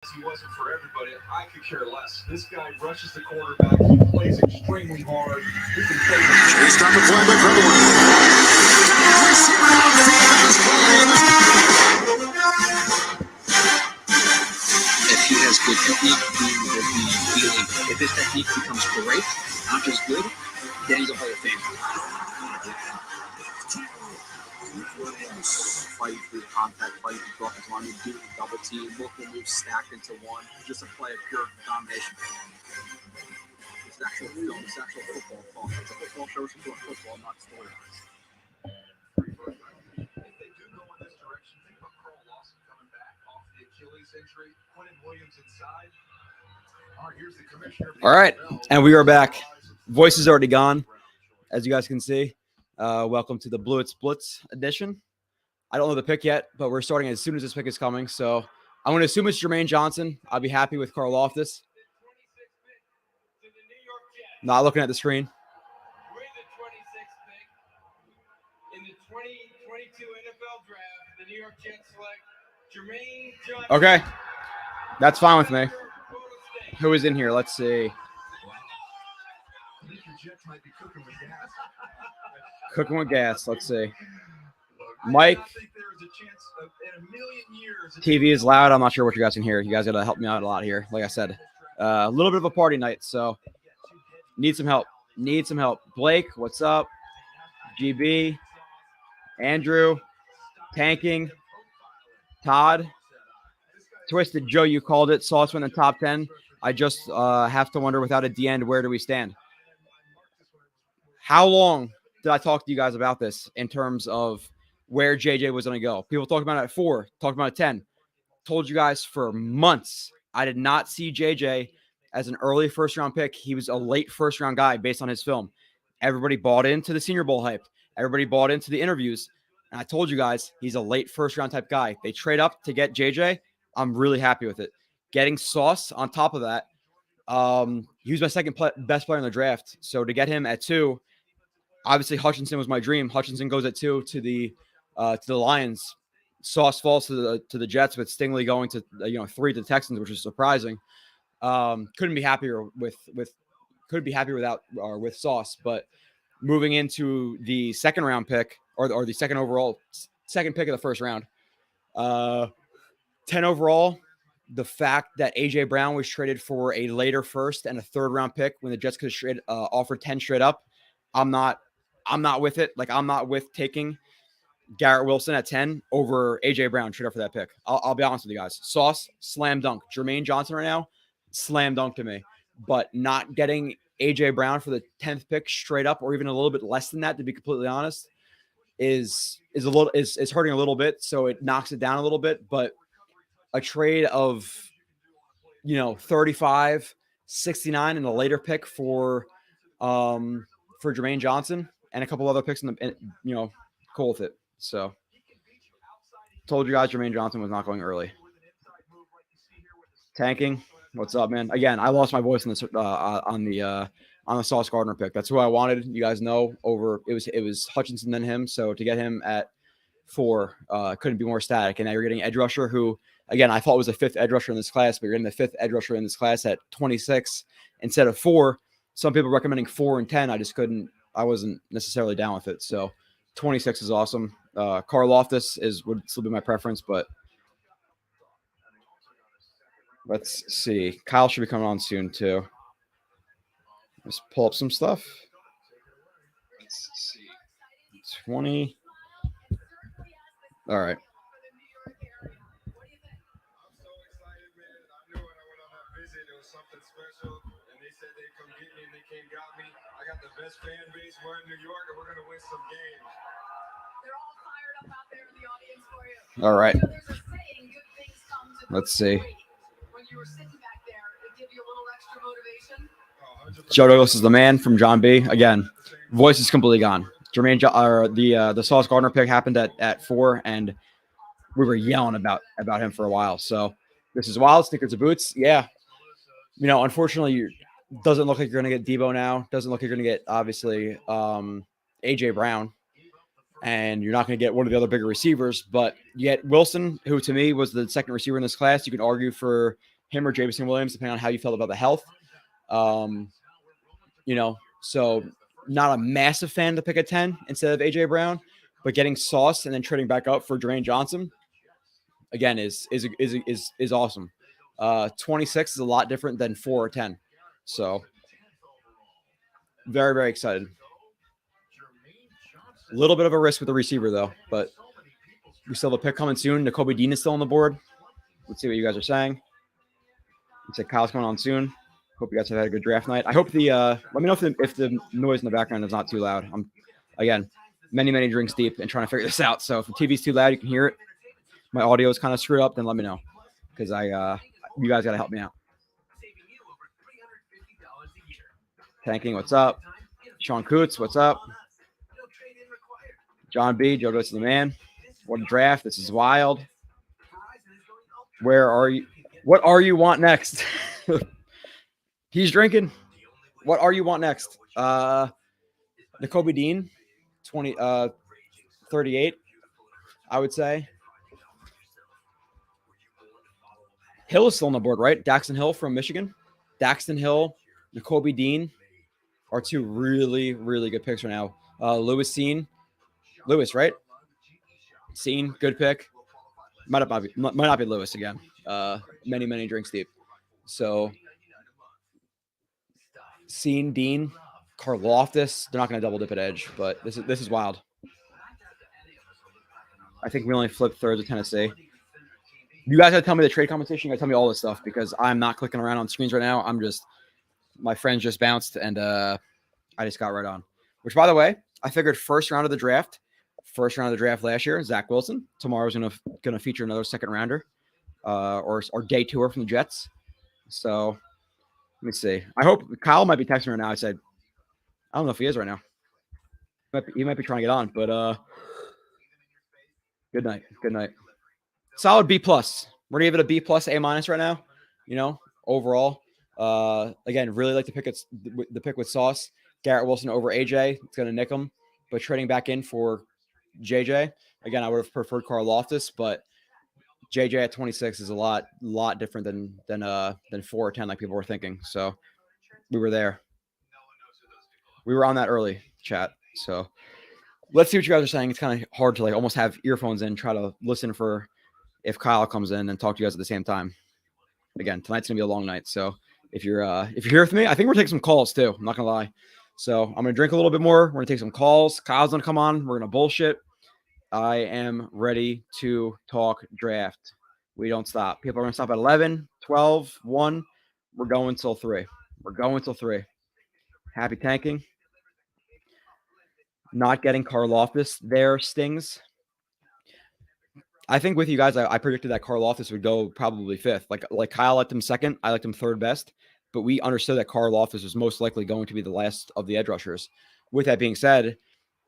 He wasn't for everybody. I could care less. This guy rushes the quarterback. He plays extremely hard. He can play. Chased on the play by If he has good technique, he will be feeling. If his technique becomes great, not just good, then he's a Hall of Famer. Fight through contact, fight through the offensive line, do the double team, multiple moves stacked into one, just a play of pure domination. It's actual film, it's actual football talk. It's a football show, it's about football, not storylines. If they do go in this direction, think about Carl Lawson coming back off the Achilles injury. Quentin Williams inside. All right, here's the commissioner. All right, and we are back. Voice is already gone, as you guys can see. Welcome to the Blewett Blitz edition. I don't know the pick yet, but we're starting as soon as this pick is coming. So I'm going to assume it's Jermaine Johnson. I'll be happy with Carl Loftus. Not looking at the screen. We're the 26th pick in the 2022 NFL Draft. The New York Jets select Jermaine Johnson. Okay, that's fine with me. Who is in here? Let's see. Cooking with gas. Let's see. Mike. TV is loud. I'm not sure what you guys can hear. You guys got to help me out a lot here. Like I said, a little bit of a party night, so need some help. Need some help. Blake, what's up? GB, Andrew, Tanking, Todd, Twisted Joe, you called it. Sauce went in the top 10. I just have to wonder, without a D end, where do we stand? How long did I talk to you guys about this in terms of where JJ was going to go? People talking about it at 4, talking about it at 10. Told you guys for months I did not see JJ as an early first-round pick. He was a late first-round guy based on his film. Everybody bought into the Senior Bowl hype. Everybody bought into the interviews. And I told you guys he's a late first-round type guy. They trade up to get JJ. I'm really happy with it. Getting Sauce on top of that, he was my second best player in the draft. So to get him at 2, obviously Hutchinson was my dream. Hutchinson goes at 2 to the Lions. Sauce falls to the Jets, with Stingley going to 3 to the Texans, which is surprising. Couldn't be happier with Sauce. But moving into the second round pick, or the second pick of the first round, 10 overall. The fact that AJ Brown was traded for a later first and a third round pick when the Jets could have offered 10 straight up, I'm not with it. Like, I'm not with taking Garrett Wilson at 10 over AJ Brown straight up for that pick. I'll be honest with you guys. Sauce, slam dunk. Jermaine Johnson right now, slam dunk to me. But not getting AJ Brown for the 10th pick straight up, or even a little bit less than that, to be completely honest, is hurting a little bit. So it knocks it down a little bit. But a trade of 35, 69 and a later pick for Jermaine Johnson and a couple other picks cool with it. So told you guys Jermaine Johnson was not going early. Tanking, what's up, man? Again, I lost my voice on the Sauce Gardner pick. That's who I wanted. You guys know, it was Hutchinson then him. So to get him at 4 couldn't be more ecstatic. And now you're getting edge rusher who, again, I thought was the 5th edge rusher in this class, but you're getting the 5th edge rusher in this class at 26 instead of 4. Some people recommending 4 and 10. I wasn't necessarily down with it. So 26 is awesome. Carl Loftus would still be my preference, but let's see. Kyle should be coming on soon too. Let's pull up some stuff. Let's see. 20. All right. Best fan base. We're in New York, and we're going to win some games. They're all fired up out there in the audience for you. All right. There's a saying, good things come to Let's see. When you were sitting back there, it give you a little extra motivation. Joe Douglas is the man from John B. Again, voice is completely gone. The Sauce Gardner pick happened at 4, and we were yelling about him for a while. So this is wild. Snickers of boots. Yeah. Unfortunately, doesn't look like you're going to get Debo now. Doesn't look like you're going to get, obviously, A.J. Brown. and you're not going to get one of the other bigger receivers. But yet Wilson, who to me was the second receiver in this class, you could argue for him or Jameson Williams, depending on how you felt about the health. So not a massive fan to pick a 10 instead of AJ Brown, but getting Sauce and then trading back up for Jermaine Johnson again is awesome. 26 is a lot different than 4 or 10. So very, very excited. A little bit of a risk with the receiver though, but we still have a pick coming soon. Nakobe Dean is still on the board. Let's see what you guys are saying. Looks like Kyle's coming on soon. Hope you guys have had a good draft night. I hope let me know if the noise in the background is not too loud. I'm, again, many drinks deep and trying to figure this out. So if the TV's too loud, you can hear it. My audio is kind of screwed up, then let me know. Because you guys got to help me out. Tanking, what's up? Sean Coots, what's up? John B, Joe goes to the man. What a draft. This is wild. Where are you? What are you want next? He's drinking. What are you want next? Nakobe Dean, 38, I would say. Hill is still on the board, right? Daxton Hill from Michigan. Daxton Hill, Nakobe Dean are two really, really good picks right now. Lewis, right? Scene, good pick. Might not be Lewis again. Many drinks deep. So Scene, Dean, Karlaftis. They're not going to double dip at edge, but this is wild. I think we only flipped thirds of Tennessee. You guys got to tell me the trade compensation. You got to tell me all this stuff because I'm not clicking around on screens right now. My friends just bounced and I just got right on. Which, by the way, I figured first round of the draft last year, Zach Wilson. Tomorrow's gonna feature another second rounder, or day tour from the Jets. So let me see. I hope Kyle might be texting right now. I said, I don't know if he is right now. He might be trying to get on, but good night. Solid B+. We're gonna give it a B+, A- right now. Overall. Again, really like the pick with Sauce. Garrett Wilson over AJ. It's gonna nick him, but trading back in for JJ. Again, I would have preferred Karlaftis, but JJ at 26 is a lot different than 4 or 10 like people were thinking. So we were there. We were on that early, chat. So let's see what you guys are saying. It's kind of hard to almost have earphones in, try to listen for if Kyle comes in and talk to you guys at the same time. Again, tonight's gonna be a long night. So if you're here with me, I think we're taking some calls too. I'm not gonna lie. So I'm gonna drink a little bit more. We're gonna take some calls. Kyle's gonna come on. We're gonna bullshit. I am ready to talk draft. We don't stop. People are gonna stop at 11, 12, 1. We're going till 3. Happy tanking. Not getting Karlaftis there stings. I think with you guys, I predicted that Karlaftis would go probably 5th. Like Kyle liked him 2nd. I liked him 3rd best. But we understood that Karlaftis was most likely going to be the last of the edge rushers. With that being said,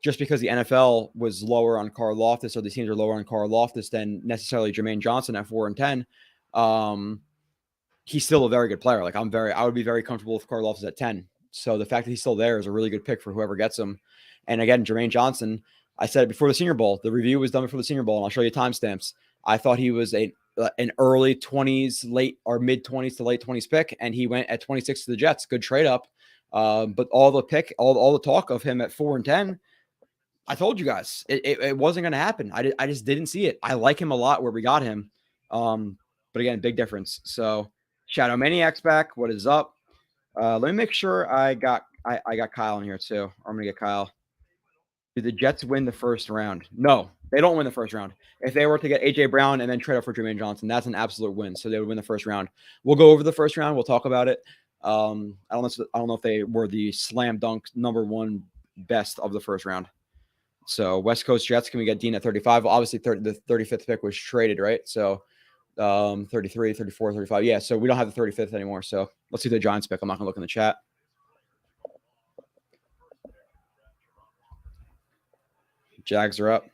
just because the NFL was lower on Karlaftis or the teams are lower on Karlaftis than necessarily Jermaine Johnson at 4 and 10, he's still a very good player. I would be very comfortable with Karlaftis at 10. So the fact that he's still there is a really good pick for whoever gets him. And again, Jermaine Johnson, I said it before the Senior Bowl. The review was done before the Senior Bowl, and I'll show you timestamps. I thought he was an early 20s, late or mid 20s to late 20s pick, and he went at 26 to the Jets. Good trade up. But all the talk of him at 4 and 10, I told you guys it wasn't going to happen. I just didn't see it. I like him a lot where we got him. But again, big difference. So Shadow Maniac's back. What is up? Let me make sure I got Kyle in here too. I'm going to get Kyle. Did the Jets win the first round? No, they don't win the first round. If they were to get AJ Brown and then trade up for Jermaine Johnson, that's an absolute win. So they would win the first round. We'll go over the first round. We'll talk about it. I don't know if they were the slam dunk number 1 best of the first round. So West Coast Jets, can we get Dean at 35? Well, obviously the 35th pick was traded, right? So 33, 34, 35. Yeah, so we don't have the 35th anymore. So let's see the Giants pick. I'm not going to look in the chat. Jags are up.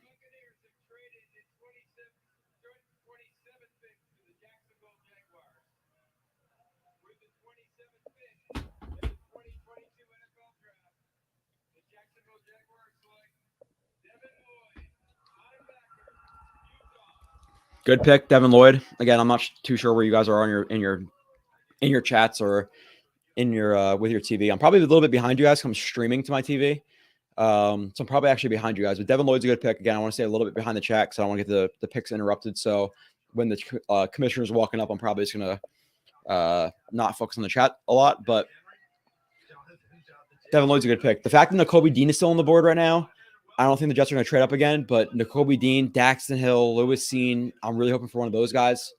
Good pick, Devin Lloyd. Again, I'm not too sure where you guys are on in your chats or in your with your TV. I'm probably a little bit behind you guys. I'm streaming to my TV. So I'm probably actually behind you guys. But Devin Lloyd's a good pick. Again, I want to stay a little bit behind the chat because I don't want to get the picks interrupted. So when the commissioner's walking up, I'm probably just gonna not focus on the chat a lot. But Devin Lloyd's a good pick. The fact that Nakobe Dean is still on the board right now, I don't think the Jets are going to trade up again. But Nakobe Dean, Daxton Hill, Lewis Cine, I'm really hoping for one of those guys.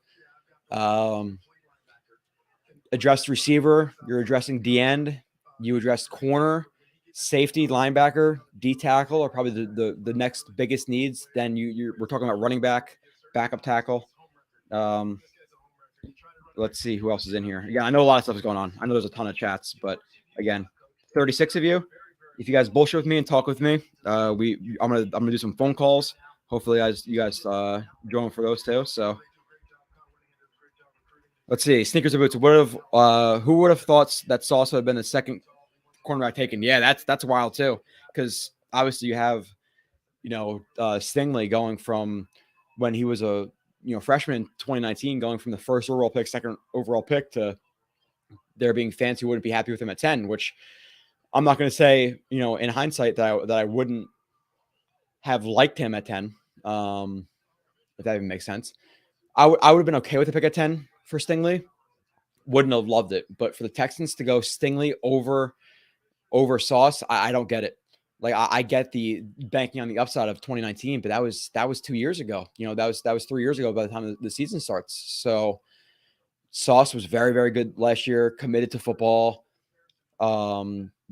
Addressed receiver, you're addressing D end, you addressed corner, safety, linebacker, D tackle are probably the next biggest needs. Then we're talking about running back, backup tackle. Let's see who else is in here. Yeah, I know a lot of stuff is going on. I know there's a ton of chats, but again, 36 of you. If you guys bullshit with me and talk with me, I'm gonna do some phone calls. Hopefully, you guys join for those too. So let's see. Sneakers and boots. Who would have thought that Sauce would have been the second cornerback taken? Yeah, that's wild too. Because obviously you have, Stingley going from when he was a freshman in 2019, going from the first overall pick, second overall pick to there being fans who wouldn't be happy with him at 10. Which I'm not going to say, in hindsight that I wouldn't have liked him at 10. If that even makes sense. I would have been okay with the pick at 10 for Stingley. Wouldn't have loved it. But for the Texans to go Stingley over Sauce, I don't get it. Like I get the banking on the upside of 2019, but that was 2 years ago. That was 3 years ago by the time the season starts. So Sauce was very, very good last year, committed to football,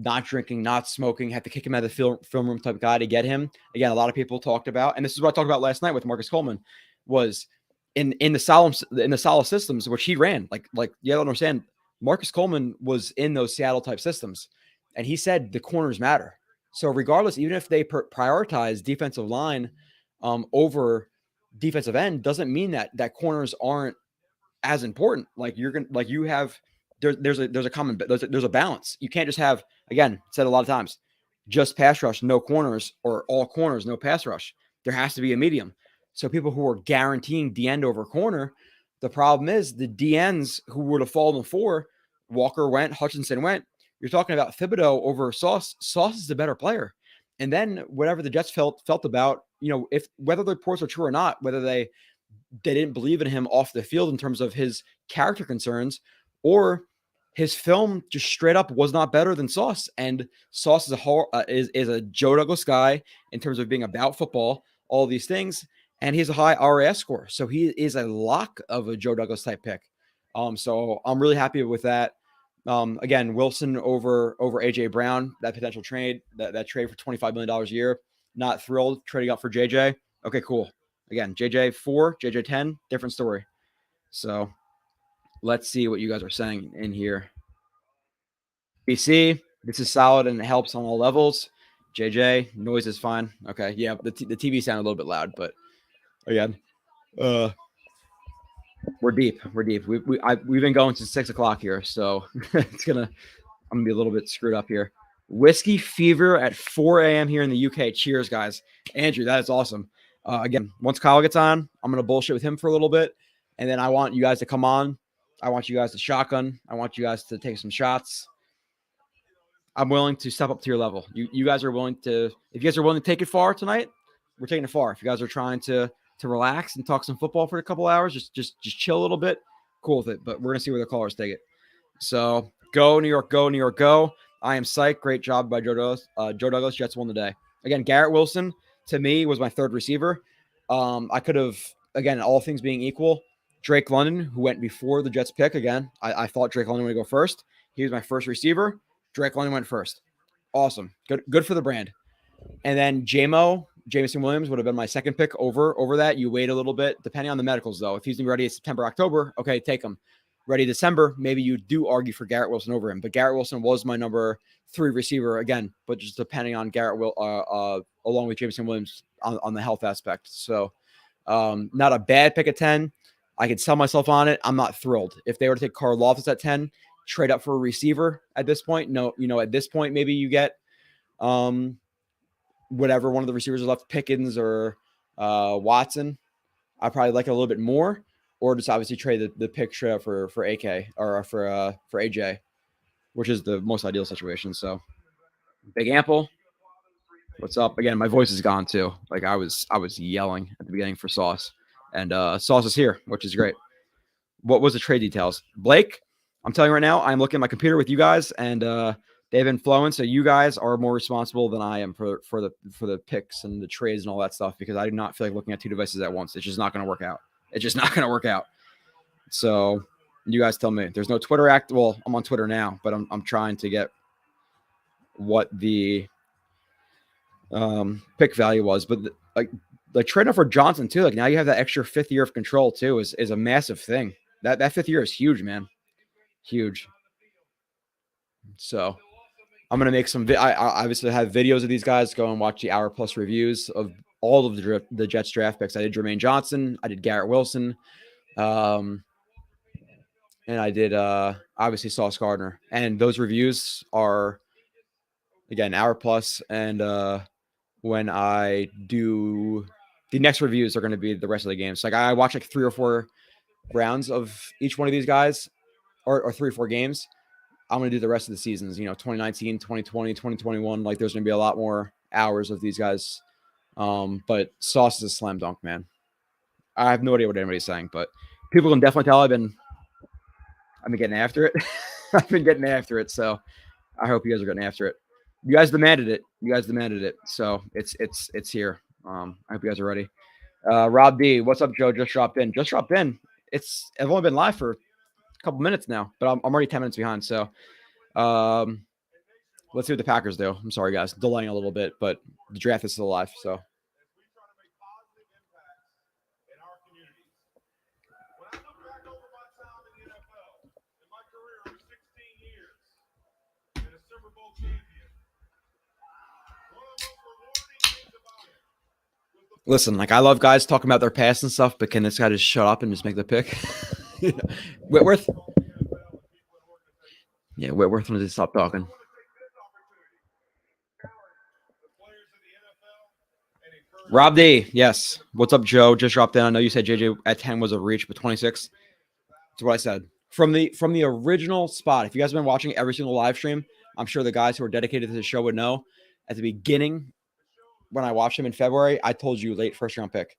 not drinking, not smoking, had to kick him out of the film room type guy to get him. Again, a lot of people talked about, and this is what I talked about last night with Marcus Coleman, was in the Saleh systems, which he ran. Like you don't understand, Marcus Coleman was in those Seattle type systems, and he said the corners matter. So regardless, even if they prioritize defensive line over defensive end, doesn't mean that corners aren't as important. There's a balance. You can't just have, again, said a lot of times, just pass rush, no corners, or all corners, no pass rush. There has to be a medium. So people who are guaranteeing D end over corner, the problem is the D ends who would have fallen before, Walker went, Hutchinson went. You're talking about Thibodeau over Sauce. Sauce is the better player. And then whatever the Jets felt about, if whether the reports are true or not, whether they didn't believe in him off the field in terms of his character concerns, or his film just straight up was not better than Sauce. And Sauce is a Joe Douglas guy in terms of being about football, all these things. And he has a high RAS score. So he is a lock of a Joe Douglas type pick. So I'm really happy with that. Again, Wilson over AJ Brown, that potential trade, that trade for $25 million a year. Not thrilled trading up for JJ. Okay, cool. Again, JJ 4, JJ 10, different story. So let's see what you guys are saying in here. BC, this is solid and it helps on all levels. JJ, noise is fine. Okay, yeah, the TV sounded a little bit loud, but again, we're deep. We've been going since 6 o'clock here, so I'm gonna be a little bit screwed up here. Whiskey Fever at 4 a.m. here in the UK. Cheers, guys. Andrew, that is awesome. Again, once Kyle gets on, I'm gonna bullshit with him for a little bit, and then I want you guys to come on. I want you guys to shotgun. I want you guys to take some shots. I'm willing to step up to your level. You guys are willing to, if you guys are willing to take it far tonight, we're taking it far. If you guys are trying to relax and talk some football for a couple hours, just chill a little bit, cool with it. But we're gonna see where the callers take it. So go New York, go New York, go. I am psyched. Great job by Joe Douglas. Joe Douglas, Jets won the day. Again, Garrett Wilson to me was my third receiver. I could have, again, all things being equal, Drake London, who went before the Jets pick. Again, I thought Drake London would go first. He was my first receiver. Drake London went first. Awesome. Good for the brand. And then Jameson Williams would have been my second pick over that. You wait a little bit, depending on the medicals, though. If he's ready in September, October, okay, take him. Ready December, maybe you do argue for Garrett Wilson over him. But Garrett Wilson was my number 3 receiver, again, but just depending on Garrett along with Jameson Williams on the health aspect. So not a bad pick at 10. I could sell myself on it. I'm not thrilled. If they were to take Carl Loftus at 10, trade up for a receiver at this point. No, at this point, maybe you get whatever one of the receivers are left, Pickens or Watson. I probably like it a little bit more, or just obviously trade the pick straight up for AK or for AJ, which is the most ideal situation. So Big Ample, what's up? Again, my voice is gone too. Like I was yelling at the beginning for Sauce, and Sauce is here, which is great. What was the trade details? Blake, I'm telling you right now, I'm looking at my computer with you guys, and they've been flowing. So you guys are more responsible than I am for the picks and the trades and all that stuff, because I do not feel like looking at two devices at once. It's just not going to work out. It's just not going to work out. So you guys tell me. There's no Twitter act. Well, I'm on Twitter now, but I'm trying to get what the pick value was. But like trading for Johnson too. Like now you have that extra 5th year of control too is a massive thing. That 5th year is huge, man. Huge. So I'm gonna make some. I obviously have videos of these guys. Go and watch the hour plus reviews of all of the Jets draft picks. I did Jermaine Johnson. I did Garrett Wilson. And I did obviously Sauce Gardner. And those reviews are again hour plus. And when I do the next reviews are going to be the rest of the games. Like I watch like 3 or 4 rounds of each one of these guys, or 3 or 4 games. I'm going to do the rest of the seasons, 2019, 2020, 2021. Like there's going to be a lot more hours of these guys. But Sauce is a slam dunk, man. I have no idea what anybody's saying, but people can definitely tell I've been getting after it. I've been getting after it. So I hope you guys are getting after it. You guys demanded it. So it's here. I hope you guys are ready. Rob D, what's up, Joe? Just dropped in. I've only been live for a couple minutes now, but I'm already 10 minutes behind. So let's see what the Packers do. I'm sorry, guys, delaying a little bit, but the draft is still live. So listen, like I love guys talking about their past and stuff, but can this guy just shut up and just make the pick? Whitworth? Yeah, Whitworth needs to stop talking. Rob D, yes. What's up, Joe? Just dropped in. I know you said JJ at 10 was a reach, but 26. That's what I said. From the original spot, if you guys have been watching every single live stream, I'm sure the guys who are dedicated to the show would know. At the beginning, when I watched him in February, I told you late first round pick.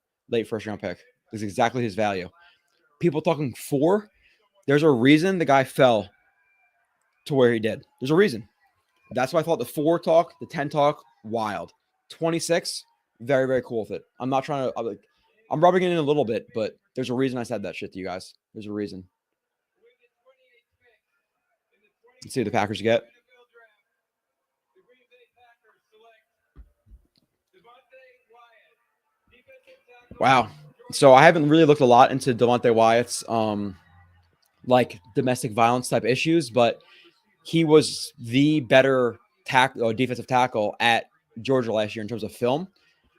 Is exactly his value. People talking 4. There's a reason the guy fell to where he did. There's a reason. That's why I thought the 4 talk, the 10 talk, wild. 26, very, very cool with it. I'm not trying to, I'm rubbing it in a little bit, but there's a reason I said that shit to you guys. There's a reason. Let's see what the Packers get. Wow. So I haven't really looked a lot into Devontae Wyatt's like domestic violence type issues, but he was the better defensive tackle at Georgia last year in terms of film.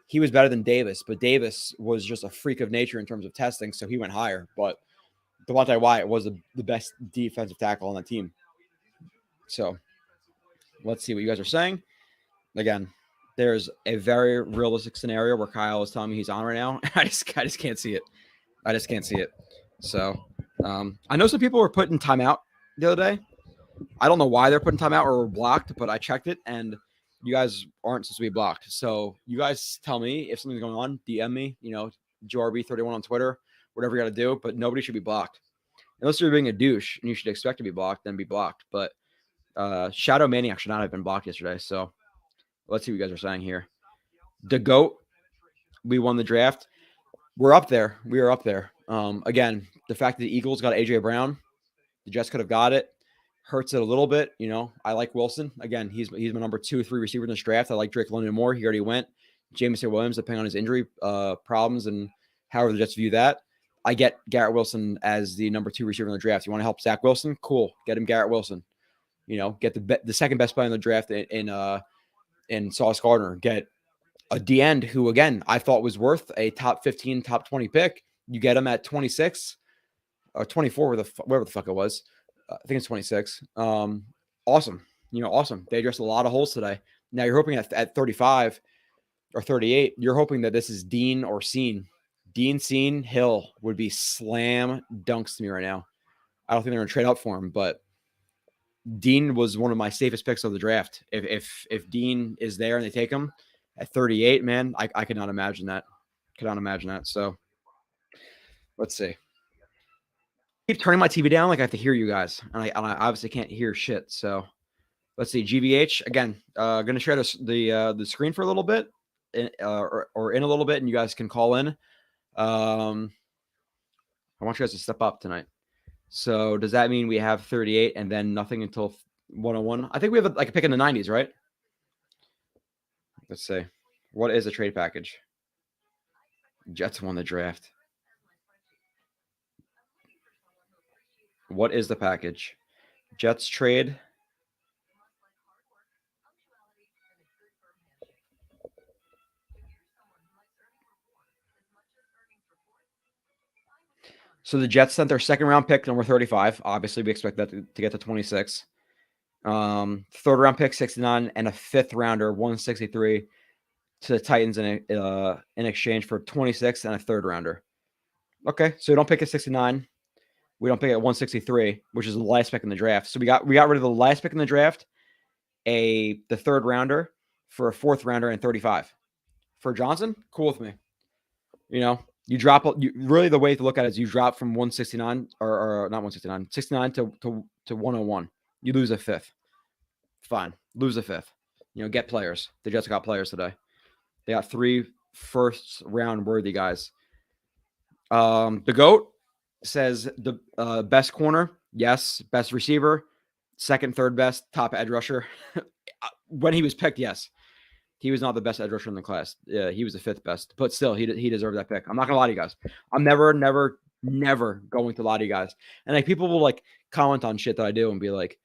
He was better than Davis, but Davis was just a freak of nature in terms of testing, so he went higher. But Devontae Wyatt was the best defensive tackle on the team. So let's see what you guys are saying. Again, there's a very realistic scenario where Kyle is telling me he's on right now. I just can't see it. So I know some people were put in timeout the other day. I don't know why they're putting timeout or were blocked, but I checked it and you guys aren't supposed to be blocked. So you guys tell me if something's going on, DM me, GRB31 on Twitter, whatever you got to do, but nobody should be blocked. Unless you're being a douche and you should expect to be blocked, then be blocked. But Shadow Maniac should not have been blocked yesterday. So let's see what you guys are saying here. The GOAT, we won the draft. We're up there. We are up there. Again, the fact that the Eagles got A.J. Brown, the Jets could have got it. Hurts it a little bit. I like Wilson. Again, he's my number 2 or 3 receiver in this draft. I like Drake London more. He already went. Jameson Williams, depending on his injury problems and however the Jets view that. I get Garrett Wilson as the number 2 receiver in the draft. You want to help Zach Wilson? Cool. Get him Garrett Wilson. Get the second best player in the draft in Sauce Gardner. Get a D-end who, again, I thought was worth a top 15, top 20 pick. You get him at 26 or 24, whatever the fuck it was. I think it's 26. Awesome. Awesome. They addressed a lot of holes today. Now you're hoping at 35 or 38, you're hoping that this is Dean or Scene. Dean Scene Hill would be slam dunks to me right now. I don't think they're going to trade up for him, but Dean was one of my safest picks of the draft. If Dean is there and they take him at 38, man, I could not imagine that. Could not imagine that. So let's see. Keep turning my TV down like I have to hear you guys, and I obviously can't hear shit. So let's see. GVH again. Going to share the screen for a little bit, or in a little bit, and you guys can call in. I want you guys to step up tonight. So does that mean we have 38 and then nothing until 101? I think we have a pick in the 90s, right? Let's see. What is a trade package? Jets won the draft. What is the package? Jets trade. So the Jets sent their second round pick, number 35. Obviously, we expect that to get to 26. Third round pick, 69, and a fifth rounder, 163, to the Titans in exchange for 26 and a third rounder. Okay, so we don't pick at 69. We don't pick at 163, which is the last pick in the draft. So we got rid of the last pick in the draft, the third rounder for a fourth rounder and 35. For Johnson, cool with me. You know, you drop. Really, the way to look at it is you drop from 169 or not 169, 69 to 101. You lose a fifth. Fine, lose a fifth. You know, get players. The Jets got players today. They got 3 first round worthy guys. The GOAT says the best corner, yes. Best receiver, second, third best, top edge rusher. When he was picked, yes. He was not the best edge rusher in the class. Yeah, he was the 5th best, but still, he deserved that pick. I'm not gonna lie to you guys. I'm never going to lie to you guys. And like people will like comment on shit that I do and be like,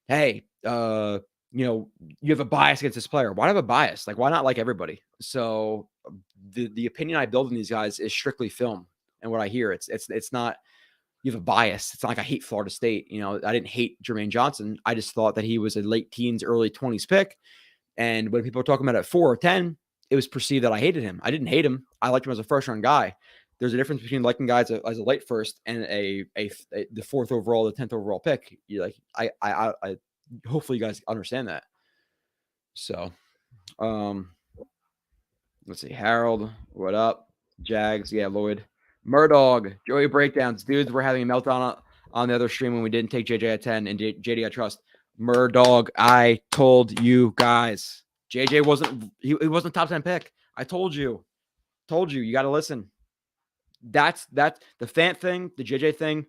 "Hey, you know, you have a bias against this player. Why do I have a bias? Like, why not like everybody?" So the opinion I build in these guys is strictly film and what I hear. It's not. You have a bias. It's not like I hate Florida State. You know, I didn't hate Jermaine Johnson. I just thought that he was a late teens, early 20s pick. And when people were talking about it at 4 or 10, it was perceived that I hated him. I didn't hate him. I liked him as a first-round guy. There's a difference between liking guys as a late first and the 4th overall, the 10th overall pick. You like, I hopefully you guys understand that. So, let's see. Harold, what up? Jags, yeah, Lloyd. Murdog, Joey Breakdowns. Dudes, we're having a meltdown on the other stream when we didn't take JJ at 10 and JD I trust. Murdog, I told you guys. JJ wasn't a top 10 pick. I told you. You got to listen. That's the Fant thing, the JJ thing.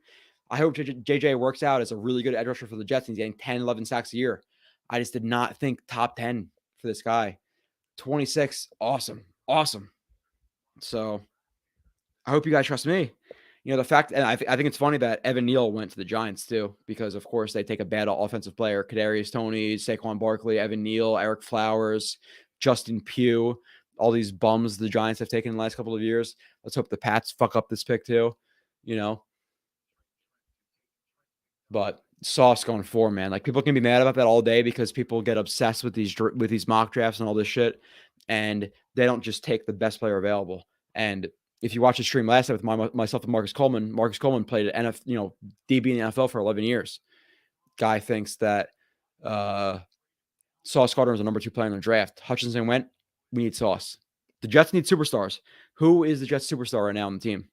I hope JJ works out as a really good edge rusher for the Jets. And he's getting 10, 11 sacks a year. I just did not think top 10 for this guy. 26, awesome. So I hope you guys trust me. You know, the fact, and I think it's funny that Evan Neal went to the Giants too, because of course they take a bad offensive player. Kadarius Toney, Saquon Barkley, Evan Neal, Eric Flowers, Justin Pugh, all these bums the Giants have taken in the last couple of years. Let's hope the Pats fuck up this pick too, you know. But Sauce going 4, man. Like people can be mad about that all day because people get obsessed with these mock drafts and all this shit, and they don't just take the best player available. And if you watch the stream last night with myself and Marcus Coleman played at DB in the NFL for 11 years. Guy thinks that Sauce Gardner is the number 2 player in the draft. Hutchinson went. We need Sauce. The Jets need superstars. Who is the Jets superstar right now on the team?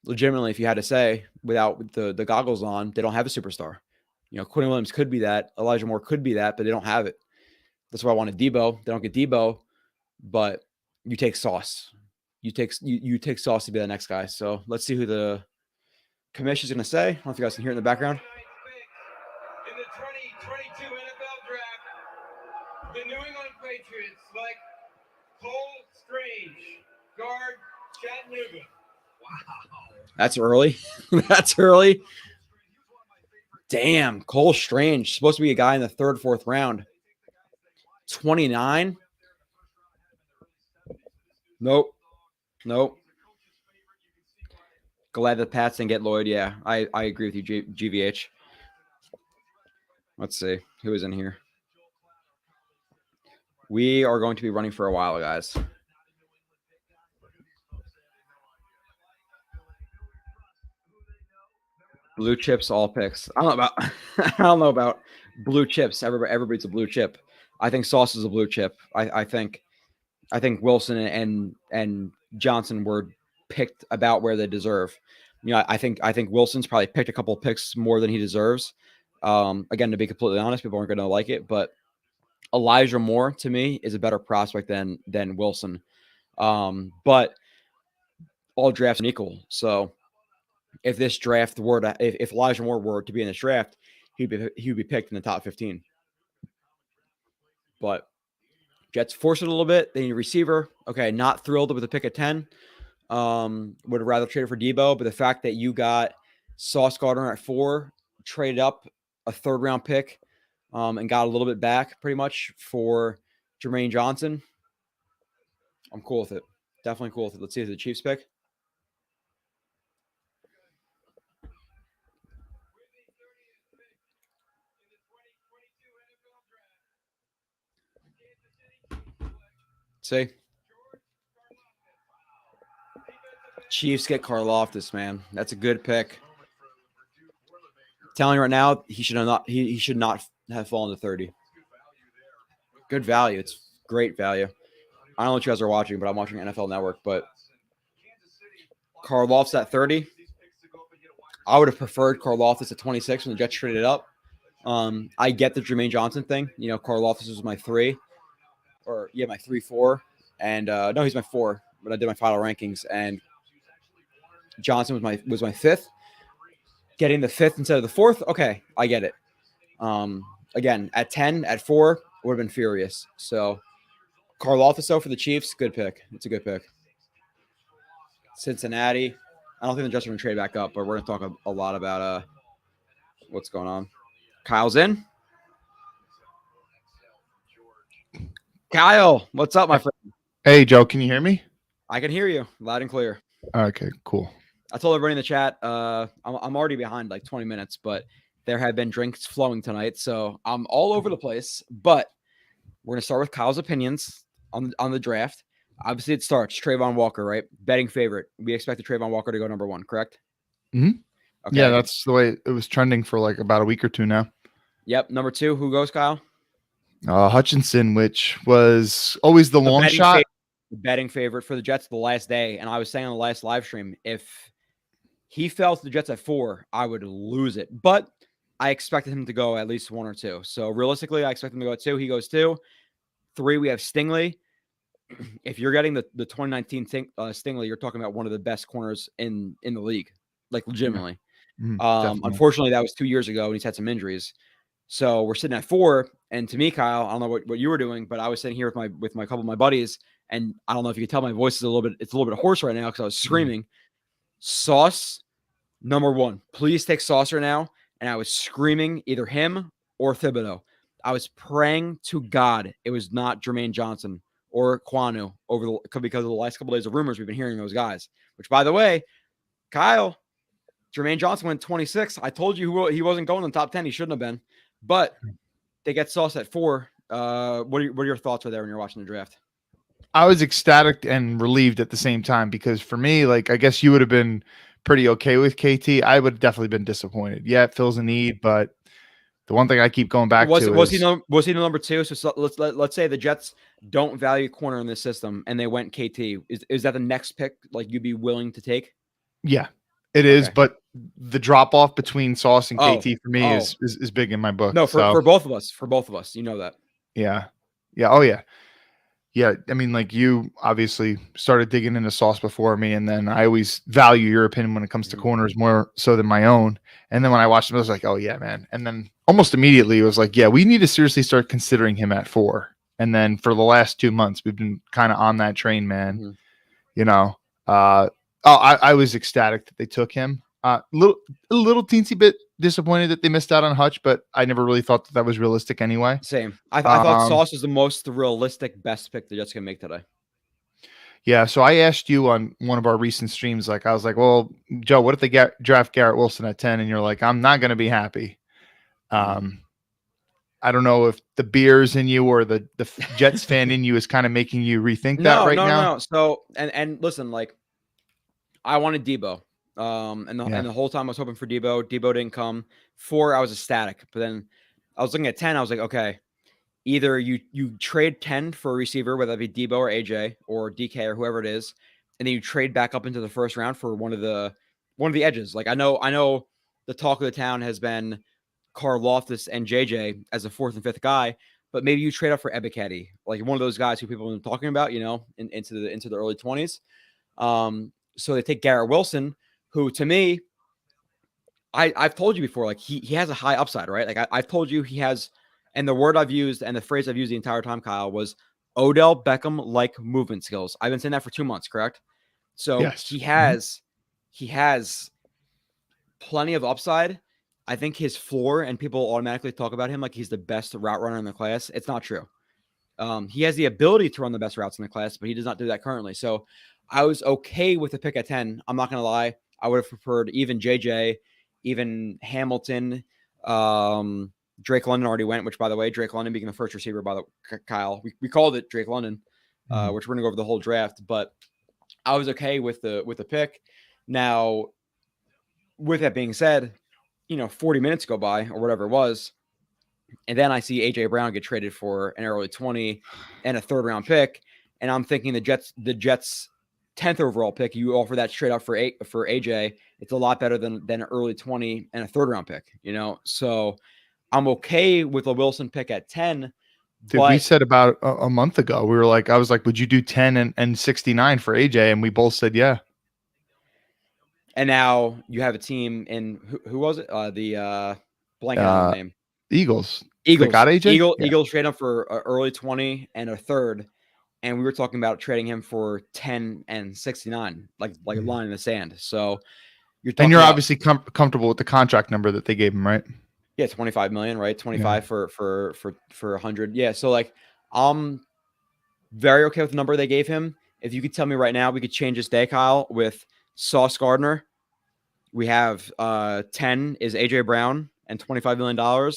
Legitimately, if you had to say, without the goggles on, they don't have a superstar. You know, Quinn Williams could be that. Elijah Moore could be that, but they don't have it. That's why I wanted Debo. They don't get Debo, but you take Sauce. You take Sauce to be the next guy. So let's see who the commission is going to say. I don't know if you guys can hear it in the background. In the 2022 NFL Draft, the New England Patriots select Cole Strange, guard, Chattanooga. Wow. That's early. That's early. Damn, Cole Strange. Supposed to be a guy in the 3rd, 4th round. 29? Nope. Glad the Pats didn't get Lloyd. Yeah, I agree with you, GVH. Let's see who is in here. We are going to be running for a while, guys. Blue chips, all picks. I don't know about I don't know about blue chips. Everybody's a blue chip. I think Sauce is a blue chip. I think Wilson and Johnson were picked about where they deserve. I think Wilson's probably picked a couple of picks more than he deserves. Again, to be completely honest, people aren't going to like it, but Elijah Moore to me is a better prospect than Wilson. But all drafts are equal. So if this draft were to, if Elijah Moore were to be in this draft, he would be picked in the top 15. But Jets force it a little bit. They need a receiver. Okay, not thrilled with the pick at 10. Would have rather traded for Debo, but the fact that you got Sauce Gardner at 4, traded up a 3rd round pick, and got a little bit back pretty much for Jermaine Johnson, I'm cool with it. Definitely cool with it. Let's see if the Chiefs pick. See? Chiefs get Karlaftis, man. That's a good pick. Telling you right now, he should not have fallen to 30. Good value. It's great value. I don't know what you guys are watching, but I'm watching NFL Network. But Karlaftis at 30. I would have preferred Karlaftis at 26 when the Jets traded up. I get the Jermaine Johnson thing. Karlaftis was my 3. My 3-4. And no, he's my 4. But I did my final rankings, and Johnson was my 5th. Getting the 5th instead of the 4th, okay, I get it. Again, at 10, at 4, would have been furious. So Karlaftis, though, for the Chiefs, good pick. It's a good pick. Cincinnati, I don't think the Jets are going to trade back up, but we're going to talk a lot about what's going on. Kyle's in. Kyle, what's up, my friend? Hey, Joe, can you hear me? I can hear you loud and clear. Okay, cool. I told everybody in the chat, I'm already behind like 20 minutes, but there have been drinks flowing tonight, so I'm all over the place. But we're going to start with Kyle's opinions on the draft. Obviously, it starts Trayvon Walker, right? Betting favorite. We expect Trayvon Walker to go number 1, correct? Mm-hmm. Okay. Yeah, that's the way it was trending for like about a week or 2 now. Yep. Number 2, who goes, Kyle? Hutchinson, which was always the long shot. The betting favorite for the Jets the last day. And I was saying on the last live stream, if he fell to the Jets at 4, I would lose it. But I expected him to go at least 1 or 2. So realistically, I expect him to go at 2. He goes 2. 3, we have Stingley. If you're getting the 2019 Stingley, you're talking about one of the best corners in the league, like legitimately. Unfortunately, that was 2 years ago, and he's had some injuries. So we're sitting at 4. And to me, Kyle, I don't know what you were doing, but I was sitting here with my couple of my buddies, and I don't know if you can tell my voice is a little bit hoarse right now because I was screaming. Sauce, number 1. Please take Sauce right now. And I was screaming either him or Thibodeau. I was praying to God it was not Jermaine Johnson or Kwanu because of the last couple of days of rumors we've been hearing those guys. Which, by the way, Kyle, Jermaine Johnson went 26. I told you he wasn't going in the top 10. He shouldn't have been. But they get Sauce at 4. What are your thoughts right there when you're watching the draft? I was ecstatic and relieved at the same time because for me, like, I guess you would have been pretty okay with KT. I would have definitely been disappointed. Yeah, it fills a need, but the one thing I keep going back was he the number 2? So let's say the Jets don't value corner in this system and they went KT. Is that the next pick like you'd be willing to take? Yeah, it is. But the drop off between Sauce and KT for me is big in my book. No, for both of us, you know that. Yeah. Oh yeah. Yeah, I mean, like, you obviously started digging into Sauce before me, and then I always value your opinion when it comes to corners more so than my own. And then when I watched him, I was like, oh, yeah, man. And then almost immediately it was like, yeah, we need to seriously start considering him at 4. And then for the last 2 months, we've been kind of on that train, man. Mm-hmm. I was ecstatic that they took him. A little teensy bit disappointed that they missed out on Hutch, but I never really thought that was realistic anyway. Same. I thought Sauce was the most realistic best pick the Jets can make today. Yeah, so I asked you on one of our recent streams, I was like, well, Joe, what if they draft Garrett Wilson at 10? And you're like, I'm not going to be happy. I don't know if the beers in you or the Jets fan in you is kind of making you rethink that now. No. So, and listen, like, I wanted Debo. And the whole time I was hoping for Debo. Debo didn't come. 4, I was ecstatic. But then I was looking at 10. I was like, okay, either you trade 10 for a receiver, whether it be Debo or AJ or DK or whoever it is, and then you trade back up into the first round for one of the edges. Like I know the talk of the town has been Carl Loftus and JJ as a 4th and 5th guy, but maybe you trade up for Ebiketie, like one of those guys who people have been talking about, into the early 20s. So they take Garrett Wilson, who to me, I've told you before, like he has a high upside, right? Like I've told you he has, and the word I've used and the phrase I've used the entire time, Kyle, was Odell Beckham-like movement skills. I've been saying that for 2 months, correct? So Yes. he has plenty of upside. I think his floor, and people automatically talk about him like he's the best route runner in the class. It's not true. He has the ability to run the best routes in the class, but he does not do that currently. So I was okay with the pick at 10. I'm not going to lie. I would have preferred even JJ, even Hamilton. Drake London already went, which, by the way, Drake London being the first receiver, by the Kyle. We called it Drake London, which we're going to go over the whole draft. But I was okay with the pick. Now, with that being said, 40 minutes go by or whatever it was, and then I see AJ Brown get traded for an early 20 and a 3rd round pick, and I'm thinking the Jets 10th overall pick, you offer that straight up for AJ, it's a lot better than an early 20 and a 3rd round pick, So I'm okay with a Wilson pick at 10. Dude, we said about a month ago, I was like, would you do 10 and 69 for AJ? And we both said, yeah. And now you have a team in who was it? The blank on the name. Eagles. They got AJ? Eagles trade him for an early 20 and a 3rd. And we were talking about trading him for 10 and 69, like a line in the sand. So you're obviously comfortable with the contract number that they gave him, right? Yeah, 25 million, right? 25 for 100. Yeah, so like I'm very okay with the number they gave him. If you could tell me right now, we could change this day, Kyle, with Sauce Gardner. We have 10 is AJ Brown and $25 million,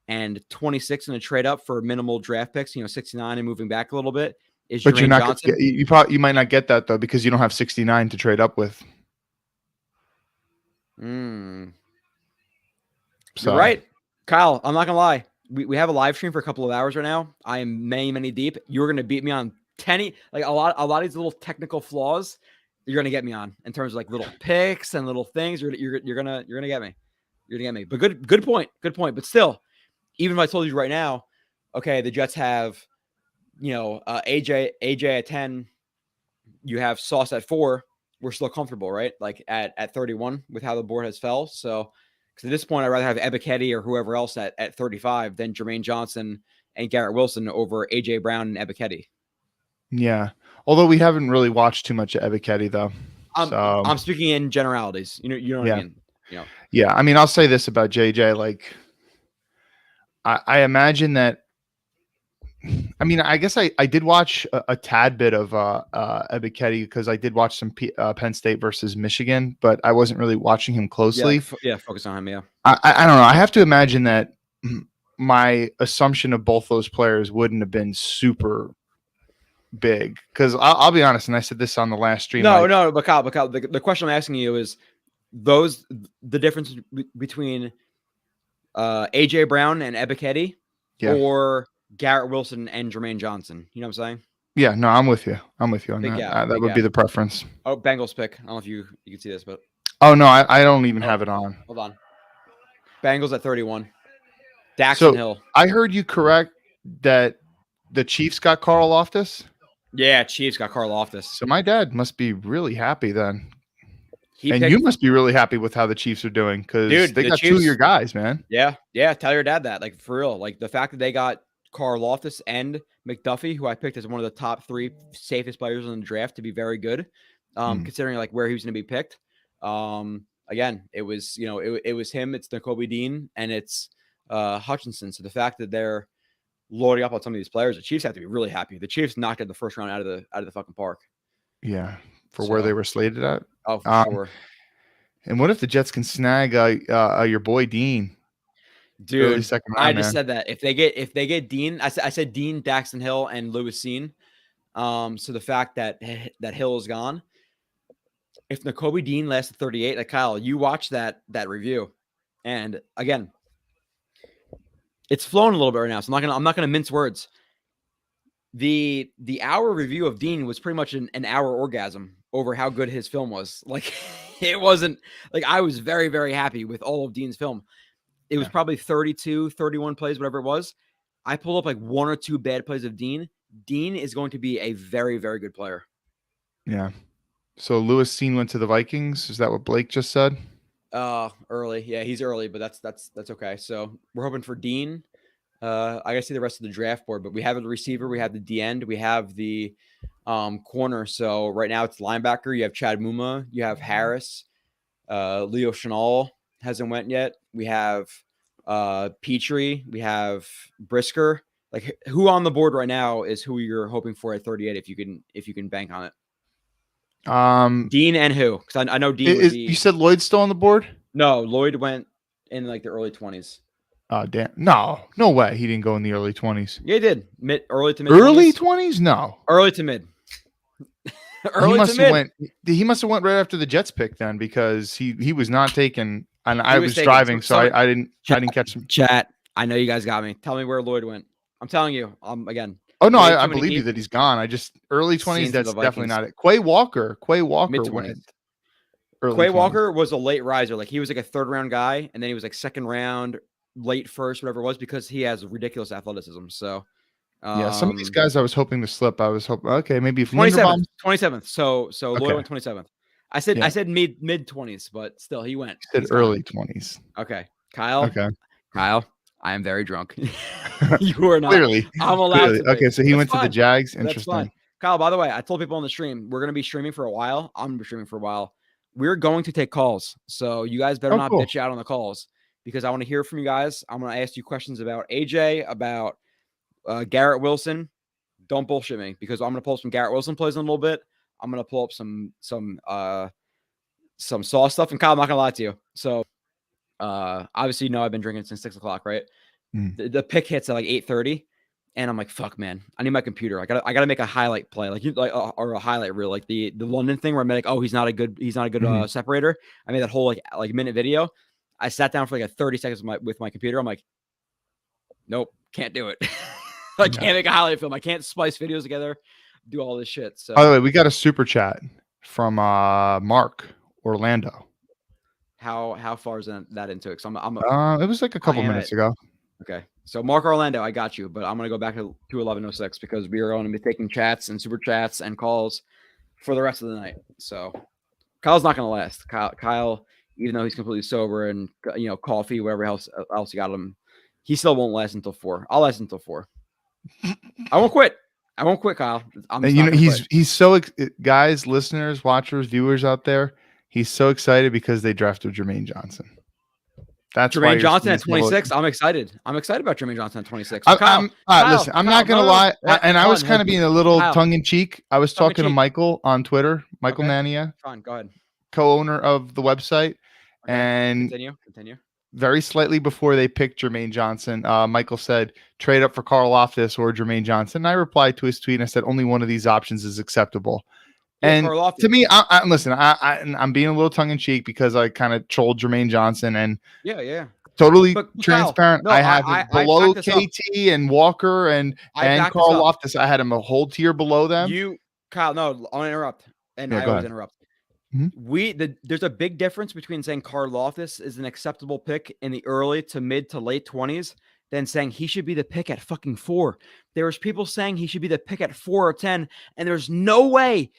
and 26 in a trade up for minimal draft picks, 69 and moving back a little bit. But you're not Johnson. You might not get that though, because you don't have 69 to trade up with. So. You're right, Kyle. I'm not gonna lie. We have a live stream for a couple of hours right now. I am many deep. You're gonna beat me on 10, like a lot of these little technical flaws. You're gonna get me on in terms of like little picks and little things. You're gonna get me. You're gonna get me. But good point. But still, even if I told you right now, okay, the Jets have, AJ at 10, you have Sauce at 4. We're still comfortable, right? Like at 31 with how the board has fell. So, because at this point, I'd rather have Ebiketie or whoever else at 35 than Jermaine Johnson and Garrett Wilson over AJ Brown and Ebiketie. Yeah. Although we haven't really watched too much of Ebiketie though. I'm speaking in generalities. You know what I mean? Yeah. I mean, I'll say this about JJ. Like, I imagine that. I mean, I guess I did watch a tad bit of Ebiketie because I did watch some Penn State versus Michigan, but I wasn't really watching him closely. Yeah, focus on him. Yeah. I don't know. I have to imagine that my assumption of both those players wouldn't have been super big, because I'll be honest, and I said this on the last stream. No, but Kyle, the question I'm asking you is the difference between AJ Brown and Ebiketie, or Garrett Wilson and Jermaine Johnson. You know what I'm saying? Yeah, no, I'm with you on that. That would be the preference. Oh, Bengals pick. I don't know if you can see this, but no, I don't even have it on. Hold on. Bengals at 31. Daxton Hill. I heard you correct that the Chiefs got Carl Loftus. Yeah, Chiefs got Carl Loftus. So my dad must be really happy then. You must be really happy with how the Chiefs are doing, because they got Chiefs, 2 of your guys, man. Yeah. Tell your dad that, like, for real. Like, the fact that they got Carl Loftus and McDuffie, who I picked as one of the top 3 safest players in the draft to be very good, considering like where he was going to be picked. Again, it was it was him, it's Nakobe Dean, and it's Hutchinson. So the fact that they're loading up on some of these players, the Chiefs have to be really happy. The Chiefs knocked out the first round out of the fucking park. Yeah, for where they were slated at. Oh, for sure. And what if the Jets can snag your boy Dean? Dude, I just said that if they get Dean, I said Dean, Daxton Hill, and Lewis Cine. So the fact that Hill is gone, if Nakobe Dean lasted 38, like Kyle, you watch that review, and again, it's flowing a little bit right now. So I'm not gonna mince words. The hour review of Dean was pretty much an hour orgasm over how good his film was. Like, it wasn't like, I was very, very happy with all of Dean's film. It was probably 32, 31 plays, whatever it was. I pulled up like 1 or 2 bad plays of Dean. Dean is going to be a very, very good player. Yeah. So Lewis Seen went to the Vikings. Is that what Blake just said? Early. Yeah, he's early, but that's okay. So we're hoping for Dean. I gotta see the rest of the draft board, but we have the receiver, we have the D end, we have the corner. So right now it's linebacker. You have Chad Muma, you have Harris, Leo Chenal hasn't went yet. We have Petrie, we have Brisker. Like, who on the board right now is who you're hoping for at 38 if you can bank on it? Dean and who? Because I know Dean would be... You said Lloyd's still on the board? No, Lloyd went in like the early 20s. Oh, damn. No way. He didn't go in the early 20s. Yeah, he did. Early to mid. Early 20s? No. Early to mid. He must have went right after the Jets pick then, because he was not taken, and I was driving, so I didn't catch him. Chat. I know you guys got me. Tell me where Lloyd went. I'm telling you. Again. Oh no, I believe you that he's gone. I just early 20s. That's definitely not it. Quay Walker mid-20s. Quay Walker was a late riser. Like, he was like a 3rd round guy, and then he was like 2nd round, late 1st, whatever it was, because he has ridiculous athleticism. So yeah, some of these guys I was hoping to slip. I was hoping, okay, maybe if 27th. So okay. Lloyd went 27th. I said mid 20s, but still he went. I said early 20s. Okay, Kyle. Okay, Kyle. I am very drunk. You are not. Clearly. I'm allowed to be. Okay, so he went to the Jags. Interesting. Kyle, by the way, I told people on the stream, we're going to be streaming for a while. I'm going to be streaming for a while. We're going to take calls. So you guys better not bitch out on the calls, because I want to hear from you guys. I'm going to ask you questions about AJ, about Garrett Wilson. Don't bullshit me, because I'm going to pull up some Garrett Wilson plays in a little bit. I'm going to pull up some Sauce stuff. And Kyle, I'm not going to lie to you. So obviously, you know, I've been drinking since 6 o'clock, right? The pick hits at like 8:30, and I'm like, fuck, man, I need my computer. I gotta make a highlight play, or a highlight reel, like the London thing where I'm like, oh, he's not a good separator. I made that whole like minute video. I sat down for like 30 seconds with my computer. I'm like, nope, can't do it. I can't make a highlight film. I can't splice videos together, do all this shit. So, by the way, we got a super chat from Mark Orlando. How far is that into it? So it was like a couple minutes ago. Okay. So Mark Orlando, I got you, but I'm going to go back to 1106, because we are going to be taking chats and super chats and calls for the rest of the night. So Kyle's not going to last. Kyle, even though he's completely sober and, you know, coffee, whatever else you got him, he still won't last until 4. I'll last until 4. I won't quit, Kyle. He's so, guys, listeners, watchers, viewers out there, he's so excited because they drafted Jermaine Johnson. That's Jermaine Johnson at 26. I'm excited. I'm excited about Jermaine Johnson at 26. So listen, I'm not going to lie. I was kind of being a little tongue in cheek. I was talking to Michael on Twitter, Michael Mania. Fine, go ahead. Co-owner of the website. Okay. And continue. Very slightly before they picked Jermaine Johnson, Michael said, trade up for Karl Loftus or Jermaine Johnson. And I replied to his tweet and I said, only one of these options is acceptable. And to me, listen, I'm being a little tongue in cheek because I kind of trolled Jermaine Johnson, and totally transparent. I have it below KT and Walker and Karl Loftus. I had him a whole tier below them. Kyle, no, I'll interrupt. And I always interrupt. Mm-hmm. There's a big difference between saying Karl Loftus is an acceptable pick in the early to mid to late 20s than saying he should be the pick at fucking 4. There was people saying he should be the pick at 4 or 10, and there's no way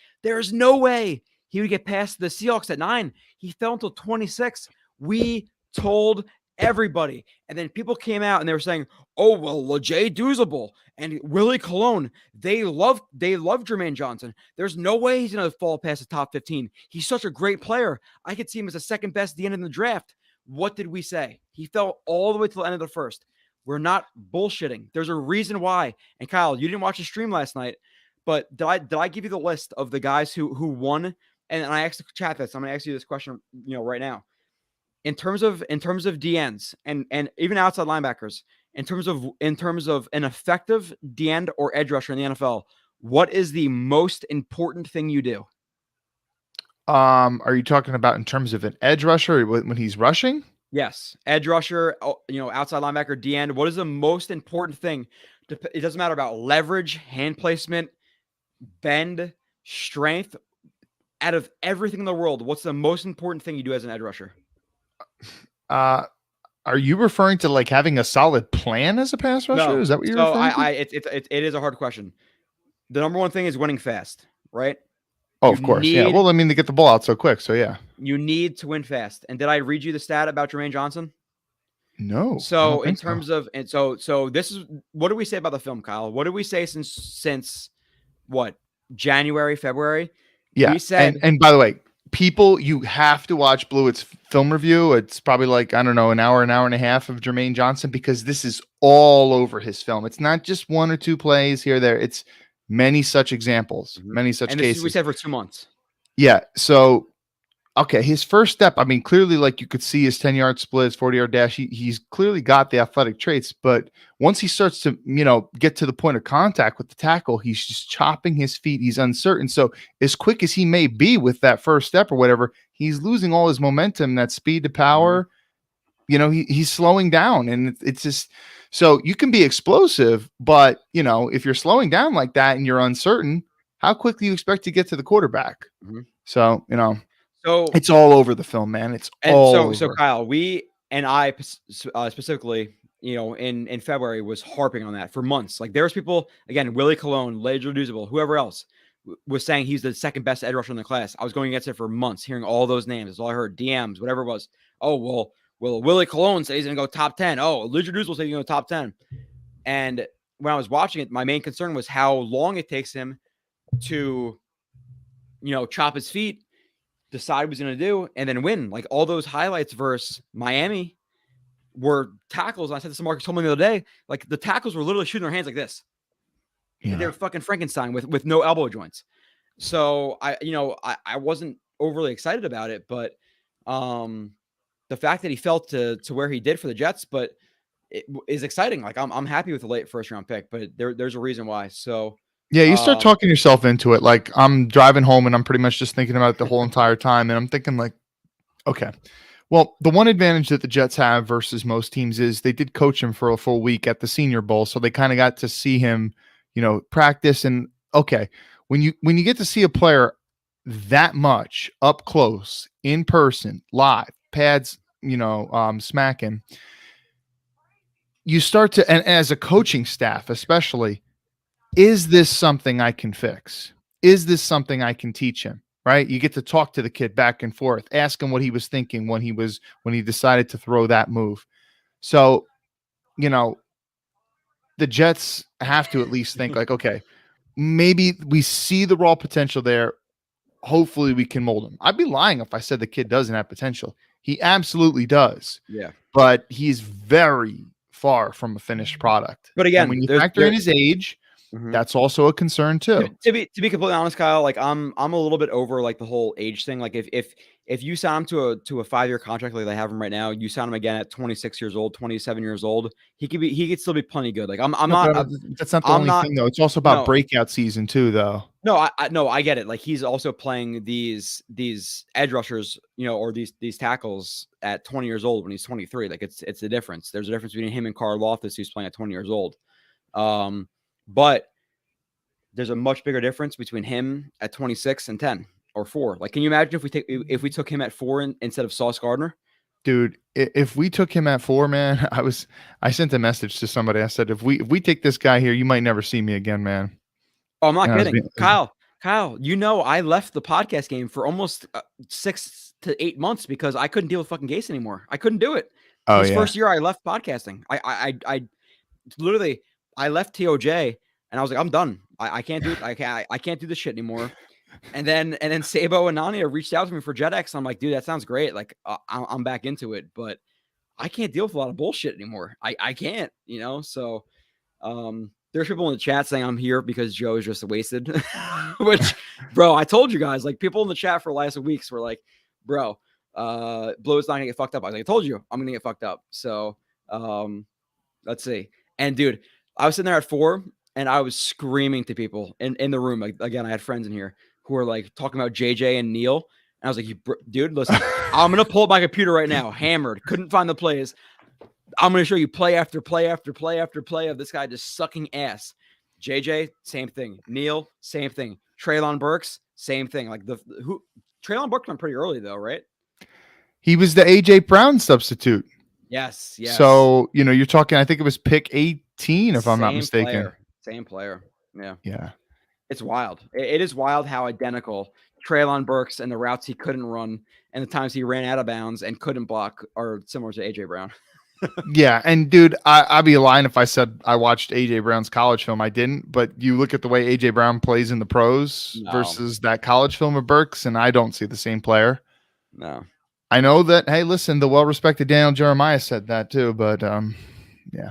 he would get past the Seahawks at 9. He fell until 26. We told everybody. And then people came out and they were saying, oh, well, LeJay Doozable and Willie Colon, they love Jermaine Johnson. There's no way he's going to fall past the top 15. He's such a great player. I could see him as the second best at the end of the draft. What did we say? He fell all the way to the end of the first. We're not bullshitting. There's a reason why. And Kyle, you didn't watch the stream last night, but did I give you the list of the guys who won? And I asked the chat this. I'm going to ask you this question, right now. In terms of DNs and even outside linebackers, in terms of an effective DN or edge rusher in the NFL, what is the most important thing you do? Are you talking about in terms of an edge rusher when he's rushing? Yes, edge rusher, outside linebacker, D end. What is the most important thing? It doesn't matter about leverage, hand placement, bend, strength. Out of everything in the world, what's the most important thing you do as an edge rusher? Are you referring to like having a solid plan as a pass rusher? No. Is that what you're So referring to? it is a hard question. The number one thing is winning fast, right? Oh, You of course. Yeah. need- Well, I mean, to get the ball out so quick. So yeah. You need to win fast. And did I read you the stat about Jermaine Johnson? No. I So don't in think so. terms of, and so this is, what do we say about the film, Kyle? What did we say since what, January, February? Yeah. We said, and by the way, people, you have to watch Blewett's film review. It's probably like, I don't know, an hour and a half of Jermaine Johnson, because this is all over his film. It's not just one or two plays here, there. It's many such examples, many such and this cases. is, we said for 2 months. Yeah. So, okay, his first step, I mean, clearly, like you could see his 10-yard split, his 40-yard dash. He's clearly got the athletic traits, but once he starts to, get to the point of contact with the tackle, he's just chopping his feet. He's uncertain. So as quick as he may be with that first step or whatever, he's losing all his momentum, that speed to power. He's slowing down, and it's just, so you can be explosive, but if you're slowing down like that and you're uncertain, how quickly you expect to get to the quarterback? So, So it's all over the film, man. It's all over. So Kyle, we and I specifically, in February was harping on that for months. Like there was people, again, Willie Colon, Ledger Duzable, whoever else was saying he's the second best edge rusher in the class. I was going against it for months, hearing all those names. That's all I heard. DMs, whatever it was. Oh, well, Willie Colon said he's going to go top 10. Oh, Ledger Duzable said he's going to go top 10. And when I was watching it, my main concern was how long it takes him to, chop his feet, decide what he's going to do, and then win. Like all those highlights versus Miami were tackles. I said this to Marcus told me the other day, like the tackles were literally shooting their hands like this. Yeah. They were fucking Frankenstein with no elbow joints. So I wasn't overly excited about it, but the fact that he fell to where he did for the Jets, but it is exciting. Like I'm happy with the late first round pick, but there's a reason why. So yeah, you start talking yourself into it. Like I'm driving home and I'm pretty much just thinking about it the whole entire time. And I'm thinking like, okay, well, the one advantage that the Jets have versus most teams is they did coach him for a full week at the Senior Bowl. So they kind of got to see him, practice. And okay, when you get to see a player that much up close, in person, live, pads, smacking, you start to, and as a coaching staff, especially, is this something I can fix? Is this something I can teach him? Right? You get to talk to the kid back and forth, ask him what he was thinking when he decided to throw that move. So, the Jets have to at least think like, okay, maybe we see the raw potential there. Hopefully we can mold him. I'd be lying if I said the kid doesn't have potential. He absolutely does. Yeah. But he's very far from a finished product. But again, and when you factor in his age, that's also a concern too. To be completely honest, Kyle, like I'm a little bit over like the whole age thing. Like if you sign him to a 5-year contract like they have him right now, you sign him again at 26 years old, 27 years old, he could still be plenty good. Like that's not the only thing though. It's also about breakout season too, though. No, I get it. Like he's also playing these edge rushers, or these tackles at 20 years old when he's 23. Like it's the difference. There's a difference between him and Carl Loftus, who's playing at 20 years old. But there's a much bigger difference between him at 26 and 10 or 4. Like, can you imagine if we took him at 4 instead of Sauce Gardner? Dude, if we took him at 4, man, I sent a message to somebody. I said, if we take this guy here, you might never see me again, man. Oh, I'm not kidding. Kyle, I left the podcast game for almost 6 to 8 months because I couldn't deal with fucking Gase anymore. I couldn't do it. His first year I left podcasting. I literally left TOJ and I was like, I'm done. I can't do it. I can't do this shit anymore. And then Sabo and Nania reached out to me for JetX. I'm like, dude, that sounds great. Like I'm back into it, but I can't deal with a lot of bullshit anymore. I can't, so there's people in the chat saying I'm here because Joe is just wasted, which, bro, I told you guys, like people in the chat for the last weeks were like, bro, Blewett's not gonna get fucked up. I was like, I told you I'm gonna get fucked up. So let's see. And dude, I was sitting there at 4 and I was screaming to people in the room. Like, again, I had friends in here who were like talking about JJ and Neil. I was like, dude, listen, I'm going to pull up my computer right now, hammered, couldn't find the plays. I'm going to show you play after play after play after play of this guy just sucking ass. JJ, same thing. Neil, same thing. Treylon Burks, same thing. Like Treylon Burks went pretty early though, right? He was the AJ Brown substitute. Yes. So, you're talking, I think it was pick 18, if I'm not mistaken. Same player. Yeah. Yeah. It's wild. It is wild how identical Treylon Burks and the routes he couldn't run and the times he ran out of bounds and couldn't block are similar to AJ Brown. Yeah. And dude, I'd be lying if I said I watched AJ Brown's college film. I didn't, but you look at the way AJ Brown plays in the pros versus that college film of Burks, and I don't see the same player. No. I know that, hey, listen, the well-respected Daniel Jeremiah said that too, but yeah.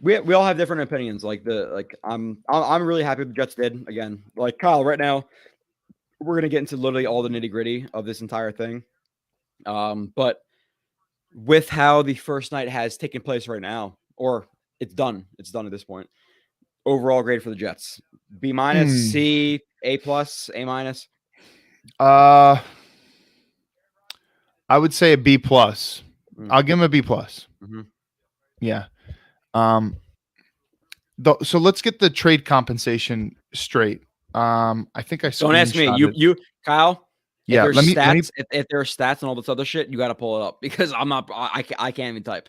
We all have different opinions. I'm really happy the Jets did. Again, like Kyle, right now, we're gonna get into literally all the nitty-gritty of this entire thing. But with how the first night has taken place right now, or it's done at this point. Overall grade for the Jets. B-, C, A+, A-. I would say a B+. I'll give him a B+. Mm-hmm. Yeah. So let's get the trade compensation straight. I think I don't ask me. You Kyle. Yeah. If there are stats and all this other shit, you got to pull it up because I can't even type.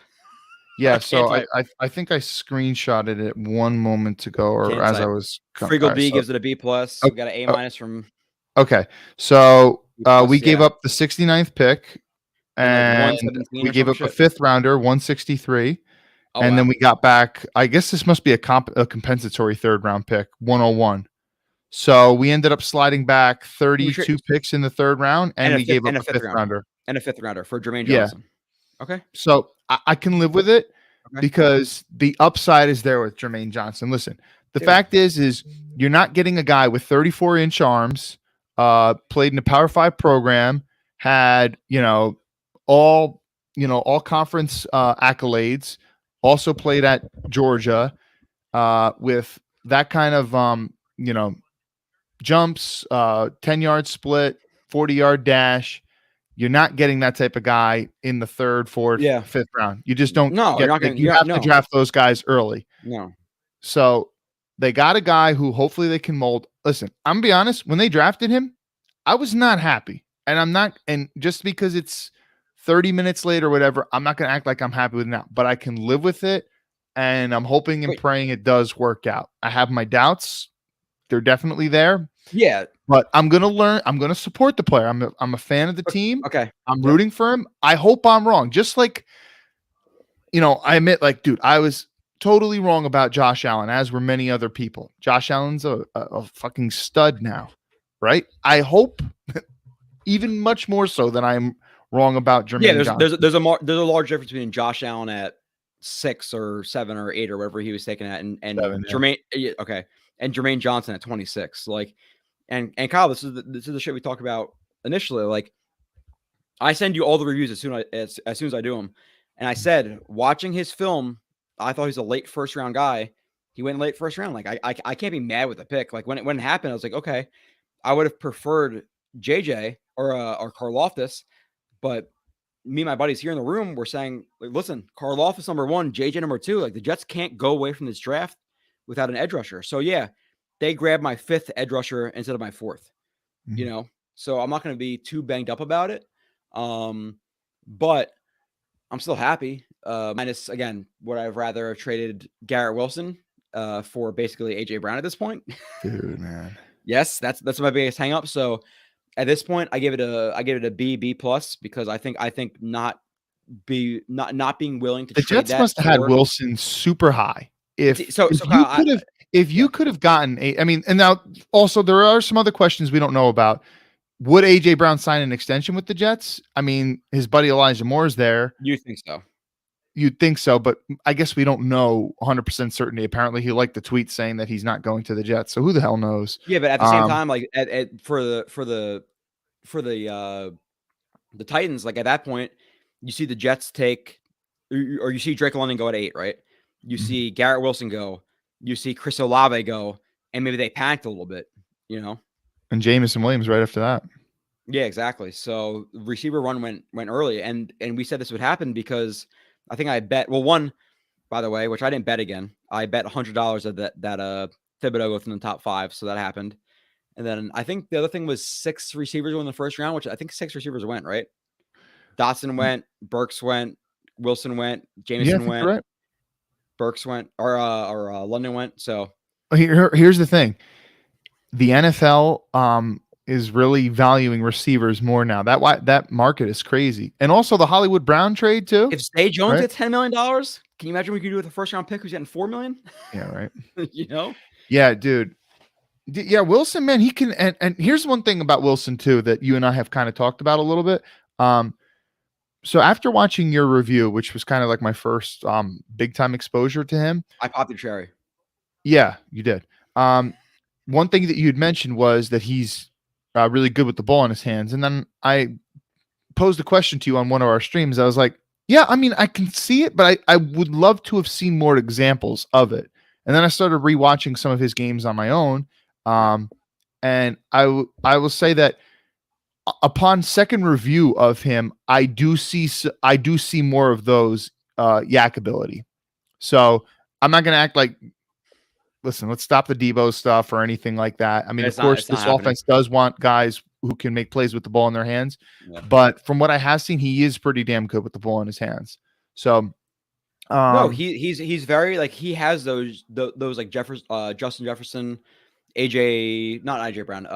Yeah. So I think I screenshotted it one moment ago, or as I was. Friegel B gives it a B+. We got an A- from. Okay. So we gave up the 69th pick, and we gave up a 5th rounder, 163. And then we got back, I guess this must be a compensatory 3rd round pick, 101. So we ended up sliding back 32 picks in the 3rd round, and we gave up a 5th rounder. And a 5th rounder for Jermaine Johnson. Yeah. Okay. So I can live with it because the upside is there with Jermaine Johnson. Listen, the fact is you're not getting a guy with 34-inch arms, played in a Power 5 program, had, all conference accolades, also played at Georgia, with that kind of, jumps, 10-yard split, 40-yard dash. You're not getting that type of guy in the 3rd, 4th, 5th round. You just don't. No, you're not going. You have to draft those guys early. No. So they got a guy who hopefully they can mold. Listen, I'm gonna be honest. When they drafted him, I was not happy, and I'm not. And just because it's 30 minutes late or whatever, I'm not gonna act like I'm happy with it now. But I can live with it, and I'm hoping and praying it does work out. I have my doubts. They're definitely there. Yeah. But I'm going to learn. I'm going to support the player. I'm a fan of the team. Okay. I'm rooting for him. I hope I'm wrong. Just like, I admit, dude, I was totally wrong about Josh Allen, as were many other people. Josh Allen's a fucking stud now, right? I hope even much more so than I'm wrong about Jermaine Johnson. There's a large difference between Josh Allen at 6 or 7 or 8 or whatever he was taken at, and 7, Jermaine. Yeah. Okay. And Jermaine Johnson at 26. And Kyle, this is the shit we talked about initially. I send you all the reviews as soon as I do them, and I said, watching his film, I thought he was a late 1st round guy. He went late 1st round. I can't be mad with the pick. When it happened, I was like, okay, I would have preferred JJ or Karlaftis, but me and my buddies here in the room were saying, listen, Karlaftis number 1, JJ number 2. The Jets can't go away from this draft without an edge rusher. So yeah. They grabbed my 5th edge rusher instead of my 4th, so I'm not going to be too banged up about it. But I'm still happy. Minus, again, would I've rather traded Garrett Wilson for basically AJ Brown at this point? Dude, man. Yes, that's my biggest hang up. So at this point, I give it a B+ because I think not being willing to the trade Jets must have had Wilson super high. If you could have gotten and now also there are some other questions we don't know about. Would AJ Brown sign an extension with the Jets? His buddy Elijah Moore is there. You think so? You'd think so, but I guess we don't know 100% certainty. Apparently, he liked the tweet saying that he's not going to the Jets. So who the hell knows? Yeah, but at the same time, for the Titans, at that point, you see the Jets take, or you see Drake London go at 8, right? You see Garrett Wilson go. You see Chris Olave go, and maybe they panicked a little bit, And Jamison Williams right after that. Yeah, exactly. So receiver run went early, and we said this would happen because I think I bet. Well, one, by the way, which I didn't bet again. I bet $100 that Thibodeau goes in the top 5, so that happened. And then I think the other thing was 6 receivers went in the first round, which I think 6 receivers went, right? Dotson went, Burks went, Wilson went, Yeah, I Jameson think went, you're right. Burks went, or London went. So Here's the thing. The NFL is really valuing receivers more now. That market is crazy. And also the Hollywood Brown trade too. if Zay Jones right? gets $10 million, can you imagine what we could do with a first round pick who's getting $4 million? Yeah, right. You know? Yeah, dude. Yeah, Wilson, man, he can. And here's one thing about Wilson too that you and I have kind of talked about a little bit. So after watching your review, which was kind of like my first big time exposure to him, I popped the cherry. yeah, you did. One thing that you had mentioned was that he's really good with the ball in his hands, and then I posed a question to you on one of our streams. I was like, yeah, I mean, I can see it, but I would love to have seen more examples of it. And then I started rewatching some of his games on my own. And I will say that upon second review of him, I do see more of those yak ability. So I'm not going to act like, listen, let's stop the Debo stuff or anything like that. I mean, It's of course, it's not this happening. offense does want guys who can make plays with the ball in their hands. Yeah. But from what I have seen, he is pretty damn good with the ball in his hands. So No, he's very like he has those like Justin Jefferson, not AJ Brown,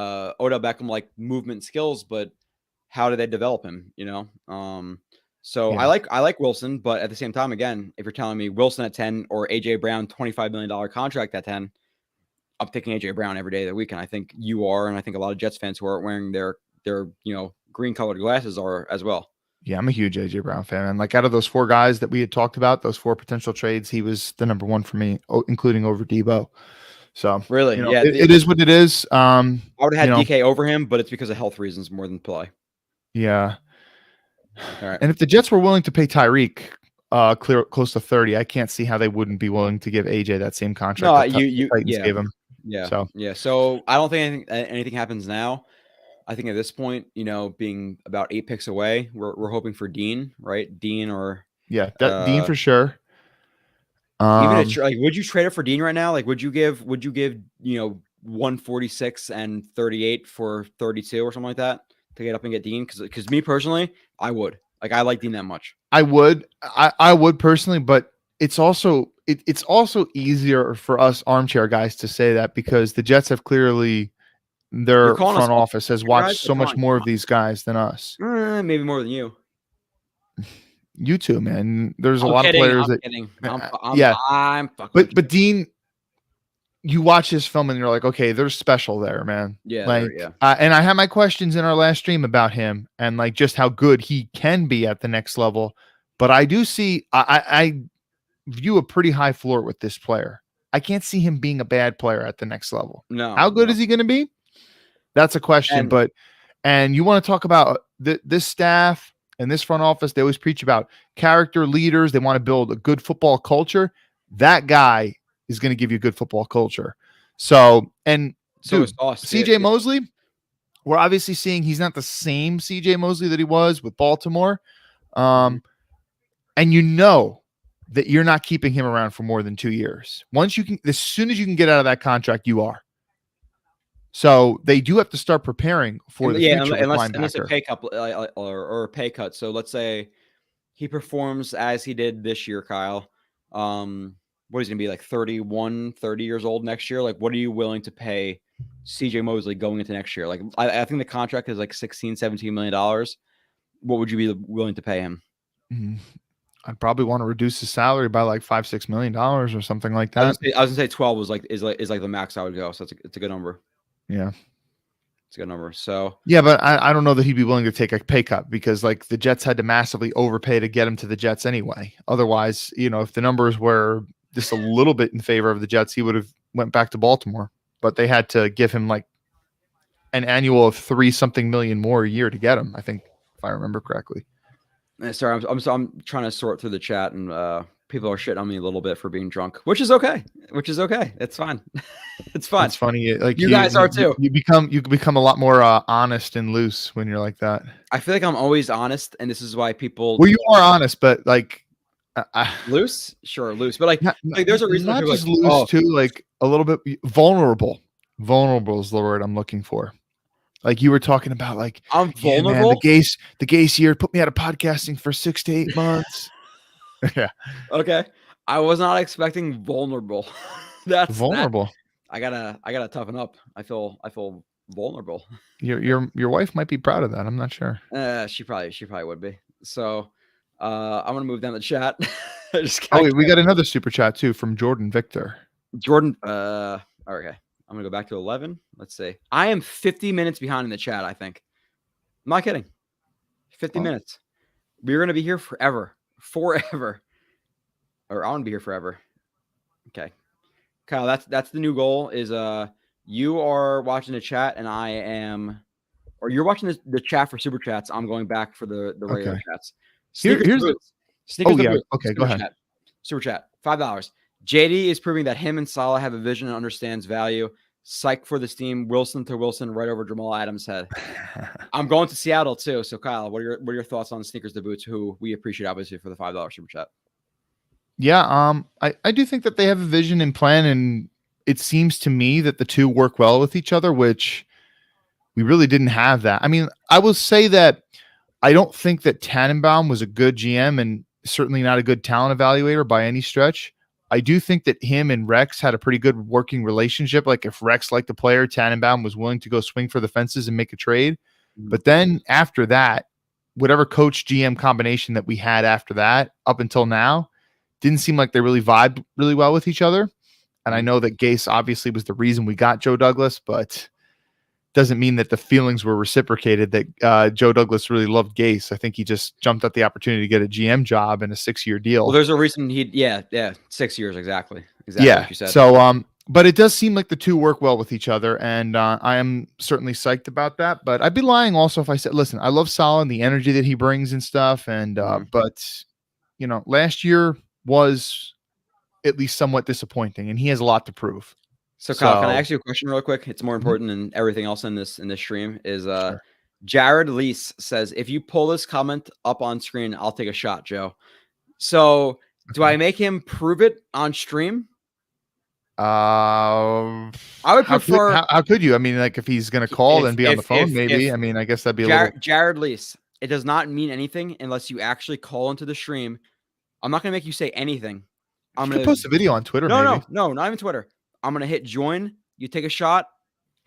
Odell Beckham like movement skills, but how do they develop him? You know, so Yeah. I like Wilson, but at the same time, again, if you're telling me Wilson at 10 or AJ Brown $25 million contract at 10, I'm picking AJ Brown every day of the week, and I think you are, and I think a lot of Jets fans who aren't wearing their green colored glasses are as well. Yeah, I'm a huge AJ Brown fan. And like out of those 4 guys that we had talked about, those 4 potential trades, he was the number 1 for me, including over Debo. So Really, you know, yeah, it is what it is. I would have had you know, DK over him, but it's because of health reasons more than play. Yeah. All right. And if the Jets were willing to pay Tyreek close to 30, I can't see how they wouldn't be willing to give AJ that same contract. No, that the Titans yeah. gave him. Yeah. So I don't think anything happens now. I think at this point, being about 8 picks away, we're hoping for Dean, right? Dean or Dean for sure. Even would you trade it for Dean right now? Like, would you give 146 and 38 for 32 or something like that to get up and get Dean? Because me personally, I would. Like, I like Dean that much. I would personally, but it's also easier for us armchair guys to say that because the Jets have clearly their front office has watched so much more of these guys than us. Maybe more than you. You too, man. There's a lot of players that. I'm fucking. But Dean, you watch his film and you're like, okay, they're special there, man. Yeah, like, yeah. And I had my questions in our last stream about him and like just how good he can be at the next level. But I do see, I view a pretty high floor with this player. I can't see him being a bad player at the next level. No. How good is he going to be? That's a question. And you want to talk about this staff and this front office, they always preach about character leaders. They want to build a good football culture. That guy is going to give you a good football culture. So, and dude, CJ Mosley, we're obviously seeing he's not the same CJ Mosley that he was with Baltimore. And you know that you're not keeping him around for more than 2 years. As soon as you can get out of that contract, you are. So they do have to start preparing for the future. Unless a pay cut or a pay cut. So let's say he performs as he did this year, Kyle. What is he gonna be like 30 years old next year? Like, what are you willing to pay CJ Mosley going into next year? Like, I think the contract is like $16-17 million. What would you be willing to pay him? I'd probably want to reduce his salary by like $5-6 million or something like that. I was gonna say 12 is like the max I would go. So it's a good number. Yeah. It's a good number. So yeah, but I don't know that he'd be willing to take a pay cut because like the Jets had to massively overpay to get him to the Jets anyway. Otherwise, if the numbers were just a little bit in favor of the Jets, he would have went back to Baltimore. But they had to give him like an annual of $3-something million more a year to get him, I think, if I remember correctly. Sorry, I'm trying to sort through the chat and People are shitting on me a little bit for being drunk, which is okay. It's fine. It's fine. It's funny. Like You guys are too. You become a lot more honest and loose when you're like that. I feel like I'm always honest, and this is why people. Well, you are honest, but like Loose, sure, loose, but like there's a reason. Not why just people loose are like, too, like a little bit vulnerable. Vulnerable is the word I'm looking for. Like you were talking about, like I'm yeah, man, vulnerable. the Gase year put me out of podcasting for 6 to 8 months. Yeah, Okay, I was not expecting vulnerable. That's vulnerable. I gotta toughen up. I feel vulnerable. Your wife might be proud of that. I'm not sure. She probably would be. So, I'm gonna move down the chat. Oh, wait, we got another super chat too from Jordan Victor. Jordan. Okay, I'm gonna go back to 11. Let's see. I am 50 minutes behind in the chat. I think. I'm not kidding. 50 minutes. We're gonna be here forever. Or I want to be here forever. Okay, Kyle. That's the new goal. Is you are watching the chat and I am, or you're watching the chat for super chats. I'm going back for the regular chats. Sneakers Okay, go ahead. Super chat, $5. JD is proving that him and Salah have a vision and understands value. Psych for this team. Wilson to Wilson, right over Jamal Adams' head. I'm going to Seattle too. So Kyle, what are your thoughts on Sneakers to Boots, who we appreciate obviously for the $5 super chat? Yeah, I do think that they have a vision and plan, and it seems to me that the two work well with each other, which we really didn't have that. I mean, I will say that I don't think that Tannenbaum was a good GM and certainly not a good talent evaluator by any stretch. I do think that him and Rex had a pretty good working relationship. Like if Rex liked the player, Tannenbaum was willing to go swing for the fences and make a trade. But then after that, whatever coach GM combination that we had after that up until now didn't seem like they really vibed really well with each other. And I know that Gase obviously was the reason we got Joe Douglas, but doesn't mean that the feelings were reciprocated that Joe Douglas really loved Gase. I think he just jumped at the opportunity to get a GM job and a 6-year deal. Well, there's a reason 6 years exactly. Yeah. What you said. So, but it does seem like the two work well with each other, and I am certainly psyched about that. But I'd be lying also if I said, listen, I love Salah and the energy that he brings and stuff, and but you know, last year was at least somewhat disappointing, and he has a lot to prove. So Kyle, can I ask you a question real quick? It's more important than everything else in this stream. Is Sure. Jared Lease says, if you pull this comment up on screen, I'll take a shot, Joe. So do I make him prove it on stream? I would prefer. How could you? I mean, like if he's going to call and be on the phone, maybe. I mean, I guess that'd be a little. Jared Lease. It does not mean anything unless you actually call into the stream. I'm not going to make you say anything. I'm going to post a video on Twitter. No, not even Twitter. I'm going to hit join. You take a shot.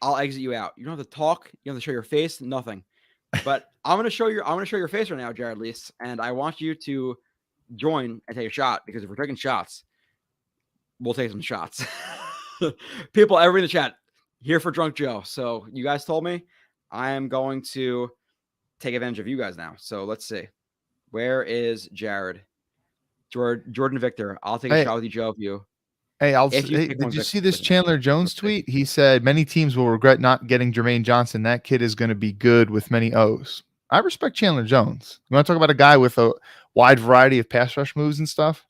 I'll exit you out. You don't have to talk. You don't have to show your face. Nothing. But I'm going to show your face right now, Jared Lease, and I want you to join and take a shot, because if we're taking shots, we'll take some shots. People, everybody in the chat, here for Drunk Joe. So you guys told me I am going to take advantage of you guys now. So let's see. Where is Jared? Jordan Victor. I'll take a shot with you, Joe, if you. Hey, did you see this Chandler Jones tweet? He said many teams will regret not getting Jermaine Johnson. That kid is going to be good with many O's. I respect Chandler Jones. You want to talk about a guy with a wide variety of pass rush moves and stuff?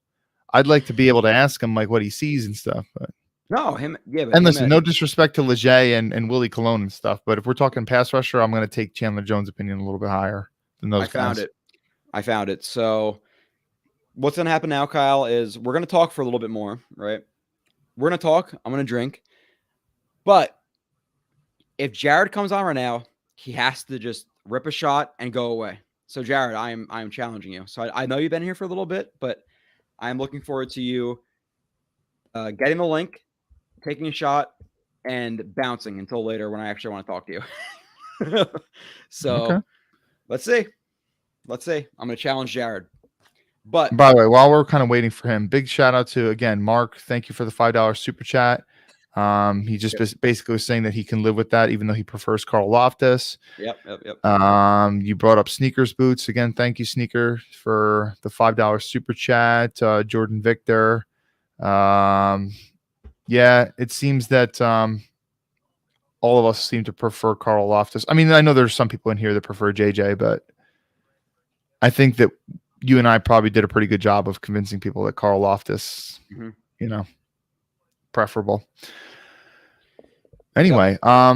I'd like to be able to ask him like what he sees and stuff. But no, him. Yeah, and listen, no disrespect to Leger and Willie Colon and stuff, but if we're talking pass rusher, I'm going to take Chandler Jones' opinion a little bit higher than those. I found it. So what's going to happen now, Kyle, is we're going to talk for a little bit more, right? We're going to talk. I'm going to drink. But if Jared comes on right now, he has to just rip a shot and go away. So, Jared, I am challenging you. So, I know you've been here for a little bit, but I'm looking forward to you getting the link, taking a shot, and bouncing until later when I actually want to talk to you. So, okay. Let's see. I'm going to challenge Jared. But by the way, while we're kind of waiting for him, big shout out to, again, Mark. Thank you for the $5 super chat. He just basically was saying that he can live with that, even though he prefers Karl Loftus. Yep. You brought up Sneakers Boots again. Thank you, Sneaker, for the $5 super chat. Jordan Victor. Yeah, it seems that all of us seem to prefer Karl Loftus. I mean, I know there's some people in here that prefer JJ, but I think that you and I probably did a pretty good job of convincing people that Carl Loftus, you know, preferable. Anyway, yeah.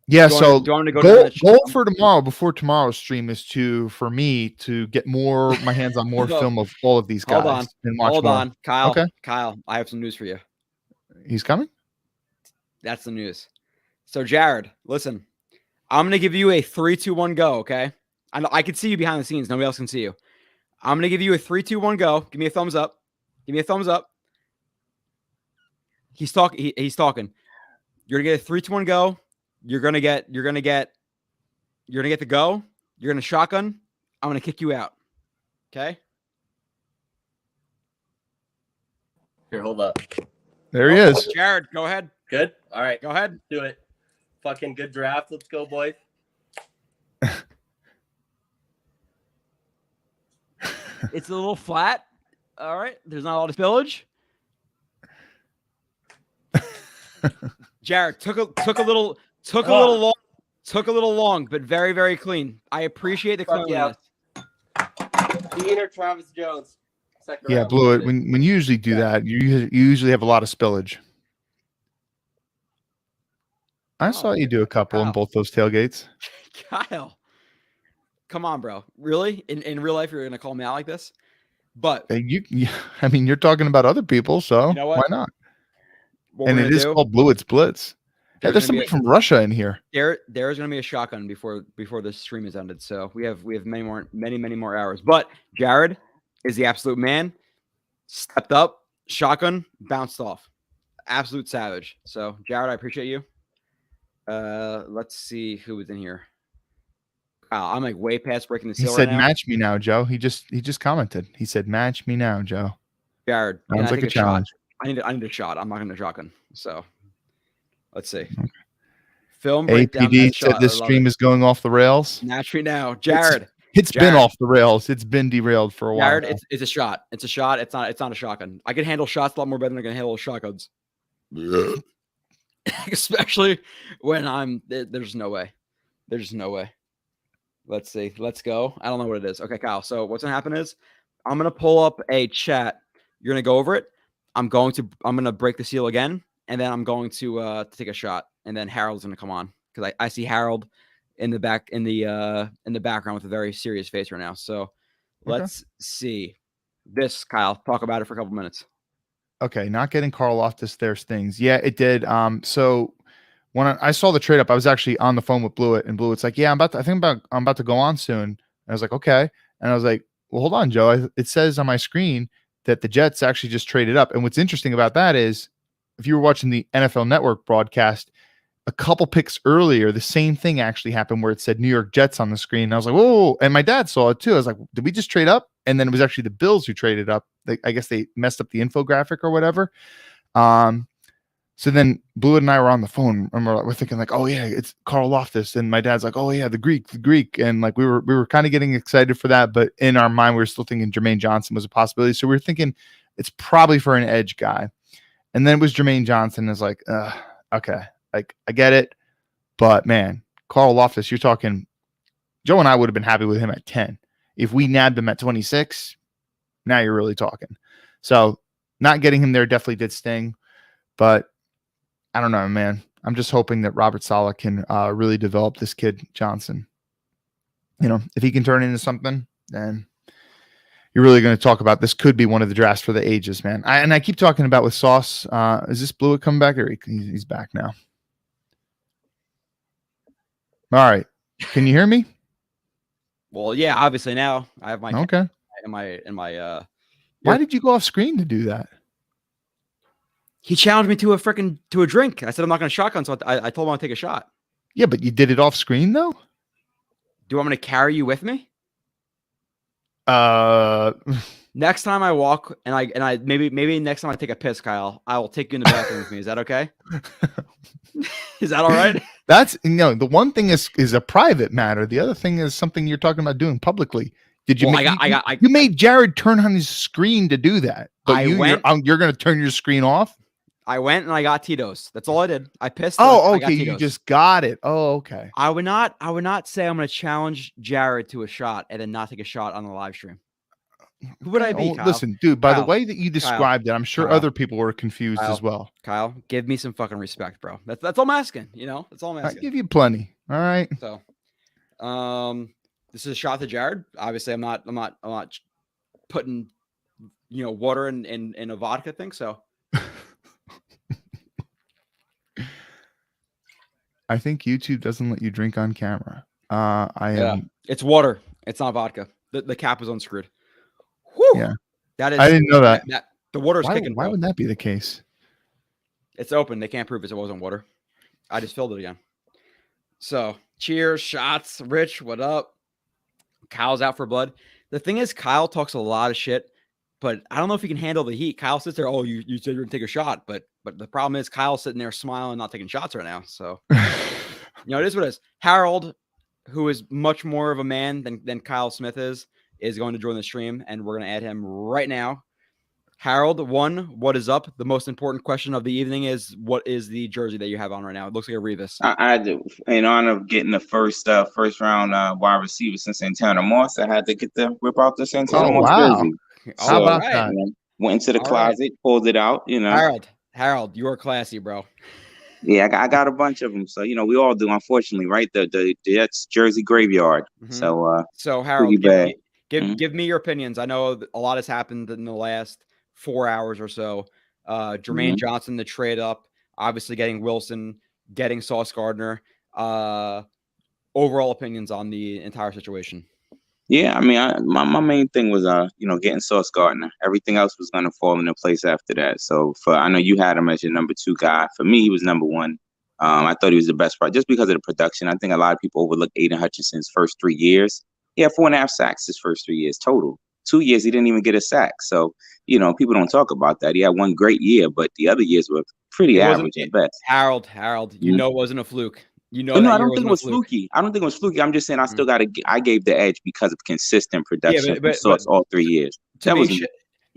Do you So want me to go down that goal for tomorrow before tomorrow's stream is for me to get my hands on more film of all of these guys. Hold on. And watch Hold more. on. Kyle. Okay. Kyle, I have some news for you. He's coming? That's the news. So, Jared, listen, I'm going to give you a 3-2-1 go, okay? I can see you behind the scenes. Nobody else can see you. I'm going to give you a 3-2-1 go. Give me a thumbs up. Give me a thumbs up. He's talking. He's talking. You're going to get a 3-2-1 go. You're going to get the go. You're going to shotgun. I'm going to kick you out. Okay? Here, hold up. There he is. Jared, go ahead. Good? All right. Go ahead. Do it. Fucking good draft. Let's go, boys. It's a little flat. All right. There's not a lot of spillage. Jared took a little long, but very, very clean. I appreciate the Fuck cleanliness. Dean or Travis Jones? Second Yeah, round. Blewett. When you usually do that, you usually have a lot of spillage. I saw you do a couple in Kyle. both those tailgates. Kyle, come on, bro. Really? In real life, you're gonna call me out like this? But I mean, you're talking about other people, so You know what? why not? what And we're it gonna is do, called Blewett's Blitz. Yeah, there's there's gonna be somebody from Russia in here. there's gonna be a shotgun before the stream is ended. So we have many more hours. But Jared is the absolute man. Stepped up, shotgun, bounced off. Absolute savage. So Jared, I appreciate you. Let's see who was in here. Wow, I'm like way past breaking the He seal said, right now. "Match me now, Joe." He just commented. He said, "Match me now, Joe." Jared, can Sounds I like take a challenge. shot? I need a shot. I'm not going to shotgun. So let's see. Film breakdown. APD that said shot. this I love stream it. is going off the rails. Match me now, Jared. It's been Jared. off the rails. It's been derailed for a while. Jared, now. it's a shot. It's a shot. It's not a shotgun. I can handle shots a lot more better than I can handle shotguns. Especially when there's no way. There's no way. Let's see. Let's go. I don't know what it is. Okay, Kyle. So what's gonna happen is I'm gonna pull up a chat. You're gonna go over it. I'm gonna break the seal again, and then I'm going to take a shot, and then Harold's gonna come on because I see Harold in the background with a very serious face right now. So let's see this, Kyle. Talk about it for a couple minutes. Okay, not getting Carl Loftus there's things. Yeah, it did. So when I saw the trade up, I was actually on the phone with Blewett, and Blewett's like, "Yeah, I'm about to go on soon." And I was like, "Okay," and I was like, "Well, hold on, Joe. It says on my screen that the Jets actually just traded up." And what's interesting about that is, if you were watching the NFL Network broadcast, a couple picks earlier, the same thing actually happened where it said New York Jets on the screen. And I was like, "Whoa!" And my dad saw it too. I was like, "Did we just trade up?" And then it was actually the Bills who traded up. I guess they messed up the infographic or whatever. So then Blewett and I were on the phone, and we're thinking like, "Oh yeah, it's Carl Loftus," and my dad's like, "Oh yeah, the Greek," and like we were kind of getting excited for that, but in our mind we were still thinking Jermaine Johnson was a possibility. So we were thinking it's probably for an edge guy, and then it was Jermaine Johnson. Is like, okay, like I get it, but man, Carl Loftus, you're talking. Joe and I would have been happy with him at 10. If we nabbed him at 26, now you're really talking. So not getting him there definitely did sting, but I don't know, man. I'm just hoping that Robert Saleh can really develop this kid Johnson. You know, if he can turn into something, then you're really going to talk about this. Could be one of the drafts for the ages, man. I keep talking about with Sauce. Is this Blewett coming back, or he's back now? All right. Can you hear me? Well, yeah, obviously now I have my Okay. in my Why did you go off screen to do that? He challenged me to a drink. I said I'm not going to shotgun, so I told him I'll take a shot. Yeah, but you did it off screen though. Do you want me to carry you with me? Next time I walk and I maybe next time I take a piss, Kyle, I will take you in the bathroom with me. Is that okay? Is that all right? That's the one thing is a private matter. The other thing is something you're talking about doing publicly. Did you? Well, you made Jared turn on his screen to do that, but you're going to turn your screen off. I went and I got Tito's. That's all I did. I pissed. Oh, okay. You just got it. Oh, okay. I would not say I'm going to challenge Jared to a shot and then not take a shot on the live stream. Who would I be, Oh, Kyle? listen, dude, by the Kyle, way that you described it, I'm sure Kyle, other people were confused Kyle, as well. Kyle, give me some fucking respect, bro. That's all I'm asking. You know, that's all I'm I asking. give you plenty. All right. So, this is a shot to Jared. Obviously, I'm not putting, water in a vodka thing. So, I think YouTube doesn't let you drink on camera. I am. It's water. It's not vodka. The cap is unscrewed. Whew. Yeah. That is. I didn't know that. The water's Why kicking. Bro. would that be the case? It's open. They can't prove it wasn't water. I just filled it again. So, cheers, shots. Rich, what up? Kyle's out for blood. The thing is, Kyle talks a lot of shit, but I don't know if he can handle the heat. Kyle sits there, oh, you said you're going to take a shot, but the problem is Kyle's sitting there smiling, not taking shots right now. So, it is what it is. Harold, who is much more of a man than Kyle Smith is going to join the stream, and we're going to add him right now. Harold, what is up? The most important question of the evening is, what is the jersey that you have on right now? It looks like a Revis. I had to, in honor of getting the first round wide receiver since Santana Moss, I had to get the rip out the Santana Moss jersey. How about that? Went into the closet, pulled it out. Harold, you are classy, bro. Yeah, I got a bunch of them. So we all do, unfortunately, right? The Jets jersey graveyard. Mm-hmm. So Harold, give me your opinions. I know a lot has happened in the last 4 hours or so. Jermaine Johnson, the trade up, obviously getting Wilson, getting Sauce Gardner. Overall opinions on the entire situation. Yeah, I mean, my main thing was getting Sauce Gardner. Everything else was gonna fall into place after that. So I know you had him as your number 2 guy. For me, he was number 1. I thought he was the best part just because of the production. I think a lot of people overlook Aiden Hutchinson's first 3 years. He had 4.5 sacks his first 3 years total. 2 years he didn't even get a sack. So people don't talk about that. He had one great year, but the other years were pretty average at best. Harold, it wasn't a fluke. No, I don't think it was fluky. I don't think it was fluky. I'm just saying I gave the edge because of consistent production from Sauce all 3 years. To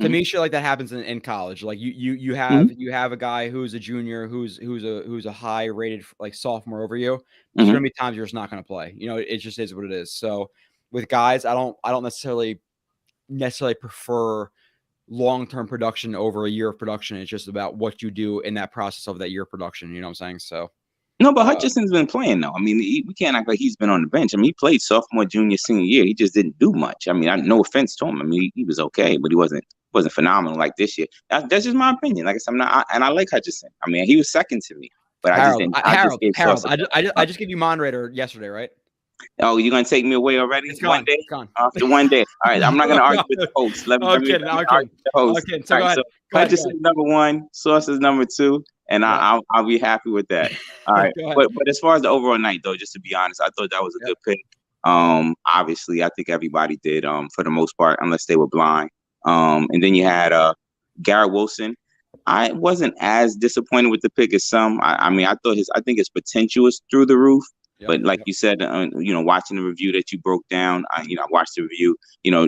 me, shit like that happens in college. Like you have a guy who's a junior, who's a high rated like sophomore over you. There's gonna be times you're just not gonna play. It just is what it is. So with guys, I don't necessarily prefer long-term production over a year of production. It's just about what you do in that process of that year of production. You know what I'm saying? So. No, but Hutchinson's been playing though. I mean, we can't act like he's been on the bench. I mean, he played sophomore, junior, senior year. He just didn't do much. I mean, no offense to him. I mean, he was okay, but he wasn't phenomenal like this year. That's just my opinion. Like I said, I like Hutchinson. I mean, he was second to me, but Harold, I just gave you moderator yesterday, right? Oh, you're gonna take me away already? It's gone. It's gone. After one day. All right, I'm not gonna argue with the host. Let me argue with the host. Okay, so go ahead. Hutchinson number 1, Sauce is number 2, and I'll be happy with that. All right, but as far as the overall night though, just to be honest, I thought that was a good pick. Obviously, I think everybody did for the most part, unless they were blind. And then you had Garrett Wilson. I wasn't as disappointed with the pick as some. I think his potential is through the roof. But like you said, watching the review that you broke down, I watched the review,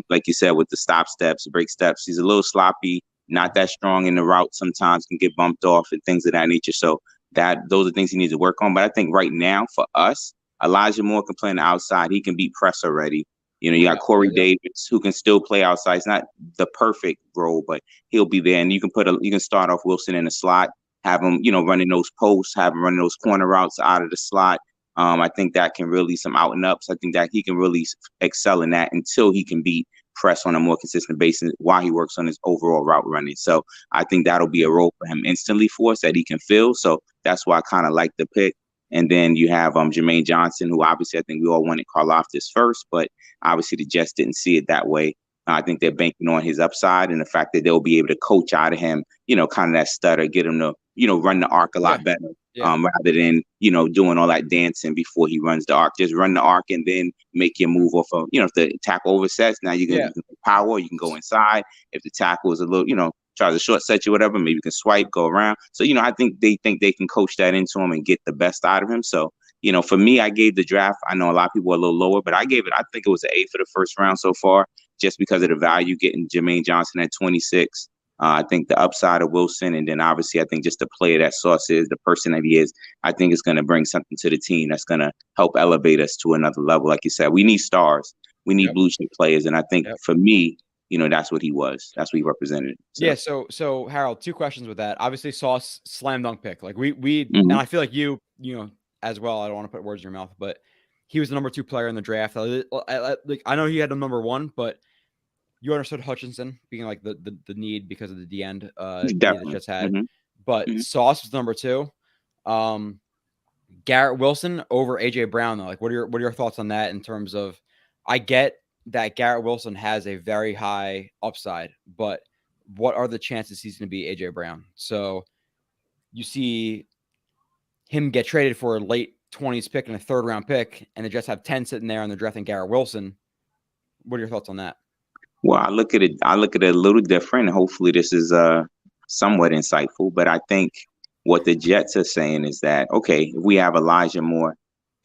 like you said, with the stop steps, break steps, he's a little sloppy, not that strong in the route, sometimes can get bumped off and things of that nature. So those are things he needs to work on. But I think right now for us, Elijah Moore can play on the outside. He can beat press already. You got Corey Davis who can still play outside. It's not the perfect role, but he'll be there. And you can start off Wilson in the slot, have him, running those posts, have him running those corner routes out of the slot. I think that can really some out and ups. I think that he can really excel in that until he can beat press on a more consistent basis while he works on his overall route running. So I think that'll be a role for him instantly for us that he can fill. So that's why I kind of like the pick. And then you have Jermaine Johnson, who obviously I think we all wanted Karlaftis first, but obviously the Jets didn't see it that way. I think they're banking on his upside and the fact that they'll be able to coach out of him, kind of that stutter, get him to, run the arc a lot better. Rather than, doing all that dancing before he runs the arc. Just run the arc and then make your move off of, if the tackle oversets, now you can power, you can go inside. If the tackle is a little, tries to short set you, whatever, maybe you can swipe, go around. So, I think they can coach that into him and get the best out of him. So, for me, I gave the draft. I know a lot of people are a little lower, but I think it was an A for the first round so far, just because of the value getting Jermaine Johnson at 26. I think the upside of Wilson, and then obviously I think just the player that Sauce is, the person that he is, I think is going to bring something to the team that's going to help elevate us to another level. Like you said, we need stars. We need blue chip players. And I think for me, that's what he was. That's what he represented. So. Yeah. So Harold, 2 questions with that. Obviously, Sauce slam dunk pick. Like we Mhm. and I feel like you as well. I don't want to put words in your mouth, but he was the number 2 player in the draft. I know he had him number 1, but you understood Hutchinson being like the need because of the end need the Jets had. Mhm. But Mhm. Sauce was number 2. Garrett Wilson over AJ Brown though. Like what are your thoughts on that in terms of I get that Garrett Wilson has a very high upside, but what are the chances he's going to be AJ Brown? So you see him get traded for a late 20s pick and a 3rd round pick, and they just have 10 sitting there and they're drafting Garrett Wilson. What are your thoughts on that? Well, I look at it a little different. Hopefully this is somewhat insightful, but I think what the Jets are saying is that, okay, if we have Elijah Moore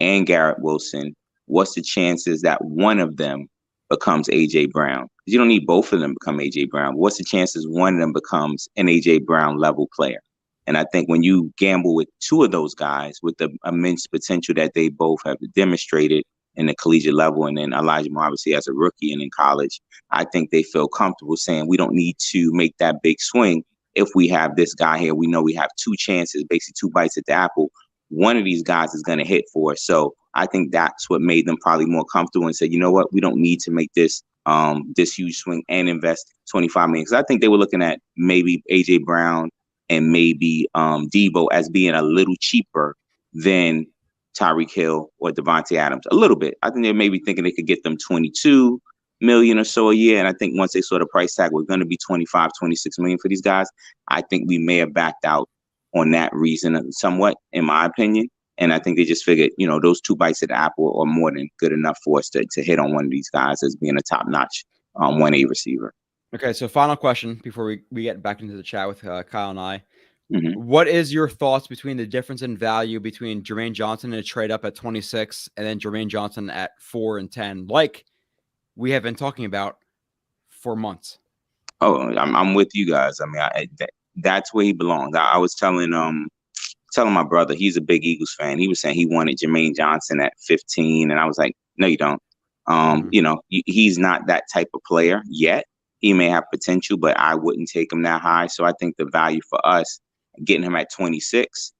and Garrett Wilson, what's the chances that one of them becomes AJ Brown? You don't need both of them to become AJ Brown. What's the chances one of them becomes an AJ Brown level player? And I think when you gamble with 2 of those guys with the immense potential that they both have demonstrated in the collegiate level, and then Elijah Moore obviously as a rookie and in college, I think they feel comfortable saying we don't need to make that big swing. If we have this guy here, we know we have 2 chances, basically 2 bites at the apple. One of these guys is going to hit for us. So I think that's what made them probably more comfortable and said, you know what, we don't need to make this huge swing and invest $25 million. Because I think they were looking at maybe AJ Brown and maybe Debo as being a little cheaper than Tyreek Hill or Devontae Adams. A little bit. I think they may be thinking they could get them $22 million or so a year. And I think once they saw the price tag was going to be $25, $26 million for these guys, I think we may have backed out on that reason somewhat, in my opinion. And I think they just figured, those 2 bites at the apple are more than good enough for us to hit on one of these guys as being a top-notch 1A receiver. Okay, so final question before we get back into the chat with Kyle and I. Mm-hmm. What is your thoughts between the difference in value between Jermaine Johnson and a trade up at 26 and then Jermaine Johnson at 4 and 10, like we have been talking about for months? Oh, I'm with you guys. I mean, that's where he belongs. I was telling my brother, he's a big Eagles fan. He was saying he wanted Jermaine Johnson at 15, and I was like, no, you don't. He's not that type of player yet. He may have potential, but I wouldn't take him that high. So I think the value for us getting him at 26,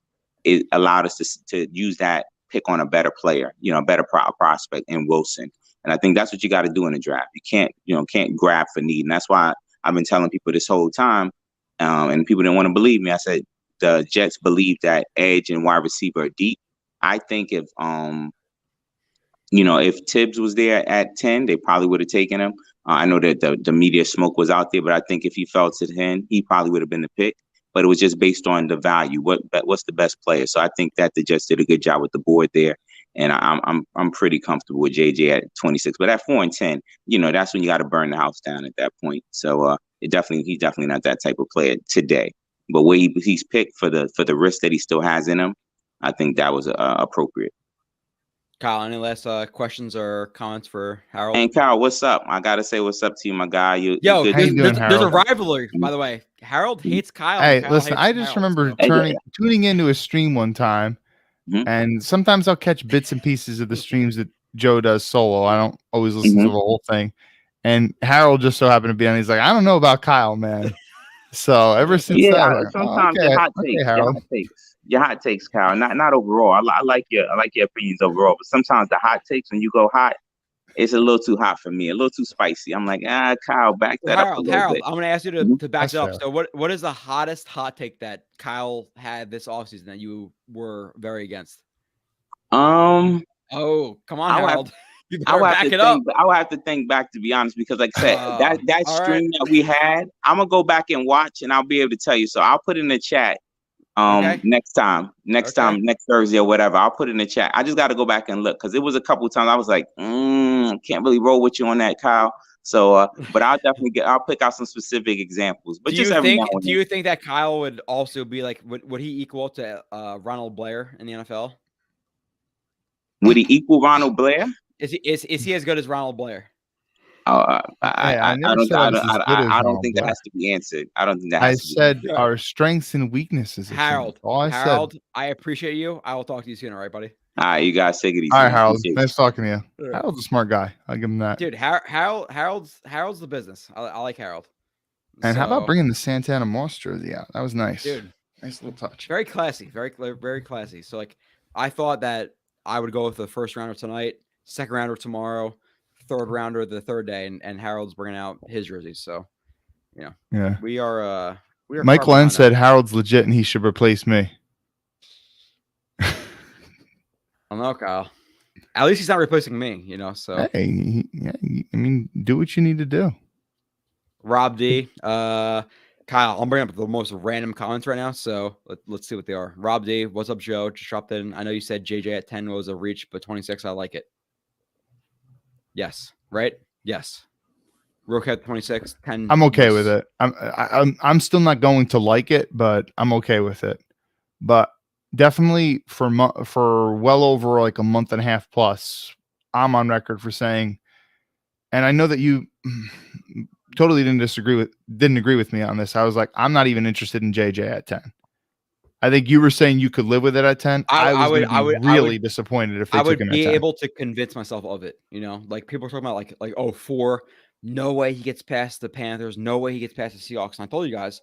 it allowed us to use that pick on a better player, a better prospect in Wilson. And I think that's what you got to do in the draft. You can't grab for need. And that's why I've been telling people this whole time, and people didn't want to believe me. I said the Jets believe that edge and wide receiver are deep. I think if Tibbs was there at 10, they probably would have taken him. I know that the media smoke was out there, but I think if he fell to 10, he probably would have been the pick. But it was just based on the value. What's the best player? So I think that the Jets did a good job with the board there, and I'm pretty comfortable with JJ at 26. But at 4 and 10, that's when you got to burn the house down at that point. So he's definitely not that type of player today. But where he's picked for the risk that he still has in him, I think that was appropriate. Kyle, any last questions or comments for Harold? And Kyle, what's up? I gotta say what's up to you, my guy. There's a rivalry, by the way. Harold hates Kyle. Hey, Kyle listen, I just remember tuning into a stream one time, and sometimes I'll catch bits and pieces of the streams that Joe does solo. I don't always listen to the whole thing. And Harold just so happened to be on. He's like, I don't know about Kyle, man. So ever since that, sometimes your hot takes, Kyle. Not overall. I like your opinions overall, but sometimes the hot takes when you go hot, it's a little too hot for me, a little too spicy. I'm like, Kyle, back that up a little bit. I'm gonna ask you to back it up. So what is the hottest hot take that Kyle had this offseason that you were very against? Oh, come on, Harold. I would have to think back, to be honest, because like I said, that stream that we had, I'm gonna go back and watch, and I'll be able to tell you. So I'll put in the chat next Thursday or whatever. I'll put in the chat. I just got to go back and look, because it was a couple of times I was like, can't really roll with you on that, Kyle. So, but I'll pick out some specific examples. But do you think that Kyle would also be like, would he equal to Ronald Blair in the NFL? Would he equal Ronald Blair? Is he as good as Ronald Blair? I don't think that has to be answered. I don't think that has to be answered. Our strengths and weaknesses. Harold, I appreciate you. I will talk to you soon. All right, buddy. All right, you guys take it easy. All right, man. Harold. Appreciate Nice talking to you. Yeah. Harold's a smart guy. I'll give him that. Dude, Harold's the business. I like Harold. And how about So, bringing the Santana Moss jersey out? That was nice. dude? Nice little touch. Very classy, very classy. So like, I thought that I would go with the first rounder tonight, second rounder tomorrow, third rounder the third day, and Harold's bringing out his jerseys. So, Yeah. we are. Mike far Len behind said that. Harold's legit and he should replace me. I don't know, Kyle. At least he's not replacing me. So Hey, I mean, do what you need to do. Rob D. Kyle, I'm bringing up the most random comments right now, so let's see what they are. Rob D. What's up, Joe? Just dropped in. I know you said JJ at 10 was a reach, but 26, I like it. Yes, right? Yes. Rook at 26, 10. I'm okay was- with it. I'm still not going to like it, but I'm okay with it. But definitely for well over like a month and a half plus, I'm on record for saying, and I know that you totally didn't agree with me on this. I was like, I'm not even interested in JJ at 10. I think you were saying you could live with it at 10. I would really disappointed if they I took would him at be 10. able to convince myself of it. Like people are talking about like 4. No way he gets past the Panthers. No way he gets past the Seahawks. And I told you guys,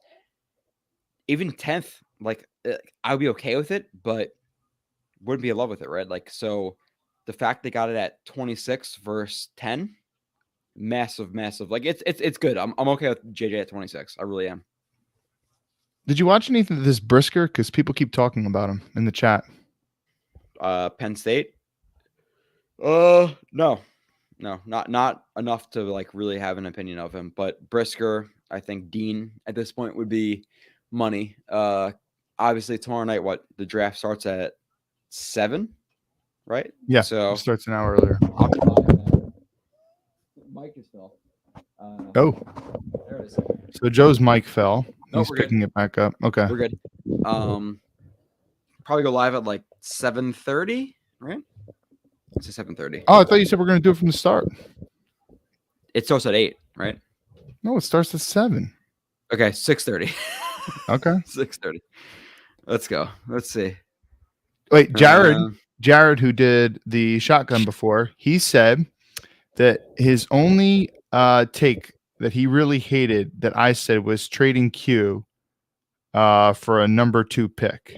even 10th, like I would be okay with it, but wouldn't be in love with it, right? Like, so the fact they got it at 26 versus 10, massive. Like it's good. I'm okay with JJ at 26. I really am. Did you watch anything of this Brisker? Because people keep talking about him in the chat. Penn State. No, not enough to like really have an opinion of him. But Brisker, I think Dean at this point would be money. Obviously tomorrow night, the draft starts at 7, right? Yeah, So it starts an hour earlier. Mike is Phil. Oh, There it is. so Joe's mic fell. No, He's we're good. picking it back up. Okay. We're good. Probably go live at like 7:30, right? It's 7:30. Oh, I thought you said we're going to do it from the start. It starts at 8, right? No, it starts at 7. Okay, 6:30. Okay. 6:30. Let's go. Let's see. Wait, Jared, who did the shotgun before, he said that his only take that he really hated that I said was trading Q for a number 2 pick.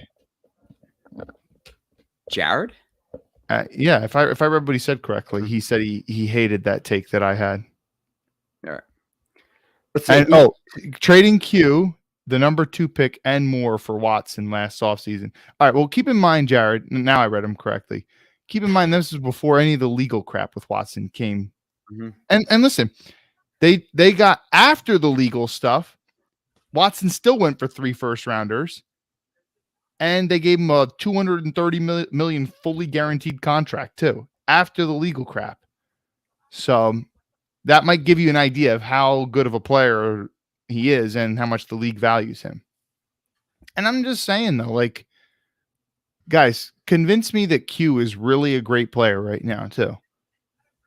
Jared? Yeah, if I read what he said correctly, he said he hated that take that I had. All right. Let's see. And trading Q, the number 2 pick, and more for Watson last offseason. All right, well, keep in mind, Jared, now I read him correctly. Keep in mind this is before any of the legal crap with Watson came. Mm-hmm. And listen, they got after the legal stuff. Watson still went for 3 first-rounders, and they gave him a $230 million fully guaranteed contract too after the legal crap. So that might give you an idea of how good of a player he is and how much the league values him. And I'm just saying though, like, guys, convince me that Q is really a great player right now too.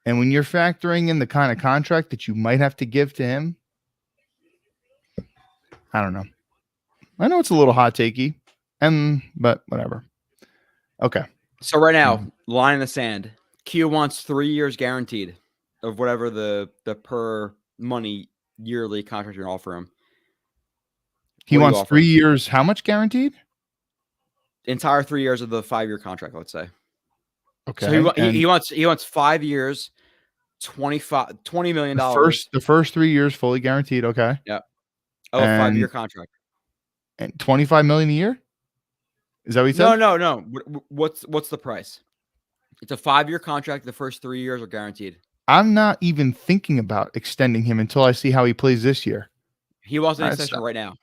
And when you're factoring in the kind of contract that you might have to give to him, I don't know. I know it's a little hot takey, but whatever. Okay. So right now, line in the sand. Q wants 3 years guaranteed of whatever the per money yearly contract you're going to offer him. He What do you wants offer 3 him? years. How much guaranteed? Entire 3 years of the 5-year contract, let's say. Okay. So and he wants 5 years, $20 million. the first 3 years fully guaranteed. Okay. Yeah. Oh, a 5-year contract. And $25 million a year? Is that what he said? No. What's the price? It's a 5-year contract. The first 3 years are guaranteed. I'm not even thinking about extending him until I see how he plays this year. He wants an That's- extension right now.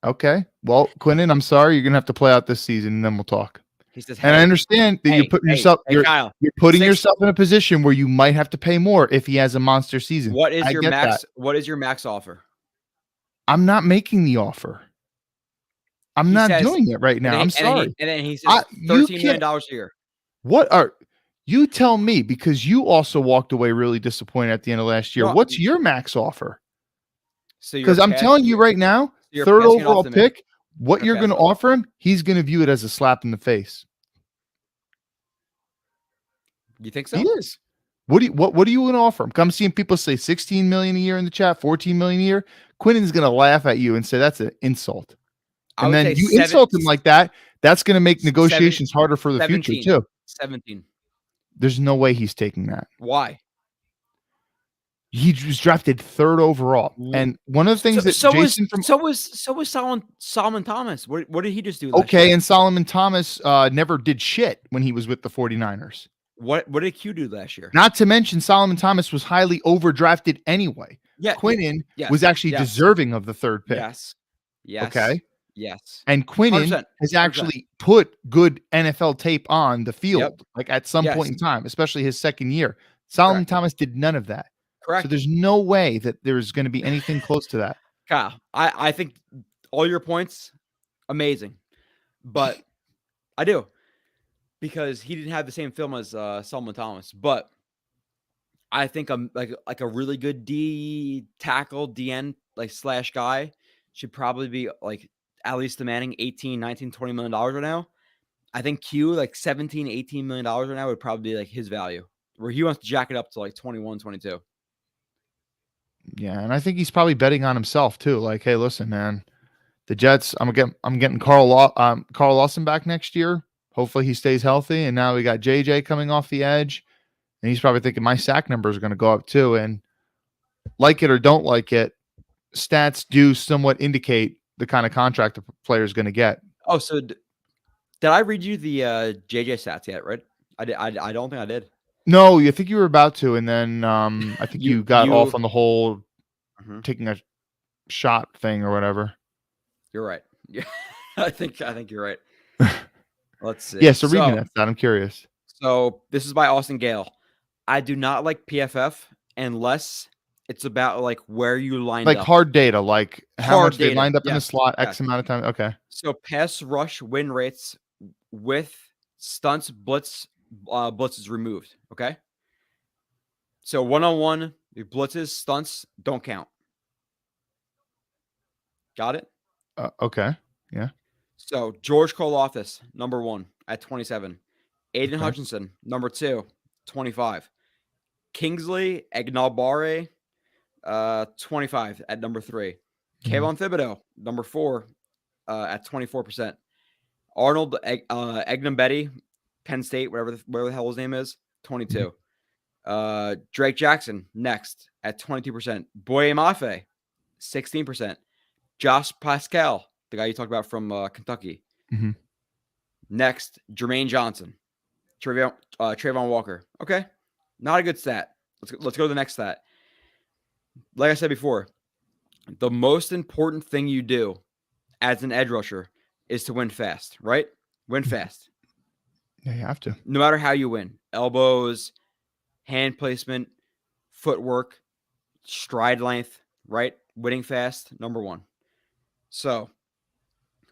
Okay. Well, Quinnen, I'm sorry. You're going to have to play out this season and then we'll talk. He says, And I understand that you're putting yourself Kyle, you're putting 6 yourself in a position where you might have to pay more if he has a monster season. What is I your get max? that. What is your max offer? I'm not making the offer. I'm He not says- doing it right now. I'm sorry. And then he says $13 million a year. What are you tell me, because you also walked away really disappointed at the end of last year. No, What's your max offer? So Because I'm telling you right now, you're third passing it off overall to me. pick, what You're you're going to passing it off. offer him, he's going to view it as a slap in the face. You think so? He is. What are you going to offer him? I'm seeing people say 16 million a year in the chat, 14 million a year. Quinnen's going to laugh at you and say that's an insult. And then you insult him like that. That's going to make negotiations harder for the future too. 17. There's no way he's taking that. Why? He was drafted third overall, and one of the things so was Solomon Thomas. What did he just do? Okay, and Solomon Thomas never did shit when he was with the 49ers. What did Q do last year? Not to mention Solomon Thomas was highly overdrafted anyway. Yeah, Quinnen was actually deserving of the third pick. Yes. Okay. Yes. And Quinnen has actually put good NFL tape on the field, like at some point in time, especially his second year. Solomon Thomas did none of that. Correct. So there's no way that there's going to be anything close to that. Kyle, I think all your points, amazing. But I do. Because he didn't have the same film as Solomon Thomas. But I think like a really good D tackle, DN, like slash guy should probably be like at least demanding 18, 19, $20 million right now. I think Q, like 17, $18 million right now would probably be like his value. Where he wants to jack it up to like 21, 22. Yeah, and I think he's probably betting on himself too. Like, hey, listen, man, the Jets. I'm getting Carl Lawson back next year. Hopefully, he stays healthy. And now we got JJ coming off the edge, and he's probably thinking my sack numbers are going to go up too. And like it or don't like it, stats do somewhat indicate the kind of contract the player is going to get. Oh, so did I read you the JJ stats yet? Right? I don't think I did. No, you think you were about to, and then I think you got off on the whole taking a shot thing or whatever. You're right. Yeah, I think you're right. Let's see. Yeah, so read me that stat. I'm curious. So this is by Austin Gale. I do not like PFF unless it's about like where you lined up. Like hard data, like how much they lined up in the slot, X amount of time. Okay. So pass rush win rates with stunts, blitzes removed. Okay. So 1-on-1, the blitzes, stunts don't count. Got it? Okay. Yeah. So George Karlaftis, number 1 at 27. Aiden Hutchinson, number 2, 25. Kingsley Egnabare, 25 at number 3. Kayvon Thibodeau, number 4, at 24%. Arnold Egnabedi, Penn State, whatever the hell his name is, 22. Drake Jackson, next at 22%. Boye Mafe, 16%. Josh Pascal, the guy you talked about from Kentucky. Mm-hmm. Next, Jermaine Johnson. Trayvon Walker. Okay. Not a good stat. Let's go to the next stat. Like I said before, the most important thing you do as an edge rusher is to win fast, right? Win fast. Yeah, you have to. No matter how you win. Elbows, hand placement, footwork, stride length, right? Winning fast, number 1. So,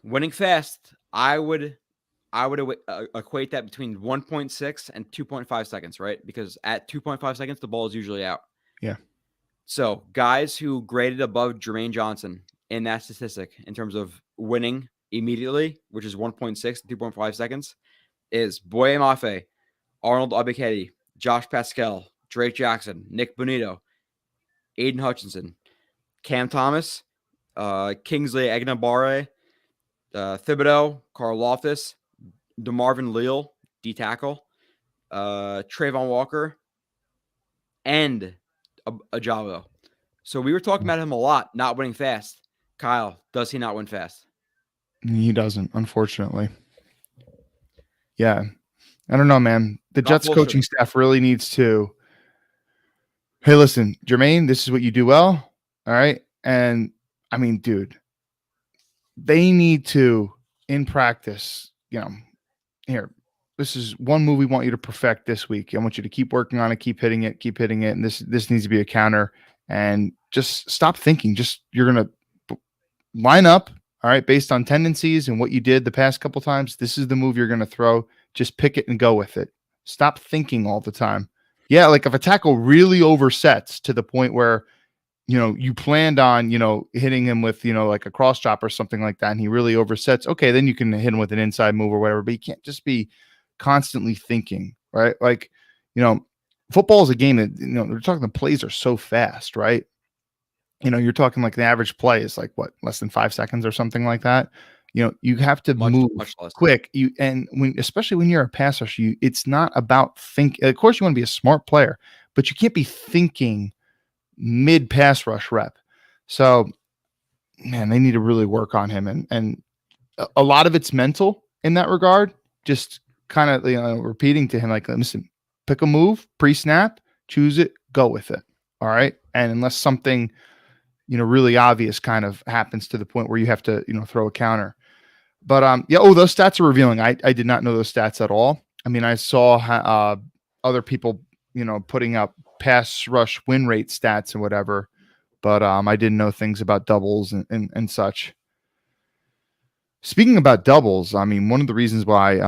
winning fast, I would equate that between 1.6 and 2.5 seconds, right? Because at 2.5 seconds, the ball is usually out. Yeah. So, guys who graded above Jermaine Johnson in that statistic in terms of winning immediately, which is 1.6 to 2.5 seconds, is Boye Mafe, Arnold Ebiketie, Josh Pascal, Drake Jackson, Nick Bonito, Aiden Hutchinson, Cam Thomas, Kingsley Egnabare, Thibodeau, Karlaftis, DeMarvin Leal, D tackle, Trayvon Walker, and Ajabo. So we were talking about him a lot, not winning fast. Kyle, does he not win fast? He doesn't, unfortunately. Yeah. I don't know, man. The Jets coaching staff really needs to, hey, listen, Jermaine, this is what you do well. All right. And I mean, dude, they need to, in practice, here, this is one move we want you to perfect this week. I want you to keep working on it, keep hitting it. And this needs to be a counter. And just stop thinking. You're going to line up, all right, based on tendencies and what you did the past couple times. This is the move you're going to throw. Just pick it and go with it. Stop thinking all the time. Yeah, like if a tackle really oversets to the point where, you planned on, hitting him with, like a cross chop or something like that, and he really oversets, okay, then you can hit him with an inside move or whatever, but you can't just be constantly thinking, right? Like, football is a game that, we're talking the plays are so fast, right? You're talking like the average play is like what, less than 5 seconds or something like that. You have to move much less. quick. Especially when you're a pass rusher, it's not about Of course, you want to be a smart player, but you can't be thinking mid pass rush rep. So, man, they need to really work on him, and a lot of it's mental in that regard. Just kind of repeating to him like, listen, pick a move, pre-snap, choose it, go with it. All right, and unless something really obvious kind of happens to the point where you have to throw a counter. But those stats are revealing. I did not know those stats at all. I mean, I saw other people putting up pass rush win rate stats and whatever, but I didn't know things about doubles and such. Speaking about doubles, I mean, one of the reasons why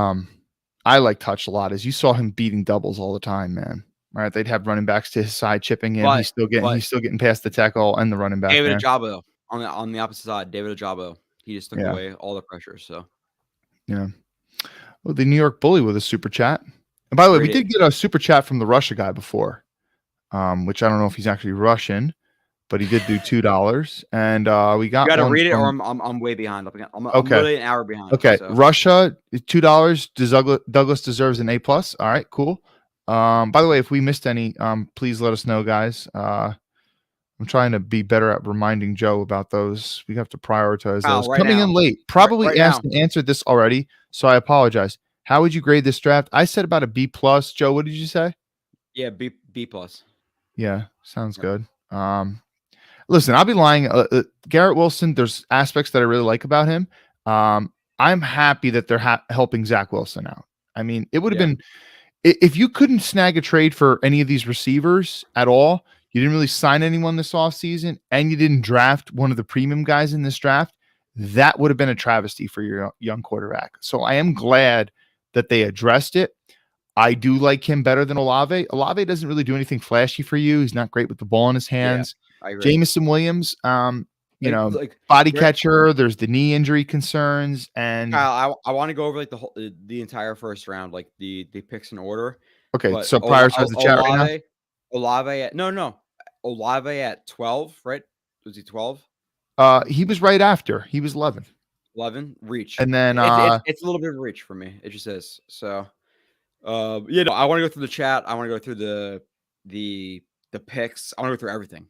I like Touch a lot is you saw him beating doubles all the time, man. Right? They'd have running backs to his side chipping in. He's still getting past the tackle and the running back. David Ojabo on the opposite side. David Ojabo. He just took away all the pressure. So yeah. Well, the New York Bully with a super chat. And by the way, we did get a super chat from the Russia guy before, which I don't know if he's actually Russian, but he did do $2. And we got. You got to read it, or I'm way behind. I'm really an hour behind. Okay, so. Russia $2. Douglas deserves an A+. All right, cool. By the way, if we missed any, please let us know, guys. I'm trying to be better at reminding Joe about those. We have to prioritize those. Coming in late, probably asked and answered this already, so I apologize. How would you grade this draft? I said about a B+. Joe, what did you say? Yeah, B+. Yeah, sounds good. Listen, I'll be lying. Garrett Wilson, there's aspects that I really like about him. I'm happy that they're helping Zach Wilson out. I mean, it would have been if you couldn't snag a trade for any of these receivers at all. You didn't really sign anyone this offseason, and you didn't draft one of the premium guys in this draft. That would have been a travesty for your young quarterback. So I am glad that they addressed it. I do like him better than Olave. Olave doesn't really do anything flashy for you. He's not great with the ball in his hands. Yeah, I agree. Jamison Williams, body catcher. There's the knee injury concerns, and Kyle, I want to go over like the entire first round, like the picks in order. Okay, so prioritize the chat right now. Olave at 12, right? Was he 12? He was right after. He was 11. 11 reach, and then it's a little bit of reach for me. It just is. So, I want to go through the chat. I want to go through the picks. I want to go through everything.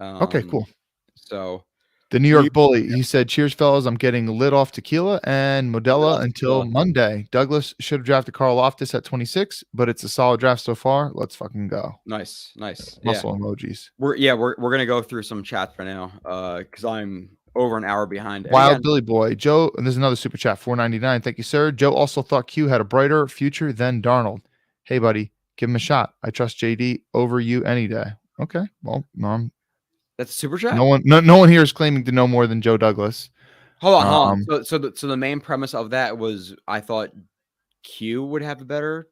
Okay, cool. So the New York Bully, he said, "Cheers, fellas. I'm getting lit off tequila and Modelo until Monday. Douglas should have drafted Carl Loftus at 26, but it's a solid draft so far. Let's fucking go." Nice. Muscle emojis. We're gonna go through some chats right now, because I'm over an hour behind. Wild Billy Boy, Joe. And there's another super chat, $4.99. Thank you, sir. Joe also thought Q had a brighter future than Darnold. Hey, buddy, give him a shot. I trust JD over you any day. Okay, well, that's a super chat. No one here is claiming to know more than Joe Douglas. Hold on. So the main premise of that was I thought Q would have a better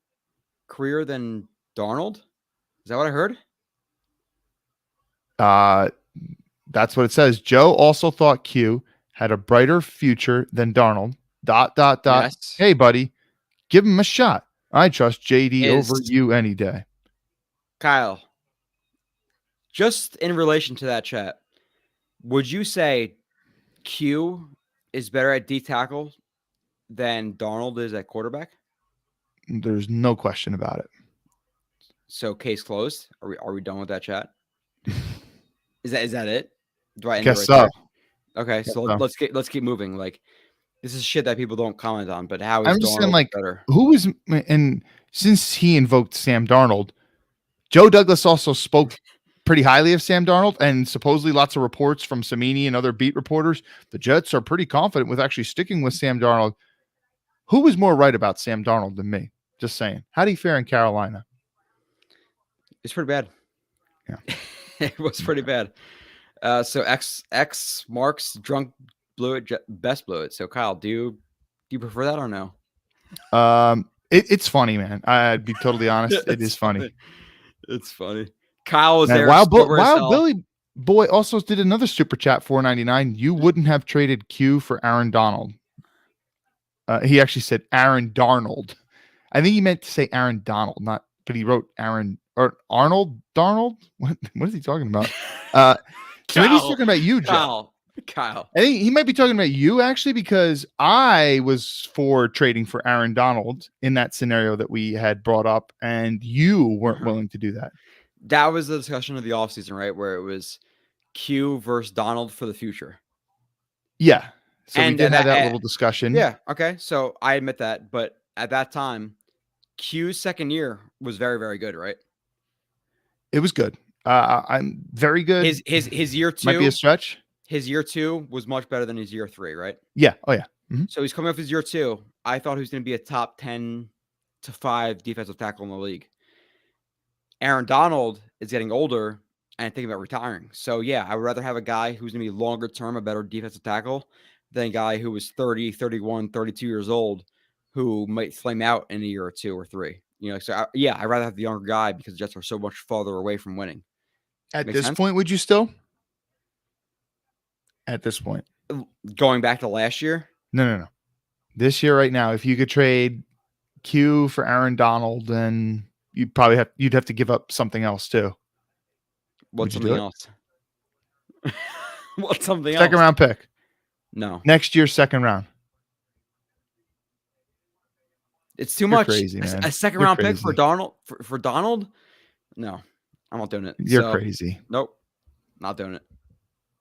career than Darnold. Is that what I heard? That's what it says. Joe also thought Q had a brighter future than Darnold. ... Yes. Hey, buddy, give him a shot. I trust JD over you any day. Kyle, just in relation to that chat, would you say Q is better at D tackle than Darnold is at quarterback? There's no question about it. So case closed. Are we done with that chat? Is that it? Do I end guess it right so. there? Okay, so let's keep moving. Like, this is shit that people don't comment on, but how is I'm just Darnold saying, like, better? Who is, and since he invoked Sam Darnold, Joe Douglas also spoke pretty highly of Sam Darnold, and supposedly lots of reports from Samini and other beat reporters. The Jets are pretty confident with actually sticking with Sam Darnold. Who was more right about Sam Darnold than me? Just saying. How do you fare in Carolina? It's pretty bad. Yeah. It was pretty bad. So X marks drunk Blewett best Blewett. So Kyle, do you prefer that or no? It's funny, man. I'd be totally honest. It is funny. It's funny. Kyle was there. Wild Billy Boy also did another super chat, $4.99. You wouldn't have traded Q for Aaron Donald. He actually said Aaron Darnold. I think he meant to say Aaron Donald, not but he wrote Aaron or Arnold Darnold. What is he talking about? So maybe he's talking about you, Joe. Kyle. I think he might be talking about you actually, because I was for trading for Aaron Donald in that scenario that we had brought up, and you weren't willing to do that. That was the discussion of the offseason, right? Where it was Q versus Donald for the future. Yeah. So And we did have that that- little discussion. Yeah. Okay. So I admit that. But at that time, Q's second year was very, very good, right? It was good. I'm very good. His year 2 might be a stretch. His year 2 was much better than his year 3, right? Yeah. Oh yeah. Mhm. So he's coming off his year 2. I thought he was going to be a top 10 to 5 defensive tackle in the league. Aaron Donald is getting older and thinking about retiring. So yeah, I would rather have a guy who's going to be longer term, a better defensive tackle, than a guy who was 30, 31, 32 years old who might flame out in a year or 2 or 3. You know, so I'd rather have the younger guy because the Jets are so much farther away from winning. At Makes this sense? point, would you still? At this point. Going back to last year? No. This year, right now, if you could trade Q for Aaron Donald, then you'd have to give up something else too. What's Would you something do it? else? What's something else? Second round pick. No. Next year's second round. It's too You're much. crazy, man. A second You're round pick for crazy. Donald for Donald? No. I'm not doing it. You're So, crazy. Nope. Not doing it.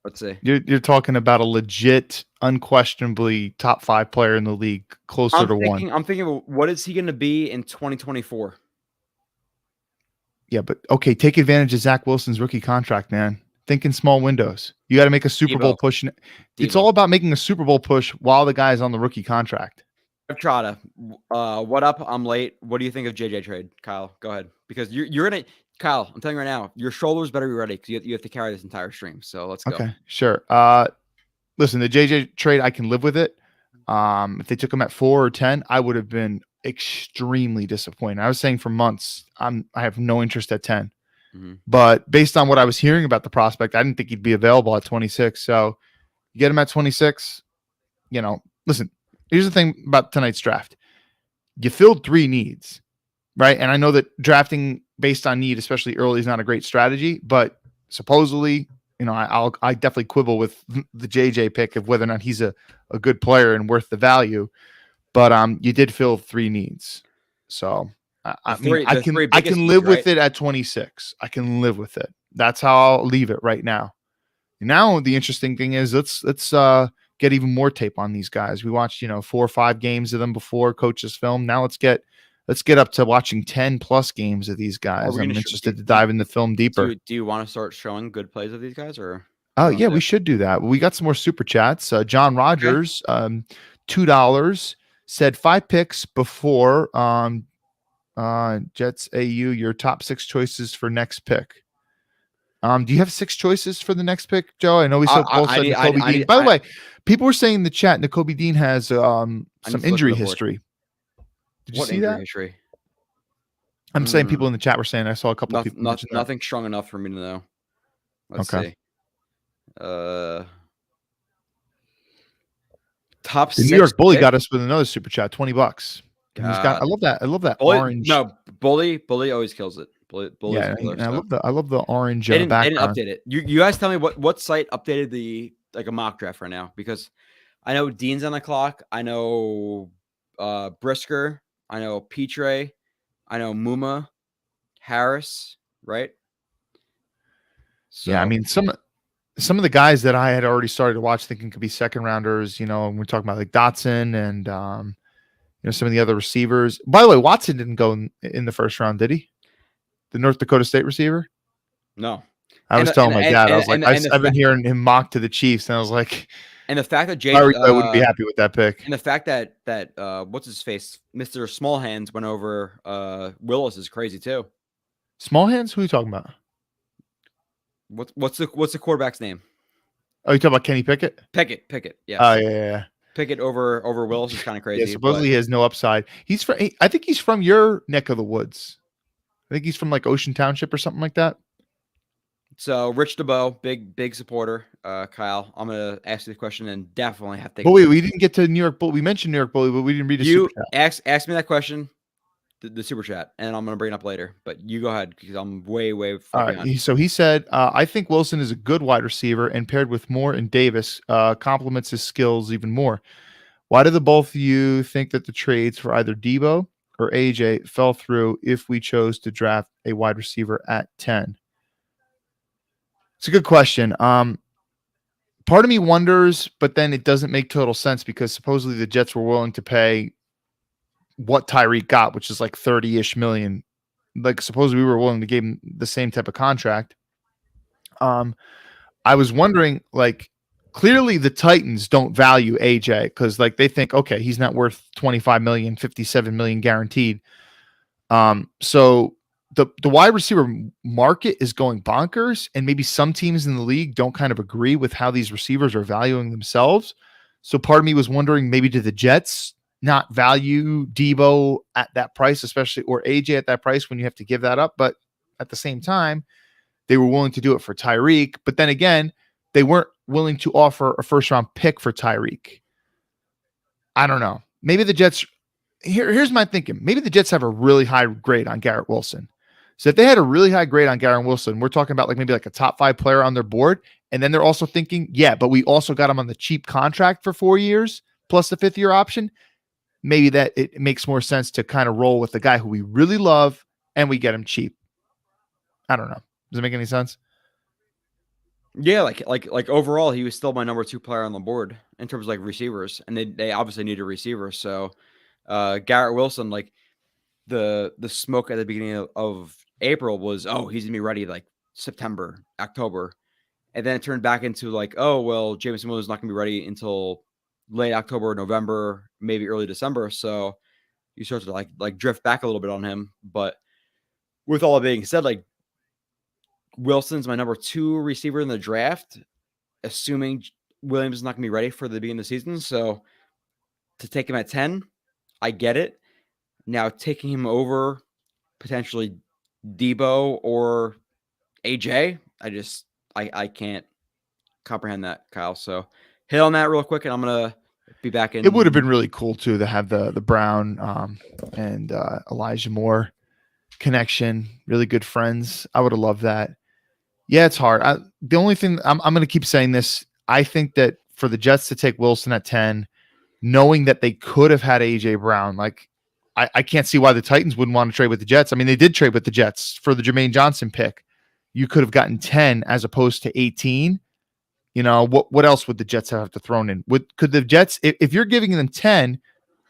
Let's see. You're talking about a legit, unquestionably top 5 player in the league, closer to 1. I'm thinking, what is he going to be in 2024? Yeah, but okay, take advantage of Zach Wilson's rookie contract, man. Think in small windows. You got to make a Super Bowl push. It's all about making a Super Bowl push while the guy's on the rookie contract. Trotta, what up? I'm late. What do you think of JJ trade, Kyle? Go ahead, because you're gonna. Kyle, I'm telling you right now, your shoulders better be ready because you have to carry this entire stream. So let's go. Okay, sure. Listen, the JJ trade, I can live with it. If they took him at 4 or 10, I would have been extremely disappointed. I was saying for months, I have no interest at 10. Mm-hmm. But based on what I was hearing about the prospect, I didn't think he'd be available at 26. So you get him at 26. You know, listen, here's the thing about tonight's draft. You filled 3 needs, right? And I know that drafting based on need, especially early, is not a great strategy, but supposedly, you know, I definitely quibble with the JJ pick of whether or not he's a good player and worth the value. But you did fill 3 needs. So I can live with it at 26. I can live with it. That's how I'll leave it right now. Now the interesting thing is let's get even more tape on these guys. We watched 4 or 5 games of them before coaches film. Now let's get up to watching 10 plus games of these guys. I'm interested to dive in the film deeper. Do you want to start showing good plays of these guys, or? Oh yeah, we should do that. We got some more super chats. John Rogers, $2 said 5 picks before Jets AU, your top 6 choices for next pick. Do you have 6 choices for the next pick, Joe? I know we both said Nakobe Dean. By the way, people were saying in the chat Nakobe Dean has some injury history. Did you see that? History? I'm saying people in the chat were saying I saw a couple of people. Nothing strong enough for me to know. Let's see. Top 6. The New York Bully got us with another super chat, $20. I love that. I love that orange. No, Bully always kills it. Bully's yeah, and I love the orange background. They didn't update it. You guys tell me what site updated a mock draft right now, because I know Dean's on the clock. I know Brisker. I know Petre. I know Muma, Harris. Right. So, yeah, I mean some of the guys that I had already started to watch thinking could be second rounders. And we're talking about like Dotson and some of the other receivers. By the way, Watson didn't go in the first round, did he? The North Dakota State receiver? No. I was telling my dad, I was like, I've been hearing him mock to the Chiefs, and I was like, and the fact that I wouldn't be happy with that pick. And the fact that what's his face, Mr. Small Hands went over Willis is crazy too. Small Hands? Who are you talking about? What's the quarterback's name? Oh, you talking about Kenny Pickett? Pickett. Yeah. Oh yeah. Pickett over Willis is kind of crazy. Yeah, supposedly he has no upside. I think he's from your neck of the woods. I think he's from like Ocean Township or something like that. So Rich DeBow, big supporter. Kyle, I'm gonna ask you the question and definitely have to. But wait, we didn't get to New York Bully. We mentioned New York Bully, but we didn't read a super chat. Ask me that question. the super chat, and I'm gonna bring it up later. But you go ahead because I'm way far All right. behind. So he said, I think Wilson is a good wide receiver, and paired with Moore and Davis, complements his skills even more. Why do the both of you think that the trades for either Debo or AJ fell through if we chose to draft a wide receiver at 10? It's a good question. Part of me wonders, but then it doesn't make total sense because supposedly the Jets were willing to pay what Tyreek got, which is like 30-ish million. Like supposedly we were willing to give him the same type of contract. I was wondering, like, clearly the Titans don't value AJ because like they think, okay, he's not worth 25 million, 57 million guaranteed. So the wide receiver market is going bonkers, and maybe some teams in the league don't kind of agree with how these receivers are valuing themselves. So part of me was wondering, maybe do the Jets not value Debo at that price, especially, or AJ at that price when you have to give that up? But at the same time, they were willing to do it for Tyreek. But then again, they weren't willing to offer a first-round pick for Tyreek. I don't know. Maybe the Jets, here's my thinking. Maybe the Jets have a really high grade on Garrett Wilson. So if they had a really high grade on Garrett Wilson, we're talking about like maybe like a top 5 player on their board. And then they're also thinking, yeah, but we also got him on the cheap contract for 4 years plus the 5th year option. Maybe that it makes more sense to kind of roll with the guy who we really love and we get him cheap. I don't know. Does it make any sense? Yeah, like overall, he was still my number 2 player on the board in terms of like receivers, and they obviously need a receiver. So Garrett Wilson, like the smoke at the beginning of April was, oh, he's gonna be ready like September, October, and then it turned back into like, oh well, Jameson Williams is not gonna be ready until late October, November, maybe early December. So you start to like drift back a little bit on him. But with all that being said, like Wilson's my number 2 receiver in the draft, assuming Williams is not going to be ready for the beginning of the season. So to take him at 10, I get it. Now taking him over potentially Debo or AJ, I can't comprehend that, Kyle. So hit on that real quick, and I'm going to be back in. It would have been really cool too to have the Brown and Elijah Moore connection, really good friends. I would have loved that. Yeah, it's hard. The only thing I'm going to keep saying this, I think that for the Jets to take Wilson at 10, knowing that they could have had AJ Brown, like I can't see why the Titans wouldn't want to trade with the Jets. I mean, they did trade with the Jets for the Jermaine Johnson pick. You could have gotten 10 as opposed to 18. You know, what else would the Jets have to throw in? Could the Jets, if you're giving them 10,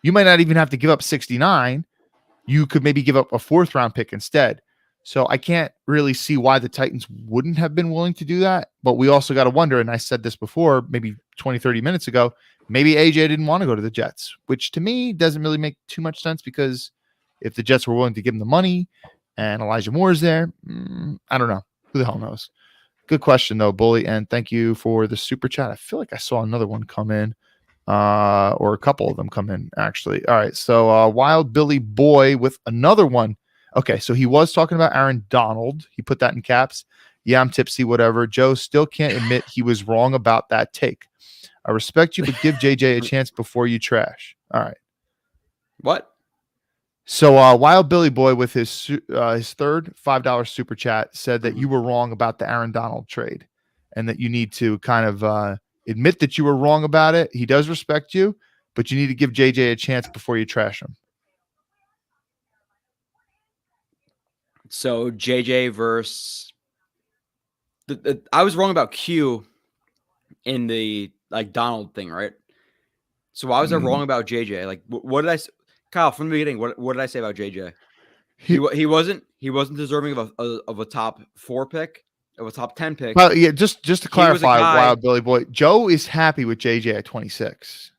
you might not even have to give up 69. You could maybe give up a 4th round pick instead. So I can't really see why the Titans wouldn't have been willing to do that. But we also got to wonder, and I said this before, maybe 20, 30 minutes ago, maybe AJ didn't want to go to the Jets, which to me doesn't really make too much sense because if the Jets were willing to give him the money and Elijah Moore is there, I don't know. Who the hell knows? Good question, though, Bully. And thank you for the super chat. I feel like I saw another one come in. Or a couple of them come in, actually. All right. So Wild Billy Boy with another one. Okay, so he was talking about Aaron Donald. He put that in caps. Yeah, I'm tipsy, whatever. Joe still can't admit he was wrong about that take. I respect you, but give JJ a chance before you trash. All right. What? So Wild Billy Boy with his third $5 super chat said that you were wrong about the Aaron Donald trade and that you need to kind of admit that you were wrong about it. He does respect you, but you need to give JJ a chance before you trash him. So JJ versus I was wrong about Q in the like Donald thing, right? So why was I wrong about JJ? Like what did I Kyle from the beginning? What did I say about JJ? He wasn't deserving of a top 4 pick, of a top 10 pick. Well, yeah, just to clarify, Wild Billy Boy, Joe is happy with JJ at 26.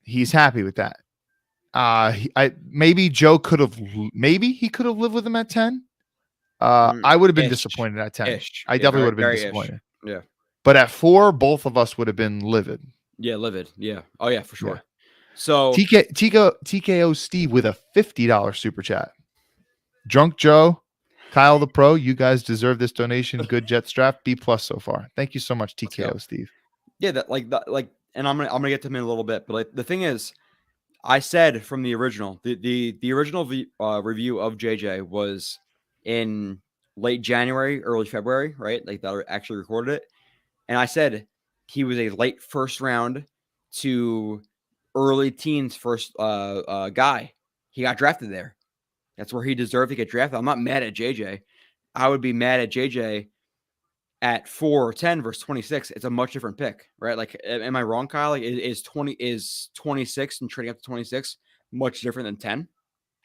He's happy with that. Maybe Joe could have lived with him at 10. I would have been disappointed at 10. I definitely would have been disappointed. Yeah. But at 4, both of us would have been livid. Yeah, livid. Yeah. Oh yeah, for sure. Yeah. So TKO Steve with a $50 super chat. Drunk Joe, Kyle the Pro, you guys deserve this donation. Good Jets draft, B+ so far. Thank you so much, TKO Steve. Yeah, and I'm gonna get to him in a little bit. But like the thing is, I said from the original, the original review of JJ was in late January, early February, right? Like that I actually recorded it. And I said he was a late first round to early teens first guy. He got drafted there. That's where he deserved to get drafted. I'm not mad at JJ. I would be mad at JJ at 4 or 10 versus 26. It's a much different pick, right? Like, am I wrong, Kyle? Like, is 26 and trading up to 26 much different than 10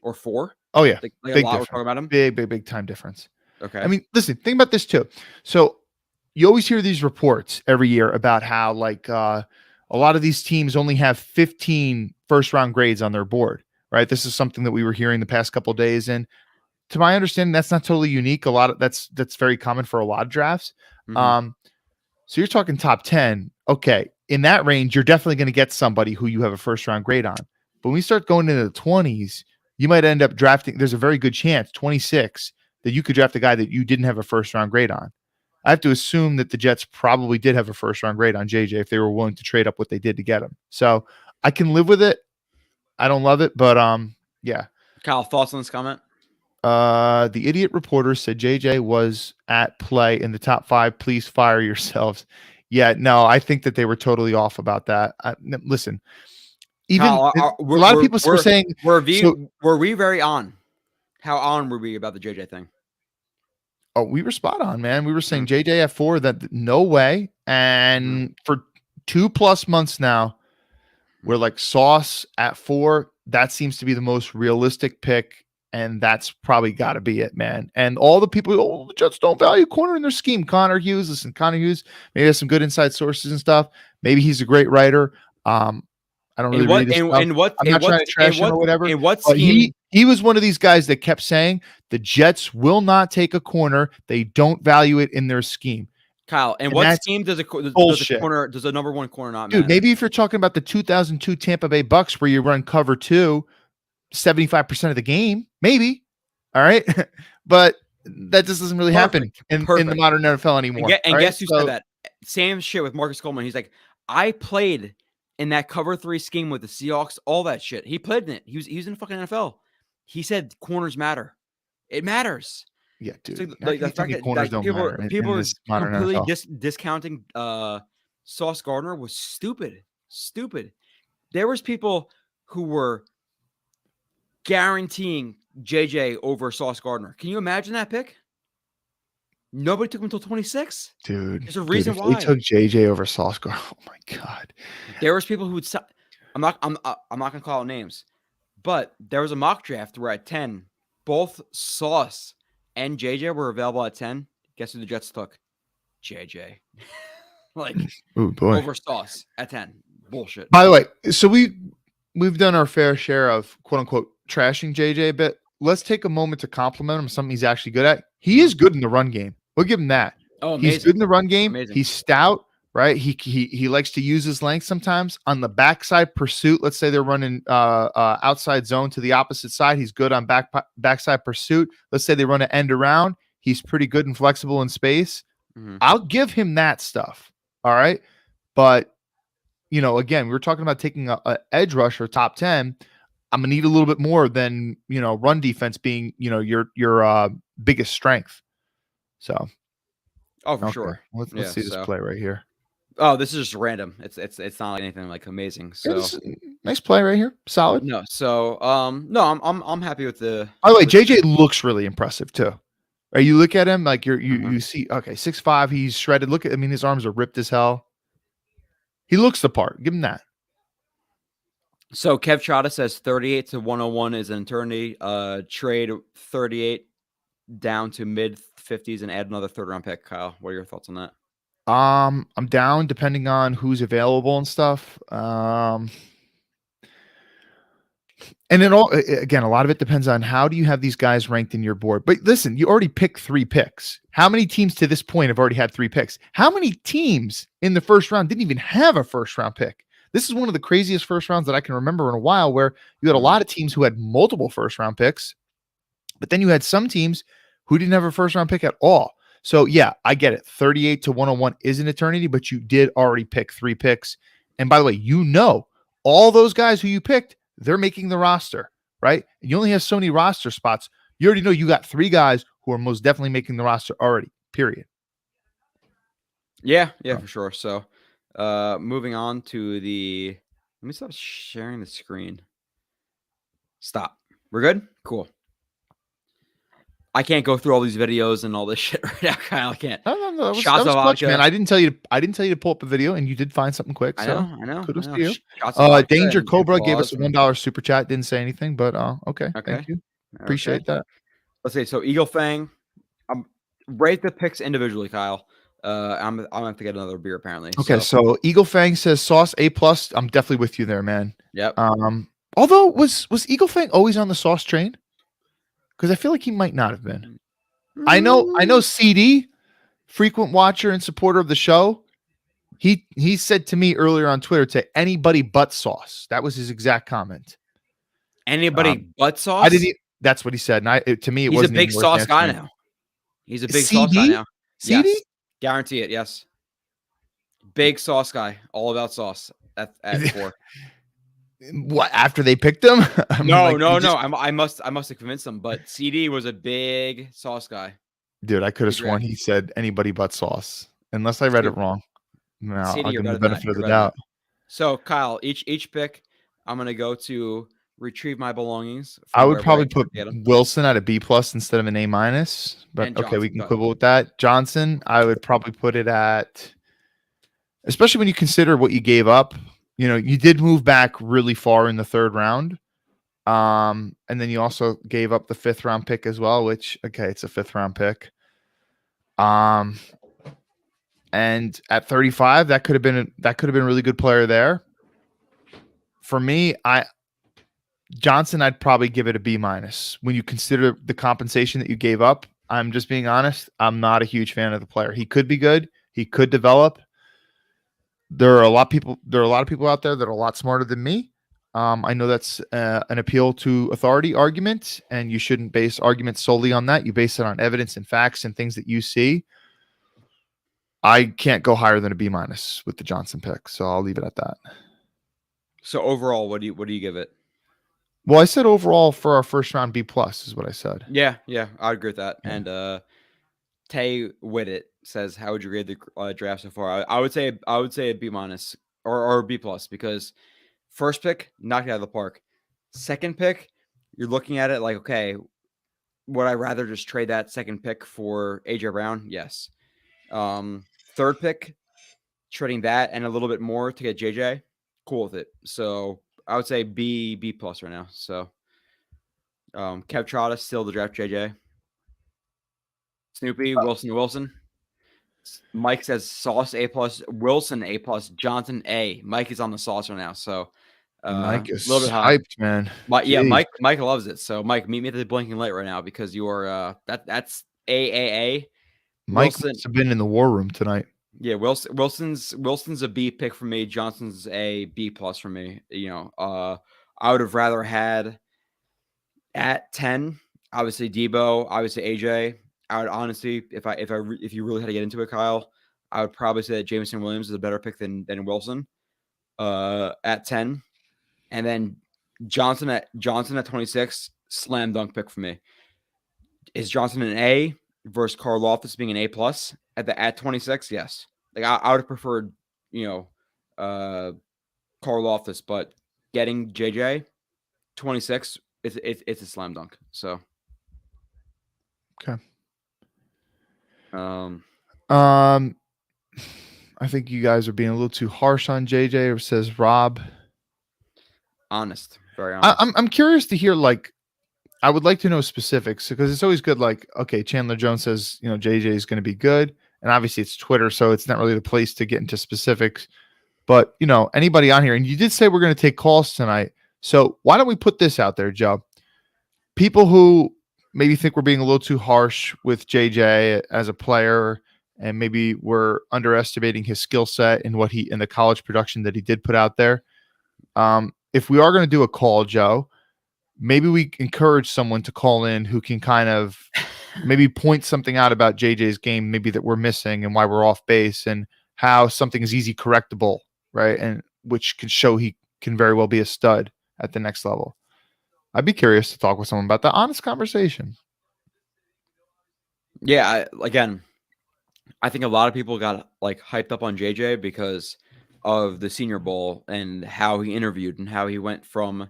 or 4? Oh yeah, like big a lot we're difference. talking about him. Big time difference. Okay. I mean, listen, think about this too. So you always hear these reports every year about how like a lot of these teams only have 15 first round grades on their board, right? This is something that we were hearing the past couple of days, and to my understanding, that's not totally unique. A lot of that's very common for a lot of drafts. Mhm. So you're talking top 10. Okay, in that range, you're definitely going to get somebody who you have a first round grade on. But when we start going into the 20s, you might end up drafting. There's a very good chance, 26, that you could draft a guy that you didn't have a first round grade on. I have to assume that the Jets probably did have a first round grade on JJ if they were willing to trade up what they did to get him. So I can live with it. I don't love it, but yeah. Kyle, thoughts on this comment? The idiot reporter said JJ was at play in the top 5. Please fire yourselves. Yeah, no, I think that they were totally off about that. Listen, even Kyle, a lot of people were saying, were we very on? How on were we about the JJ thing? oh, we were spot on, man. We were saying JJ at 4, that no way. And for 2+ months now, we're like Sauce at 4. That seems to be the most realistic pick. And that's probably got to be it, man. And all the people, the Jets don't value corner in their scheme. Connor Hughes, listen, Connor Hughes maybe has some good inside sources and stuff. Maybe he's a great writer. I don't really read this stuff. I'm not trying to trash him or whatever. In what scheme? He was one of these guys that kept saying the Jets will not take a corner. They don't value it in their scheme. Kyle, and what scheme does a number 1 corner not matter? Dude, maybe if you're talking about the 2002 Tampa Bay Bucks where you run cover 2 75% of the game, maybe. All right. But that just doesn't really happen in the modern NFL anymore. And guess who said that? Same shit with Marcus Coleman. He's like, I played in that cover 3 scheme with the Seahawks, all that shit. He played in it. He was in the fucking NFL. He said corners matter. It matters. Yeah, dude. So, like the fact that corners don't matter. People are completely discounting Sauce Gardner was stupid. Stupid. There was people who were guaranteeing JJ over Sauce Gardner. Can you imagine that pick? Nobody took him until 26. Dude, there's a reason why they took JJ over Sauce Gardner. Oh my god. There was people who would. I'm not gonna call out names, but there was a mock draft where at 10, both Sauce and JJ were available at 10. Guess who the Jets took? JJ. Like, ooh, boy. Over Sauce at 10. Bullshit. By the way, so we've done our fair share of quote unquote trashing JJ a bit. Let's take a moment to compliment him. Something he's actually good at. He is good in the run game. We'll give him that. Oh, amazing. He's good in the run game. Amazing. He's stout, right? He likes to use his length sometimes on the backside pursuit. Let's say they're running outside zone to the opposite side. He's good on backside pursuit. Let's say they run an end around. He's pretty good and flexible in space. Mm-hmm. I'll give him that stuff. All right, but again, we were talking about taking a edge rusher top 10. I'm gonna need a little bit more than run defense being your biggest strength. So, for sure. Let's see this play right here. Oh, this is just random. It's not anything like amazing. So nice play right here, solid. No, so I'm happy with the. By the way, JJ looks really impressive too. You look at him like you see 6'5", he's shredded. His arms are ripped as hell. He looks the part. Give him that. So Kev Chada says 38 to 101 is an eternity. Trade 38 down to mid 50s and add another 3rd round pick. Kyle, what are your thoughts on that? I'm down depending on who's available and stuff. And then again, a lot of it depends on how do you have these guys ranked in your board. But listen, you already picked 3 picks. How many teams to this point have already had 3 picks? How many teams in the first round didn't even have a first round pick? This is one of the craziest first rounds that I can remember in a while, where you had a lot of teams who had multiple first round picks, but then you had some teams who didn't have a first round pick at all. So yeah, I get it. 38 to 101 is an eternity, but you did already pick 3 picks. And by the way, all those guys who you picked, they're making the roster, right? And you only have so many roster spots. You already know you got 3 guys who are most definitely making the roster already, period. Yeah, for sure. So moving on to the let me stop sharing the screen. Stop. We're good? Cool. I can't go through all these videos and all this shit right now, Kyle. I can't. No. That was Shots of clutch, vodka. man. I didn't tell you to pull up a video, and you did find something quick. So I know. kudos I know. to you. Shots of vodka Danger and Cobra gave us a applause $1 super chat. Didn't say anything, but okay. Thank you. Appreciate that. Let's see. So Eagle Fang, rate the picks individually, Kyle. I'm gonna have to get another beer apparently. Okay, so Eagle Fang says Sauce A+. I'm definitely with you there, man. Yep. Although was Eagle Fang always on the Sauce train? Because I feel like he might not have been. I know CD, frequent watcher and supporter of the show. He said to me earlier on Twitter to anybody but Sauce. That was his exact comment. Anybody but Sauce? That's what he said. And to me, he's a big Sauce guy now. He's a big Sauce guy now. CD? Yes. Guarantee it. Yes. Big Sauce guy. All about Sauce at 4. What, after they picked him? No. I must have convinced them, but CD was a big Sauce guy. Dude, I could have sworn he said anybody but Sauce, unless I read it wrong. No, I'll give him the benefit of the doubt. So, Kyle, each pick, I'm gonna go to retrieve my belongings. I would probably put Wilson at a B+ instead of an A-, but And okay, we can Johnson, quibble with that. Johnson, I would probably put it at, especially when you consider what you gave up. You know, you did move back really far in the 3rd round. And then you also gave up the 5th round pick as well, which, okay, it's a 5th round pick. And at 35, that could have been a really good player there. For me, Johnson, I'd probably give it a B-. When you consider the compensation that you gave up, I'm just being honest, I'm not a huge fan of the player. He could be good, he could develop. There are a lot of people out there that are a lot smarter than me. I know that's an appeal to authority argument, and you shouldn't base arguments solely on that. You base it on evidence and facts and things that you see. I can't go higher than a B- with the Johnson pick, so I'll leave it at that. So overall, what do you give it? Well, I said overall for our 1st round B+ is what I said. Yeah, I agree with that. Yeah. And Tay Whittet says, "How would you grade the draft so far?" I would say a B- or B+ because first pick knocked it out of the park. Second pick, you're looking at it like, okay, would I rather just trade that second pick for AJ Brown? Yes. Third pick, trading that and a little bit more to get JJ. Cool with it. So I would say B+ right now. So Kev Trotta still to draft JJ. Snoopy, Wilson. Mike says Sauce A+, Wilson A+, Johnson A. Mike is on the Sauce right now. So Mike is a little bit high. hyped, man. Mike loves it. So Mike, meet me at the blinking light right now because you are that's AAA. Mike must have been in the war room tonight. Yeah, Wilson's a B pick for me. Johnson's a B+ for me. You know, I would have rather had at 10, obviously Debo, obviously AJ. I would honestly, if you really had to get into it, Kyle, I would probably say that Jameson Williams is a better pick than Wilson at 10, and then Johnson at 26, slam dunk pick for me. Is Johnson an A versus Carl Loftus being an A+ at 26? Yes, like I would have preferred, Carl Loftus, but getting JJ 26, it's a slam dunk. So okay. I think you guys are being a little too harsh on JJ, says Rob. Honest, very honest. I'm curious to hear, like, I would like to know specifics because it's always good. Like, okay, Chandler Jones says, JJ is going to be good. And obviously it's Twitter, so it's not really the place to get into specifics. But, anybody on here, and you did say we're going to take calls tonight. So why don't we put this out there, Joe? People who maybe think we're being a little too harsh with JJ as a player, and maybe we're underestimating his skill set and the college production that he did put out there. If we are going to do a call, Joe, maybe we encourage someone to call in who can kind of maybe point something out about JJ's game, maybe that we're missing and why we're off base and how something is easy correctable, right? And which can show he can very well be a stud. at the next level. I'd be curious to talk with someone about that. Honest conversation. Yeah, I think a lot of people got like hyped up on JJ because of the Senior Bowl and how he interviewed and how he went from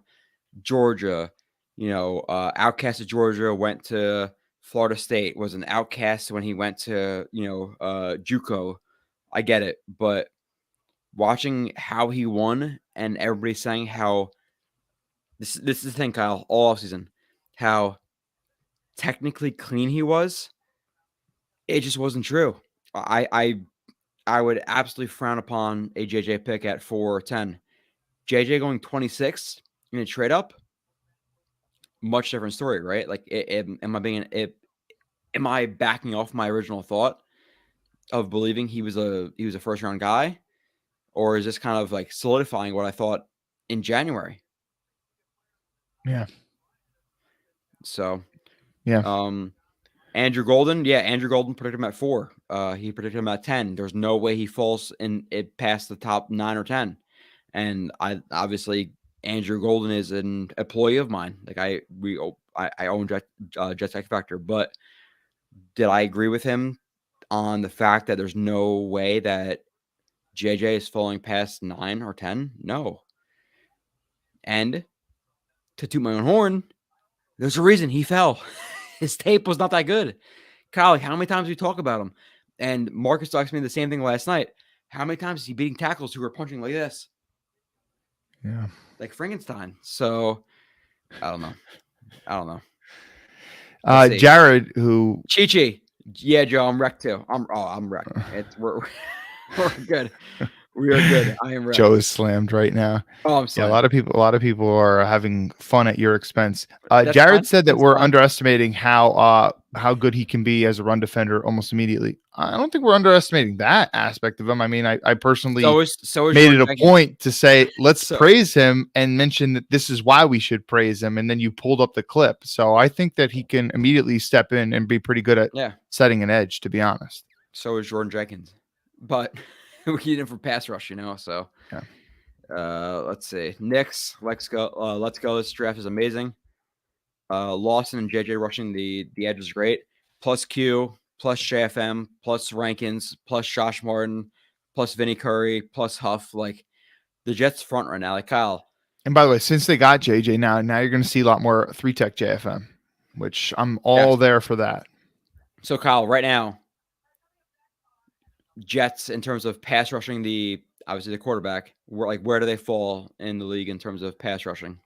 Georgia, outcast of Georgia, went to Florida State, was an outcast when he went to, JUCO. I get it, but watching how he won and everybody saying how this is the thing, Kyle, all offseason, how technically clean he was, it just wasn't true. I would absolutely frown upon a JJ pick at 4 or 10. JJ going 26 in a trade up, much different story, right? Like, am I backing off my original thought of believing he was a first round guy, or is this kind of like solidifying what I thought in January? Yeah. So, yeah. Andrew Golden predicted him at 4. He predicted him at 10. There's no way he falls in it past the top 9 or 10. And I obviously Andrew Golden is an employee of mine. Like I own Jets X Factor, but did I agree with him on the fact that there's no way that JJ is falling past 9 or 10? No. And to toot my own horn, there's a reason he fell. His tape was not that good. Kyle, how many times do we talk about him? And Marcus asked me the same thing last night. How many times is he beating tackles who are punching like this? Yeah. Like Frankenstein. So I don't know. Jared, who Chi. Yeah, Joe, I'm wrecked too. I'm wrecked. We're good. We are good. I am wrecked. Joe is slammed right now. Oh, I'm sorry. Yeah, a lot of people are having fun at your expense. Jared fine. said that That's we're fine. underestimating how good he can be as a run defender almost immediately. I don't think we're underestimating that aspect of him. I mean, I personally made it a point to say, let's praise him and mention that this is why we should praise him. And then you pulled up the clip. So I think that he can immediately step in and be pretty good at setting an edge, to be honest. So is Jordan Jenkins. But we need him for pass rush, so let's see. Knicks, let's go. This draft is amazing. Lawson and JJ rushing the edge is great. Plus Q, plus JFM, plus Rankins, plus Josh Martin, plus Vinny Curry, plus Huff. Like the Jets front right now. Like Kyle. And by the way, since they got JJ now you're going to see a lot more 3-tech JFM, which I'm all there for that. So Kyle, right now, Jets in terms of pass rushing obviously the quarterback, where do they fall in the league in terms of pass rushing?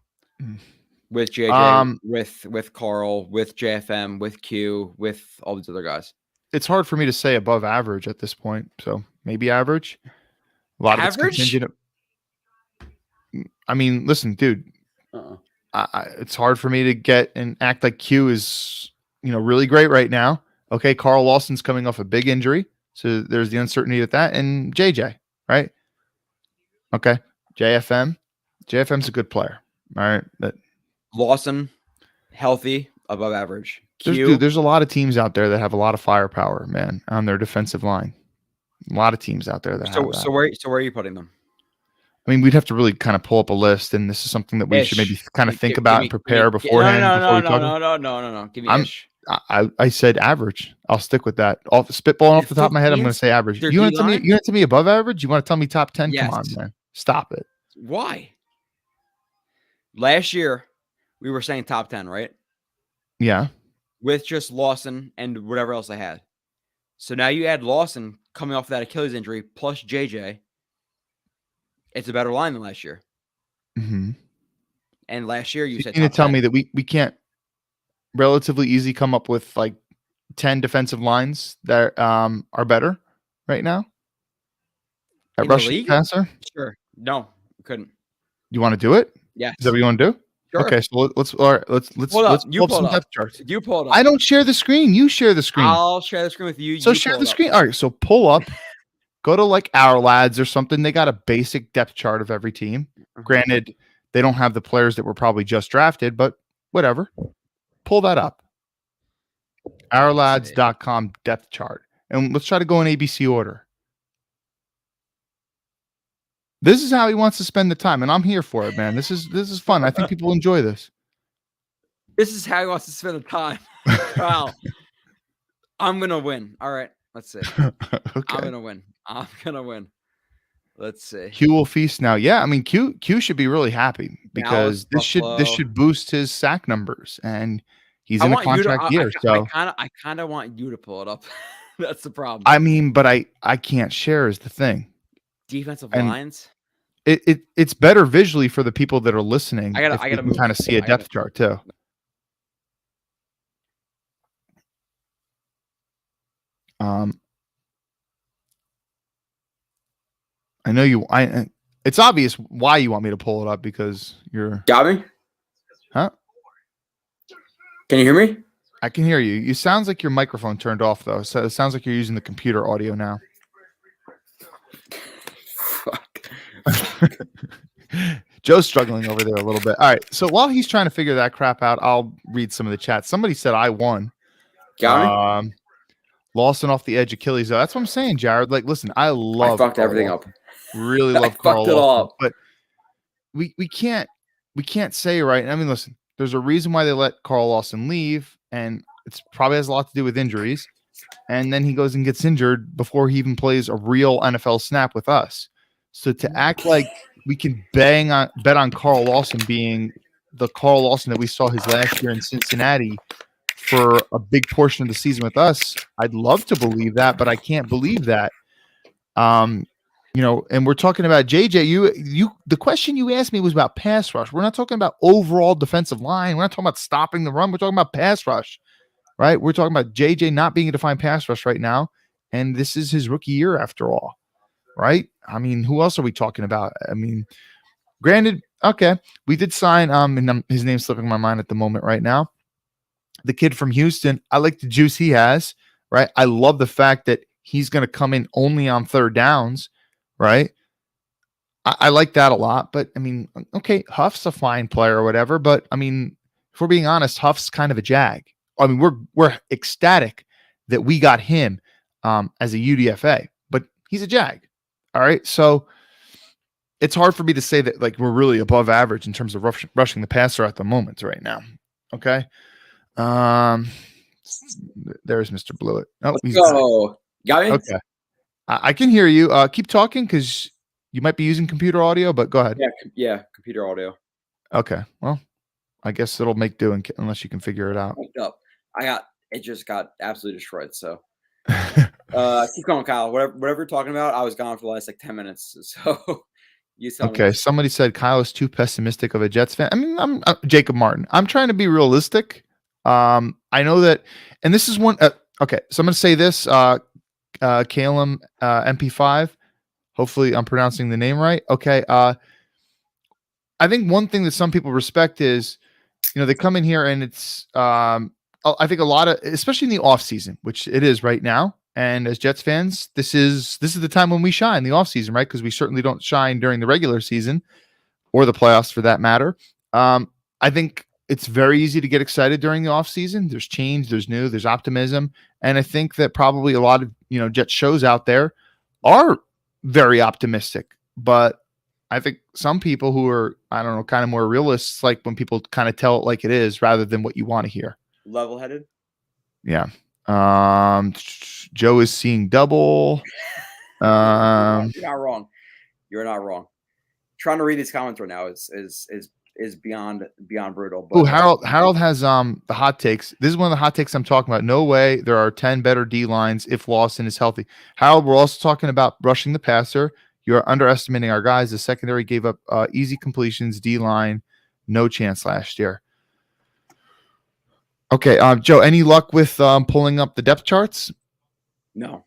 With JJ, with Carl, with JFM, with Q, with all these other guys. It's hard for me to say above average at this point, so maybe average. A lot average? of it's contingent. I mean, listen, dude. It's hard for me to get and act like Q is really great right now. Okay, Carl Lawson's coming off a big injury. So there's the uncertainty with that. And JJ, right? Okay. JFM's a good player. All right. But Lawson, healthy, above average. There's a lot of teams out there that have a lot of firepower, man, on their defensive line. A lot of teams out there that have that. So where are you putting them? I mean, we'd have to really kind of pull up a list, and this is something that we should maybe kind of think about and prepare beforehand. No. Give me Ish. I said average. I'll stick with that. Spitballing off the top of my head, I'm going to say average. You want to tell me above average? You want to tell me top 10? Yes. Come on, man. Stop it. Why? Last year, we were saying top 10, right? Yeah. With just Lawson and whatever else I had. So now you add Lawson coming off that Achilles injury plus JJ. It's a better line than last year. Mm-hmm. And last year you said you need to tell me that we can't relatively easy come up with like 10 defensive lines that are better right now at rushing passer? Sure. No, couldn't. You want to do it? Yeah. Is that what you want to do? Sure. Okay, so let's pull up some depth charts. You pull it up. I don't share the screen. You share the screen. I'll share the screen with you. So share the screen. All right, so pull up. Go to like Our Lads or something. They got a basic depth chart of every team. Granted, they don't have the players that were probably just drafted, but whatever. Pull that up. OurLads.com depth chart. And let's try to go in ABC order. This is how he wants to spend the time, and I'm here for it, man. This is fun. I think people enjoy this. This is how he wants to spend the time. Wow. I'm gonna win. All right, let's see. Okay. I'm gonna win. Let's see. Q will feast now. Yeah, I mean Q should be really happy because this should boost his sack numbers, and he's in a contract year. So I kind of want you to pull it up. That's the problem. I mean, but I can't share is the thing. Defensive And lines. It's better visually for the people that are listening. I gotta kind of see a depth chart too. I know you. It's obvious why you want me to pull it up because you're. Got me? Huh? Can you hear me? I can hear you. You sounds like your microphone turned off though. So it sounds like you're using the computer audio now. Fuck. Joe's struggling over there a little bit. All right. So while he's trying to figure that crap out, I'll read some of the chats. Somebody said I won. Got me? Lawson off the edge Achilles. That's what I'm saying, Jared. Like, listen, I fucked Carl everything Lawson. up. Really love Carl fucked it Lawson, up. but we can't say right. I mean, listen, there's a reason why they let Carl Lawson leave, and it's probably has a lot to do with injuries. And then he goes and gets injured before he even plays a real NFL snap with us. So to act like we can bet on Carl Lawson being the Carl Lawson that we saw his last year in Cincinnati for a big portion of the season with us, I'd love to believe that, but I can't believe that. And we're talking about JJ. You the question you asked me was about pass rush. We're not talking about overall defensive line. We're not talking about stopping the run. We're talking about pass rush, right? We're talking about JJ not being a defined pass rush right now, and this is his rookie year after all, right? I mean, who else are we talking about? I mean, granted, okay, we did sign and his name's slipping my mind at the moment right now. The kid from Houston. I like the juice he has, right? I love the fact that he's going to come in only on third downs. Right. I like that a lot, but I mean, okay, Huff's a fine player or whatever, but I mean, if we're being honest, Huff's kind of a jag. I mean, we're ecstatic that we got him as a UDFA, but he's a jag. All right. So it's hard for me to say that like we're really above average in terms of rushing the passer at the moment right now. Okay. There's Mr. Blewett. Oh, Let's go. Got me? Okay. I can hear you. Keep talking because you might be using computer audio, but go ahead. Yeah, computer audio. Okay. Well, I guess it'll make do unless you can figure it out. It just got absolutely destroyed. So keep going, Kyle. Whatever you're talking about, I was gone for the last like 10 minutes. So you tell me. Somebody said Kyle is too pessimistic of a Jets fan. I mean, I'm Jacob Martin. I'm trying to be realistic. I know that, and this is one. Okay, so I'm going to say this. Calum MP5. Hopefully I'm pronouncing the name right. Okay. I think one thing that some people respect is, they come in here and it's I think a lot of, especially in the off season, which it is right now. And as Jets fans, this is the time when we shine, the off season, right? Because we certainly don't shine during the regular season or the playoffs for that matter. I think it's very easy to get excited during the off season. There's change, there's new, there's optimism. And I think that probably a lot of, Jet shows out there are very optimistic, but I think some people who are, I don't know, kind of more realists, like when people kind of tell it like it is rather than what you want to hear. Level-headed. Yeah. Joe is seeing double. You're not wrong. You're not wrong. Trying to read these comments right now is beyond brutal. Oh, Harold has the hot takes. This is one of the hot takes I'm talking about. No way there are 10 better D lines if Lawson is healthy. Harold, we're also talking about rushing the passer. You're underestimating our guys. The secondary gave up easy completions. D line, no chance last year. Okay, Joe, any luck with pulling up the depth charts? No.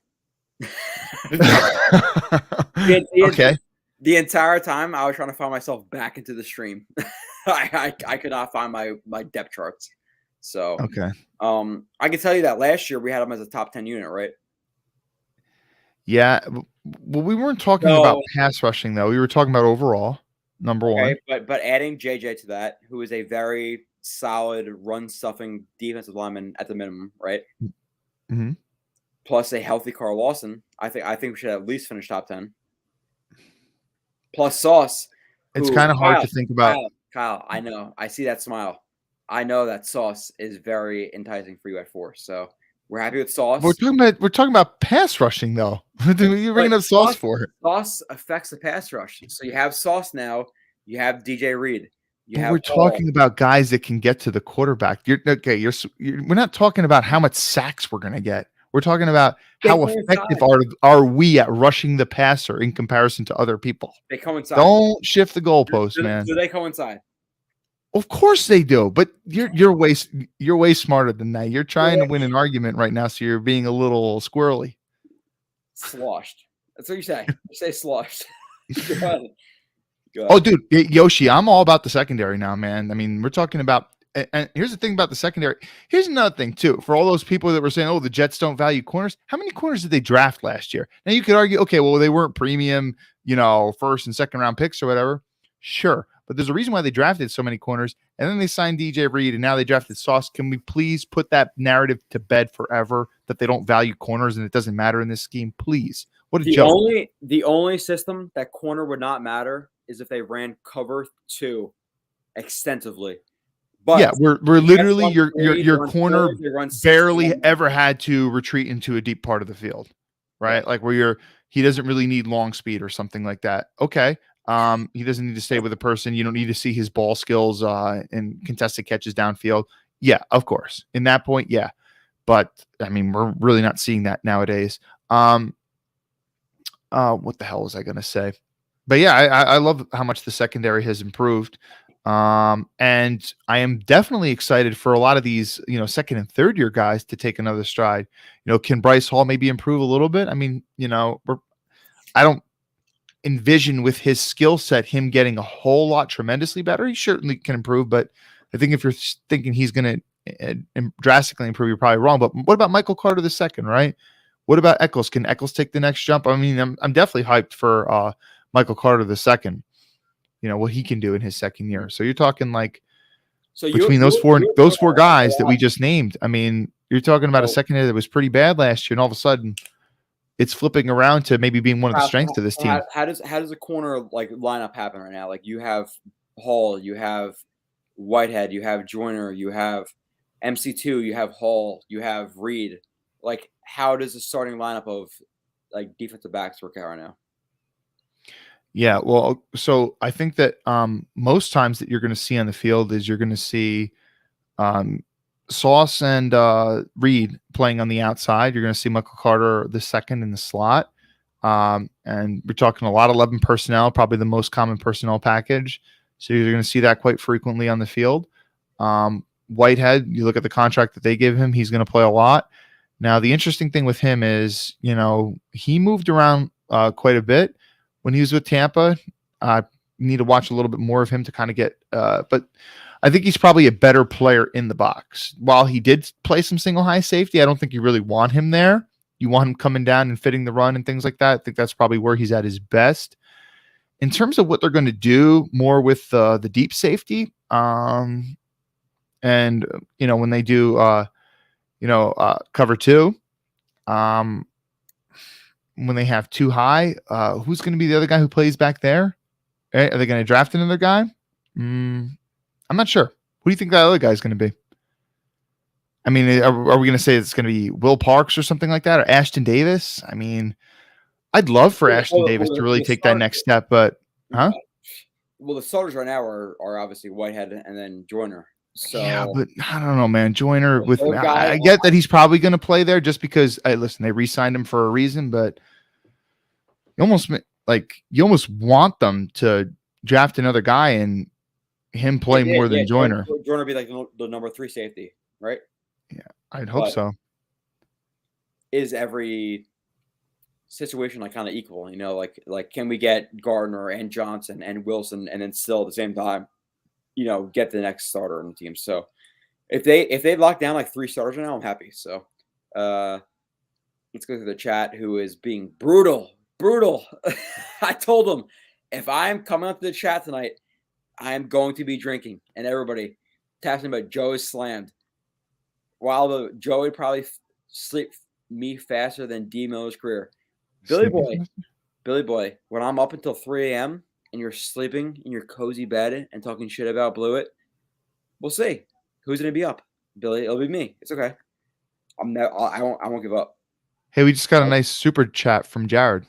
Okay. The entire time I was trying to find myself back into the stream. I could not find my depth charts. So okay. I can tell you that last year we had him as a top 10 unit, right? Yeah. Well, we weren't talking about pass rushing though. We were talking about overall, number one. But adding JJ to that, who is a very solid run stuffing defensive lineman at the minimum, right? Mm-hmm. Plus a healthy Carl Lawson. I think we should at least finish top 10. plus Sauce. It's who- kind of hard to Kyle, think about. Kyle, I know. I see that smile. I know that Sauce is very enticing for you at 4. So we're happy with Sauce. We're talking about pass rushing though. You're bringing up Sauce for it. Sauce affects the pass rush. So you have Sauce now. You have DJ Reed. But we're talking about guys that can get to the quarterback. We're not talking about how much sacks we're going to get. We're talking about how effective are we at rushing the passer in comparison to other people. They coincide. Don't shift the goalpost, man. Do they coincide? Of course they do, but you're way smarter than that. You're trying to win an argument right now, so you're being a little squirrely. Sloshed. That's what you say. You say sloshed. Go ahead. Oh, dude, Yoshi, I'm all about the secondary now, man. I mean, we're talking about, and here's the thing about the secondary. Here's another thing, too. For all those people that were saying, oh, the Jets don't value corners, how many corners did they draft last year? Now, you could argue, okay, well, they weren't premium, first and second round picks or whatever. Sure. But there's a reason why they drafted so many corners, and then they signed DJ Reed, and now they drafted Sauce. Can we please put that narrative to bed forever that they don't value corners and it doesn't matter in this scheme? Please. What a joke. The only system that corner would not matter is if they ran cover 2 extensively. But yeah, we're literally your corner barely ever had to retreat into a deep part of the field, right? Like where he doesn't really need long speed or something like that. Okay. He doesn't need to stay with a person. You don't need to see his ball skills and contested catches downfield. Yeah, of course. In that point, yeah. But I mean, we're really not seeing that nowadays. What the hell was I going to say? But yeah, I love how much the secondary has improved. And I am definitely excited for a lot of these, second and third year guys to take another stride. Can Bryce Hall maybe improve a little bit? I mean, I don't envision with his skill set him getting a whole lot tremendously better. He certainly can improve, but I think if you're thinking he's going to drastically improve, you're probably wrong. But what about Michael Carter II, right? What about Eccles? Can Eccles take the next jump? I mean, I'm definitely hyped for Michael Carter II. What he can do in his second year. So you're talking like between those four guys that we just named. I mean, you're talking about a secondary that was pretty bad last year, and all of a sudden it's flipping around to maybe being one of the strengths of this team. How does a corner lineup happen right now? Like you have Hall, you have Whitehead, you have Joyner, you have MC2, you have Hall, you have Reed. Like, how does the starting lineup of defensive backs work out right now? Yeah, well, so I think that most times that you're going to see on the field is you're going to see Sauce and Reed playing on the outside. You're going to see Michael Carter II in the slot. And we're talking a lot of 11 personnel, probably the most common personnel package. So you're going to see that quite frequently on the field. Whitehead, you look at the contract that they give him, he's going to play a lot. Now, the interesting thing with him is, he moved around quite a bit. When he was with Tampa, you need to watch a little bit more of him to kind of get but I think he's probably a better player in the box. While he did play some single high safety, I don't think you really want him there. You want him coming down and fitting the run and things like that. I think that's probably where he's at his best. In terms of what they're going to do more with the deep safety, and when they do cover 2, when they have 2 high, who's going to be the other guy who plays back there? Are they going to draft another guy? I'm not sure. Who do you think that other guy is going to be? I mean, are we going to say it's going to be Will Parks or something like that, or Ashton Davis? I mean, I'd love for Ashton Davis to really take that next step, but Well, the starters right now are obviously Whitehead and then Joyner. So yeah, but I don't know, man. Joyner I get that he's probably going to play there just because. Listen, they re-signed him for a reason, but you almost want them to draft another guy and him play more than Joyner. Joyner be the number 3 safety, right? Yeah, I'd hope so. Is every situation kind of equal? Can we get Gardner and Johnson and Wilson and then still at the same time, get the next starter on the team? So if they lock down 3 starters right now, I'm happy. So let's go through the chat, who is being brutal. I told them if I'm coming up to the chat tonight, I am going to be drinking, and everybody taps me, but Joe is slammed. While Joe would probably sleep me faster than D Miller's career. Billy boy, when I'm up until 3 a.m., and you're sleeping in your cozy bed and talking shit about Blewett, we'll see. Who's going to be up? Billy, it'll be me. It's okay. I won't give up. Hey, we just got a nice super chat from Jared.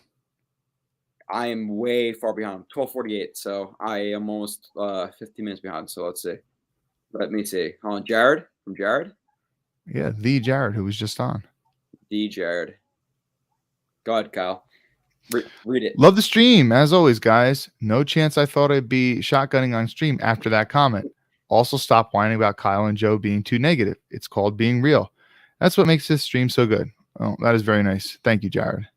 I am way far behind. 12:48, so I am almost 15 minutes behind. So let's see. Let me see. Hold on, Jared from Jared. Yeah, the Jared who was just on. The Jared. Go ahead, Kyle. Read it. Love the stream as always, guys. No chance I thought I'd be shotgunning on stream after that comment. Also, stop whining about Kyle and Joe being too negative. It's called being real. That's what makes this stream so good. Oh, that is very nice. Thank you, Jared.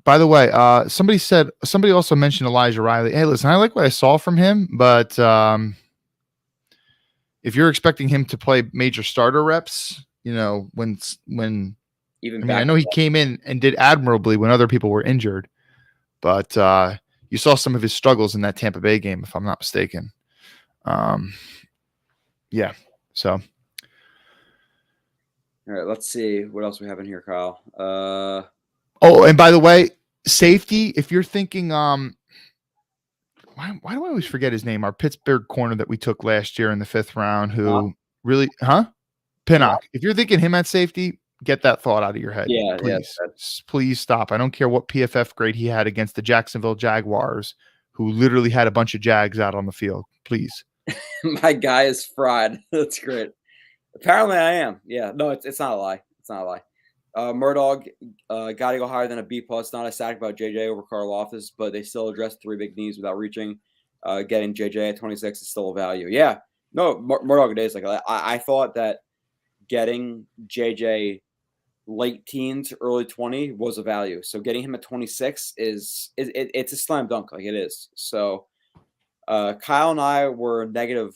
By the way, somebody also mentioned Elijah Riley. Hey, listen, I like what I saw from him, but if you're expecting him to play major starter reps, when I know he came in and did admirably when other people were injured, but you saw some of his struggles in that Tampa Bay game, if I'm not mistaken. Yeah. So. All right, let's see what else we have in here, Kyle. Oh, and by the way, safety, if you're thinking, why do I always forget his name? Our Pittsburgh corner that we took last year in the 5th round, who Pinnock. If you're thinking him at safety, get that thought out of your head. Yeah, please stop. I don't care what PFF grade he had against the Jacksonville Jaguars, who literally had a bunch of Jags out on the field. Please. My guy is fried. That's great. Apparently I am. Yeah. No, it's not a lie. It's not a lie. Murdoch got to go higher than a B+. Not ecstatic about JJ over Karlaftis, but they still addressed 3 big needs without reaching. Getting JJ at 26 is still a value. Yeah. No, Murdoch days like I thought that getting JJ late teens, early 20 was a value. So getting him at 26 it's a slam dunk, like it is. So Kyle and I were negative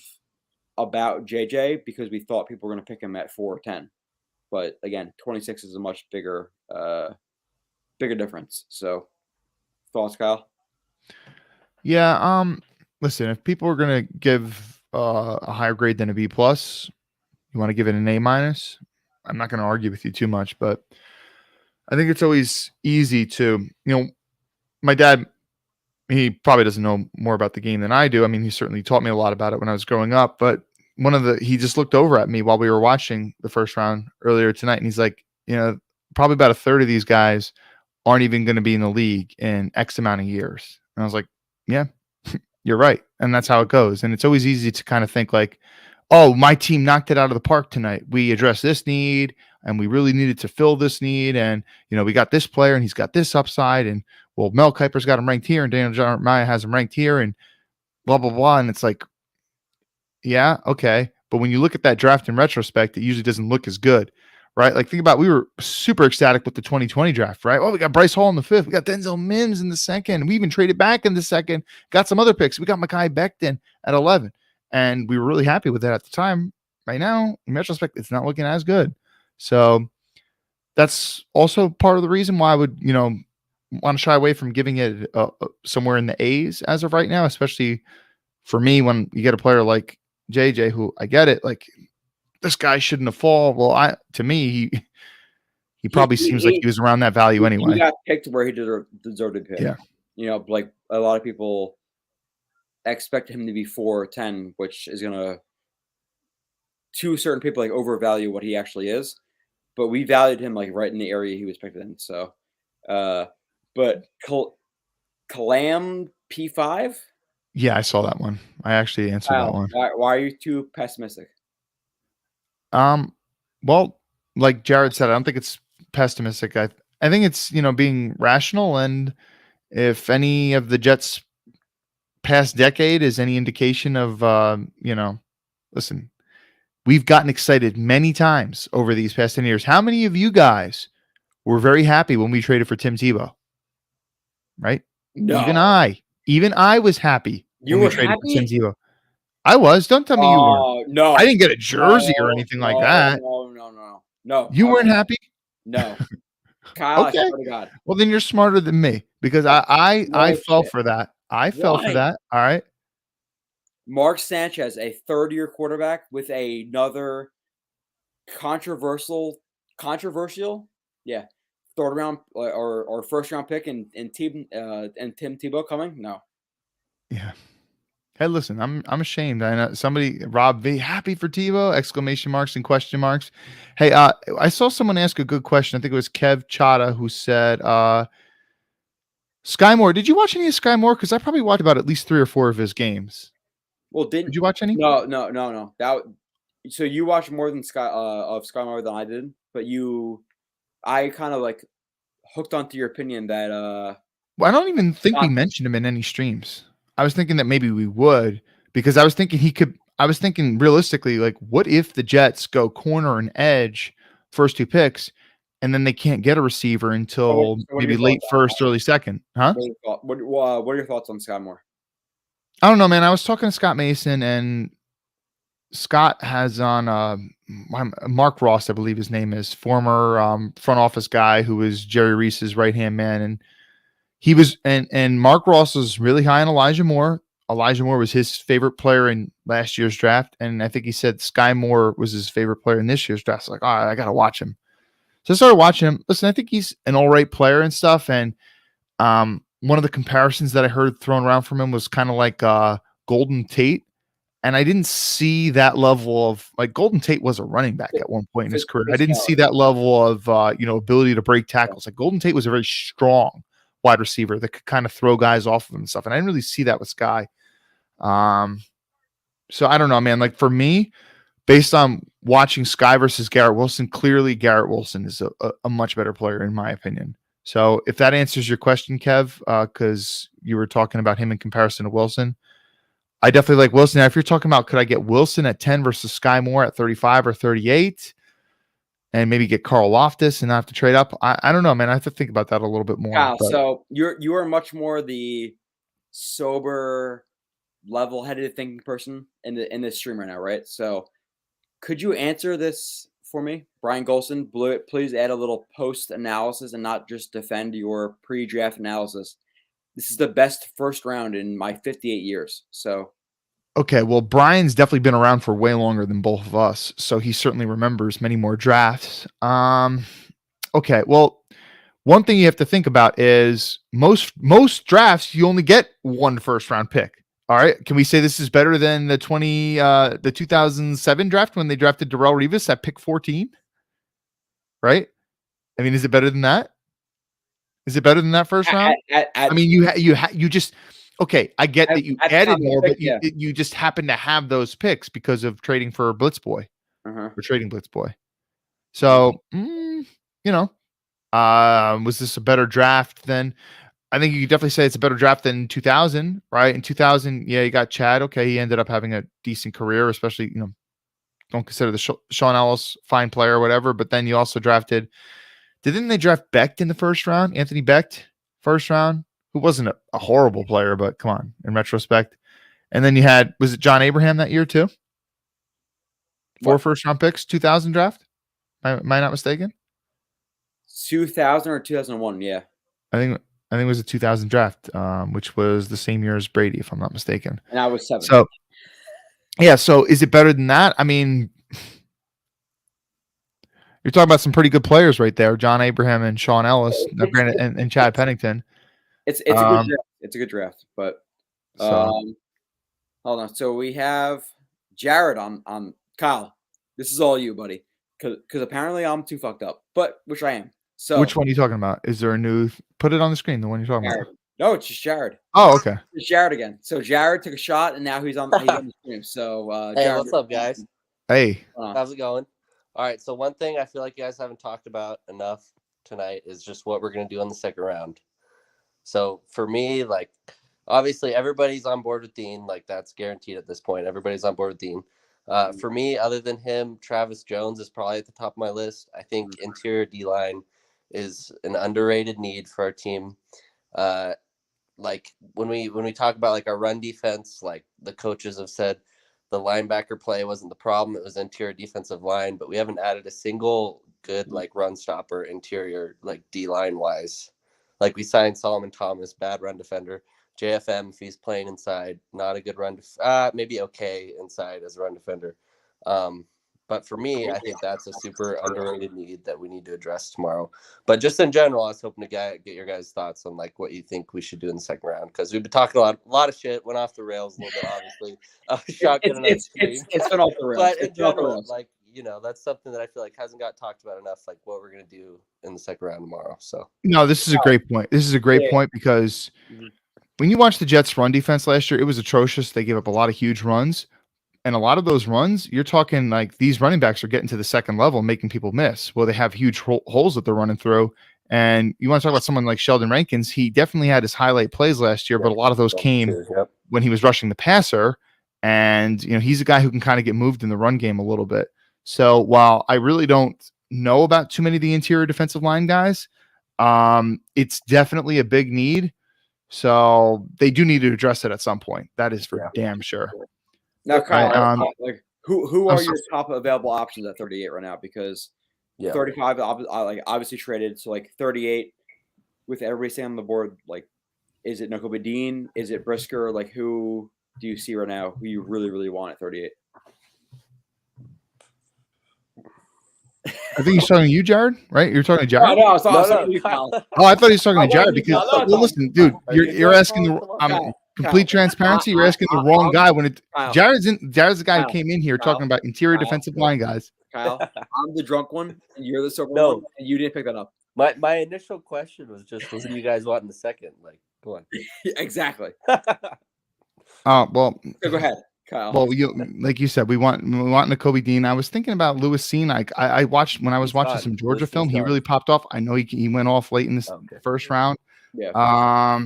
about JJ because we thought people were going to pick him at 4 or 10. But again, 26 is a much bigger difference. So thoughts, Kyle? Yeah. Listen, if people are going to give a higher grade than a B+, you want to give it an A-. I'm not going to argue with you too much, but I think it's always easy to, my dad, he probably doesn't know more about the game than I do. I mean, he certainly taught me a lot about it when I was growing up, but he just looked over at me while we were watching the first round earlier tonight. And he's like, probably about a third of these guys aren't even going to be in the league in X amount of years. And I was like, yeah, you're right. And that's how it goes. And it's always easy to kind of think like, oh, my team knocked it out of the park tonight. We addressed this need and we really needed to fill this need. And, we got this player and he's got this upside. And well, Mel Kiper's got him ranked here and Daniel Jeremiah has him ranked here and blah, blah, blah. And it's like, yeah, okay. But when you look at that draft in retrospect, it usually doesn't look as good, right? Like think about, we were super ecstatic with the 2020 draft, right? Oh, we got Bryce Hall in the 5th. We got Denzel Mims in the 2nd. We even traded back in the 2nd, got some other picks. We got Mekhi Becton at 11. And we were really happy with that at the time. Right now, in retrospect, it's not looking as good. So that's also part of the reason why I would, want to shy away from giving it somewhere in the A's as of right now, especially for me when you get a player like JJ, who I get it, like this guy shouldn't have fallen. Well, to me, he probably seems like he was around that value anyway. He got picked where he deserved to pick. Yeah. Like a lot of people expect him to be 4 or 10, which is going to certain people like overvalue what he actually is. But we valued him like right in the area he was picked in. So, but Kalam P5. Yeah, I saw that one. I actually answered that one. Why are you too pessimistic? Well, like Jared said, I don't think it's pessimistic. I think it's, being rational. And if any of the Jets' past decade is any indication of, listen, we've gotten excited many times over these past 10 years. How many of you guys were very happy when we traded for Tim Tebow? Right? No. Even I was happy. You were happy? For Tim Tebow. I was. Don't tell me you were. No. I didn't get a jersey or anything like that. No. You weren't happy? No. Kyle, okay. I swear to God. Well, then you're smarter than me because I fell for that. I fell for that. All right. Mark Sanchez, a third-year quarterback with another controversial, third round or first round pick and Tim Tebow coming? No. Yeah. Hey, listen, I'm ashamed. I know somebody, Rob V, happy for Tebow, exclamation marks and question marks. Hey, I saw someone ask a good question. I think it was Kev Chata who said, Sky Moore, did you watch any of Sky Moore? Because I probably watched about at least 3 or 4 of his games. Well, Did you watch any? No. So you watched more than Sky Moore than I did, but I kind of like hooked onto your opinion that Well, I don't even think we mentioned him in any streams. I was thinking that maybe we would, because I was thinking realistically, like, what if the Jets go corner and edge first 2 picks, and then they can't get a receiver until maybe late first, early second? Huh? What are your thoughts on Sky Moore? I don't know, man. I was talking to Scott Mason, and Scott has on Mark Ross, I believe his name is, former front office guy who was Jerry Reese's right-hand man, and he was and Mark Ross was really high on Elijah Moore. Elijah Moore was his favorite player in last year's draft, and I think he said Sky Moore was his favorite player in this year's draft. So like, all right, I got to watch him. So I started watching him. Listen, I think he's an all right player and stuff, and one of the comparisons that I heard thrown around from him was kind of like Golden Tate. And I didn't see that level of, like, Golden Tate was a running back at one point in his career. I didn't see that level of, ability to break tackles. Like, Golden Tate was a very strong wide receiver that could kind of throw guys off of him and stuff. And I didn't really see that with Sky. So I don't know, man. Like, for me, based on watching Sky versus Garrett Wilson, clearly Garrett Wilson is a much better player, in my opinion. So if that answers your question, Kev, because you were talking about him in comparison to Wilson, I definitely like Wilson. Now, if you're talking about could I get Wilson at 10 versus Sky Moore at 35 or 38 and maybe get Carl Loftus and not have to trade up, I don't know, man. I have to think about that a little bit more. Kyle, so you are much more the sober, level-headed thinking person in this stream right now, right? So could you answer this for me? Brian Golson, Blewett, please add a little post-analysis and not just defend your pre-draft analysis. This is the best first round in my 58 years. So, okay, well, Brian's definitely been around for way longer than both of us, so he certainly remembers many more drafts. Okay, well, one thing you have to think about is most drafts you only get 1 first round pick. All right, can we say this is better than the 2007 draft when they drafted Darrelle Revis at pick 14? Right? I mean, is it better than that? Is it better than that first round? I mean, you just okay. I get that you added more, but you just happen to have those picks because of trading for Blitz Boy or trading Blitz Boy. So, was this a better draft than? I think you could definitely say it's a better draft than 2000, right? In 2000, yeah, you got Chad. Okay, he ended up having a decent career, especially don't consider the Sean Ellis fine player or whatever. But then you also drafted. Didn't they draft Becht in the first round? Anthony Becht, first round, who wasn't a horrible player, but come on, in retrospect. And then you had, was it John Abraham that year too? 4 first round picks, 2000 draft? Am I not mistaken? 2000 or 2001, yeah. I think it was a 2000 draft, which was the same year as Brady, if I'm not mistaken. And I was 7. So, yeah, so is it better than that? I mean, you're talking about some pretty good players right there, John Abraham and Sean Ellis, and Chad Pennington. It's a good draft. It's a good draft, but hold on. So we have Jared on Kyle. This is all you, buddy, because apparently I'm too fucked up, but which I am. So which one are you talking about? Is there a new? Put it on the screen. The one you're talking Jared. about. No, it's just Jared. Oh, okay. It's Jared again. So Jared took a shot, and now he's on the stream. So hey, Jared, what's up, guys? Hey, how's it going? All right, so one thing I feel like you guys haven't talked about enough tonight is just what we're going to do in the second round. So for me, like, obviously everybody's on board with Dean. Like, that's guaranteed at this point. Everybody's on board with Dean. For me, other than him, Travis Jones is probably at the top of my list. I think interior D-line is an underrated need for our team. Like, when we talk about, like, our run defense, like, the coaches have said, the linebacker play wasn't the problem. It was interior defensive line, but we haven't added a single good, like, run stopper interior, like, D-line wise. Like, we signed Solomon Thomas, bad run defender. JFM, if he's playing inside, not a good run. Maybe okay inside as a run defender. But for me, I think that's a super underrated need that we need to address tomorrow. But just in general, I was hoping to get your guys' thoughts on like what you think we should do in the second round, because we've been talking a lot of shit, went off the rails a little bit, obviously. Shotgun and ice cream. It's been off the rails. But in general, like, you know, that's something that I feel like hasn't got talked about enough, like what we're gonna do in the second round tomorrow. So no, this is a great point. This is a great point because when you watch the Jets' run defense last year, it was atrocious. They gave up a lot of huge runs. And a lot of those runs, you're talking like these running backs are getting to the second level, making people miss. Well, they have huge holes that they're running through. And you want to talk about someone like Sheldon Rankins, he definitely had his highlight plays last year, but a lot of those came when he was rushing the passer. And, you know, he's a guy who can kind of get moved in the run game a little bit. So while I really don't know about too many of the interior defensive line guys, it's definitely a big need. So they do need to address it at some point. That is for damn sure. Now, Kyle, like who are your top available options at 38 right now? Because 35, like obviously traded, so like 38 with everybody staying on the board. Like, is it Nakobe Dean? Is it Brisker? Like, who do you see right now who you really, really want at 38? I think he's talking to you, Jared, right? You're talking to Jared? No, I was talking to you, Kyle. Oh, I thought he was talking to Jared because listen, dude, you're asking the complete transparency. You're asking the wrong guy when it Jared's the guy who came in here talking about interior defensive line guys. Kyle, I'm the drunk one, and you're the sober one, and you didn't pick that up. My initial question was just, what do you guys want in the second? Like, go on. Exactly. Well, so go ahead, Kyle. Well, like you said, we want Nakobe Dean. I was thinking about Lewis Seen. I watched when I was watching some Georgia film. He really popped off. I know he went off late in this first round. Yeah.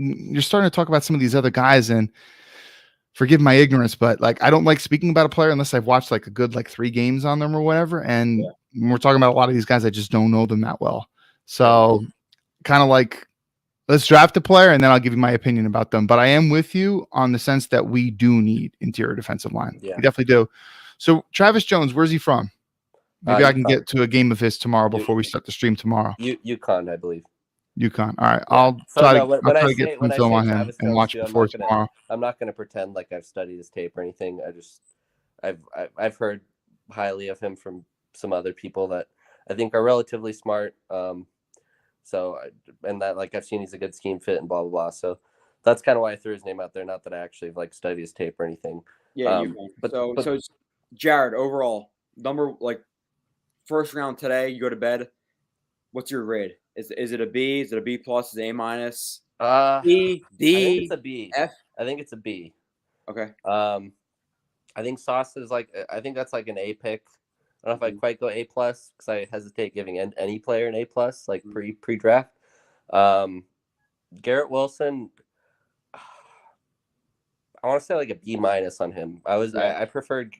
You're starting to talk about some of these other guys, and forgive my ignorance, but like I don't like speaking about a player unless I've watched like a good 3 games on them or whatever. And when we're talking about a lot of these guys, I just don't know them that well. So kind of like, let's draft a player and then I'll give you my opinion about them. But I am with you on the sense that we do need interior defensive line. Yeah. We definitely do. So Travis Jones, where's he from? Maybe I can get to a game of his tomorrow before we start the stream tomorrow. UConn, I believe. UConn. All right. I'll try to get some film on him and watch it before tomorrow. I'm not going to pretend like I've studied his tape or anything. I've heard highly of him from some other people that I think are relatively smart. So I've seen he's a good scheme fit and blah blah blah. So that's kind of why I threw his name out there. Not that I actually studied his tape or anything. Yeah. So Jared, overall number first round today, you go to bed. What's your grade? Is it a B? Is it a B plus? Is it A minus? B, D, I think it's a B. F. I think it's a B. Okay. I think Sauce is I think that's like an A pick. I don't know if I'd quite go A plus because I hesitate giving any player an A plus pre draft. Garrett Wilson, I want to say like a B minus on him. I preferred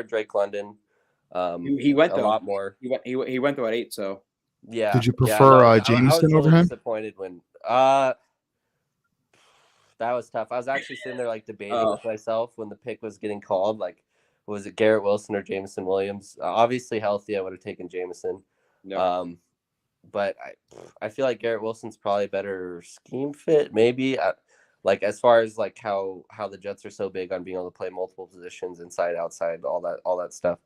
Drake London. He went a lot more. He went to at 8. So yeah. Did you prefer I Jameson over was him? Disappointed when that was tough. I was actually sitting there debating with myself when the pick was getting called. Was it Garrett Wilson or Jameson Williams? Obviously healthy, I would have taken Jameson. No. But I feel like Garrett Wilson's probably a better scheme fit, maybe. As far as how the Jets are so big on being able to play multiple positions, inside, outside, all that stuff.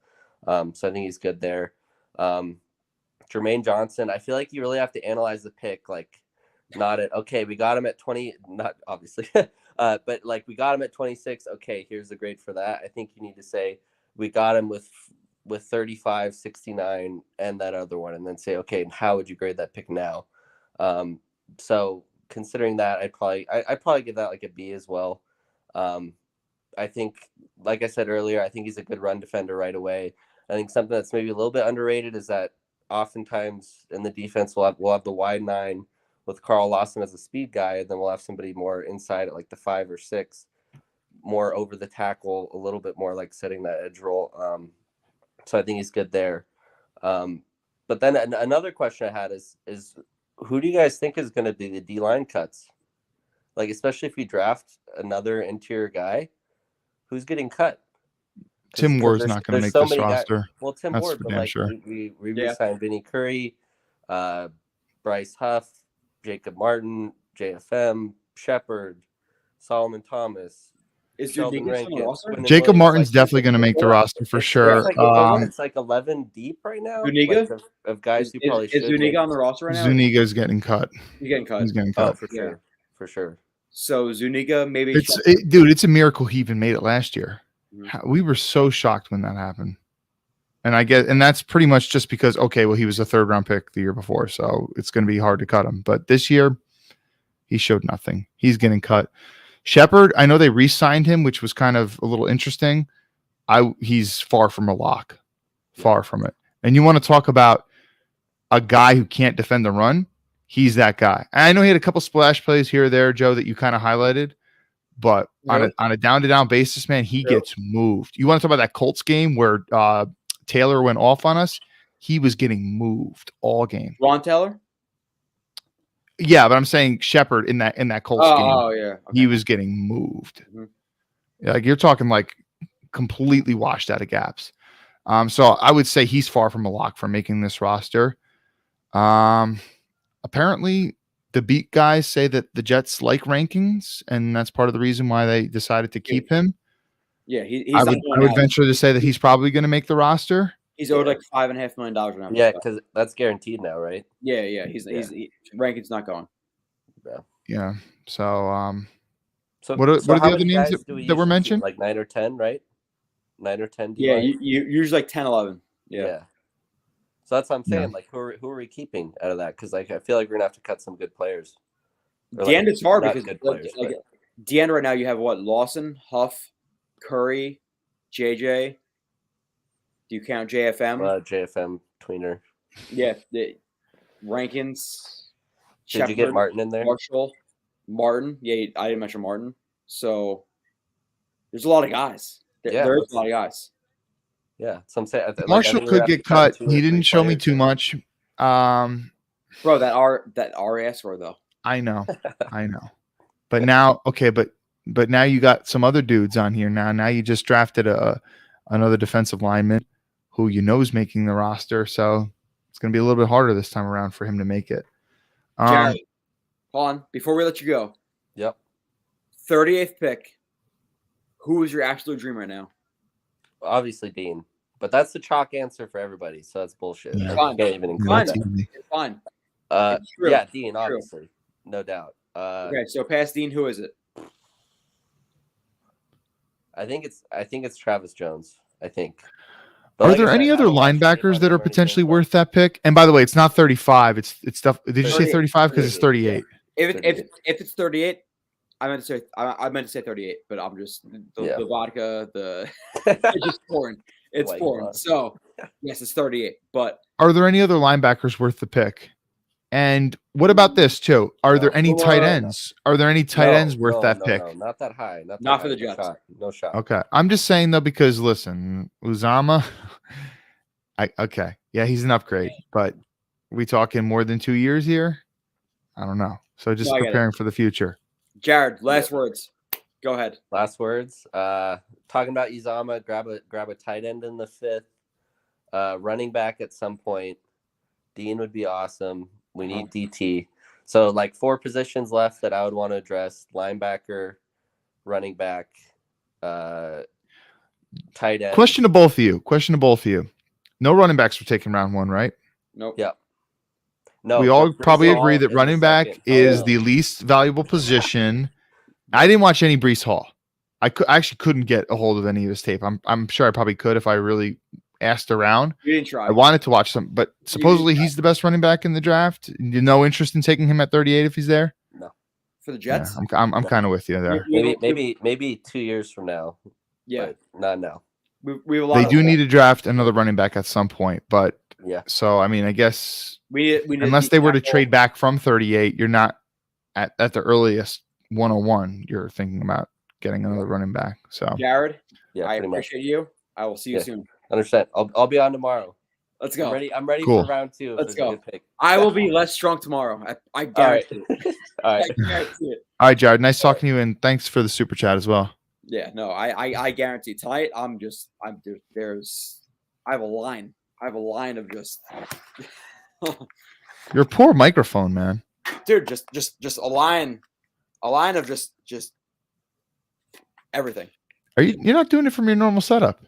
So I think he's good there. Jermaine Johnson, I feel like you really have to analyze the pick, not at we got him at 20, not obviously, but we got him at 26. Okay, here's the grade for that. I think you need to say we got him with 35, 69, and that other one, and then say, okay, how would you grade that pick now? So considering that, I'd probably give that a B as well. I think, like I said earlier, I think he's a good run defender right away. I think something that's maybe a little bit underrated is that oftentimes in the defense we'll have the wide 9 with Carl Lawson as a speed guy, and then we'll have somebody more inside at the 5 or 6, more over the tackle, a little bit more setting that edge roll. So I think he's good there. But then another question I had is who do you guys think is going to be the D-line cuts? Especially if you draft another interior guy, who's getting cut? Tim Ward's not going to make this roster. Well, Tim Ward, but sure. we re-signed Vinny Curry, Bryce Huff, Jacob Martin, JFM, Shepard, Solomon Thomas, Is Sheldon Zuniga still on the Rankins, roster? Quinton Jacob Williams, Martin's like, definitely going to make the roster for sure. It's like 11 deep right now. Zuniga? Like, of guys who probably Is should. Zuniga make on the roster right now? Zuniga's getting cut. He's getting cut. He's getting Oh, cut. for sure. For sure. So Zuniga maybe. Dude, it's a miracle he even made it last year. Mhm. We were so shocked when that happened. And that's pretty much just because, okay, well, he was a 3rd round pick the year before, so it's going to be hard to cut him. But this year, he showed nothing. He's getting cut. Shepard, I know they re-signed him, which was kind of a little interesting. He's far from a lock. Far from it. And you want to talk about a guy who can't defend the run? He's that guy. And I know he had a couple splash plays here or there, Joe, that you kind of highlighted. But on a down-to-down basis, man, he gets moved. You want to talk about that Colts game where Taylor went off on us? He was getting moved all game. Ron Taylor? Yeah, but I'm saying Shepard in that Colts game. Oh, yeah. Okay. He was getting moved. Mm-hmm. Like you're talking like completely washed out of gaps. So I would say he's far from a lock for making this roster. Apparently the beat guys say that the Jets like rankings, and that's part of the reason why they decided to keep him. Yeah, I would venture to say that he's probably going to make the roster. He's owed like $5.5 million right now. Yeah, because that's guaranteed now, right? Yeah. He's rankings not going. Yeah. So So what are the how other many names guys do we that were usually mentioned? see? Like 9 or 10, right? 9 or 10. Yeah, D-line? you usually like 10, 11. Yeah. So that's what I'm saying. Yeah. Like, who are we keeping out of that? Because like I feel like we're gonna have to cut some good players. Or, The end is hard not because good players, like the end right now you have what? Lawson, Huff, Curry, JJ. Do you count JFM? JFM tweener. Yeah, the Rankins. Did you get Martin in there? Marshall, Martin. Yeah, I didn't mention Martin. So there's a lot of guys. There is a lot of guys. Yeah, so I'm saying Marshall could get cut. He didn't show me too much. Bro, that RAS score though. I know. But now, okay, but now you got some other dudes on here now. Now you just drafted another defensive lineman who you know is making the roster. So it's going to be a little bit harder this time around for him to make it. Garrett, hold on. Before we let you go. Yep. 38th pick. Who is your absolute dream right now? Obviously Dean. But that's the chalk answer for everybody. So that's bullshit. Yeah. I can't even include that. It's fine. Yeah, Dean, obviously. No doubt. Okay, so past Dean, who is it? I think it's Travis Jones. I think. Are there any other linebackers that are potentially worth that pick? And by the way, it's not 35. It's stuff. Did you say 35? Because it's 38. If it's 38, I meant to say 38, but I'm just the vodka, it's just foreign. It's foreign. So yes, it's 38. But are there any other linebackers worth the pick? And what about this too? Are there any tight ends? Are there any tight ends worth that pick? No, not that high. Not for the Jets. No shot. Okay. I'm just saying though, because listen, Uzama, yeah, he's an upgrade, but we talking more than 2 years here? I don't know. So just preparing for the future. Jared, last words. Go ahead. Last words. Talking about Uzama, grab a tight end in the 5th. Running back at some point. Dean would be awesome. We need DT. So like 4 positions left that I would want to address: linebacker, running back, tight end. Question to both of you. No running backs were taken round 1, right? Nope. Yep. No. We all probably agree that running back is the least valuable position. I didn't watch any Breece Hall. I actually couldn't get a hold of any of his tape. I'm sure I probably could if I really asked around. You didn't try. I wanted to watch some, but supposedly he's the best running back in the draft. No interest in taking him at 38 if he's there. No, for the Jets. Yeah, I'm kind of with you there. Maybe 2 years from now. Yeah, but not now. They do need to draft another running back at some point, but yeah. So I mean, I guess we unless they were to trade back from 38, you're not at the earliest 101. You're thinking about getting another running back. So Jared, yeah, I appreciate you. I will see you soon. Understand. I'll be on tomorrow. Let's go. I'm ready for round 2. Let's go. I will be less drunk tomorrow. I guarantee it. All right. I guarantee it. All right, Jared. Nice talking to you, and thanks for the super chat as well. Yeah, no, I guarantee tonight. I have a line. I have a line of just. Your poor microphone, man. Dude, just a line of just Everything. You're not doing it from your normal setup?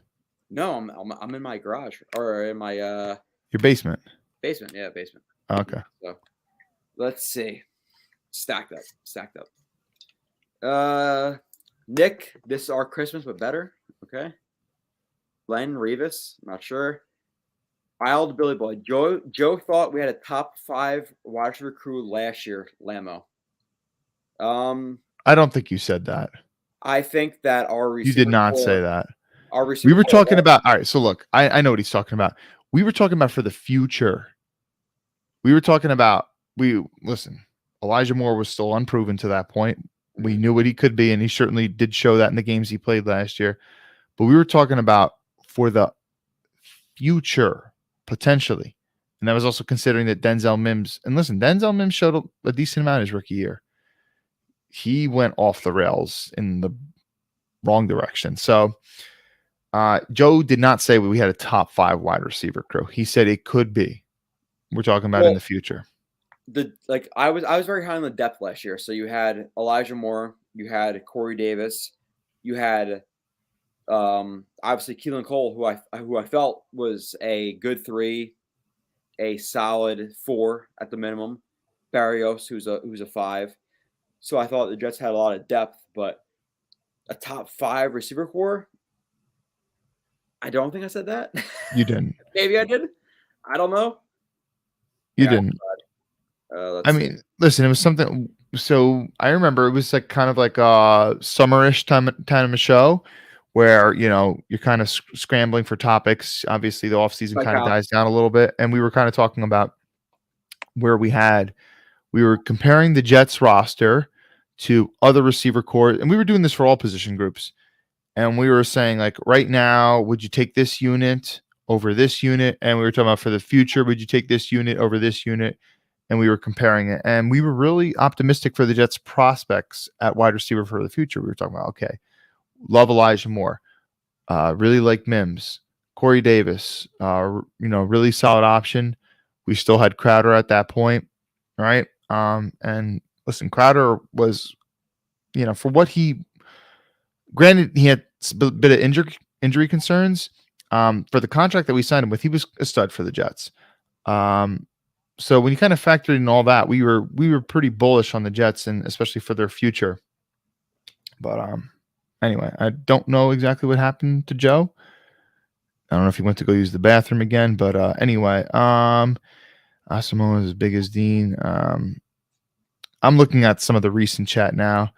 No, I'm in my garage or in my Your basement. basement. Yeah, basement. Okay. So let's see. Stacked up. Nick, this is our Christmas, but better. Okay. Glenn Revis, not sure. Wild Billy Boy. Joe thought we had a top 5 wide receiver crew last year, Lamo. I don't think you said that. I think that our receiver You did not core, say that. our receiver We were core- talking about, all right, so look, I know what he's talking about. We were talking about for the future. We were talking about, listen, Elijah Moore was still unproven to that point. We knew what he could be, and he certainly did show that in the games he played last year. But we were talking about for the future, potentially. And that was also considering that Denzel Mims, and listen, Denzel Mims showed a decent amount his rookie year. He went off the rails in the wrong direction. So Joe did not say we had a top 5 wide receiver crew. He said it could be. We're talking about in the future. I was very high on the depth last year. So you had Elijah Moore, you had Corey Davis, you had obviously Keelan Cole, who I felt was a good 3, a solid 4 at the minimum. Barrios, who's a 5. So I thought the Jets had a lot of depth, but a top 5 receiver core. I don't think I said that. You didn't. Maybe I did. I don't know. You didn't. I mean, listen, it was something. So I remember it was like kind of like a summerish time of a show where, you're kind of scrambling for topics. Obviously, the offseason kind of dies down a little bit. And we were kind of talking about where we were comparing the Jets roster to other receiver core. And we were doing this for all position groups. And we were saying, like, right now, would you take this unit over this unit? And we were talking about for the future, would you take this unit over this unit? And we were comparing it. And we were really optimistic for the Jets prospects at wide receiver for the future. We were talking about, okay, love Elijah Moore. Really like Mims. Corey Davis, really solid option. We still had Crowder at that point, right? And listen, Crowder was, for what granted, he had a bit of injury concerns. For the contract that we signed him with, he was a stud for the Jets. So when you kind of factored in all that, we were pretty bullish on the Jets, and especially for their future. But anyway, I don't know exactly what happened to Joe. I don't know if he went to go use the bathroom again, but anyway, Asamoah is as big as Dean. I'm looking at some of the recent chat now.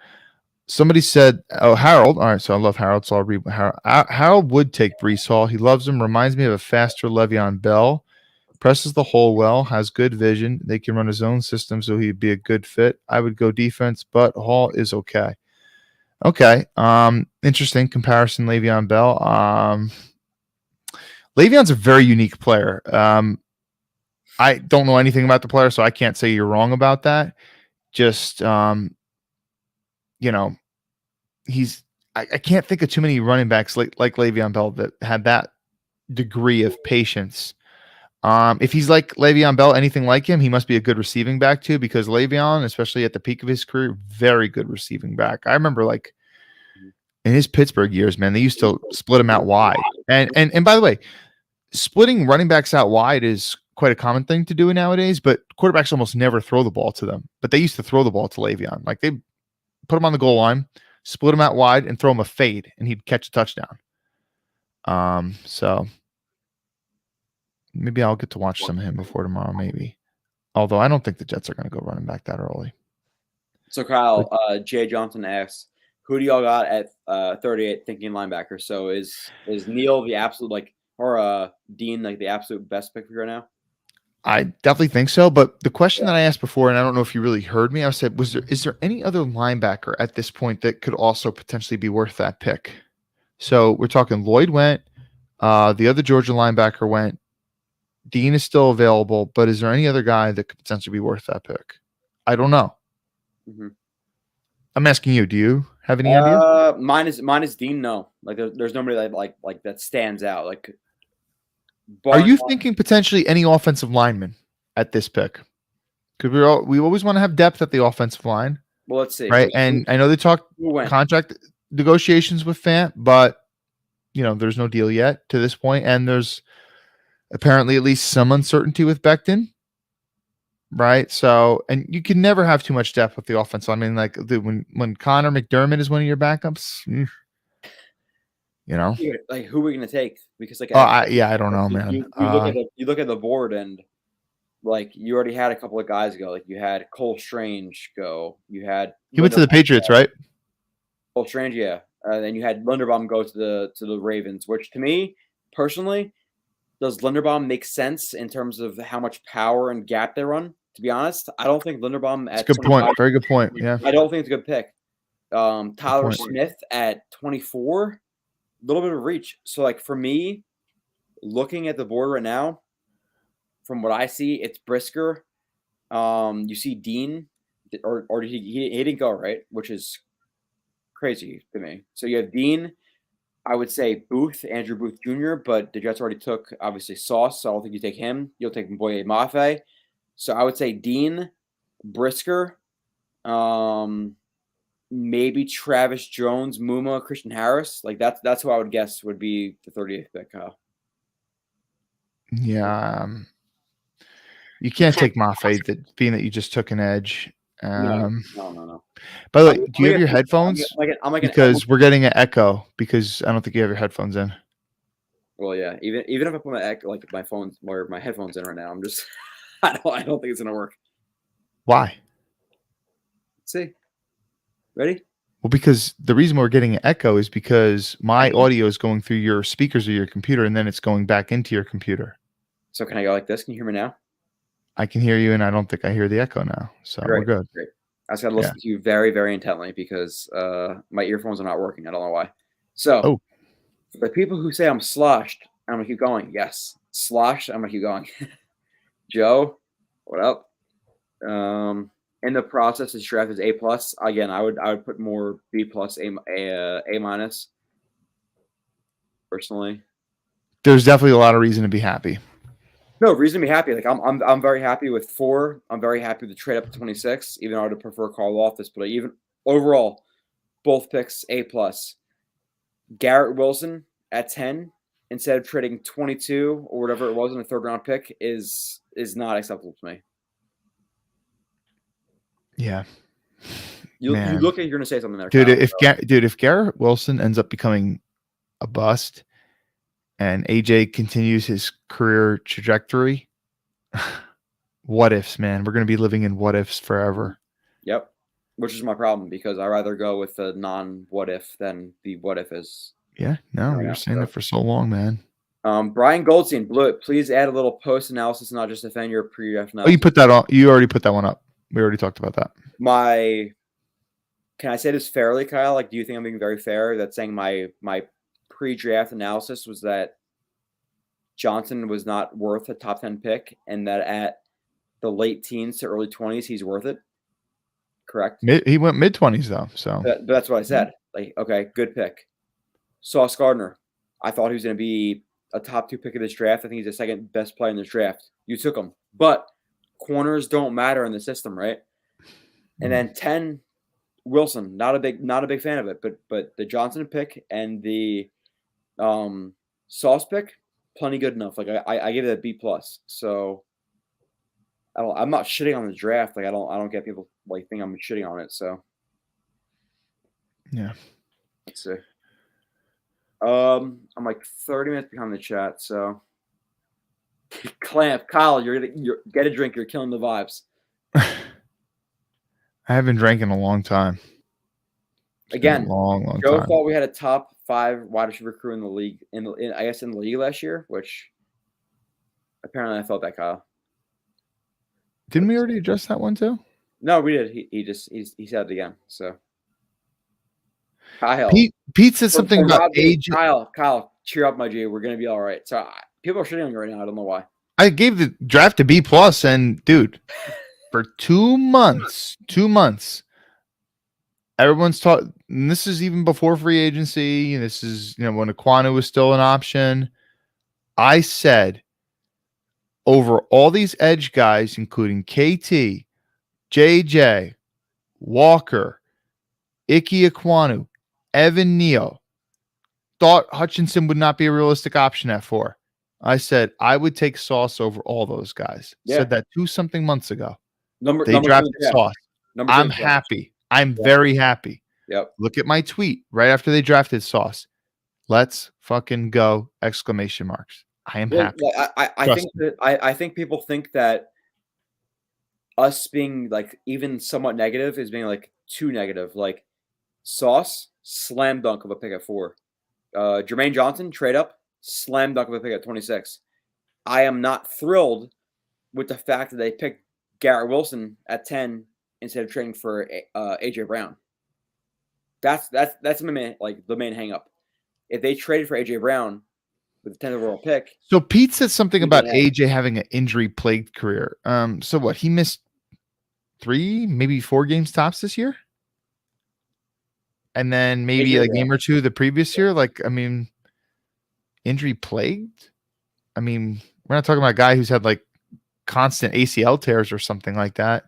Somebody said, Harold. All right, so I love Harold, so I'll read Harold. Harold would take Breece Hall. He loves him. Reminds me of a faster Le'Veon Bell. Presses the hole well, has good vision. They can run his own system, so he'd be a good fit. I would go defense, but Hall is okay. Okay. Interesting comparison, Le'Veon Bell. Le'Veon's a very unique player. I don't know anything about the player, so I can't say you're wrong about that. Just, I can't think of too many running backs like Le'Veon Bell that had that degree of patience. If he's like Le'Veon Bell, anything like him, he must be a good receiving back too, because Le'Veon, especially at the peak of his career, very good receiving back. I remember like in his Pittsburgh years, man, they used to split him out wide. And by the way, splitting running backs out wide is quite a common thing to do nowadays, but quarterbacks almost never throw the ball to them. But they used to throw the ball to Le'Veon. Like they put him on the goal line, split him out wide, and throw him a fade, and he'd catch a touchdown. So maybe I'll get to watch some of him before tomorrow, maybe. Although I don't think the Jets are going to go running back that early. So Kyle, Jay Johnson asks, who do y'all got at 38 thinking linebacker? So is Neal the absolute or Dean the absolute best pick for you right now? I definitely think so. But the question that I asked before, and I don't know if you really heard me, I said, is there any other linebacker at this point that could also potentially be worth that pick? So we're talking Lloyd went, the other Georgia linebacker went, Dean is still available, but is there any other guy that could potentially be worth that pick? I don't know. Mm-hmm. I'm asking you. Do you have any idea? Mine is Dean. No, there's nobody like that stands out. Like, are you thinking potentially any offensive lineman at this pick? Because we always want to have depth at the offensive line. Well, let's see. Right, and I know they talked contract. negotiations with Fant, but there's no deal yet to this point, and there's apparently at least some uncertainty with Becton, right? So, and you can never have too much depth with the offense. I mean, like when Connor McDermott is one of your backups, like who are we gonna take? Because like, I don't know, man. You look at the board, and like you already had a couple of guys go. Like you had Cole Strange go. You had he went to the Patriots, right? Cole Strange, yeah. Then you had Linderbaum go to the Ravens, which to me personally, does Linderbaum make sense in terms of how much power and gap they run? To be honest, I don't think Linderbaum at good point. Very good point. Yeah, I don't think it's a good pick. Tyler Smith at 24, a little bit of reach. So like for me, looking at the board right now, from what I see, it's Brisker. You see Dean, or he didn't go, right, which is crazy to me. So you have Dean. I would say Booth, Andrew Booth Jr., but the Jets already took, obviously, Sauce, so I don't think you take him. You'll take Mboye Mafe. So I would say Dean, Brisker, maybe Travis Jones, Muma, Christian Harris. Like that's who I would guess would be the 38th pick, Kyle. Yeah. You can't take Mafe, being that you just took an edge. No. By the way, do you have your headphones? Because we're getting an echo because I don't think you have your headphones in. Well, yeah. Even if I put my phone or my headphones in right now, I'm just I don't think it's gonna work. Why? Let's see. Ready? Well, because the reason we're getting an echo is because my audio is going through your speakers of your computer and then it's going back into your computer. So can I go like this? Can you hear me now? I can hear you, and I don't think I hear the echo now. So Great, we're good. Great. I just got to listen to you very, very intently because my earphones are not working. I don't know why. So for the people who say I'm sloshed, I'm going to keep going. Yes. Sloshed, I'm going to keep going. Joe, what up? In the process, this draft is A+. Again, I would put more B+, A-. Personally. There's definitely a lot of reason to be happy. No reason to be happy. Like I'm very happy with 4. I'm very happy with the trade up to 26, even though I would prefer Carl Loftus. But even overall, both picks A+. Garrett Wilson at 10 instead of trading 22 or whatever it was in a third round pick is not acceptable to me. Yeah. You look at you're gonna say something there, dude. Kyle, If Garrett Wilson ends up becoming a bust, and AJ continues his career trajectory, what ifs, man? We're going to be living in what ifs forever. Yep. Which is my problem because I rather go with the non-what if than the what if is. Yeah, no, we were saying that for so long, man. Brian Goldstein, Blewett, please add a little post analysis, not just defend your pre-draft analysis. Oh, you put that on. You already put that one up. We already talked about that. Can I say this fairly, Kyle? Like, do you think I'm being very fair? That's saying my pre-draft analysis was that Johnson was not worth a top 10 pick, and that at the late teens to early 20s, he's worth it. Correct. He went mid-20s though, so that's what I said. Like, okay, good pick. Sauce Gardner, I thought he was going to be a top 2 pick of this draft. I think he's the second best player in this draft. You took him, but corners don't matter in the system, right? And then 10, Wilson, not a big fan of it, but the Johnson pick and the Sauce pick, plenty good enough. Like I give it a B+. So I'm not shitting on the draft. Like I don't get people like think I'm shitting on it. So yeah, let's see. I'm like 30 minutes behind the chat. So Clamp, Kyle, you're get a drink. You're killing the vibes. I haven't drank in a long time. Again, long Joe time. thought we had a top 5 wide receiver crew in the league, in the league last year, which apparently I felt that, Kyle. Didn't we already address that one too? No, we did. He said it again. So Kyle, Pete said something about age. Kyle, cheer up, my G. We're gonna be all right. So people are shitting on you right now. I don't know why. I gave the draft a B+, and dude, for 2 months, everyone's taught, and this is even before free agency. This is, when Aquanu was still an option. I said, over all these edge guys, including KT, JJ, Walker, Ike Aquanu, Evan Neal thought Hutchinson would not be a realistic option at 4. I said I would take Sauce over all those guys. Yeah. Said that 2-something months ago. Number They drafted 2 in the draft. Sauce. Number 2 I'm in the draft. happy. I'm very happy. Yep. Look at my tweet right after they drafted Sauce. Let's fucking go! Exclamation marks. I am happy. I think people think that us being like even somewhat negative is being like too negative. Like Sauce, slam dunk of a pick at 4. Jermaine Johnson, trade up, slam dunk of a pick at 26. I am not thrilled with the fact that they picked Garrett Wilson at 10 instead of trading for AJ Brown. That's the main hang up. If they traded for AJ Brown with the 10th overall pick. So Pete said something about AJ having an injury-plagued career. So what? He missed 3, maybe 4 games tops this year, and then maybe a game or 2 the previous year. Like, I mean, injury-plagued. I mean, we're not talking about a guy who's had like constant ACL tears or something like that.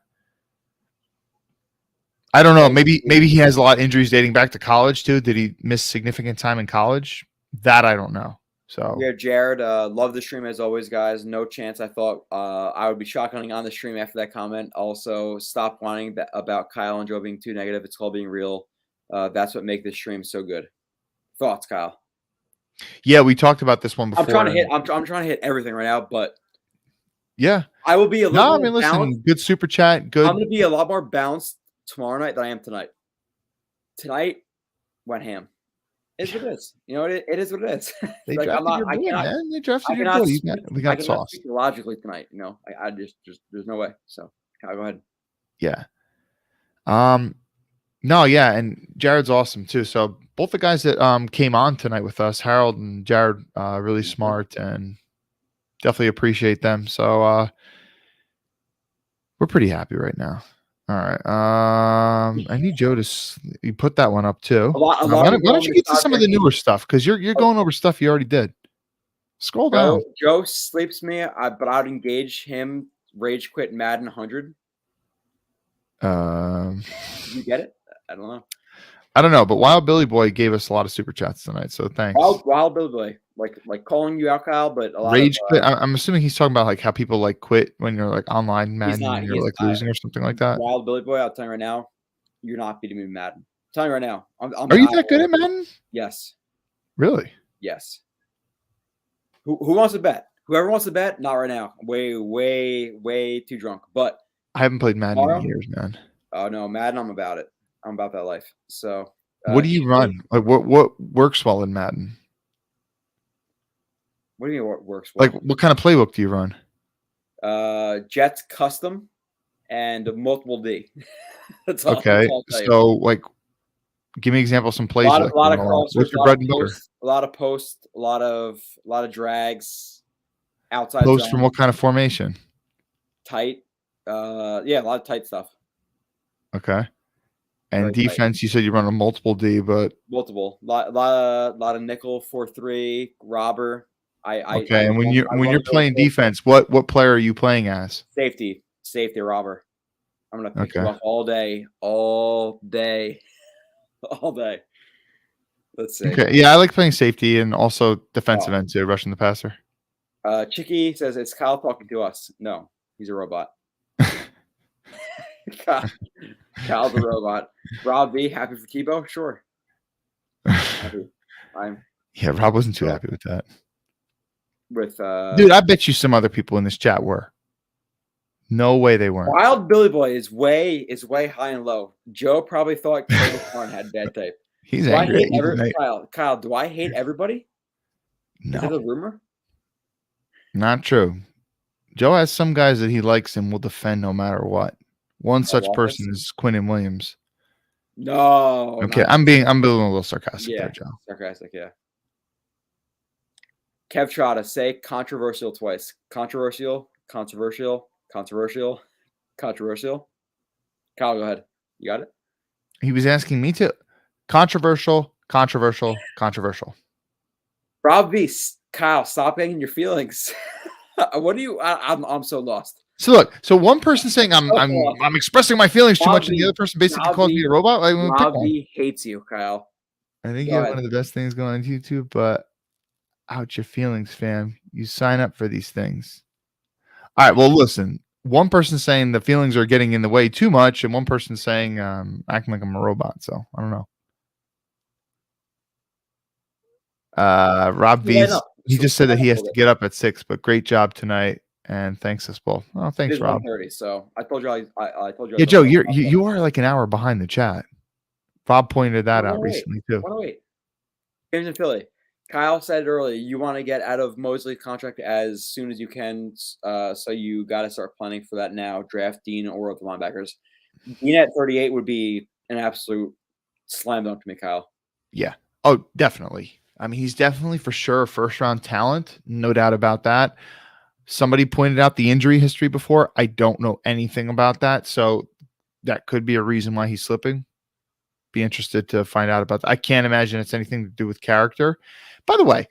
I don't know. Maybe he has a lot of injuries dating back to college too. Did he miss significant time in college? That I don't know. So yeah, Jared, love the stream as always, guys. No chance I thought I would be shotgunning on the stream after that comment. Also, stop whining about Kyle and Joe being too negative. It's called being real. That's what makes this stream so good. Thoughts, Kyle? Yeah, we talked about this one before. I'm trying to hit everything right now, but yeah, I will be a little. No, I mean, listen, balanced. Good super chat. Good. I'm going to be a lot more balanced tomorrow night than I am tonight. Tonight went ham. It's what it is. You know, it is what it is. They like, drafted your boy, man. They drafted your boy. We got Sauce. Logically tonight, you know, I just there's no way. So Kyle, go ahead. Yeah. No, yeah, and Jared's awesome too. So both the guys that came on tonight with us, Harold and Jared, really smart and definitely appreciate them. So we're pretty happy right now. All right. I need Joe to you put that one up too. Why don't you get to some of the newer stuff? Because you're going over stuff you already did. Scroll down. Joe sleeps me, but I'd engage him. Rage quit Madden 100. You get it? I don't know. I don't know, but Wild Billy Boy gave us a lot of super chats tonight, so thanks. Wild Billy Boy, like calling you out, Kyle, but a lot Rage quit. I'm assuming he's talking about like how people like quit when you're like online Madden and you're like losing or something like that. Wild Billy Boy, I'll tell you right now, you're not beating me in Madden. I'm telling you right now. Are you that good at Madden? Yes. Really? Yes. Who wants to bet? Whoever wants to bet, not right now. Way too drunk. But I haven't played Madden in years, man. Oh no, Madden, I'm about it. I'm about that life. So what do you run? Like what works well in Madden? What do you mean what works well? Like what kind of playbook do you run? Jets custom and multiple D. That's all. Okay. So like give me an example of some plays. A lot of crossers, what's your bread and butter? A lot of posts, a lot of drags, outside post zone. From what kind of formation? Tight. Yeah, a lot of tight stuff. Okay. And very defense, tight. You said you run a multiple D, but multiple. Lot of nickel 4-3 robber. Okay, and when you're playing defense, what player are you playing as? Safety robber. I'm gonna pick you up all day. Let's see. Okay, yeah, I like playing safety and also defensive end too, rushing the passer. Chicky says it's Kyle talking to us. No, he's a robot. Kyle's a robot. Rob B, happy for Tebow? Sure. Happy. Yeah, Rob wasn't too happy with that. Dude, I bet you some other people in this chat were. No way they weren't. Wild Billy Boy is way high and low. Joe probably thought Corn had bad tape. He's angry. Kyle, do I hate everybody? No. Is that a rumor? Not true. Joe has some guys that he likes and will defend no matter what. One such person is Quinnen Williams. No. Okay, I'm being a little sarcastic there, Joe. Sarcastic, yeah. Kev Trotta, say controversial twice. Controversial. Kyle, go ahead. You got it? He was asking me to. Controversial. Rob V, Kyle, stop getting your feelings. What do you? I'm so lost. So look, one person saying I'm expressing my feelings too much, and the other person basically calls me a robot. Rob V hates you, Kyle. I think Go you have ahead. one of the best things going on YouTube, but out your feelings, fam. You sign up for these things. All right. Well, listen. One person saying the feelings are getting in the way too much, and one person saying acting like I'm a robot. So I don't know. Rob Light V's. up. He So just said that he light up has a to little get up at 6, but great job tonight, and thanks us both. Oh, It thanks, is Rob. 1:30, so I told you I told you. Yeah, Joe, you are like an hour behind the chat. Bob pointed that out recently too. 108. Games in Philly. Kyle said earlier you want to get out of Mosley's contract as soon as you can, so you got to start planning for that now. Draft Dean or the linebackers. Dean at 38 would be an absolute slam dunk to me, Kyle. Yeah. Oh, definitely. I mean, he's definitely for sure a first-round talent, no doubt about that. Somebody pointed out the injury history before. I don't know anything about that, so that could be a reason why he's slipping. Be interested to find out about that. I can't imagine it's anything to do with character. By the way,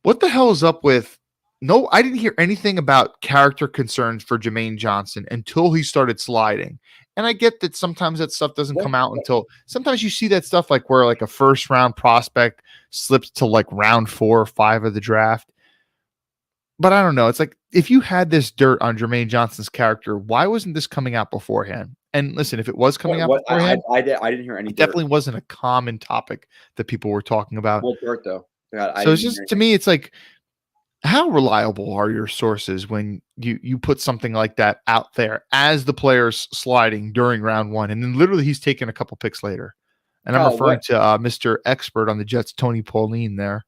what the hell is up with? No, I didn't hear anything about character concerns for Jermaine Johnson until he started sliding. And I get that sometimes that stuff doesn't come out until sometimes you see that stuff like where like a first round prospect slips to like round 4 or 5 of the draft. But I don't know. It's like if you had this dirt on Jermaine Johnson's character, why wasn't this coming out beforehand? And listen, if it was coming out beforehand, I didn't hear any. it definitely wasn't a common topic that people were talking about. What dirt though? God, So it's just to me, it's like, how reliable are your sources when you put something like that out there as the player's sliding during round 1, and then literally he's taken a couple picks later? And I'm referring to Mr. Expert on the Jets, Tony Pauline. There,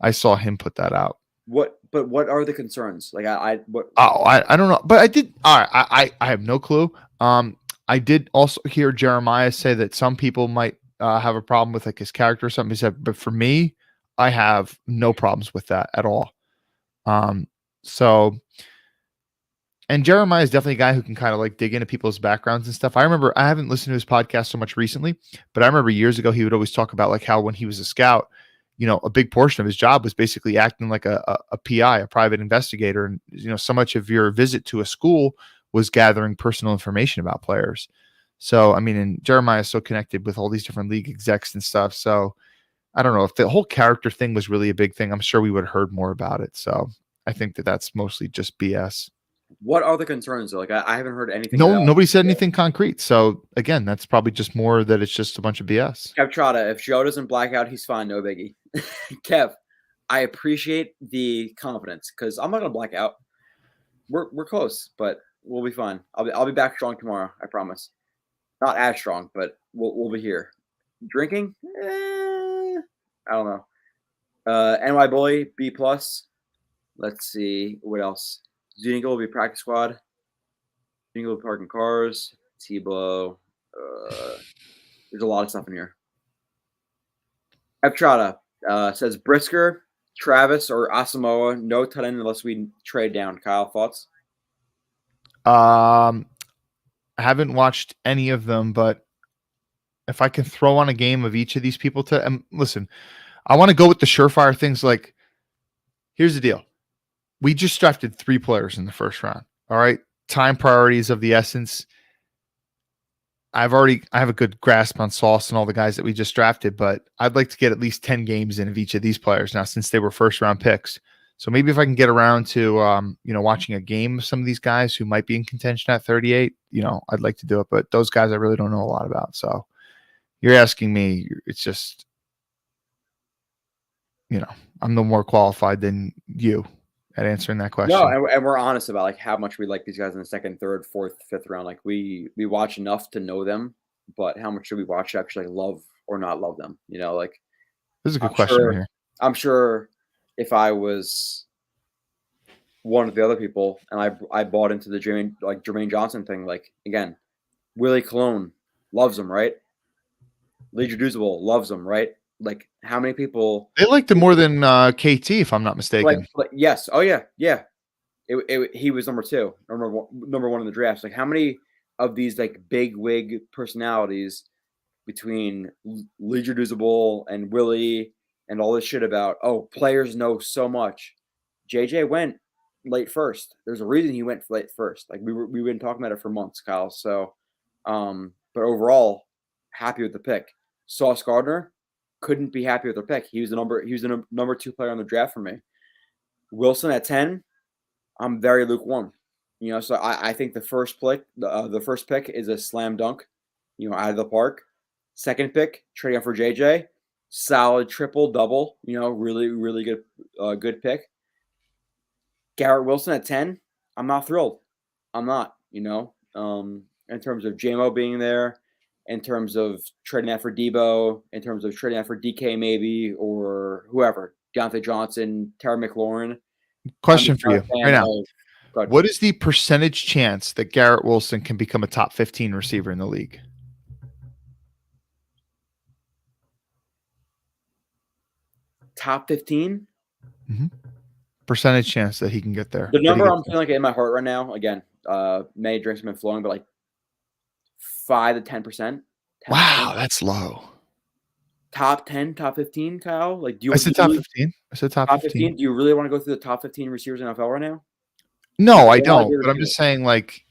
I saw him put that out. What are the concerns? Like I don't know, but I did. All right, I have no clue. I did also hear Jeremiah say that some people might have a problem with like his character or something. He said, but for me, I have no problems with that at all. So, and Jeremiah is definitely a guy who can kind of like dig into people's backgrounds and stuff. I remember, I haven't listened to his podcast so much recently, but I remember years ago, he would always talk about like how when he was a scout, you know, a big portion of his job was basically acting like a PI, a private investigator. And, you know, so much of your visit to a school was gathering personal information about players. So, I mean, and Jeremiah is so connected with all these different league execs and stuff. So I don't know if the whole character thing was really a big thing. I'm sure we would have heard more about it. So I think that that's mostly just BS. What are the concerns though? Like I haven't heard anything. Nobody said anything concrete. So again, that's probably just more that it's just a bunch of BS. Kev Trotta, if Joe doesn't black out, he's fine. No biggie. Kev, I appreciate the confidence because I'm not gonna black out. We're close, but we'll be fine. I'll be back strong tomorrow. I promise. Not as strong, but we'll be here. Drinking? I don't know. NY Bully B+. Let's see what else. Zuniga will be practice squad. Zuniga will be parking cars. T-Blow. There's a lot of stuff in here. Eptrada says Brisker, Travis, or Asamoah. No tight end unless we trade down. Kyle, thoughts? I haven't watched any of them, but if I can throw on a game of each of these people to listen, I want to go with the surefire things. Like, here's the deal. We just drafted 3 players in the first round. All right. Time priorities of the essence. I have a good grasp on Sauce and all the guys that we just drafted, but I'd like to get at least 10 games in of each of these players now, since they were first round picks. So maybe if I can get around to, watching a game of some of these guys who might be in contention at 38, I'd like to do it, but those guys I really don't know a lot about. So you're asking me, it's just, I'm no more qualified than you at answering that question. No, and we're honest about like how much we like these guys in the second, third, fourth, fifth round. Like we watch enough to know them, but how much should we watch to actually love or not love them? Like this is a good question here. I'm sure if I was one of the other people and I bought into the Jermaine Johnson thing, like again, Willie Colon loves him, right? Lee Juduzable loves him, right? Like how many people they liked him more than KT, if I'm not mistaken. Like yes, oh yeah. He was number 2, number 1 in the drafts. Like how many of these like big wig personalities between Lee Juduzable and Willie and all this shit about players know so much. JJ went late first. There's a reason he went late first. Like we've been talking about it for months, Kyle. So, but overall, happy with the pick. Sauce Gardner, couldn't be happy with their pick. He was the number 2 player on the draft for me. Wilson at 10, I'm very lukewarm. So I think the first pick is a slam dunk, out of the park. Second pick, trading up for JJ, solid triple double, really, really good pick. Garrett Wilson at 10, I'm not thrilled. I'm not, in terms of JMO being there, in terms of trading that for Debo, in terms of trading that for DK maybe, or whoever, Deontay Johnson, Terry McLaurin. Question for you right now. What is the percentage chance that Garrett Wilson can become a top 15 receiver in the league? Top 15? Mm-hmm. Percentage chance that he can get there. The number I'm feeling like in my heart right now, again, many drinks have been flowing, but like 5 to 10%. Wow, that's low. Top 10, top 15, Kyle? Like, I said top 15. I said top 15. Do you really want to go through the top 15 receivers in NFL right now? No, I don't. But I'm just saying, like,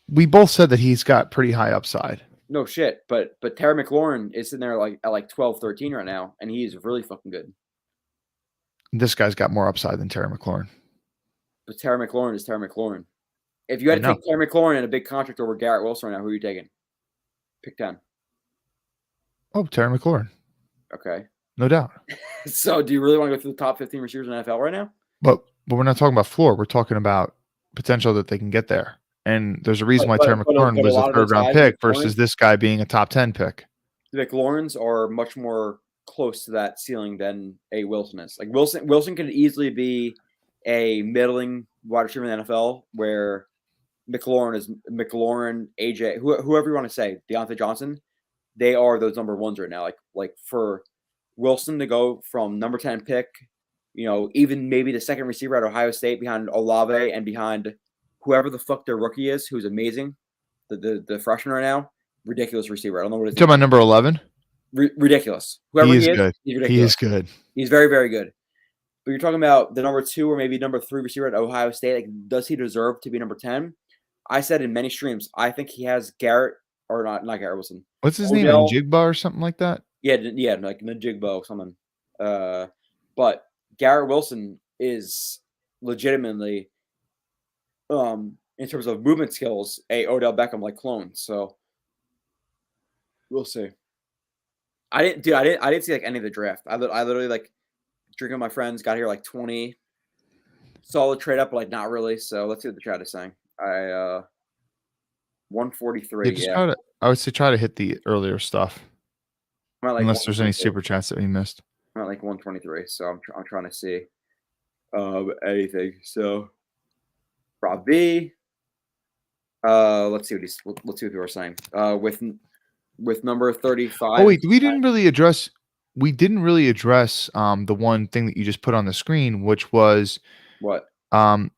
we both said that he's got pretty high upside. No shit. But Terry McLaurin is sitting there at 12, 13 right now, and he's really fucking good. This guy's got more upside than Terry McLaurin. But Terry McLaurin is Terry McLaurin. If you had to take Terry McLaurin and a big contract over Garrett Wilson right now, who are you taking? Pick 10. Oh, Terry McLaurin. Okay. No doubt. So do you really want to go through the top 15 receivers in the NFL right now? But we're not talking about floor. We're talking about potential that they can get there. And there's a reason why Terry McLaurin was a third-round pick versus this guy being a top 10 pick. The McLaurins are much more close to that ceiling than a Wilson is. Like Wilson could easily be a middling wide receiver in the NFL, where McLaurin, AJ, whoever you want to say, Deontay Johnson, they are those number ones right now. Like for Wilson to go from number 10 pick, even maybe the second receiver at Ohio State behind Olave and behind whoever the fuck their rookie is, who's amazing, the freshman right now, ridiculous receiver. I don't know what it's talking about. Number 11. Ridiculous. Whoever he is good. He's ridiculous. He is good. He's very, very good. But you're talking about the number 2 or maybe number 3 receiver at Ohio State. Like, does he deserve to be number 10? I said in many streams, I think he has Garrett, or not Garrett Wilson. What's his name? Njigba or something like that? Yeah, like Njigba or something. But Garrett Wilson is legitimately, in terms of movement skills, a Odell Beckham-like clone. So we'll see. I didn't see like any of the draft. I literally like drinking with my friends, got here like 20. Solid trade up, but like not really. So let's see what the chat is saying. 143. Yeah. I would say try to hit the earlier stuff. Like unless there's any super chats that we missed. I'm at like 123, so I'm trying to see anything. So Rob B. Let's see what people are saying. With number 35. Oh wait, we didn't really address the one thing that you just put on the screen, which was what? The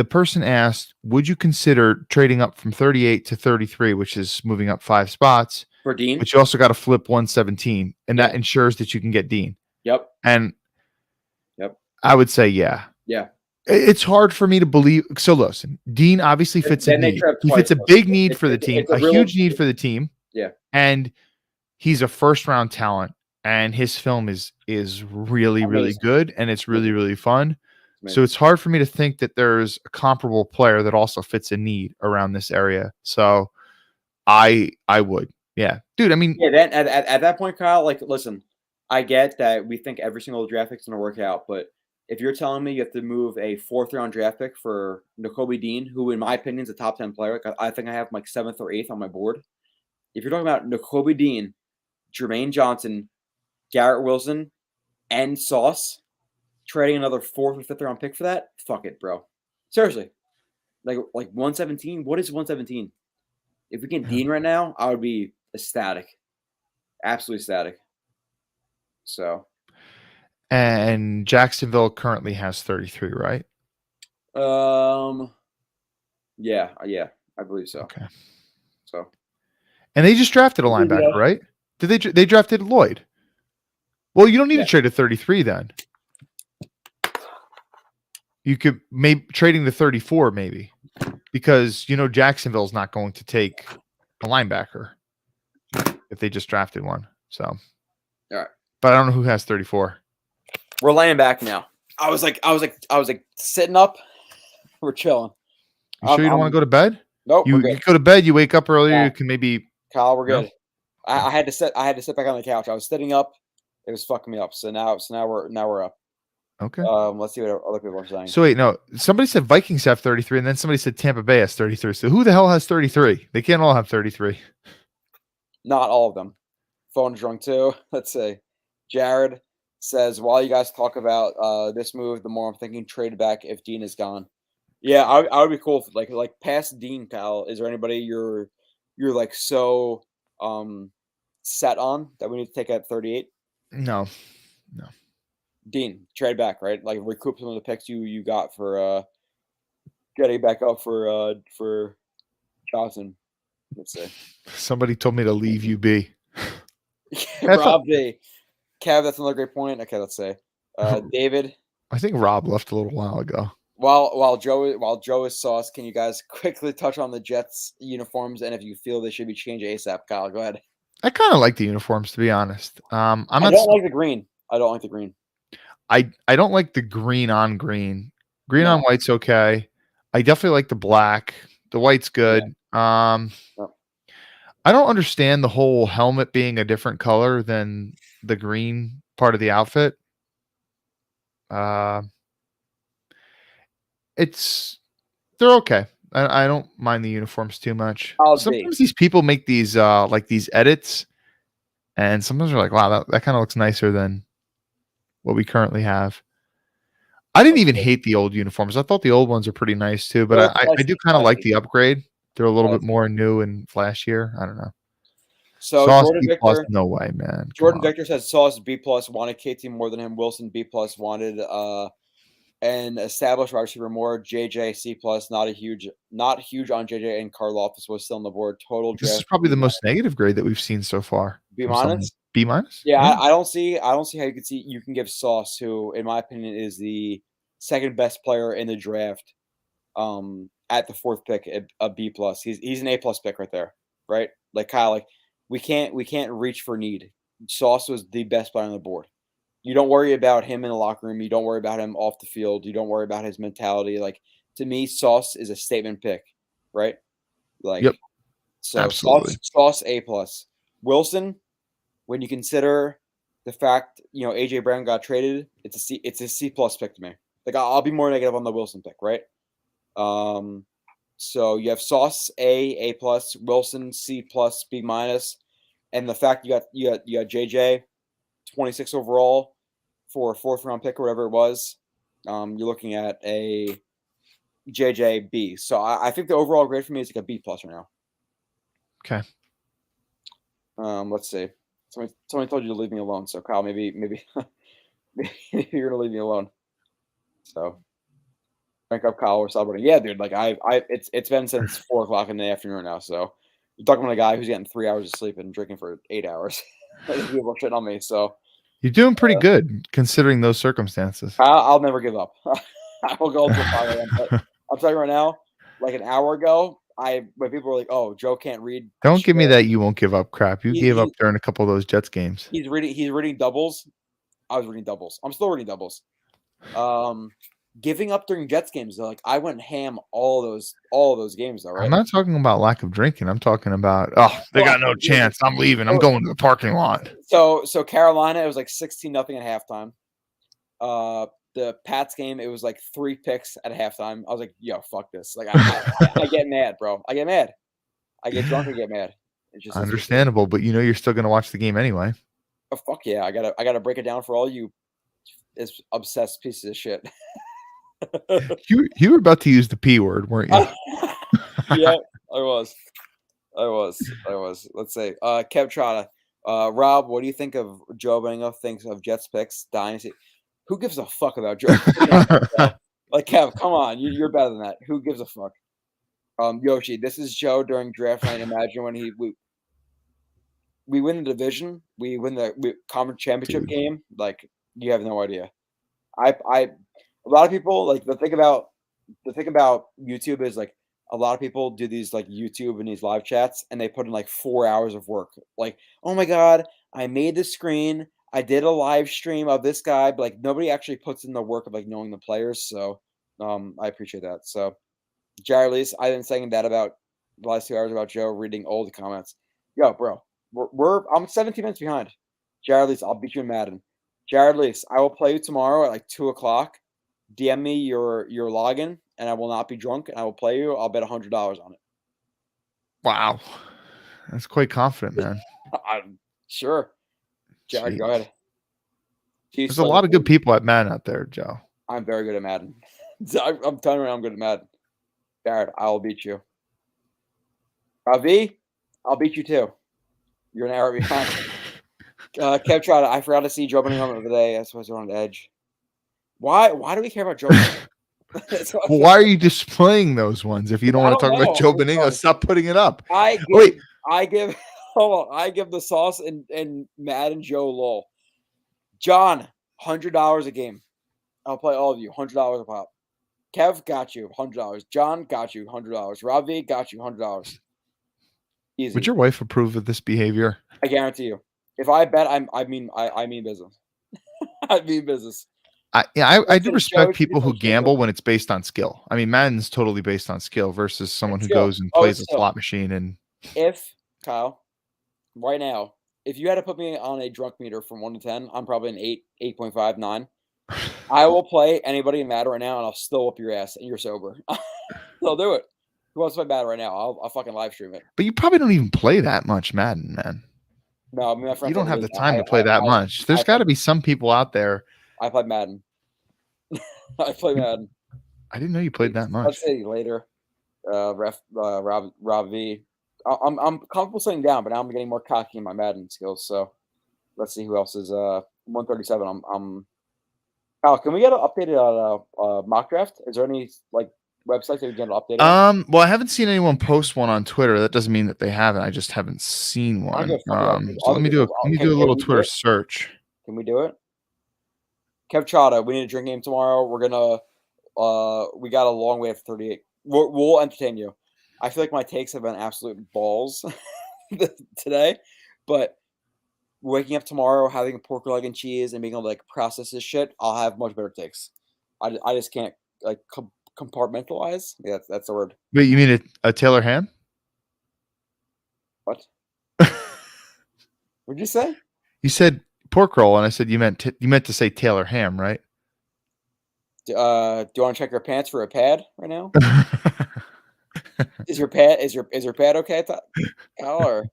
person asked, would you consider trading up from 38 to 33, which is moving up 5 spots for Dean? But you also got to flip 117, and that ensures that you can get Dean. Yep. And yep, I would say yeah. Yeah. It's hard for me to believe. So listen, Dean obviously fits a need. He fits a big need for the team, a huge need for the team. Yeah. And he's a first-round talent, and his film is really, really good, and it's really, really fun. So it's hard for me to think that there's a comparable player that also fits a need around this area. So I would. Yeah. Dude, I mean. Yeah, then at that point, Kyle, like, listen, I get that we think every single draft pick is going to work out, but if you're telling me you have to move a 4th-round draft pick for Nakobe Dean, who in my opinion is a top 10 player, like I think I have like 7th or 8th on my board. If you're talking about Nakobe Dean, Jermaine Johnson, Garrett Wilson, and Sauce, trading another 4th or 5th-round pick for that, fuck it, bro. Seriously, like 117. What is 117? If we get Dean right now, I would be ecstatic, absolutely ecstatic. So. And Jacksonville currently has 33, right? Yeah, I believe so. Okay. So. And they just drafted a linebacker, right? Did they drafted Lloyd? Well, you don't need to trade a 33 then. You could maybe trading the 34 maybe, because Jacksonville's not going to take a linebacker. if they just drafted one. So, All right. But I don't know who has 34. We're laying back now. I was like sitting up. We're chilling. You sure you don't want to go to bed? Nope. You go to bed. You wake up earlier. Yeah. You can maybe. Kyle, we're good. No? I had to sit back on the couch. I was sitting up. It was fucking me up. So now we're up. Okay. Let's see what other people are saying. So wait, no. Somebody said Vikings have 33, and then somebody said Tampa Bay has 33. So who the hell has 33? They can't all have 33. Not all of them. Phone drunk too. Let's see. Jared says, while you guys talk about this move, the more I'm thinking trade back if Dean is gone. Yeah, I would be cool if, like past Dean, Kyle. Is there anybody you're like so set on that we need to take at 38? No. Dean, trade back, right? Like recoup some of the picks you got for getting back up for Johnson. Let's see. Somebody told me to leave you be. Rob D. Cav, that's another great point. Okay, let's say. David. I think Rob left a little while ago. While Joe is sauce, can you guys quickly touch on the Jets uniforms and if you feel they should be changed ASAP? Kyle, go ahead. I kind of like the uniforms, to be honest. I don't like the green. I don't like the green. I don't like the green on green. Green on white's okay. I definitely like the black. The white's good. Yeah. I don't understand the whole helmet being a different color than the green part of the outfit. They're okay. I don't mind the uniforms too much. Sometimes these people make these like these edits, and sometimes they're like, wow, that kind of looks nicer than what we currently have. I didn't even hate the old uniforms. I thought the old ones are pretty nice too, but I do kind of like the upgrade. They're a little bit more new and flashier. I don't know. So Sauce Jordan B+, Victor, no way, man. Jordan Victor says Sauce B+, wanted KT more than him. Wilson B+, wanted an established wide receiver more. JJ C+, not huge on JJ, and Karlaftis was still on the board. Total draft. This is probably the most negative grade that we've seen so far. B-? B-? Yeah, I don't see how you can give Sauce, who in my opinion is the second best player in the draft, at the 4th pick, a B+. He's an A+ pick right there, right? Like Kyle, like we can't reach for need. Sauce was the best player on the board. You don't worry about him in the locker room. You don't worry about him off the field. You don't worry about his mentality. Like, to me, Sauce is a statement pick, right? Like, yep. So absolutely. Sauce A+. Wilson, when you consider the fact, AJ Brown got traded, it's a C+ pick to me. Like, I'll be more negative on the Wilson pick, right? So you have Sauce A+, Wilson C+, B-, and the fact you got JJ 26 overall for a 4th round pick or whatever it was. You're looking at a JJ B. So I think the overall grade for me is like a B+ right now. Okay. Let's see. Somebody told you to leave me alone. So Kyle, maybe you're gonna leave me alone. So crank up Kyle or somebody. Yeah, dude. Like it's been since 4 o'clock in the afternoon now. So you're talking about a guy who's getting 3 hours of sleep and drinking for 8 hours. People are shitting on me. So you're doing pretty good considering those circumstances. I'll never give up. I will go until 5 a.m. But I'll tell you right now, like an hour ago, when people were like, "Oh, Joe can't read." Don't give me that you won't give up crap. You gave up during a couple of those Jets games. He's reading doubles. I was reading doubles. I'm still reading doubles. Giving up during Jets games, though, like I went ham all those games, though, right? I'm not talking about lack of drinking. I'm talking about they got no chance. I'm leaving. I'm going to the parking lot. So Carolina, it was like 16-0 at halftime. The Pats game, it was like 3 picks at halftime. I was like, yo, fuck this. Like I get mad, bro. I get mad. I get drunk and get mad. It's just understandable, but you're still gonna watch the game anyway. Oh fuck yeah. I gotta break it down for all you obsessed pieces of shit. You were about to use the P word, weren't you? Yeah, I was. Let's say, Kev Trotta. Rob, what do you think of Joe Benningham thinks of Jets picks dynasty? Who gives a fuck about Joe? Like Kev, come on, you're better than that. Who gives a fuck? Yoshi, this is Joe during draft night. Imagine when we win the division, we win the conference championship game. Like you have no idea. A lot of people like the thing about YouTube is like a lot of people do these like YouTube and these live chats, and they put in like 4 hours of work. Like, oh my God, I made the screen. I did a live stream of this guy, but like nobody actually puts in the work of like knowing the players. So I appreciate that. So Jared Lease, I've been saying that about the last 2 hours about Joe reading all the comments. Yo, bro, I'm 17 minutes behind. Jared Lease, I'll beat you in Madden. Jared Lease, I will play you tomorrow at like 2:00. DM me your login, and I will not be drunk, and I will play you. I'll bet $100 on it. Wow, that's quite confident, man. I'm sure. Jared, Jeez. go ahead. There's a lot of good people at Madden out there, Joe. I'm very good at Madden. I'm telling you, I'm good at Madden. Jared, I will beat you. Ravi, I'll beat you too. You're an hour behind. Kev Trotter, I forgot to see Joe Bellingham today. That's why we're on the edge. Why do we care about Joe Bellingham? Well, why are you displaying those ones if you don't want to talk about Joe Bellingham? Stop putting it up. I give the sauce and Madden Joe Lowell. John, $100 a game. I'll play all of you. $100 a pop. Kev got you $100. John got you $100. Ravi got you $100. Easy. Would your wife approve of this behavior? I guarantee you. If I bet, I mean business. I mean business. I do respect people who gamble when it's based on skill. I mean, Madden's totally based on skill versus someone who goes and plays a slot machine. And if Kyle, right now, if you had to put me on a drunk meter from 1 to 10, I'm probably an 8, 8.5, 9. I will play anybody in Madden right now, and I'll still whoop your ass, and you're sober. I'll do it. Who wants to play Madden right now? I'll fucking live stream it. But you probably don't even play that much Madden, man. No, I mean, my friend. You don't have the time to play that much. There's got to be some people out there. I play Madden. I play Madden. I didn't know you played that much. Let's say later. Rob V. I'm comfortable sitting down, but now I'm getting more cocky in my Madden skills. So let's see who else is 137. Kyle, can we get an updated mock draft? Is there any like websites that we can update? Well, I haven't seen anyone post one on Twitter. That doesn't mean that they haven't. I just haven't seen one. So let me do a little Twitter search. Can we do it? Kev Chada, we need a drink game tomorrow. We're gonna we got a long way after 38. We'll entertain you. I feel like my takes have been absolute balls today, but waking up tomorrow, having a pork leg and cheese, and being able to like process this shit, I'll have much better takes. I just can't like compartmentalize. Yeah, that's the word. Wait, you mean a Taylor ham? What? What'd you say? You said pork roll, and I said you meant to say Taylor ham, right? Do you want to check your pants for a pad right now? Is your pad okay? Or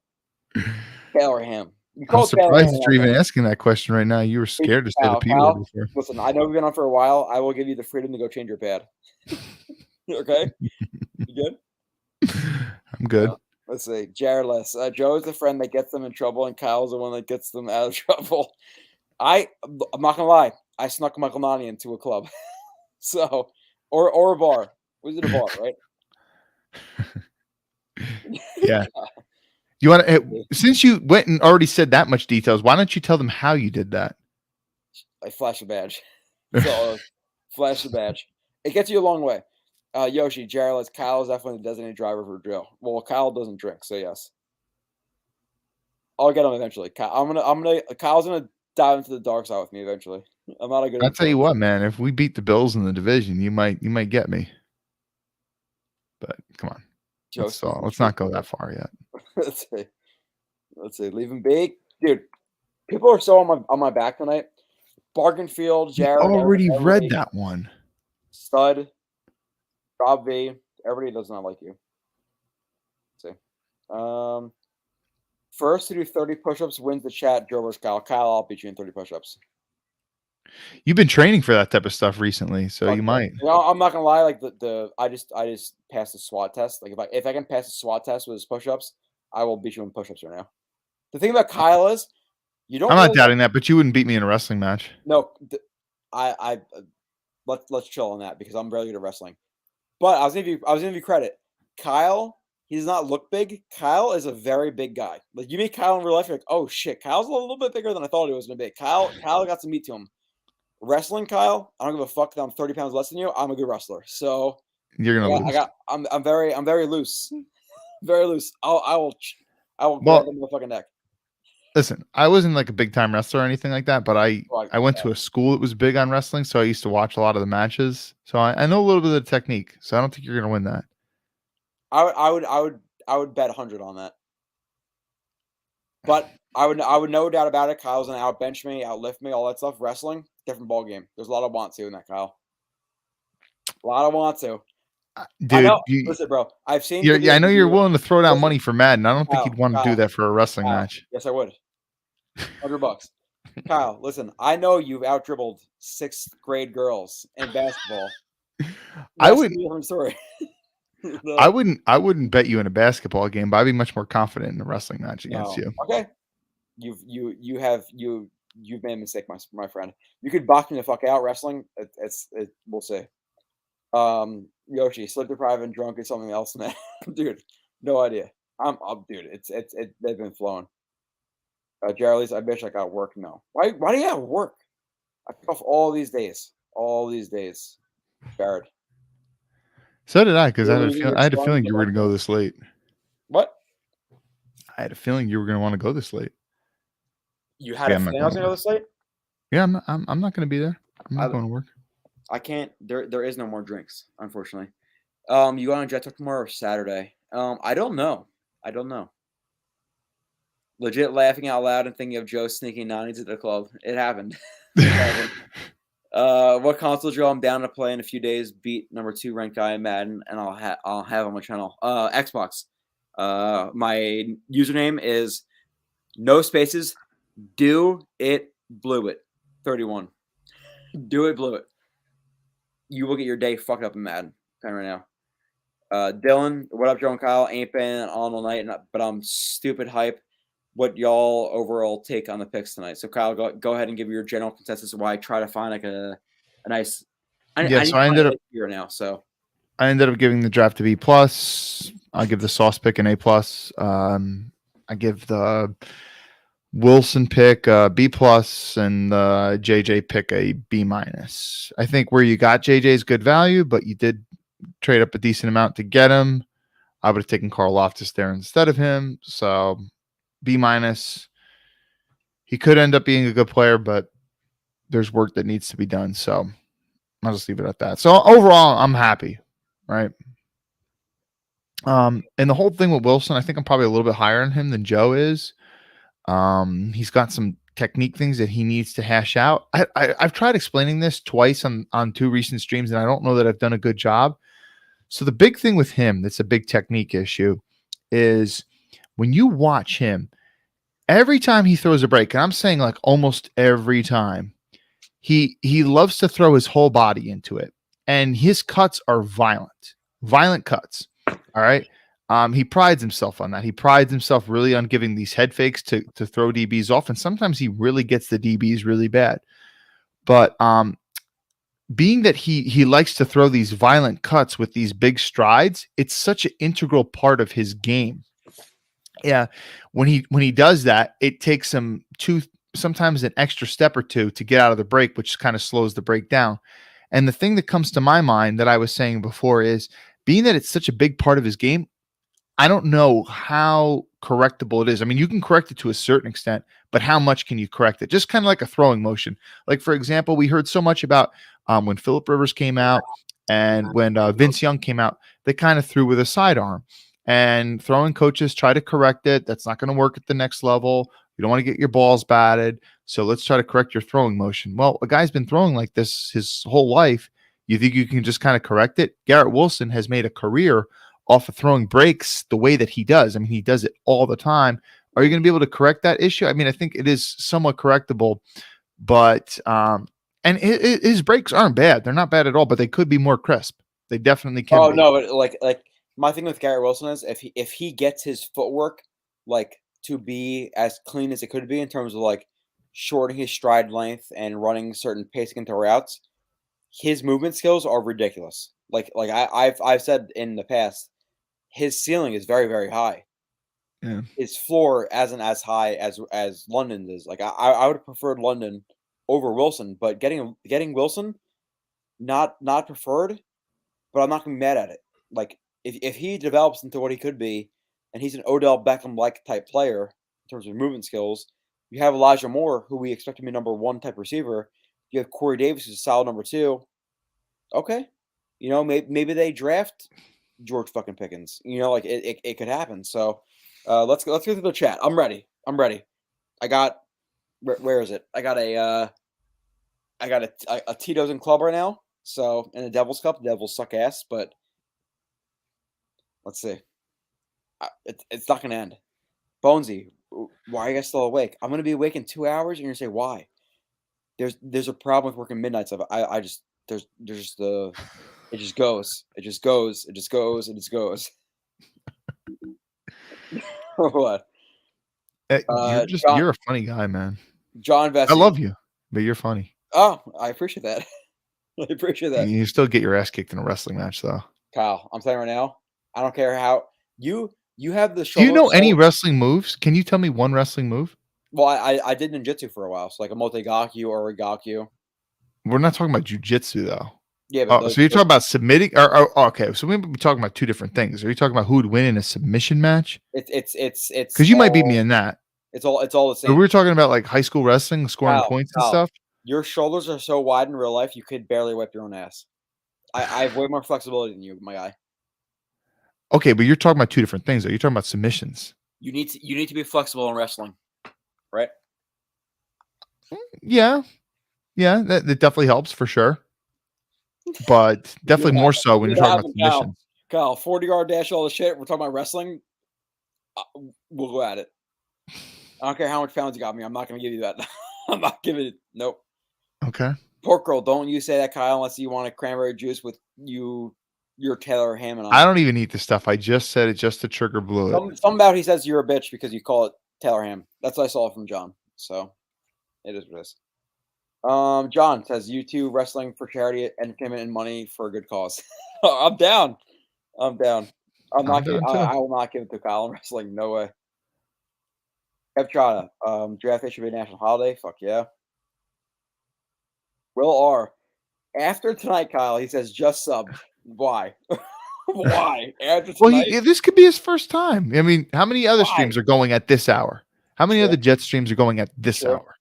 Taylor ham? I'm surprised that you're even asking that question right now. You were scared to say the P word before. Listen, I know we've been on for a while. I will give you the freedom to go change your pad. Okay? You good? I'm good. Let's see. Jareless. Joe is the friend that gets them in trouble, and Kyle's the one that gets them out of trouble. I'm not gonna lie. I snuck Michael Nani into a club. So, or a bar. Was it a bar, right? Yeah. You want to, since you went and already said that much details, why don't you tell them how you did that? I flash a badge. So, flash the badge. It gets you a long way. Yoshi, Jareless, Kyle is definitely the designated driver for Joe. Well, Kyle doesn't drink, so yes. I'll get him eventually. Kyle's gonna dive into the dark side with me eventually. I'm not a good. I'll tell you what, man. If we beat the Bills in the division, you might get me. But come on, let's not go that far yet. Let's see. Leave him big, dude. People are so on my back tonight. Bargainfield, Jared. Already read that one. Stud, Rob V. Everybody does not like you. Let's see. First to do 30 push-ups wins the chat. Joe versus Kyle. Kyle, I'll beat you in 30 push-ups. You've been training for that type of stuff recently, so you might. You know, I'm not gonna lie. Like I just passed the SWAT test. Like if I can pass the SWAT test with his push-ups, I will beat you in push-ups right now. The thing about Kyle is, you don't. I'm not doubting that, but you wouldn't beat me in a wrestling match. No, let's chill on that because I'm really good at wrestling. But I was gonna give you credit. Kyle, he does not look big. Kyle is a very big guy. Like you meet Kyle in real life, you're like, oh shit, Kyle's a little bit bigger than I thought he was gonna be. Kyle got some meat to him. Wrestling, Kyle, I don't give a fuck that I'm 30 pounds less than you. I'm a good wrestler. So You're gonna lose. I'm very loose. Very loose. I will Well, grab the motherfucking neck. Listen, I wasn't like a big time wrestler or anything like that, but I went to a school that was big on wrestling, so I used to watch a lot of the matches. So I know a little bit of the technique. So I don't think you're gonna win that. I would bet 100 on that. But I would no doubt about it. Kyle's gonna outbench me, outlift me, all that stuff. Wrestling, different ball game. There's a lot of want to in that, Kyle. A lot of want to. Dude, listen, bro. I've seen. I know you're willing to throw down money for Madden. I don't think you'd want to do that for a wrestling match. Yes, I would. $100. Kyle, listen. I know you've out-dribbled 6th grade girls in basketball. I would. Different story. I wouldn't bet you in a basketball game, but I'd be much more confident in a wrestling match against you. Okay. You've made a mistake, my friend. You could box me the fuck out wrestling. We'll see. Yoshi, sleep deprived and drunk is something else, man. Dude, no idea. Dude, they've been flowing. Jarley's, I wish I got work. No. Why do you have work? I took off all these days. Garrett. So did I, because I had a feeling you were going to go this late. What? I had a feeling you were going to want to go this late. You had a feeling I was going to go this late? Yeah, I'm not going to be there. I'm not going to work. I can't. There is no more drinks, unfortunately. You go on Jet Talk tomorrow or Saturday? I don't know. Legit laughing out loud and thinking of Joe sneaking 90s at the club. It happened. What console drill I'm down to play in a few days? Beat number 2 ranked guy in Madden, and I'll have on my channel. Xbox. My username is no spaces. Do it Blewett 31. Do it Blewett. You will get your day fucked up in Madden right now. Dylan, what up, Joe and Kyle? Ain't been on all night, but I'm stupid hype. What y'all overall take on the picks tonight? So Kyle, go ahead and give your general consensus of why I try to find like a nice. I ended up here now. So I ended up giving the draft to B+. I give the Sauce pick an A+. I give the Wilson pick a B+, and the JJ pick a B-. I think where you got JJ is good value, but you did trade up a decent amount to get him. I would have taken Karl Loftus there instead of him. So B-. He could end up being a good player, but there's work that needs to be done. So I'll just leave it at that. So overall, I'm happy, right? And the whole thing with Wilson, I think I'm probably a little bit higher on him than Joe is. He's got some technique things that he needs to hash out. I've tried explaining this twice on 2 recent streams, and I don't know that I've done a good job. So the big thing with him that's a big technique issue is when you watch him, every time he throws a break, and I'm saying like almost every time, he loves to throw his whole body into it. And his cuts are violent cuts. All right. He prides himself on that. He prides himself really on giving these head fakes to throw DBs off. And sometimes he really gets the DBs really bad. But being that he likes to throw these violent cuts with these big strides, it's such an integral part of his game. Yeah. When he does that, it takes him sometimes an extra step or two to get out of the break, which kind of slows the break down. And the thing that comes to my mind that I was saying before is being that it's such a big part of his game, I don't know how correctable it is. I mean, you can correct it to a certain extent, but how much can you correct it? Just kind of like a throwing motion. Like, for example, we heard so much about when Phillip Rivers came out and when Vince Young came out, they kind of threw with a sidearm. And throwing coaches try to correct it. That's not going to work at the next level. You don't want to get your balls batted. So let's try to correct your throwing motion. Well, a guy's been throwing like this his whole life. You think you can just kind of correct it? Garrett Wilson has made a career off of throwing breaks the way that he does. I mean, he does it all the time. Are you going to be able to correct that issue? I mean, I think it is somewhat correctable, but and his breaks aren't bad. They're not bad at all, but they could be more crisp. They definitely can. Oh be. no, but like my thing with Garrett Wilson is if he gets his footwork like to be as clean as it could be in terms of like shortening his stride length and running certain pacing into routes, his movement skills are ridiculous. Like I've said in the past, his ceiling is very, very high. Yeah. His floor isn't as high as London's is. Like I would have preferred London over Wilson, but getting Wilson, not preferred, but I'm not going to be mad at it. Like, if he develops into what he could be, and he's an Odell Beckham-like type player in terms of movement skills, you have Elijah Moore, who we expect to be number 1 type receiver. You have Corey Davis, who's a solid number 2. Okay. You know, maybe they draft George fucking Pickens. You know, like it could happen. So let's go through the chat. I'm ready. I got where is it? I got a Tito's and Club right now. So in the Devil's Cup, the Devils suck ass, but let's see. It's not gonna end. Bonesy, why are you guys still awake? I'm gonna be awake in 2 hours, and you're gonna say why? There's a problem with working midnights. I just there's the it just goes. What? You're a funny guy, man. John Vesey. I love you, but you're funny. Oh, I appreciate that. You still get your ass kicked in a wrestling match, though. Kyle, I'm telling you right now, I don't care how you have the show. Do you know any wrestling moves? Can you tell me one wrestling move? Well, I did ninjutsu for a while, so like a motegaku or a gakyu. We're not talking about jujitsu, though. Yeah, but so you're talking about submitting? Okay, so we'll be talking about 2 different things. Are you talking about who would win in a submission match? It's because you might beat me in that. It's all the same. But we were talking about like high school wrestling, scoring points and stuff. Your shoulders are so wide in real life, you could barely wipe your own ass. I have way more flexibility than you, my guy. Okay, but you're talking about 2 different things. Are you talking about submissions? You need to be flexible in wrestling, right? Yeah, that definitely helps for sure. But definitely more so when you're talking about submissions. Kyle, 40-yard dash, all the shit. We're talking about wrestling. We'll go at it. I don't care how much pounds you got me. I'm not going to give you that. I'm not giving it. Nope. Okay. Pork girl, don't you say that, Kyle, unless you want a cranberry juice with your Taylor Hammond on. I don't even eat this stuff. I just said it just to trigger Blewett. Something about he says you're a bitch because you call it Taylor Ham. That's what I saw from John. So it is what it is. John says you 2 wrestling for charity, entertainment, and money for a good cause. I'm down. I will not give it to Kyle in wrestling. No way. F. Chada, draft day should be a national holiday. Fuck yeah. Will R. After tonight, Kyle, he says just sub. Why? Why? After tonight? Well, this could be his first time. I mean, how many other streams are going at this hour? How many other Jet streams are going at this hour?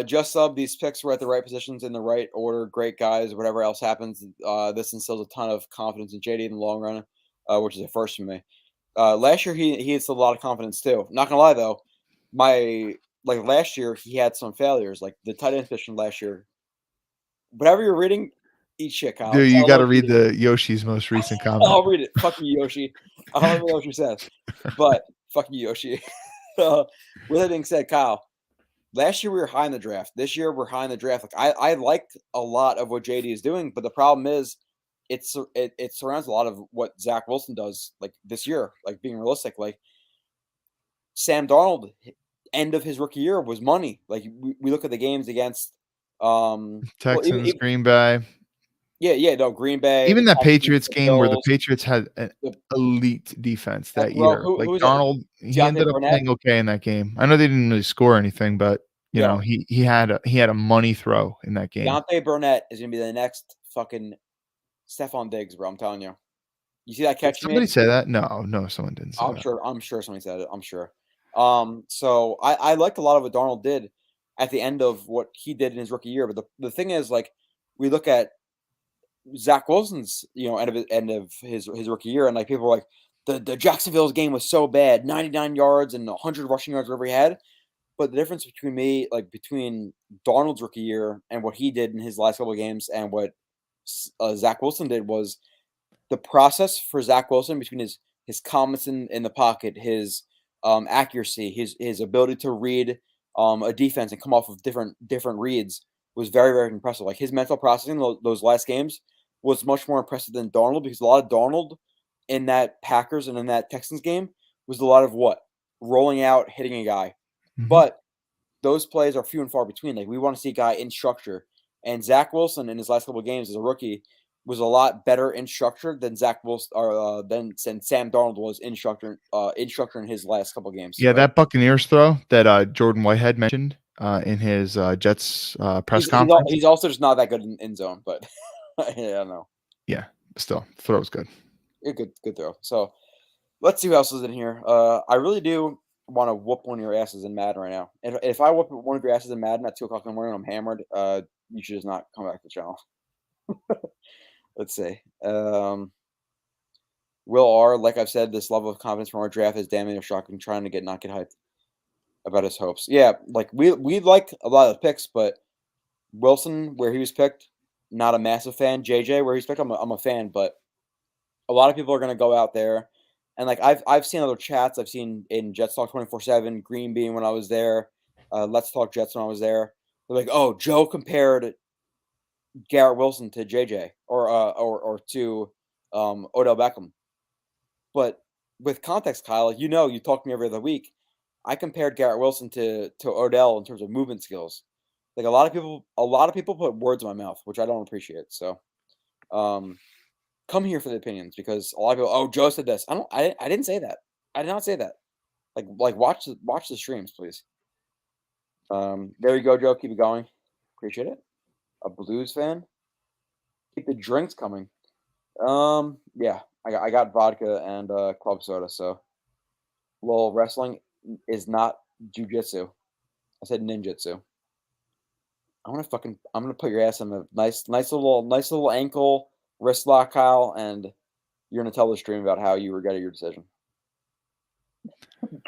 Just sub. These picks were at the right positions in the right order. Great guys. Whatever else happens, this instills a ton of confidence in JD in the long run, which is a first for me. Last year he instilled a lot of confidence too. Not gonna lie though, last year he had some failures. Like the tight end position last year. Whatever you're reading, eat shit, Kyle. Dude, you got to read the Yoshi's most recent comment. I'll read it. Fuck you, Yoshi. I don't know what Yoshi says, but fuck you, Yoshi. With that being said, Kyle, last year we were high in the draft. This year we're high in the draft. Like I liked a lot of what JD is doing, but the problem is it surrounds a lot of what Zach Wilson does. Like this year, like being realistic, like Sam Darnold, end of his rookie year was money. Like we look at the games against Texans, Green Bay. No, Green Bay. Even that Patriots game where the Patriots had an elite defense that year. Like Darnold, he ended up playing okay in that game. I know they didn't really score anything, but you know, he had a money throw in that game. Deontay Burnett is gonna be the next fucking Stephon Diggs, bro. I'm telling you. You see that catch? Did somebody say that? No, someone didn't say that. I'm sure somebody said it. I'm sure. So I liked a lot of what Darnold did at the end of what he did in his rookie year. But the thing is, like, we look at Zach Wilson's, end of his rookie year, and like people were like, the Jacksonville's game was so bad, 99 yards and 100 rushing yards whatever he had. But the difference between Darnold's rookie year and what he did in his last couple of games and what Zach Wilson did was the process for Zach Wilson between his comments in the pocket, his accuracy, his ability to read a defense and come off of different reads was very, very impressive. Like his mental processing those last games was much more impressive than Darnold, because a lot of Darnold in that Packers and in that Texans game was a lot of rolling out, hitting a guy. Mm-hmm. But those plays are few and far between. Like we want to see a guy in structure, and Zach Wilson in his last couple of games as a rookie was a lot better in structure than Zach Wilson or than Sam Darnold was in structure in his last couple of games. Yeah, right? That Buccaneers throw that Jordan Whitehead mentioned in his Jets press conference. He's also just not that good in zone, but yeah, I don't know. Yeah, Still, throw was good. Good throw. So let's see who else is in here. I really do want to whoop one of your asses in Madden right now. If I whoop one of your asses in Madden at 2:00 in the morning, I'm hammered. You should just not come back to the channel. Let's see. Will R, like I've said, this level of confidence from our draft is damn near shocking. Trying to not get hyped about his hopes. Yeah, like we like a lot of the picks, but Wilson, where he was picked, not a massive fan. JJ, where he's picked, I'm a fan, but a lot of people are going to go out there, and like I've seen other chats. I've seen in Jets Talk 24/7, Green Bean when I was there, Let's Talk Jets when I was there. They're like, oh, Joe compared Garrett Wilson to JJ or to Odell Beckham. But with context, Kyle, you talk to me every other week. I compared Garrett Wilson to Odell in terms of movement skills. Like a lot of people put words in my mouth, which I don't appreciate. So, come here for the opinions because a lot of people. Oh, Joe said this. I didn't say that. I did not say that. Like watch the streams, please. There you go, Joe. Keep it going. Appreciate it. A Blues fan. Keep the drinks coming. Yeah, I got vodka and club soda. So, well, wrestling is not jujitsu. I said ninjutsu. I'm gonna put your ass in a nice little ankle wrist lock, Kyle, and you're gonna tell the stream about how you regretted your decision.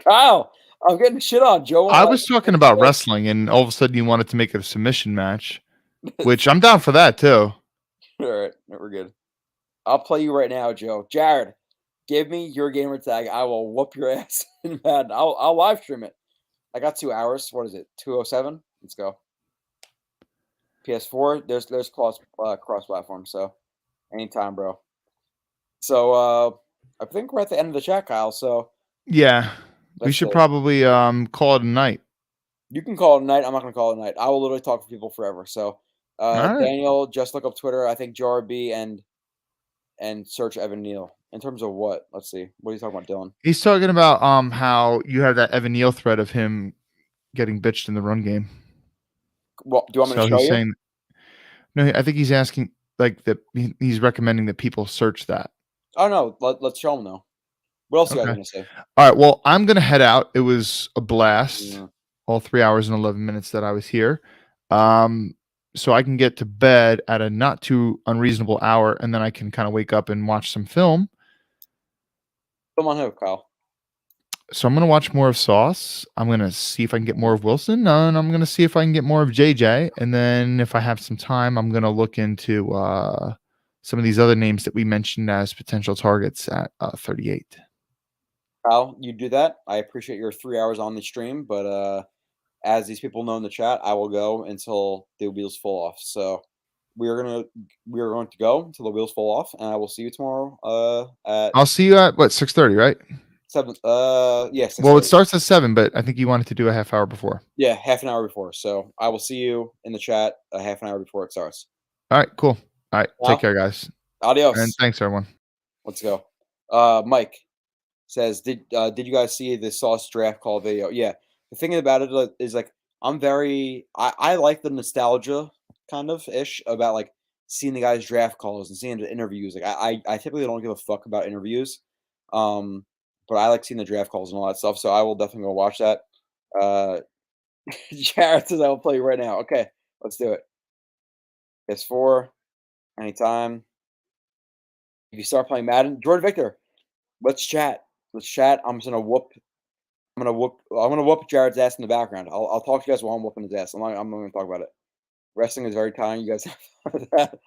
Kyle, I'm getting shit on, Joe. I was talking about wrestling, and all of a sudden you wanted to make it a submission match, which I'm down for that too. All right, we're good. I'll play you right now, Joe. Jared, give me your gamer tag. I will whoop your ass in Madden. I'll live stream it. I got 2 hours. What is it? 2:07. Let's go. PS4. There's cross platform. So anytime, bro. So I think we're at the end of the chat, Kyle. So yeah, we should probably call it a night. You can call it a night. I'm not gonna call it a night. I will literally talk to people forever. So right. Daniel, just look up Twitter. I think JRB and search Evan Neal. In terms of what? Let's see. What are you talking about, Dylan? He's talking about how you have that Evan Neal thread of him getting bitched in the run game. Well, do you want me to show you? Saying, no, I think he's asking that he's recommending that people search that. Oh no, let's show him though. What else you guys gonna say? All right, well, I'm gonna head out. It was a blast. All 3 hours and 11 minutes that I was here. So I can get to bed at a not too unreasonable hour, and then I can kind of wake up and watch some film. Film on who, Kyle? So I'm going to watch more of Sauce. I'm going to see if I can get more of Wilson. And I'm going to see if I can get more of JJ. And then if I have some time, I'm going to look into some of these other names that we mentioned as potential targets at 38. Kyle, you do that. I appreciate your 3 hours on the stream. But as these people know in the chat, I will go until the wheels fall off. So we are going to go until the wheels fall off. And I will see you tomorrow. I'll see you at, what, 6:30, right? 7. Yes. Well, it starts at 7, but I think you wanted to do a half hour before. Yeah, half an hour before. So I will see you in the chat a half an hour before it starts. All right, cool. All right, take care, guys. Adios. And thanks, everyone. Let's go. Mike says, did you guys see the Sauce draft call video? Yeah. The thing about it is like I like the nostalgia kind of ish about like seeing the guys' draft calls and seeing the interviews. Like I typically don't give a fuck about interviews. But I like seeing the draft calls and all that stuff, so I will definitely go watch that. Jared says I will play you right now. Okay, let's do it. PS4, anytime. If you start playing Madden, Jordan Victor, let's chat. Let's chat. I'm gonna whoop Jared's ass in the background. I'll talk to you guys while I'm whooping his ass. I'm not gonna talk about it. Wrestling is very tiring. You guys have fun with that.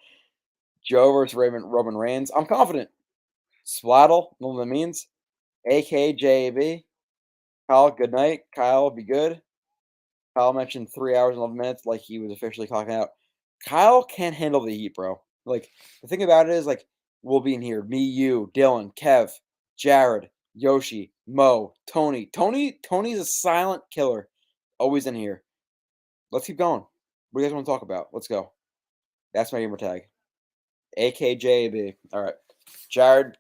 Joe versus Roman Reigns. I'm confident. Splattle, know what that means. AKJB. Kyle, good night. Kyle, be good. Kyle mentioned 3 hours and 11 minutes like he was officially clocking out. Kyle can't handle the heat, bro. Like, the thing about it is, like, we'll be in here. Me, you, Dylan, Kev, Jared, Yoshi, Mo, Tony. Tony's a silent killer. Always in here. Let's keep going. What do you guys want to talk about? Let's go. That's my gamer tag. AKJB. All right. Jared,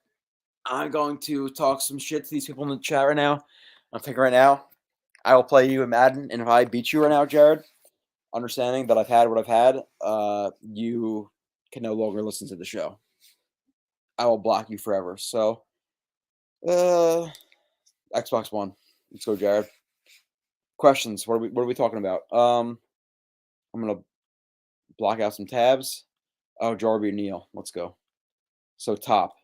I'm going to talk some shit to these people in the chat right now. I'm thinking right now, I will play you in Madden, and if I beat you right now, Jared, understanding that I've had what I've had, you can no longer listen to the show. I will block you forever. So, Xbox One. Let's go, Jared. Questions. What are we talking about? I'm gonna block out some tabs. Oh, Jarby Neal. Let's go. So top.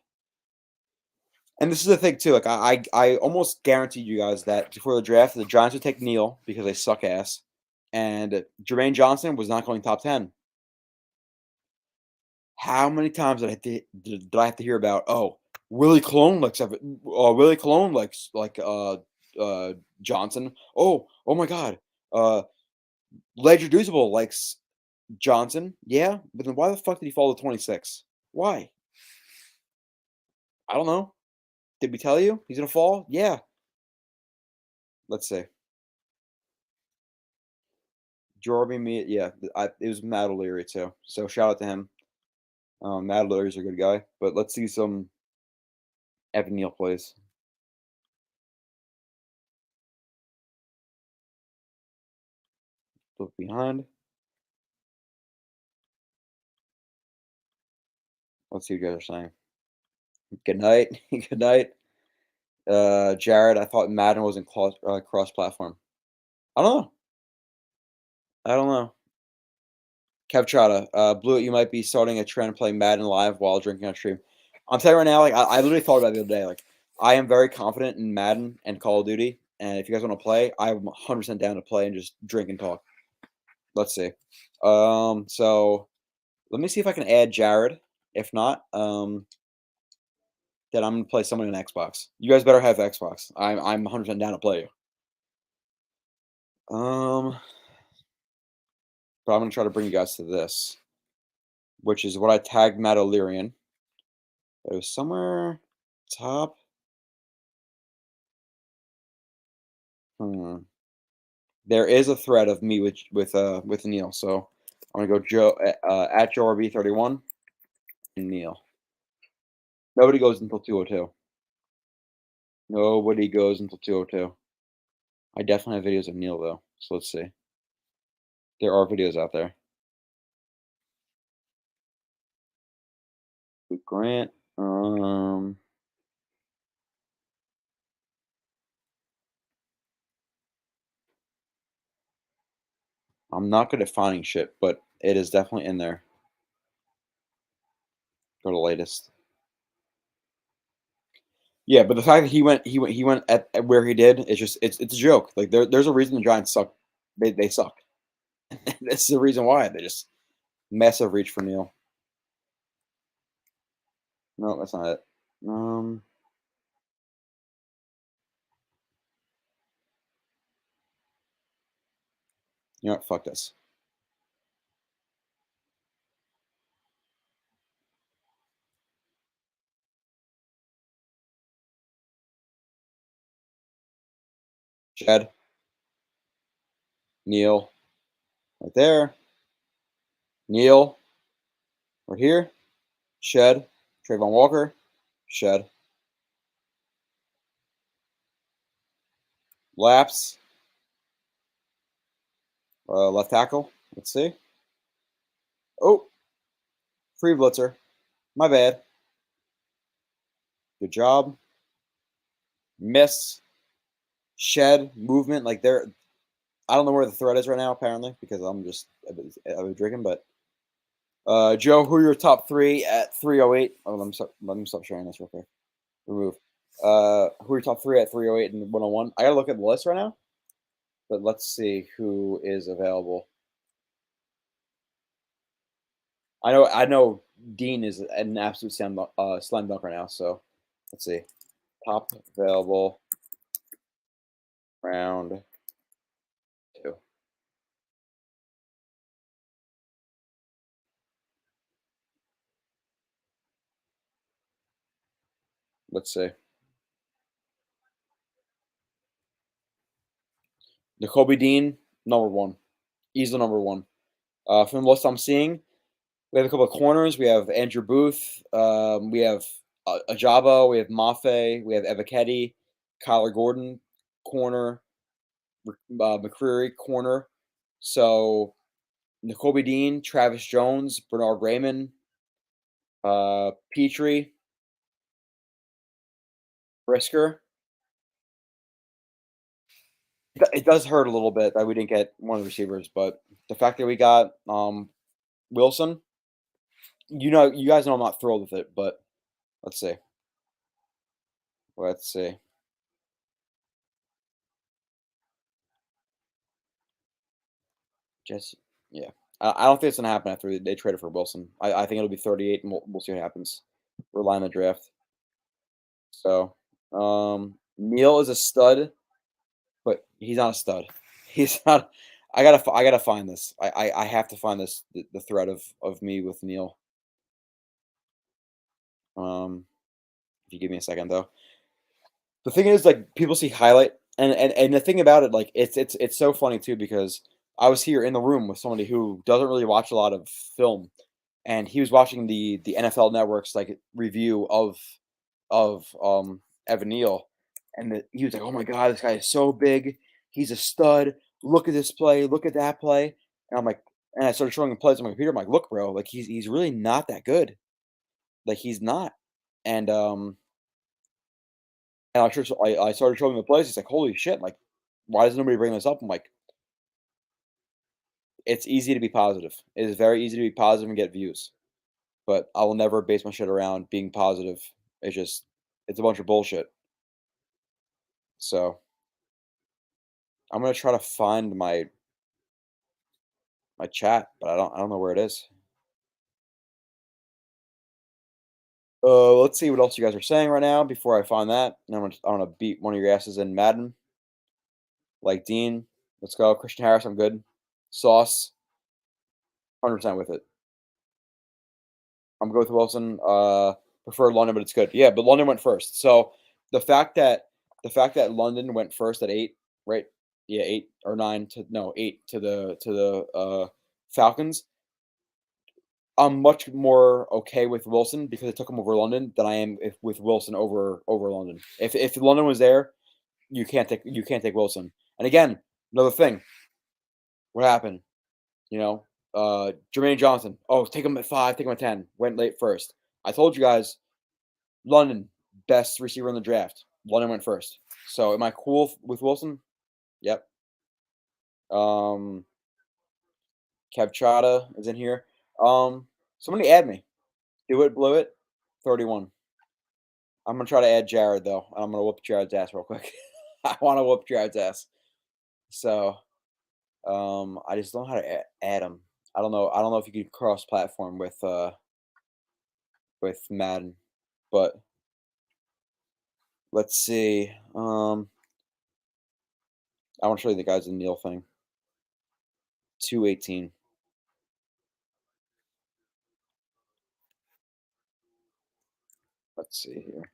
And this is the thing too. Like I almost guaranteed you guys that before the draft, the Giants would take Neal because they suck ass, and Jermaine Johnson was not going top 10. How many times did I have to hear about? Oh, Willie Colon likes Willie Colon likes Johnson. Oh my God. Ledger Duzable likes Johnson. Yeah, but then why the fuck did he fall to 26? Why? I don't know. Did we tell you he's gonna fall? Yeah. Let's see. Jorby, yeah, it was Matt O'Leary too. So shout out to him. Matt O'Leary's a good guy. But let's see some Evan Neal plays. Look behind. Let's see what you guys are saying. Good night. Good night. Jared, I thought Madden wasn't cross-platform. I don't know. Kev Chata, Blewett, you might be starting a trend playing Madden live while drinking on stream. I'm telling you right now, like I literally thought about it the other day. Like I am very confident in Madden and Call of Duty, and if you guys want to play, I'm 100% down to play and just drink and talk. Let's see. So let me see if I can add Jared. If not, then I'm gonna play someone in Xbox. You guys better have Xbox. I'm 100% down to play you. But I'm gonna try to bring you guys to this, which is what I tagged Matt O'Leary in. It was somewhere top. There is a thread of me with Neal, so I'm gonna go Joe at JoeRB31 and Neal. Nobody goes until 202. Nobody goes until 202. I definitely have videos of Neal though, so let's see. There are videos out there. Luke Grant. I'm not good at finding shit, but it is definitely in there. Go to latest. Yeah, but the fact that he went at where he did, it's a joke. Like there's a reason the Giants suck. They suck. That's the reason why. They just massive reach for Neal. No, that's not it. You know what? Fuck this. Chad. Neal. Right there. Neal. Right here. Shed. Trayvon Walker. Shed. Laps. Left tackle. Let's see. Oh. Free blitzer. My bad. Good job. Miss. Shed. Movement. Like there. I don't know where the thread is right now, apparently, because I've been drinking, but Joe, who are your top three at 308? Oh, let me stop sharing this real quick. Remove. Who are your top three at 308 and 101? I gotta look at the list right now, but let's see who is available. I know Dean is an absolute slam dunk right now, so let's see. Top available round 2. Let's see. Nakobe Dean, number 1. He's the number 1. From the list I'm seeing, we have a couple of corners. We have Andrew Booth. We have Ajabo. We have Mafe. We have Ebiketie. Kyler Gordon, corner. McCreary, corner. So, Nakobe Dean, Travis Jones, Bernard Raymond, Petrie, Brisker. It does hurt a little bit that we didn't get one of the receivers, but the fact that we got Wilson, you guys know I'm not thrilled with it, but let's see. Let's see. Just yeah, I don't think it's gonna happen after they traded for Wilson. I think it'll be 38, and we'll see what happens. We're lining the draft. So Neal is a stud, but he's not a stud. He's not. I gotta find this. I have to find this the thread of me with Neal. If you give me a second though. The thing is, like, people see highlight, and the thing about it, like, it's so funny too, because I was here in the room with somebody who doesn't really watch a lot of film, and he was watching the NFL Network's like review of Evan Neal, and he was like, "Oh my God, this guy is so big. He's a stud. Look at this play. Look at that play." And I'm like, and I started showing him plays on my computer. I'm like, "Look, bro, like he's really not that good. Like he's not." And I started showing him the plays. He's like, "Holy shit! Like, why does nobody bring this up?" I'm like, "It's easy to be positive. It is very easy to be positive and get views, but I will never base my shit around being positive. It's a bunch of bullshit." So I'm gonna try to find my chat, but I don't know where it is. Let's see what else you guys are saying right now before I find that. And I'm gonna beat one of your asses in Madden. Like Dean, let's go. Christian Harris, I'm good. Sauce, 100% with it. I'm going with Wilson. Prefer London, but it's good. Yeah, but London went first. So the fact that London went first at 8, right? Yeah, 8 or 9 to 8 to the Falcons. I'm much more okay with Wilson because I took him over London than I am with Wilson over London. If London was there, you can't take Wilson. And again, another thing. What happened? Jermaine Johnson. Oh, take him at 5, take him at 10. Went late first. I told you guys, London, best receiver in the draft. London went first. So am I cool with Wilson? Yep. Kev Chada is in here. Somebody add me. Blewett, 31. I'm gonna try to add Jared though. I'm gonna whoop Jared's ass real quick. I want to whoop Jared's ass. So, I just don't know how to add him. I don't know if you can cross-platform with Madden, but let's see. I want to show you the guys in Neal thing. 218. Let's see here.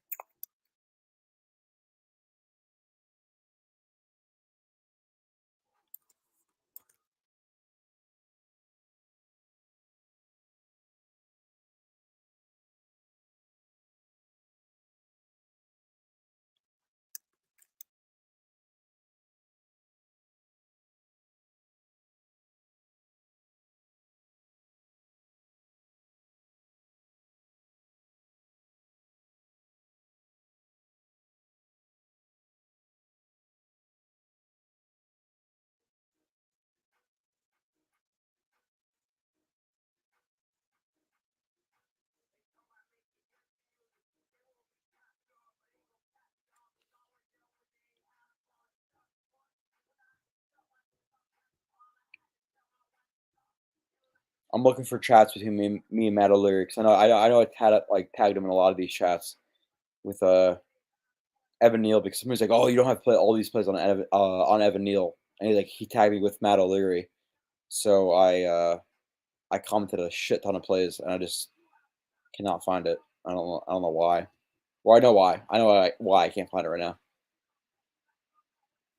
I'm looking for chats between me and Matt O'Leary because I know I tagged him in a lot of these chats with Evan Neal because somebody's like, "Oh, you don't have to play all these plays on Evan Neal," and he tagged me with Matt O'Leary, so I commented a shit ton of plays and I just cannot find it. I don't know why. Well, I know why. I know why I can't find it right now.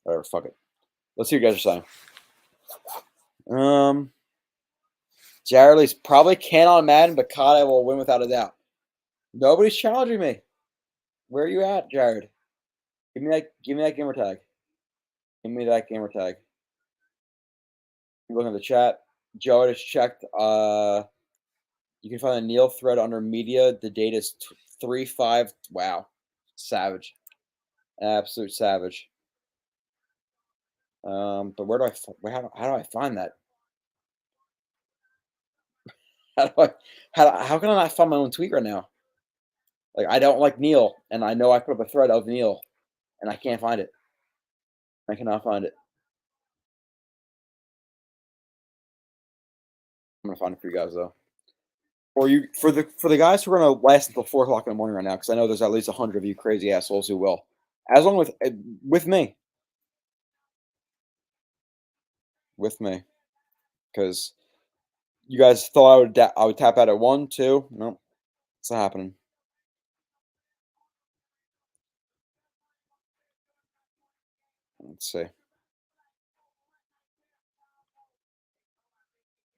Whatever, fuck it. Let's see what you guys are saying. Jared Lee's probably can't on Madden, but COD I will win without a doubt. Nobody's challenging me. Where are you at, Jared? Give me that gamer tag. Give me that gamer tag. Look at the chat. Joe just checked. You can find the Neal thread under media. The date is 3/5. Wow, savage. Absolute savage. But how do I find that? How can I not find my own tweet right now? Like, I don't like Neil, and I know I put up a thread of Neil, and I can't find it. I cannot find it. I'm gonna find it for you guys though. For the guys who are gonna last until 4 o'clock in the morning right now, because I know there's at least 100 of you crazy assholes who will. As long with me. With me. Because you guys thought I would tap out at 1, 2. No, it's not happening. Let's see.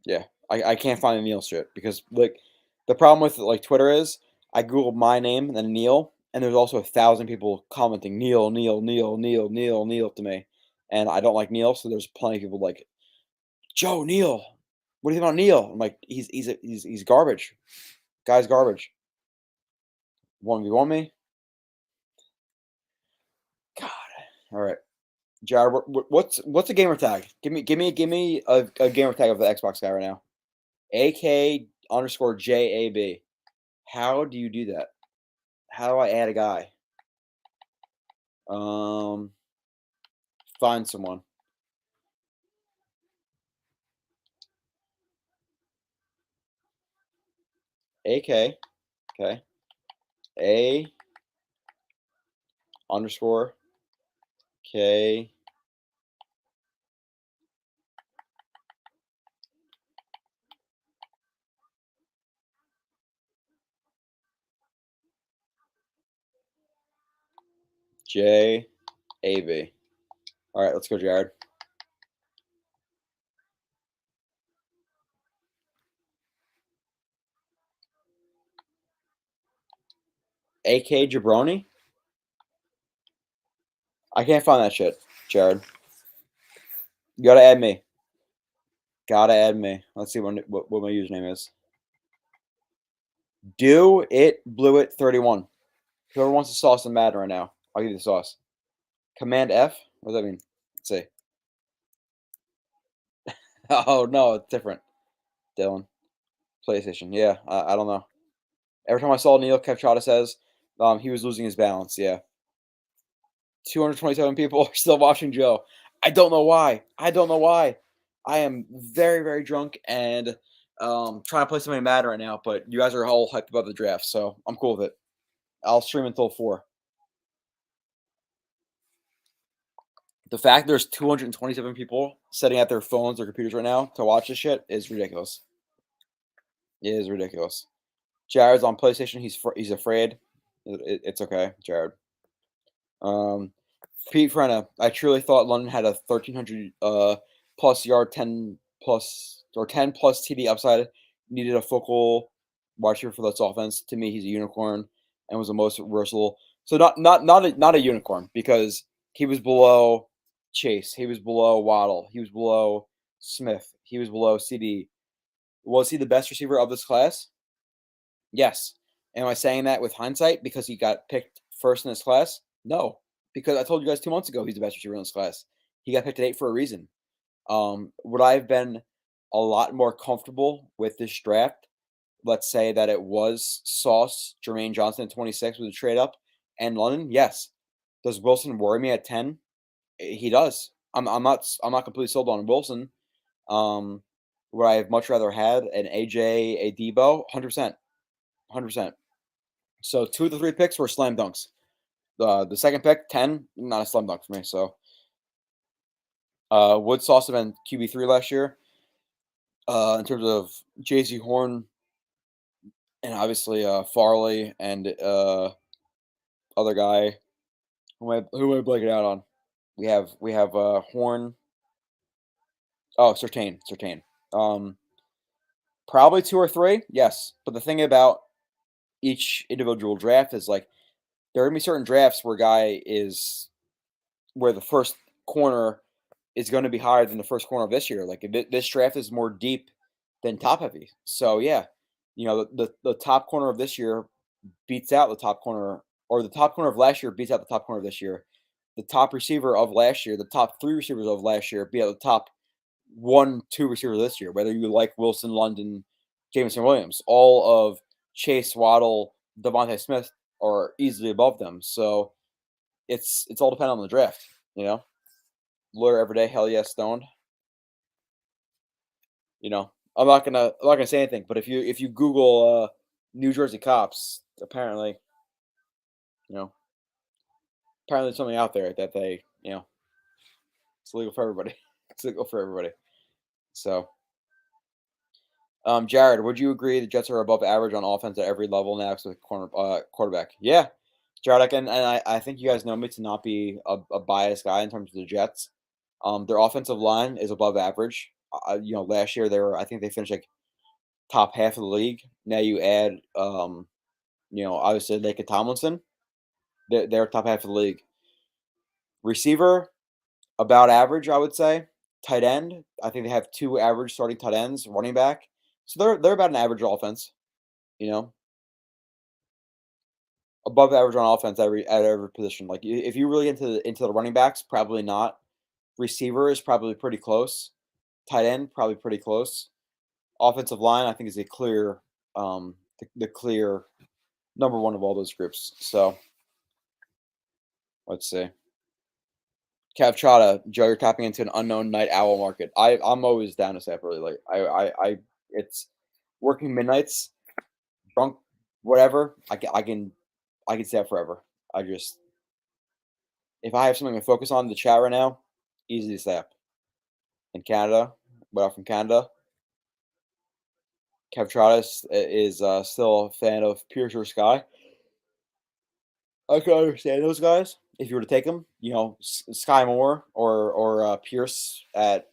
Yeah, I can't find the Neil shit because like the problem with like Twitter is I Googled my name and then Neil, and there's also 1,000 people commenting Neil to me, and I don't like Neil, so there's plenty of people like Joe Neil. What do you think about Neil? I'm like he's garbage. Guy's garbage. 1v1 me. God. All right. Jared, what's a gamer tag? Give me a gamer tag of the Xbox guy right now. AK_JAB. How do you do that? How do I add a guy? Find someone. AK. Okay. A_K. JAB. All right, let's go, Jared. AK Jabroni? I can't find that shit, Jared. You gotta add me. Gotta add me. Let's see what my username is. Do it, Blewett 31. Whoever wants the sauce in Madden right now, I'll give you the sauce. Command F? What does that mean? Let's see. Oh, no, it's different. Dylan. PlayStation. Yeah, I don't know. Every time I saw Neil, Kevchada says he was losing his balance. Yeah. 227 people are still watching Joe. I don't know why. I am very, very drunk and trying to play something mad right now, but you guys are all hyped about the draft, so I'm cool with it. I'll stream until 4. The fact there's 227 people sitting at their phones or computers right now to watch this shit is ridiculous. It is ridiculous. Jared's on PlayStation. He's afraid. It's okay, Jared. Pete Frenna, I truly thought London had a 1,300 plus yard, 10 plus TD upside. Needed a focal watcher for this offense. To me, he's a unicorn and was the most versatile. So not a unicorn because he was below Chase. He was below Waddle. He was below Smith. He was below CD. Was he the best receiver of this class? Yes. Am I saying that with hindsight because he got picked first in this class? No, because I told you guys 2 months ago he's the best receiver in this class. He got picked at 8 for a reason. Would I have been a lot more comfortable with this draft? Let's say that it was Sauce, Jermaine Johnson at 26 with a trade up, and London. Yes. Does Wilson worry me at 10? He does. I'm not completely sold on Wilson. Would I have much rather had an AJ, a Debo? 100%. So 2 of the 3 picks were slam dunks. The second pick, 10, not a slam dunk for me. So would Sauce have been QB3 last year? In terms of JC Horn and obviously Farley and other guy who am I blanking out on? We have Horn. Oh, Surtain. Probably 2 or 3, yes. But the thing about each individual draft is like there are gonna be certain drafts where the first corner is going to be higher than the first corner of this year. Like this draft is more deep than top heavy. So yeah, the top corner of this year beats out the top corner, or the top corner of last year beats out the top corner of this year. the top receiver of last year, the top 3 receivers of last year, be at the top 1, 2 receivers this year, whether you like Wilson, London, Jameson Williams. All of Chase, Waddle, Devontae Smith are easily above them. So it's all dependent on the draft, you know. Lawyer every day, hell yeah, stoned. You know, I'm not gonna say anything, but if you Google New Jersey cops, apparently there's something out there that they, it's legal for everybody. It's legal for everybody. So, Jared, would you agree the Jets are above average on offense at every level now with quarterback? Yeah, Jared, I think you guys know me to not be a biased guy in terms of the Jets. Their offensive line is above average. Last year I think they finished like top half of the league. Now you add, obviously Laken Tomlinson, they're top half of the league. Receiver, about average, I would say. Tight end, I think they have 2 average starting tight ends. Running back, so they're about an average offense. Above average on offense at every position. Like if you really into the running backs, probably not. Receiver is probably pretty close. Tight end, probably pretty close. Offensive line, I think, is a clear, the clear number 1 of all those groups. So let's see. Cav Chata, Joe, you're tapping into an unknown night owl market. I'm always down to stay up really late. I it's working midnights, drunk, whatever. I can stay up forever. If I have something to focus on in the chat right now, easy to stay up. In Canada, from Canada. Cav Chata is still a fan of Pure Sky. I can understand those guys. If you were to take them, Sky Moore or Pierce at,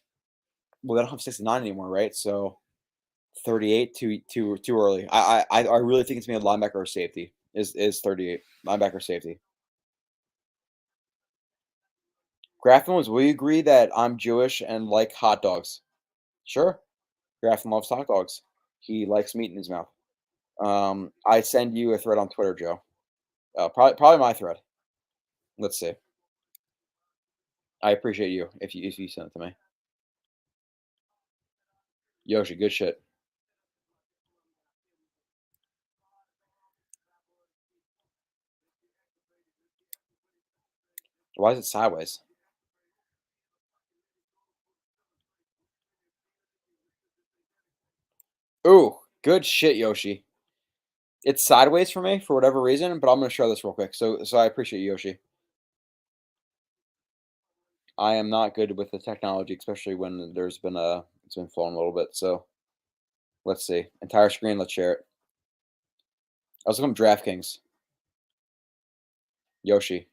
well, they don't have 69 anymore, right? So 38 too early. I really think it's gonna be a linebacker or safety. Is 38 linebacker safety. Graffin will you agree that I'm Jewish and like hot dogs? Sure. Graffin loves hot dogs. He likes meat in his mouth. I send you a thread on Twitter, Joe. Probably my thread. Let's see. I appreciate you if you send it to me. Yoshi, good shit. Why is it sideways? Ooh, good shit, Yoshi. It's sideways for me for whatever reason, but I'm going to show this real quick. So I appreciate you, Yoshi. I am not good with the technology, especially when it's been flowing a little bit. So let's see. Entire screen, let's share it. I was looking at DraftKings. Yoshi.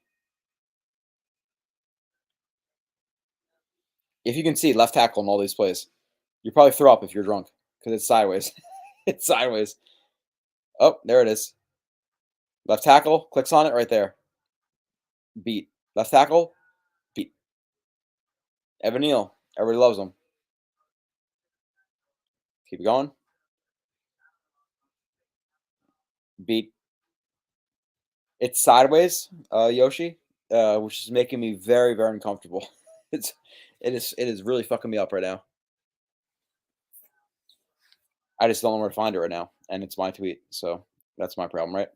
If you can see left tackle in all these plays, you probably throw up if you're drunk because it's sideways. It's sideways. Oh, there it is. Left tackle, clicks on it right there. Beat. Left tackle, beat. Evan Neal. Everybody loves him. Keep it going. Beat. It's sideways, Yoshi, which is making me very, very uncomfortable. It is really fucking me up right now. I just don't know where to find it right now, and it's my tweet, so that's my problem, right?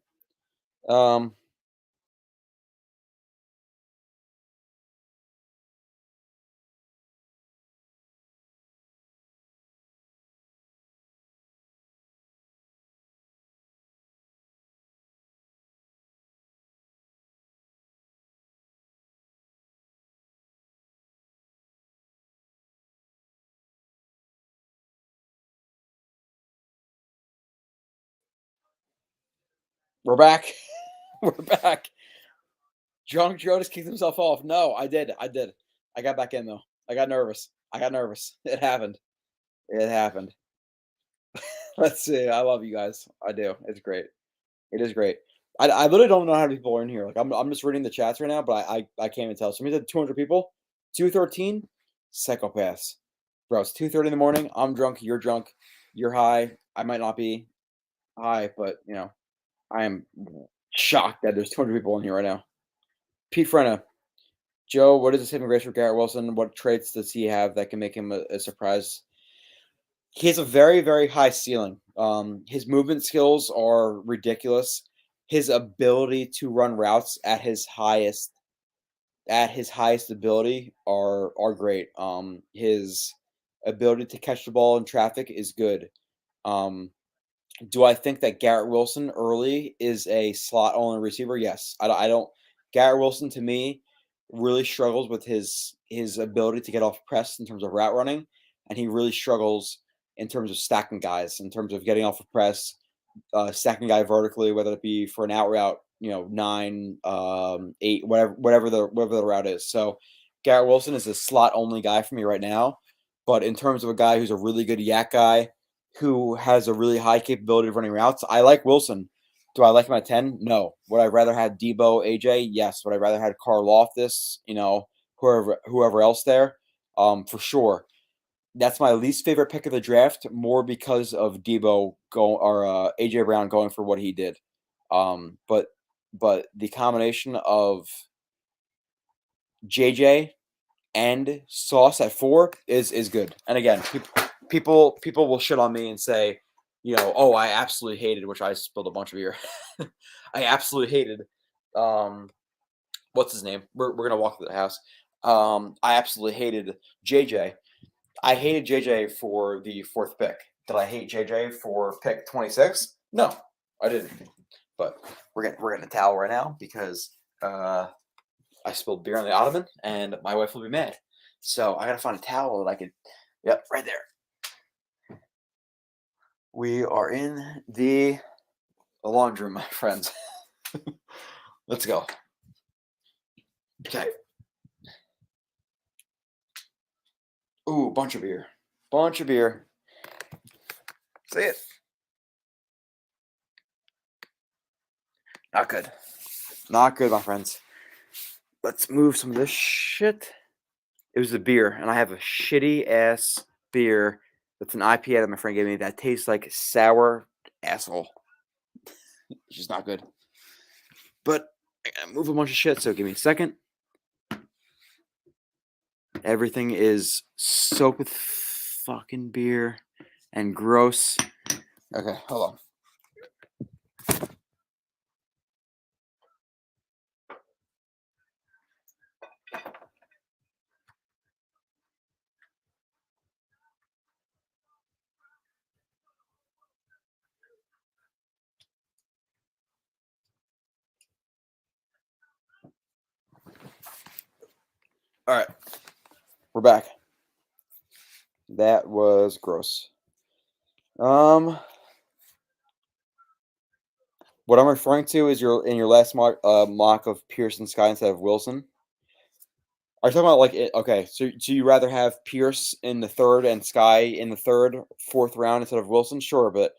We're back. We're back. Drunk Joe just kicked himself off. No, I did. I got back in, though. I got nervous. It happened. Let's see. I love you guys. I do. It's great. It is great. I literally don't know how many people are in here. Like I'm just reading the chats right now, but I can't even tell. Somebody said 200 people. 213 psychopaths. Bro, it's 2:30 in the morning. I'm drunk. You're drunk. You're high. I might not be high, but I am shocked that there's 200 people in here right now. Pete Frenna, Joe, what is the saving grace for Garrett Wilson? What traits does he have that can make him a surprise? He has a very, very high ceiling. His movement skills are ridiculous. His ability to run routes at his highest ability are great. His ability to catch the ball in traffic is good. Do I think that Garrett Wilson early is a slot only receiver? Yes. I don't. Garrett Wilson to me really struggles with his ability to get off press in terms of route running, and he really struggles in terms of stacking guys, in terms of getting off of press, stacking guy vertically, whether it be for an out route, 9, 8, whatever the route is. So Garrett Wilson is a slot only guy for me right now. But in terms of a guy who's a really good yak guy, who has a really high capability of running routes, I like Wilson. Do I like him at 10? No. Would I rather have Debo, AJ? Yes. Would I rather have Carl Loftus, whoever else there? For sure. That's my least favorite pick of the draft, more because of Debo or AJ Brown going for what he did. But the combination of JJ and Sauce at 4 is good. And again, people will shit on me and say, oh, I absolutely hated, which I spilled a bunch of beer. I absolutely hated. What's his name? We're gonna walk through the house. I absolutely hated JJ. I hated JJ for the 4th pick. Did I hate JJ for pick 26? No, I didn't. But we're getting a towel right now because I spilled beer on the ottoman and my wife will be mad. So I gotta find a towel that I could. Yep, right there. We are in the laundry room, my friends. Let's go. Okay. Ooh, bunch of beer. Bunch of beer. See it. Not good. Not good, my friends. Let's move some of this shit. It was the beer, and I have a shitty ass beer. That's an IPA that my friend gave me that tastes like sour asshole. It's just not good. But I gotta move a bunch of shit, so give me a second. Everything is soaked with fucking beer and gross. Okay, hold on. All right, we're back. That was gross. What I'm referring to is in your last mock of Pierce and Sky instead of Wilson. Are you talking about okay? So you rather have Pierce in the 3rd and Sky in the 3rd, 4th round instead of Wilson? Sure, but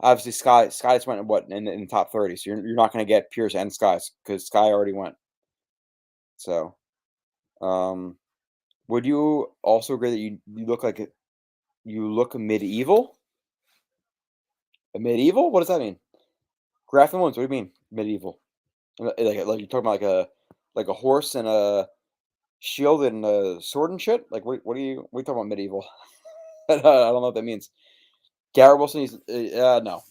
obviously Sky just went in the top 30, so you're not going to get Pierce and Sky because Sky already went. So, would you also agree that you look medieval? A medieval? What does that mean? Grafton Williams, what do you mean medieval? Like you're talking about like a horse and a shield and a sword and shit? Like what are you talking about medieval? I don't know what that means. Garrett Wilson, no.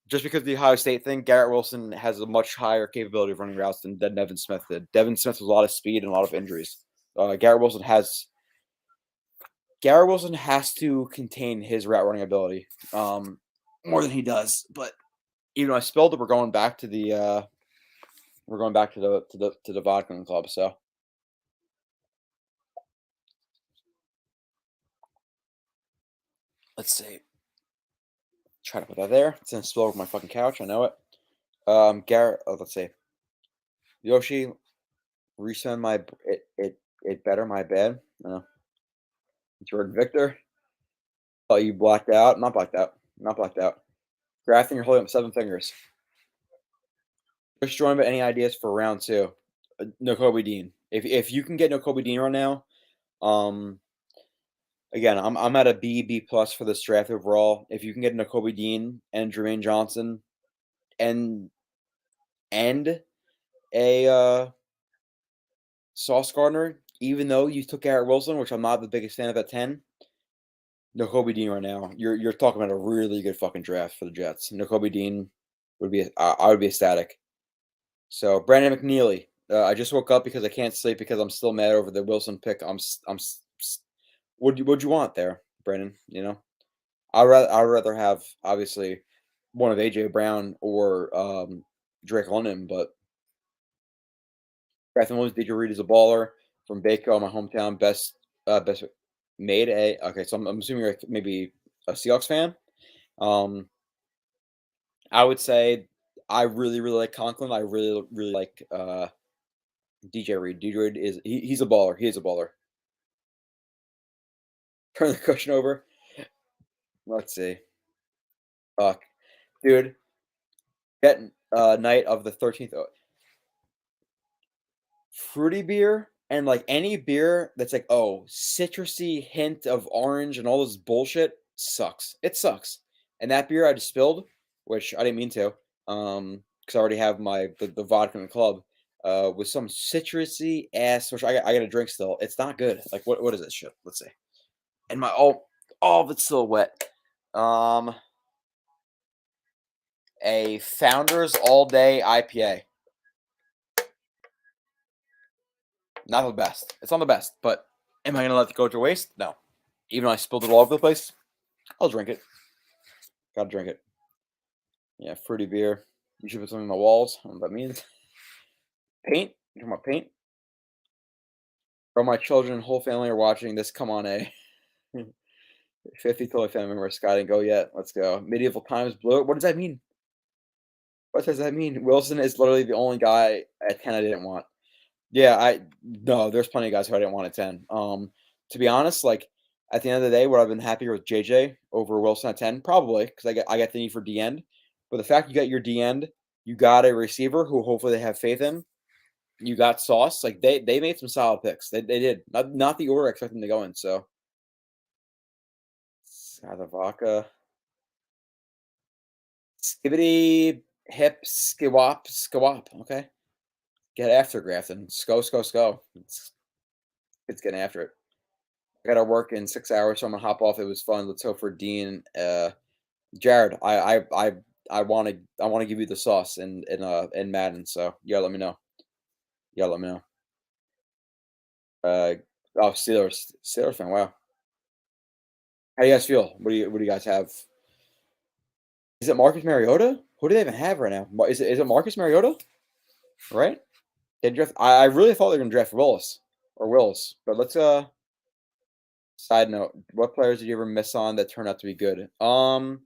Just because of the Ohio State thing, Garrett Wilson has a much higher capability of running routes than Devin Smith did. Devin Smith has a lot of speed and a lot of injuries. Garrett Wilson has to contain his route running ability more than he does. But even though I spilled it, we're going back to the vodka club. So. Let's see. Try to put that there. It's gonna spill over my fucking couch. I know it. Garrett. Oh, let's see. Yoshi, resend my it better my bad. Jordan Victor. Oh, you blacked out. Not blacked out. Grafton, you're holding up 7 fingers. Just join. But any ideas for round 2? Nakobe Dean. If you can get Nakobe Dean right now, again, I'm at a B+ for this draft overall. If you can get Nakobe Dean and Jermaine Johnson and a Sauce Gardner, even though you took Garrett Wilson, which I'm not the biggest fan of at 10, Nakobe Dean right now, you're talking about a really good fucking draft for the Jets. Nakobe Dean would be I would be ecstatic. So Brandon McNeely, I just woke up because I can't sleep because I'm still mad over the Wilson pick. What'd you want there, Brandon? You know, I'd rather have obviously one of AJ Brown or Drake London, but Grafton Williams, DJ Reed is a baller from Baco, my hometown. Best made a. Okay, so I'm assuming you're maybe a Seahawks fan. I would say I really like Conklin. I really like DJ Reed. DJ Reed he's a baller. He is a baller. Turn the cushion over. Let's see. Fuck, dude. Get night of the 13th. Fruity beer and like any beer that's like citrusy hint of orange and all this bullshit sucks. It sucks. And that beer I just spilled, which I didn't mean to, because I already have the vodka in the club, with some citrusy ass, which I got to drink still. It's not good. Like what is this shit? Let's see. And my all of it's still wet. A Founders All Day IPA. Not the best. It's not the best, but am I going to let it go to waste? No. Even though I spilled it all over the place, I'll drink it. Gotta drink it. Yeah, fruity beer. You should put something on the walls. I don't know what that means. Paint? You talking about paint? Bro, my children and whole family are watching this. Come on, 50 total family members. Scott didn't go yet. Let's go. Medieval times. Blewett. What does that mean? What does that mean? Wilson is literally the only guy at 10 I didn't want. Yeah, no, there's plenty of guys who I didn't want at 10. To be honest, like at the end of the day, would I've been happier with JJ over Wilson at 10? Probably, because I got the need for D end. But the fact you got your D end, you got a receiver who hopefully they have faith in. You got Sauce. Like they made some solid picks. They did. Not the order I expected them to go in, so Sadavaka. Skibbity hip skawop. Okay. Get after Grafton. Sko. It's getting after it. I gotta work in 6 hours, so I'm gonna hop off. It was fun. Let's hope for Dean. Jared, I want to give you the sauce in Madden. So let me know. Steelers fan. Wow. How do you guys feel? What do you guys have? Is it Marcus Mariota? Who do they even have right now? Is it Marcus Mariota? Right? They draft. I really thought they were gonna draft Willis, but let's Side note: what players did you ever miss on that turned out to be good? So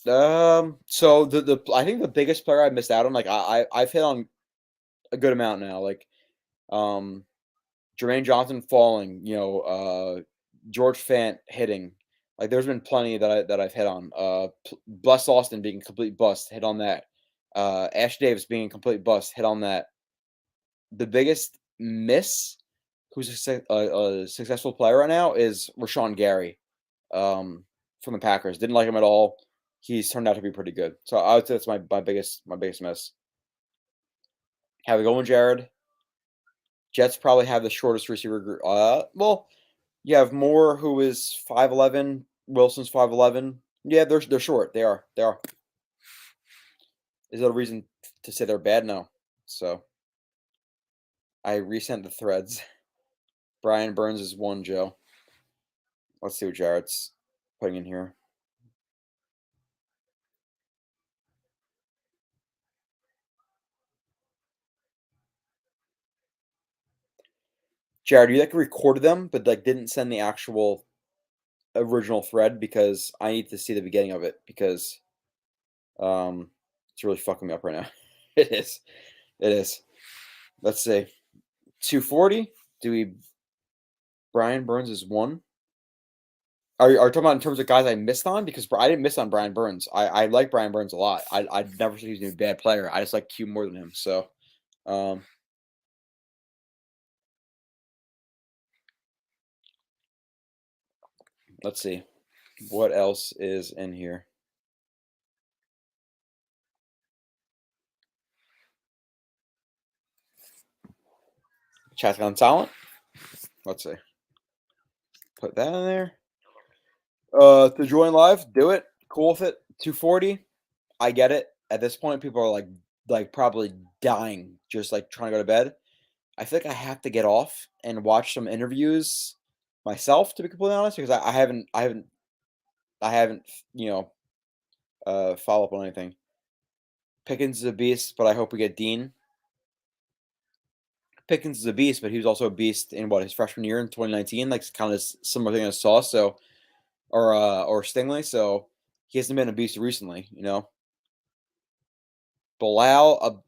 the I think the biggest player I missed out on, like I've hit on a good amount now, like Jermaine Johnson falling, George Fant hitting. Like there's been plenty that I've hit on. Bless Austin being a complete bust, hit on that. Ash Davis being a complete bust, hit on that. The biggest miss, who's a successful player right now, is Rashawn Gary from the Packers. Didn't like him at all. He's turned out to be pretty good. So I would say that's my biggest miss. Have it going, Jared. Jets probably have the shortest receiver group. Well, you have Moore, who is 5'11". Wilson's 5'11". Yeah, they're short. They are. Is there a reason to say they're bad? No. So I resent the threads. Brian Burns is 1, Joe. Let's see what Jared's putting in here. Jared, you recorded them, but didn't send the actual original thread because I need to see the beginning of it because it's really fucking me up right now. It is. Let's see. 240. Brian Burns is 1. Are you talking about in terms of guys I missed on? Because I didn't miss on Brian Burns. I like Brian Burns a lot. I'd never said he's a bad player. I just like Q more than him. So, let's see. What else is in here? Chat's gone silent. Let's see. Put that in there. To join live, do it. Cool with it. 240. I get it. At this point, people are like probably dying, just like trying to go to bed. I feel like I have to get off and watch some interviews myself, to be completely honest, because I haven't follow up on anything. Pickens is a beast, but I hope we get Dean. Pickens is a beast, but he was also a beast in his freshman year in 2019, like kind of similar thing as Sauce, or Stingley. So he hasn't been a beast recently, Bilal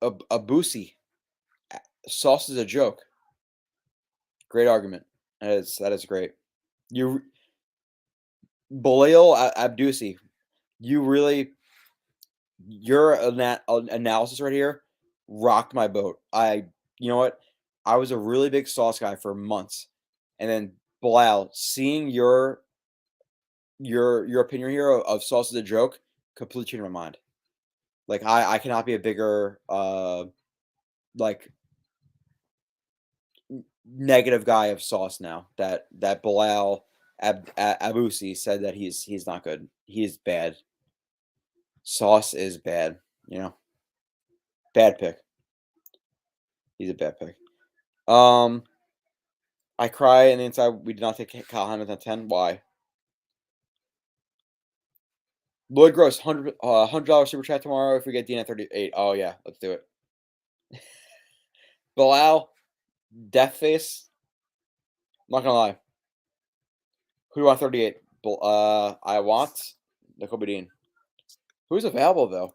Abusi. Sauce is a joke. Great argument. That is great. Bilal Abdusi, your analysis right here rocked my boat. You know what? I was a really big Sauce guy for months, and then Bilal, seeing your opinion here of Sauce is a joke completely changed my mind. Like I cannot be a bigger negative guy of Sauce now. That Bilal Abusi said that he's not good. He's bad. Sauce is bad. Bad pick. He's a bad pick. I cry on the inside. We did not take Kyle Hamilton at 10. Why? Lloyd Gross, $100 super chat tomorrow if we get Dean at 38. Oh yeah, let's do it. Bilal, Death Face. I'm not gonna lie. Who do you want 38? I want Nicole Dean. Who's available though?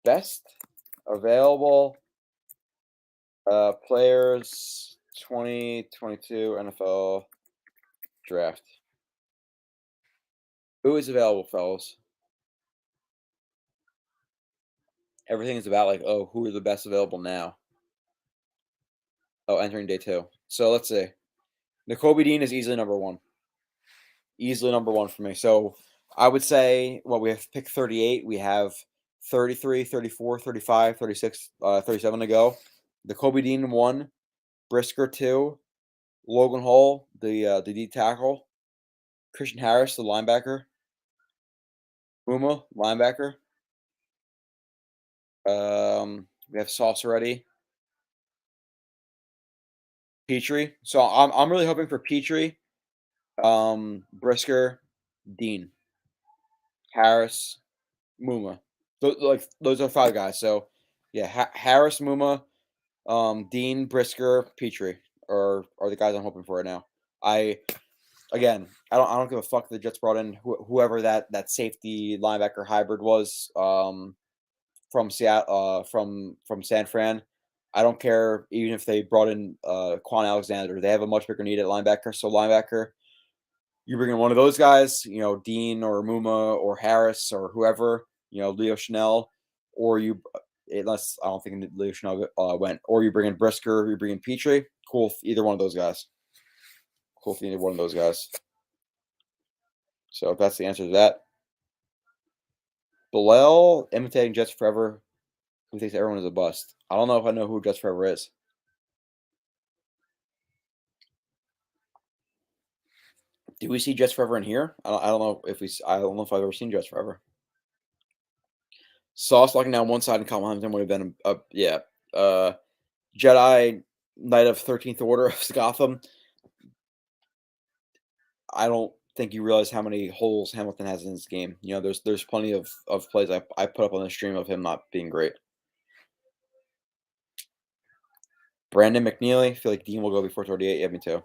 Best available players 2022 NFL draft. Who is available, fellas? Everything is about who are the best available now? Oh, entering day 2. So let's see. Nakobe Dean is easily number 1. Easily number 1 for me. So I would say, we have pick 38. We have 33, 34, 35, 36, 37 to go. Nakobe Dean 1. Brisker 2. Logan Hall, the D tackle. Christian Harris, the linebacker. Uma, linebacker. We have Sauce already. Petrie. So I'm really hoping for Petrie, Brisker, Dean, Harris, Muma. Those are 5 guys. So yeah, Harris, Muma, Dean, Brisker, Petrie are the guys I'm hoping for right now. I don't give a fuck if the Jets brought in whoever that safety linebacker hybrid was from Seattle, from San Fran. I don't care even if they brought in Quan Alexander. They have a much bigger need at linebacker. So linebacker, you bring in one of those guys, Dean or Muma or Harris or whoever, Leo Chanel, or unless I don't think Leo Chanel went, or you bring in Brisker, you bring in Petrie. Cool with either one of those guys. So if that's the answer to that. Bilal imitating Jets Forever, who thinks everyone is a bust. I don't know if I know who Jets Forever is. Do we see Jets Forever in here? I don't know if I've ever seen Jets Forever. Sauce locking down one side and Kyle Hamilton would have been Jedi Knight of 13th Order of Gotham. I don't think you realize how many holes Hamilton has in this game. There's plenty of plays I put up on the stream of him not being great. Brandon McNeely, I feel like Dean will go before 38. Yeah, me too.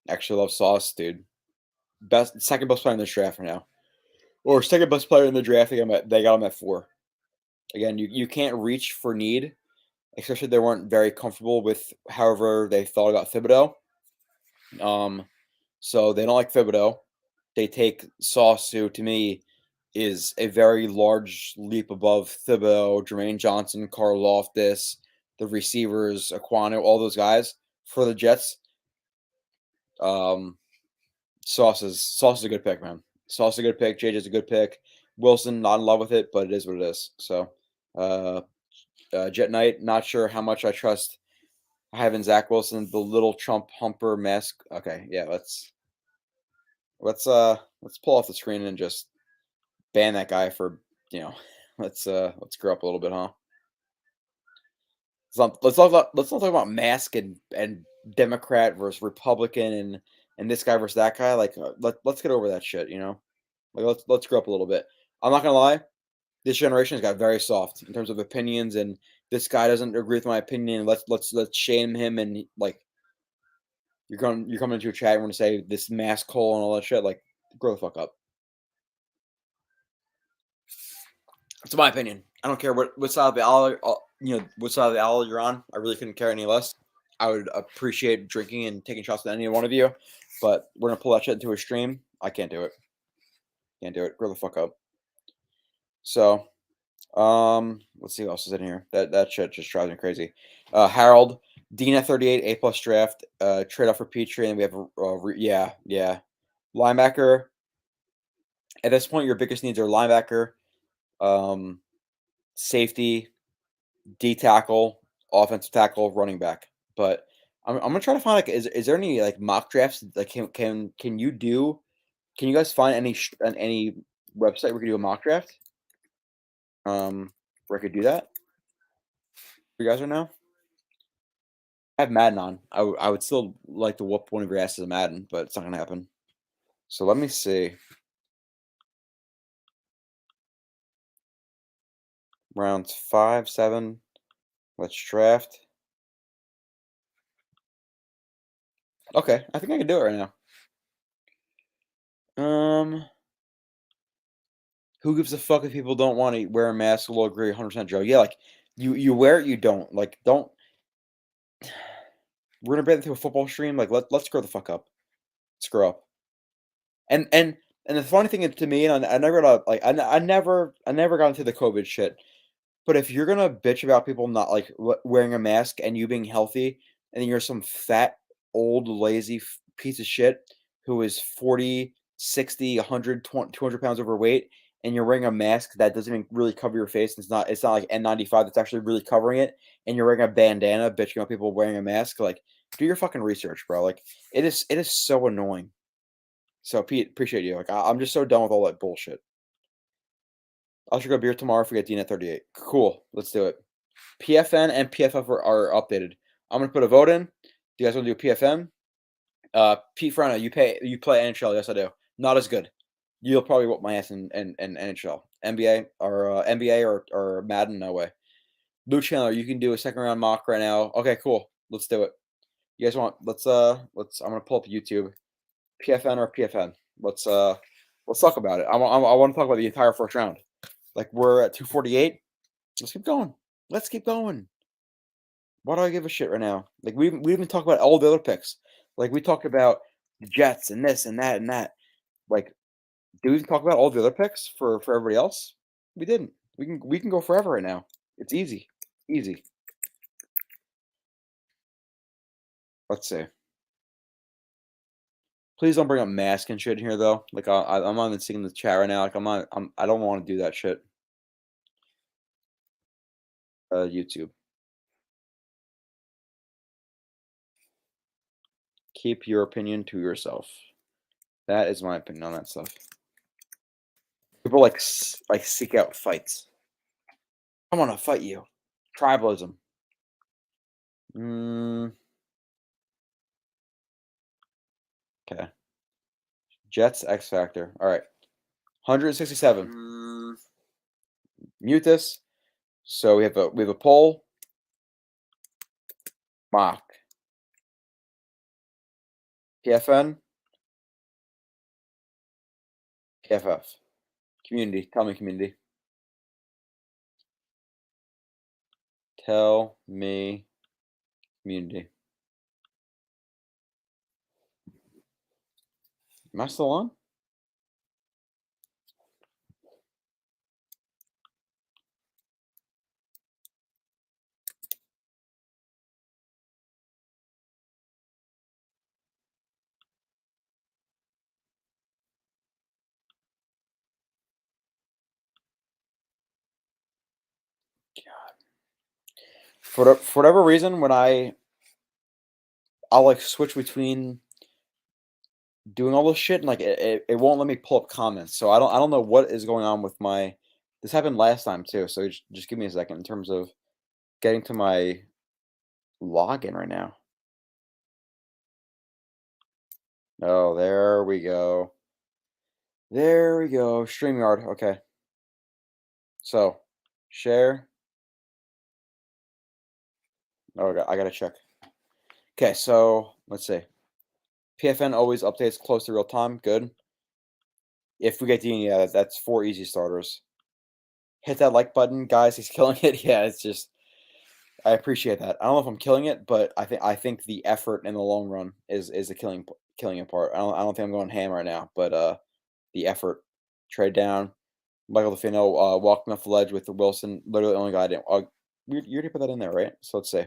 Actually love Sauce, dude. Second best player in this draft right now. Or second best player in the draft. They got him at 4. Again, you can't reach for need, especially if they weren't very comfortable with however they thought about Thibodeau. So they don't like Thibodeau. They take Sauce, who to me is a very large leap above Thibodeau, Jermaine Johnson, Carl Loftus, the receivers, Aquano, all those guys for the Jets. Sauce is a good pick, man. Sauce is a good pick. JJ's a good pick. Wilson, not in love with it, but it is what it is. So, Jet Knight, not sure how much I trust Having Zach Wilson, the little Trump humper mask. Okay, yeah, let's pull off the screen and just ban that guy for, let's grow up a little bit, huh? Let's not talk about mask and Democrat versus Republican and this guy versus that guy. Like, let's get over that shit, Like, let's grow up a little bit. I'm not gonna lie, this generation has got very soft in terms of opinions, and this guy doesn't agree with my opinion. Let's shame him, and like, you're coming into a chat and want to say this mask hole and all that shit. Like, grow the fuck up. That's my opinion. I don't care what side of the aisle, what side of the aisle you're on. I really couldn't care any less. I would appreciate drinking and taking shots with any one of you, but we're gonna pull that shit into a stream. I can't do it. Can't do it. Grow the fuck up. So, let's see what else is in here. That shit just drives me crazy. Harold, Dean at 38, A+ draft, trade off for Petrie, and we have yeah. Linebacker. At this point, your biggest needs are linebacker, safety, D tackle, offensive tackle, running back. But I'm gonna try to find like is there any like mock drafts like can you guys find any website where we could do a mock draft? Where I could do that? You guys are now? I have Madden on. I would still like to whoop one of your asses in Madden, but it's not gonna happen. So let me see. Rounds 5, 7. Let's draft. Okay, I think I can do it right now. Who gives a fuck if people don't want to wear a mask? We'll agree 100%, Joe. Yeah, like you wear it, you don't. Like, don't. We're gonna break into a football stream. Like, let's grow the fuck up. Let's grow up. And the funny thing to me, and I never got like I never got into the COVID shit. But if you're gonna bitch about people not like wearing a mask and you being healthy, and then you're some fat, old, lazy piece of shit who is 40, 60, 100, 200 pounds overweight, and you're wearing a mask that doesn't even really cover your face, it's not like N95 that's actually really covering it, and you're wearing a bandana bitching about people wearing a mask, like, do your fucking research, bro. Like, it is so annoying. So Pete, appreciate you. Like, I'm just so done with all that bullshit. I'll drink a beer tomorrow if we get Dean at 38. Cool. Let's do it. PFN and PFF are updated. I'm going to put a vote in. Do you guys want to do PFN? Pete Frano, you play NHL. Yes, I do. Not as good. You'll probably whoop my ass in NHL. NBA or Madden, no way. Lou Chandler, you can do a second round mock right now. Okay, cool. Let's do it. You guys want? I'm gonna pull up YouTube. PFN or PFN. Let's talk about it. I want to talk about the entire first round. Like, we're at 248. Let's keep going. Let's keep going. Why do I give a shit right now? Like, we even talk about all the other picks. Like, we talked about the Jets and this and that and that. Like, do we even talk about all the other picks for everybody else? We didn't. We can go forever right now. It's easy. Easy. Let's see. Please don't bring up mask and shit in here, though. Like, I'm not even seeing the chat right now. Like, I don't want to do that shit. YouTube. Keep your opinion to yourself. That is my opinion on that stuff. People like seek out fights. I want to fight you. Tribalism. Okay. Jets X Factor. All right. 167. Mute this. So we have a poll. Mock. PFN. PFF. Community. Tell me, community. Tell me, community. Am I still on? God. For whatever reason, when I I'll like switch between doing all this shit and like it won't let me pull up comments. So I don't know what is going on with my. This happened last time too. So just give me a second in terms of getting to my login right now. Oh, there we go. There we go. StreamYard. Okay. So share. Oh, I gotta check. Okay, so let's see. PFN always updates close to real time. Good. If we get Dean, yeah, that's 4 easy starters. Hit that like button, guys. He's killing it. Yeah, it's just I appreciate that. I don't know if I'm killing it, but I think the effort in the long run is the killing it part. I don't think I'm going ham right now, but the effort. Trade down. Michael DeFino walking off the ledge with the Wilson. Literally only guy I didn't. You already put that in there, right? So let's see.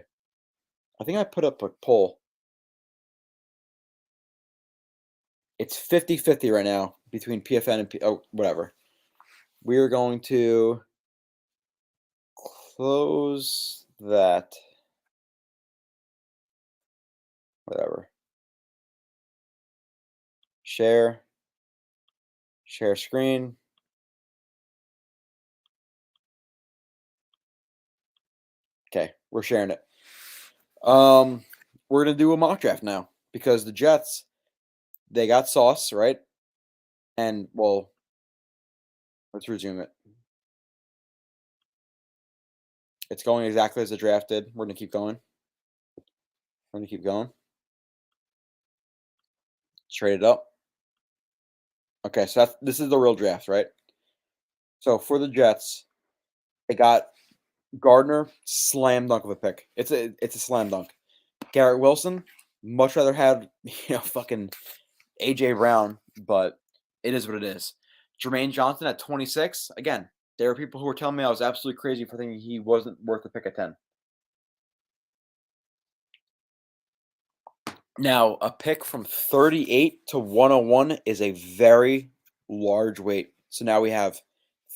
I think I put up a poll. It's 50-50 right now between PFN and whatever. We are going to close that. Whatever. Share screen. Okay, we're sharing it. We're gonna do a mock draft now because the Jets, they got sauce, right? And well, let's resume it. It's going exactly as it drafted. We're gonna keep going. Trade it up. Okay, so this is the real draft, right? So for the Jets, they got Gardner, slam dunk of a pick. It's a slam dunk. Garrett Wilson, much rather have fucking AJ Brown, but it is what it is. Jermaine Johnson at 26. Again, there are people who were telling me I was absolutely crazy for thinking he wasn't worth a pick at 10. Now, a pick from 38 to 101 is a very large weight. So now we have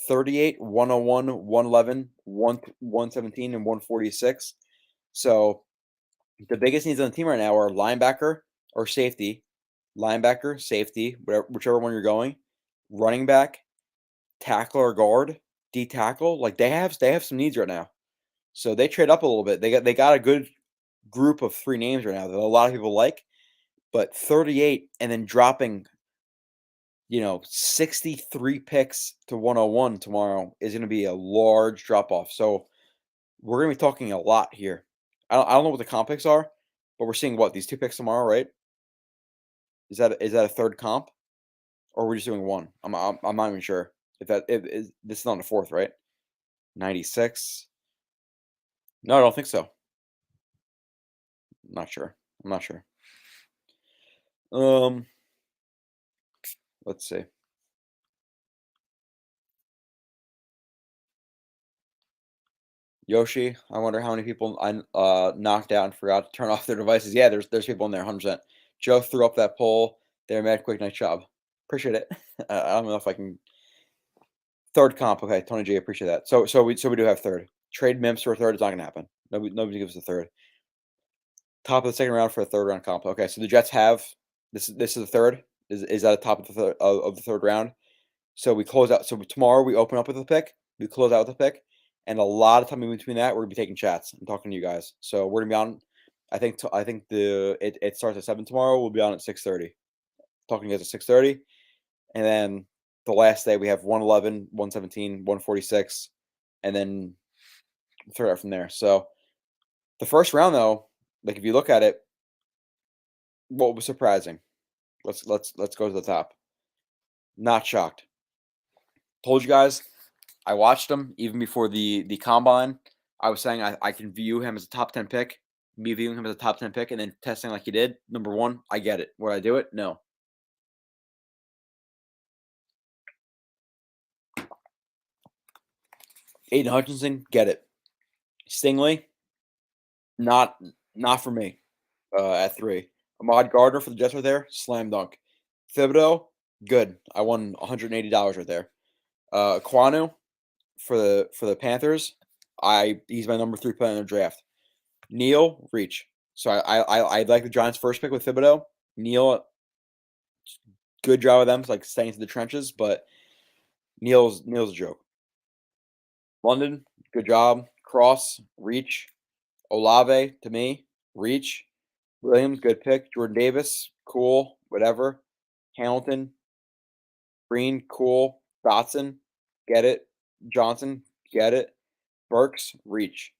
38, 101, 111, 117, and 146. So the biggest needs on the team right now are linebacker or safety. Linebacker, safety, whichever one you're going. Running back, tackle or guard, D tackle. Like they have some needs right now. So they trade up a little bit. They got a good group of 3 names right now that a lot of people like. But 38 and then dropping 63 picks to 101 tomorrow is going to be a large drop off. So we're going to be talking a lot here. I don't know what the comp picks are, but we're seeing these 2 picks tomorrow, right? Is that a third comp, or we're just doing 1? I'm not even sure if this is on the 4th, right? 96. No, I don't think so. I'm not sure. Let's see. Yoshi, I wonder how many people I knocked out and forgot to turn off their devices. Yeah, there's people in there, 100%. Joe threw up that poll. There, mad quick, nice job. Appreciate it. I don't know if I can. Third comp, okay. Tony G, appreciate that. So we do have third. Trade Mims for a third is not gonna happen. Nobody gives a third. Top of the second round for a third round comp. Okay, so the Jets have this is the third. Is that a top of the third round? So we close out. So tomorrow we open up with a pick. We close out with a pick. And a lot of time in between that, we're gonna be taking chats and talking to you guys. So we're gonna be on. I think it starts at 7 tomorrow. We'll be on at 6:30. Talking to you guys at 6:30, and then the last day we have 111, 117, 146, and then we'll figure it out from there. So the first round, though, like if you look at it, what was surprising? Let's go to the top. Not shocked. Told you guys. I watched him even before the combine. I was saying I can view him as a top 10 pick. Me viewing him as a top 10 pick and then testing like he did. Number 1, I get it. Would I do it? No. Aiden Hutchinson, get it. Stingley, not for me. At 3. Ahmad Gardner for the Jets right there. Slam dunk. Thibodeau, good. I won $180 right there. Kwanu for the Panthers. He's my number 3 player in the draft. Neal, reach. So I like the Giants' first pick with Thibodeau. Neal, good job with them, like staying to the trenches, but Neal's a joke. London, good job. Cross, reach. Olave, to me, reach. Williams, good pick. Jordan Davis, cool, whatever. Hamilton, Green, cool. Dotson, get it. Johnson, get it. Burks, reach.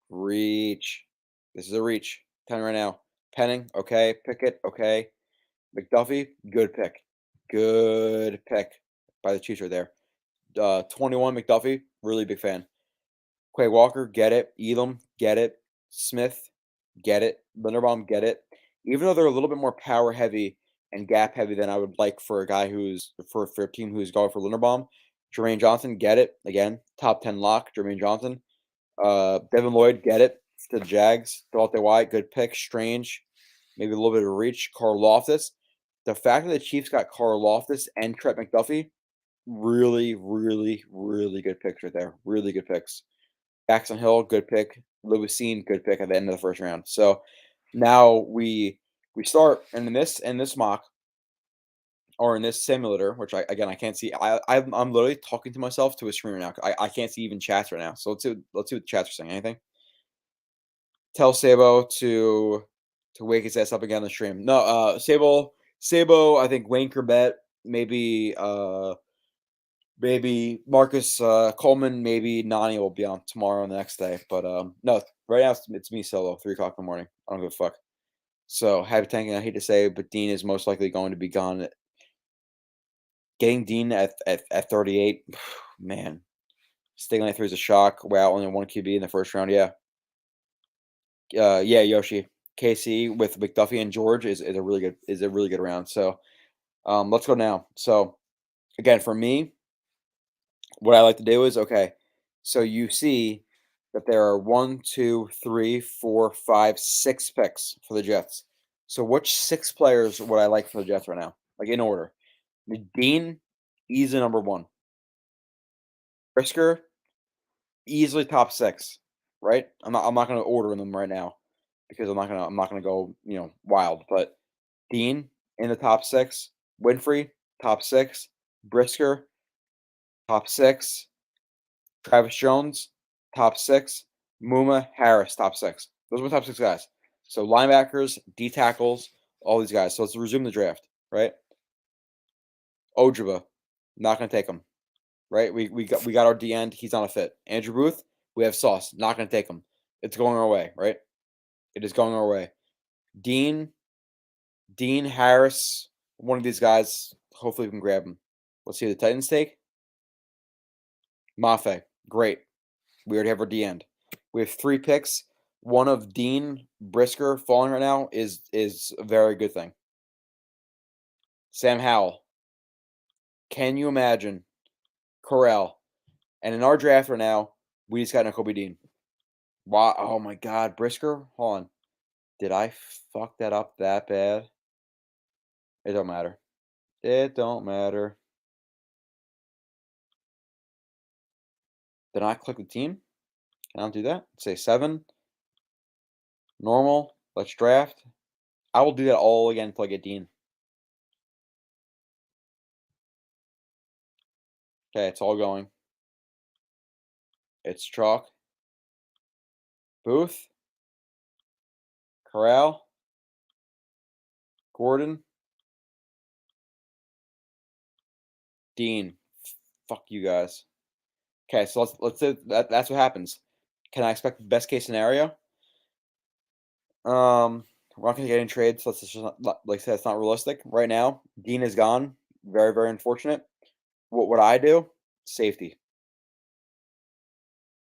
Reach. This is a reach. 10 right now. Penning, okay. Pickett, okay. McDuffie, good pick. Good pick by the Chiefs right there. 21 McDuffie, really big fan. Quay Walker, get it. Elam, get it. Smith, get it. Linderbaum, get it. Even though they're a little bit more power heavy and gap heavy than I would like for a guy who's for a team who's going for Linderbaum, Jermaine Johnson, get it. Again, top 10 lock, Jermaine Johnson. Devin Lloyd, get it. To the Jags, Delta White, good pick. Strange, maybe a little bit of reach. Carl Loftus. The fact that the Chiefs got Carl Loftus and Trent McDuffie, really, really, really good picks right there. Really good picks. Jackson Hill, good pick. Lewisine, good pick at the end of the first round. So now we start in this mock or in this simulator, which I can't see. I'm literally talking to myself to a screen right now. I can't see even chats right now. So let's see what the chats are saying. Anything? Tell Sabo to wake his ass up again on the stream. No, Sabo, I think Wayne Corbett, maybe Marcus Coleman, maybe Nani will be on tomorrow and the next day. But no, right now it's me solo, 3 o'clock in the morning. I don't give a fuck. So happy tanking, I hate to say, but Dean is most likely going to be gone. Getting Dean at 38, man. Stingling 3 is a shock. Wow, only 1 QB in the first round. Yeah. Yeah, Yoshi. KC with McDuffie and George is a really good round. So let's go now. So again, for me, what I like to do is okay. So you see that there are 1, 2, 3, 4, 5, 6 picks for the Jets. So which 6 players would I like for the Jets right now? Like in order. Dean, easy number 1. Brisker, easily top 6. Right? I'm not going to order them right now because I'm not gonna go wild. But Dean in the top 6, Winfrey top 6, Brisker top 6, Travis Jones top 6, Muma Harris top 6. Those are my top 6 guys. So linebackers, D tackles, all these guys. So let's resume the draft. Right? Ojaba, not gonna take him. Right? We got our D end. He's not a fit. Andrew Booth, we have Sauce. Not gonna take him. It's going our way, right? It is going our way. Dean Harris, one of these guys. Hopefully we can grab him. Let's see the Titans take. Mafe, great. We already have our D end. We have 3 picks. One of Dean Brisker falling right now is a very good thing. Sam Howell. Can you imagine? Corral. And in our draft right now, we just got Nakobe Dean. Wow. Oh my God. Brisker? Hold on. Did I fuck that up that bad? It don't matter. It don't matter. Did I click the team? Can I do that? Say 7. Normal. Let's draft. I will do that all again until I get Dean. Okay, it's all going. It's chalk. Booth. Corral. Gordon. Dean. Fuck you guys. Okay, so let's do that. That's what happens. Can I expect the best case scenario? We're not going to get in trades. So let's just like I said, it's not realistic right now. Dean is gone. Very, very unfortunate. What would I do? Safety.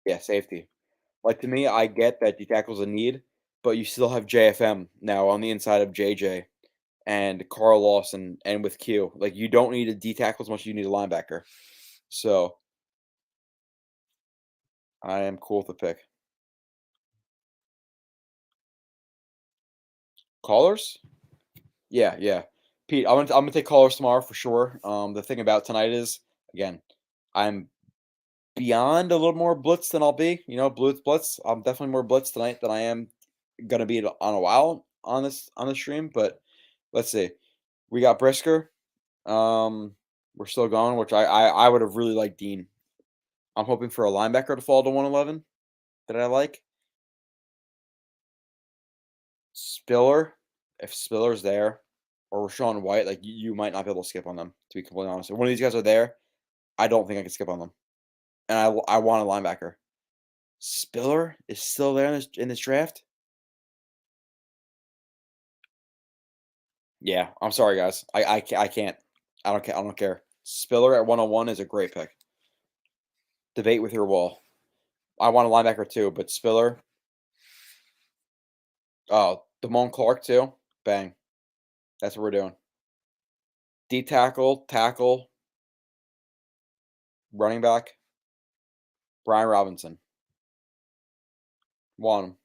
Yeah, safety. Like to me, I get that D tackle's a need, but you still have JFM now on the inside of JJ and Carl Lawson and with Q. Like you don't need a D tackle as much as you need a linebacker. So I am cool with the pick. Callers? Yeah. Pete, I'm gonna take callers tomorrow for sure. The thing about tonight is, again, I'm beyond a little more blitz than I'll be. Blitz. I'm definitely more blitz tonight than I am gonna be on a while on this stream, but let's see. We got Brisker. We're still going, which I would have really liked Dean. I'm hoping for a linebacker to fall to 111 that I like. Spiller, if Spiller's there, or Rashawn White, like you might not be able to skip on them, to be completely honest. If one of these guys are there, I don't think I can skip on them. And I want a linebacker. Spiller is still there in this draft? Yeah, I'm sorry, guys. I can't. I don't care. Spiller at 101 is a great pick. Debate with your wall. I want a linebacker too, but Spiller. Oh, Damone Clark too. Bang. That's what we're doing. D tackle, running back. Brian Robinson. Want him.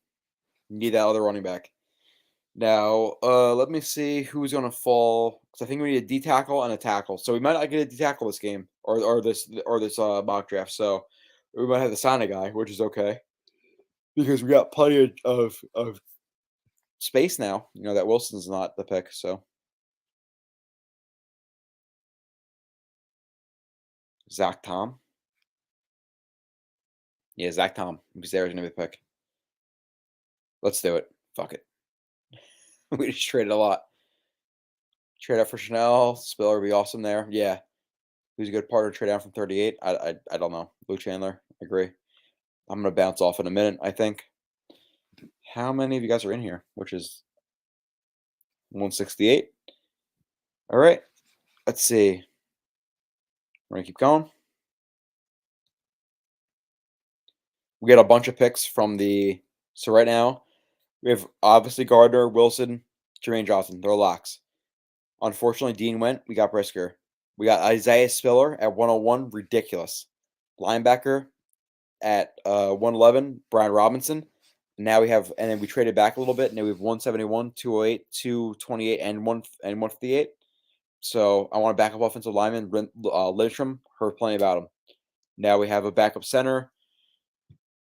Need that other running back. Now, let me see who's going to fall. Because I think we need a D tackle and a tackle. So we might not get a D tackle this game or this mock draft. So we might have to sign a guy, which is okay. Because we got plenty of space now. You know that Wilson's not the pick, so. Zach Tom. Yeah, Zach Tom. Because there's going to be the pick. Let's do it. Fuck it. We just traded a lot. Trade out for Chanel. Spiller would be awesome there. Yeah. Who's a good partner? Trade down from 38. I don't know. Luke Chandler. I agree. I'm going to bounce off in a minute, I think. How many of you guys are in here? Which is 168. All right. Let's see. We're going to keep going. We got a bunch of picks from the. So right now, we have obviously Gardner, Wilson, Jermaine Johnson. They're locks. Unfortunately, Dean went. We got Brisker. We got Isaiah Spiller at 101. Ridiculous. Linebacker at 111. Brian Robinson. Now we have, and then we traded back a little bit. Now we have 171, 208, 228, and 158. So I want a backup offensive lineman. Lindstrom. Heard plenty about him. Now we have a backup center,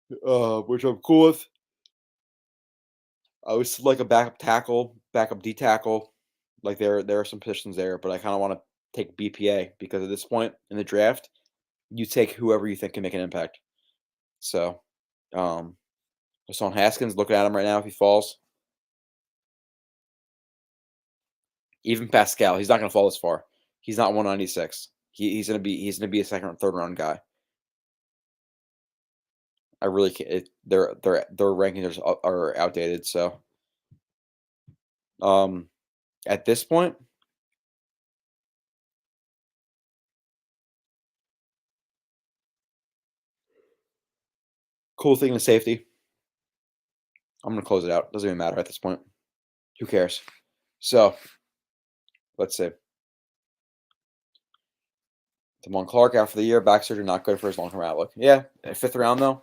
which I'm cool with. I would like a backup tackle, backup D tackle. Like there are some positions there, but I kind of want to take BPA because at this point in the draft, you take whoever you think can make an impact. So, Hassan Haskins, looking at him right now if he falls. Even Pascal, he's not going to fall this far. He's not 196. He's going to be a second or third round guy. I really can't. Their rankings are outdated. So, at this point, cool thing in safety. I'm gonna close it out. Doesn't even matter at this point. Who cares? So, let's see. Damone Clark out for the year. Back surgery not good for his long-term outlook. Yeah, 5th round though.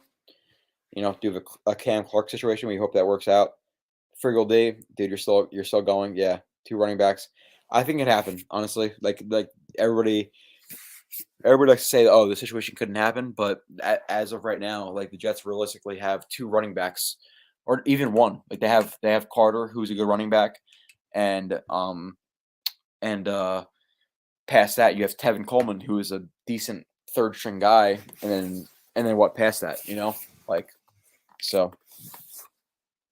You know, do a Cam Clark situation. We hope that works out. Friggle D, dude, you're still going. Yeah, 2 running backs. I think it happened, honestly. Like everybody likes to say, oh, the situation couldn't happen, but as of right now, like the Jets realistically have 2 running backs, or even 1. Like they have Carter, who's a good running back, and past that you have Tevin Coleman, who is a decent 3rd string guy, and then what past that, you know, like so.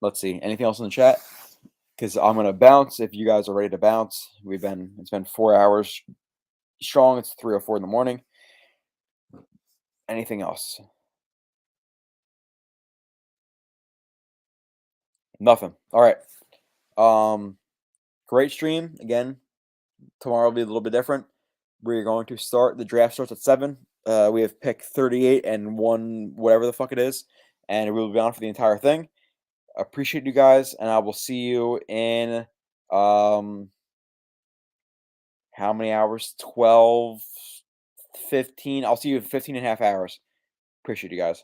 Let's see. Anything else in the chat? Because I'm gonna bounce. If you guys are ready to bounce, it's been 4 hours strong. It's 3:04 in the morning. Anything else? Nothing. All right. Great stream again. Tomorrow will be a little bit different. We're going to start. The draft starts at 7. We have pick 38 and 1, whatever the fuck it is, and we will be on for the entire thing. Appreciate you guys, and I will see you in how many hours? 12, 15. I'll see you in 15 and a half hours. Appreciate you guys.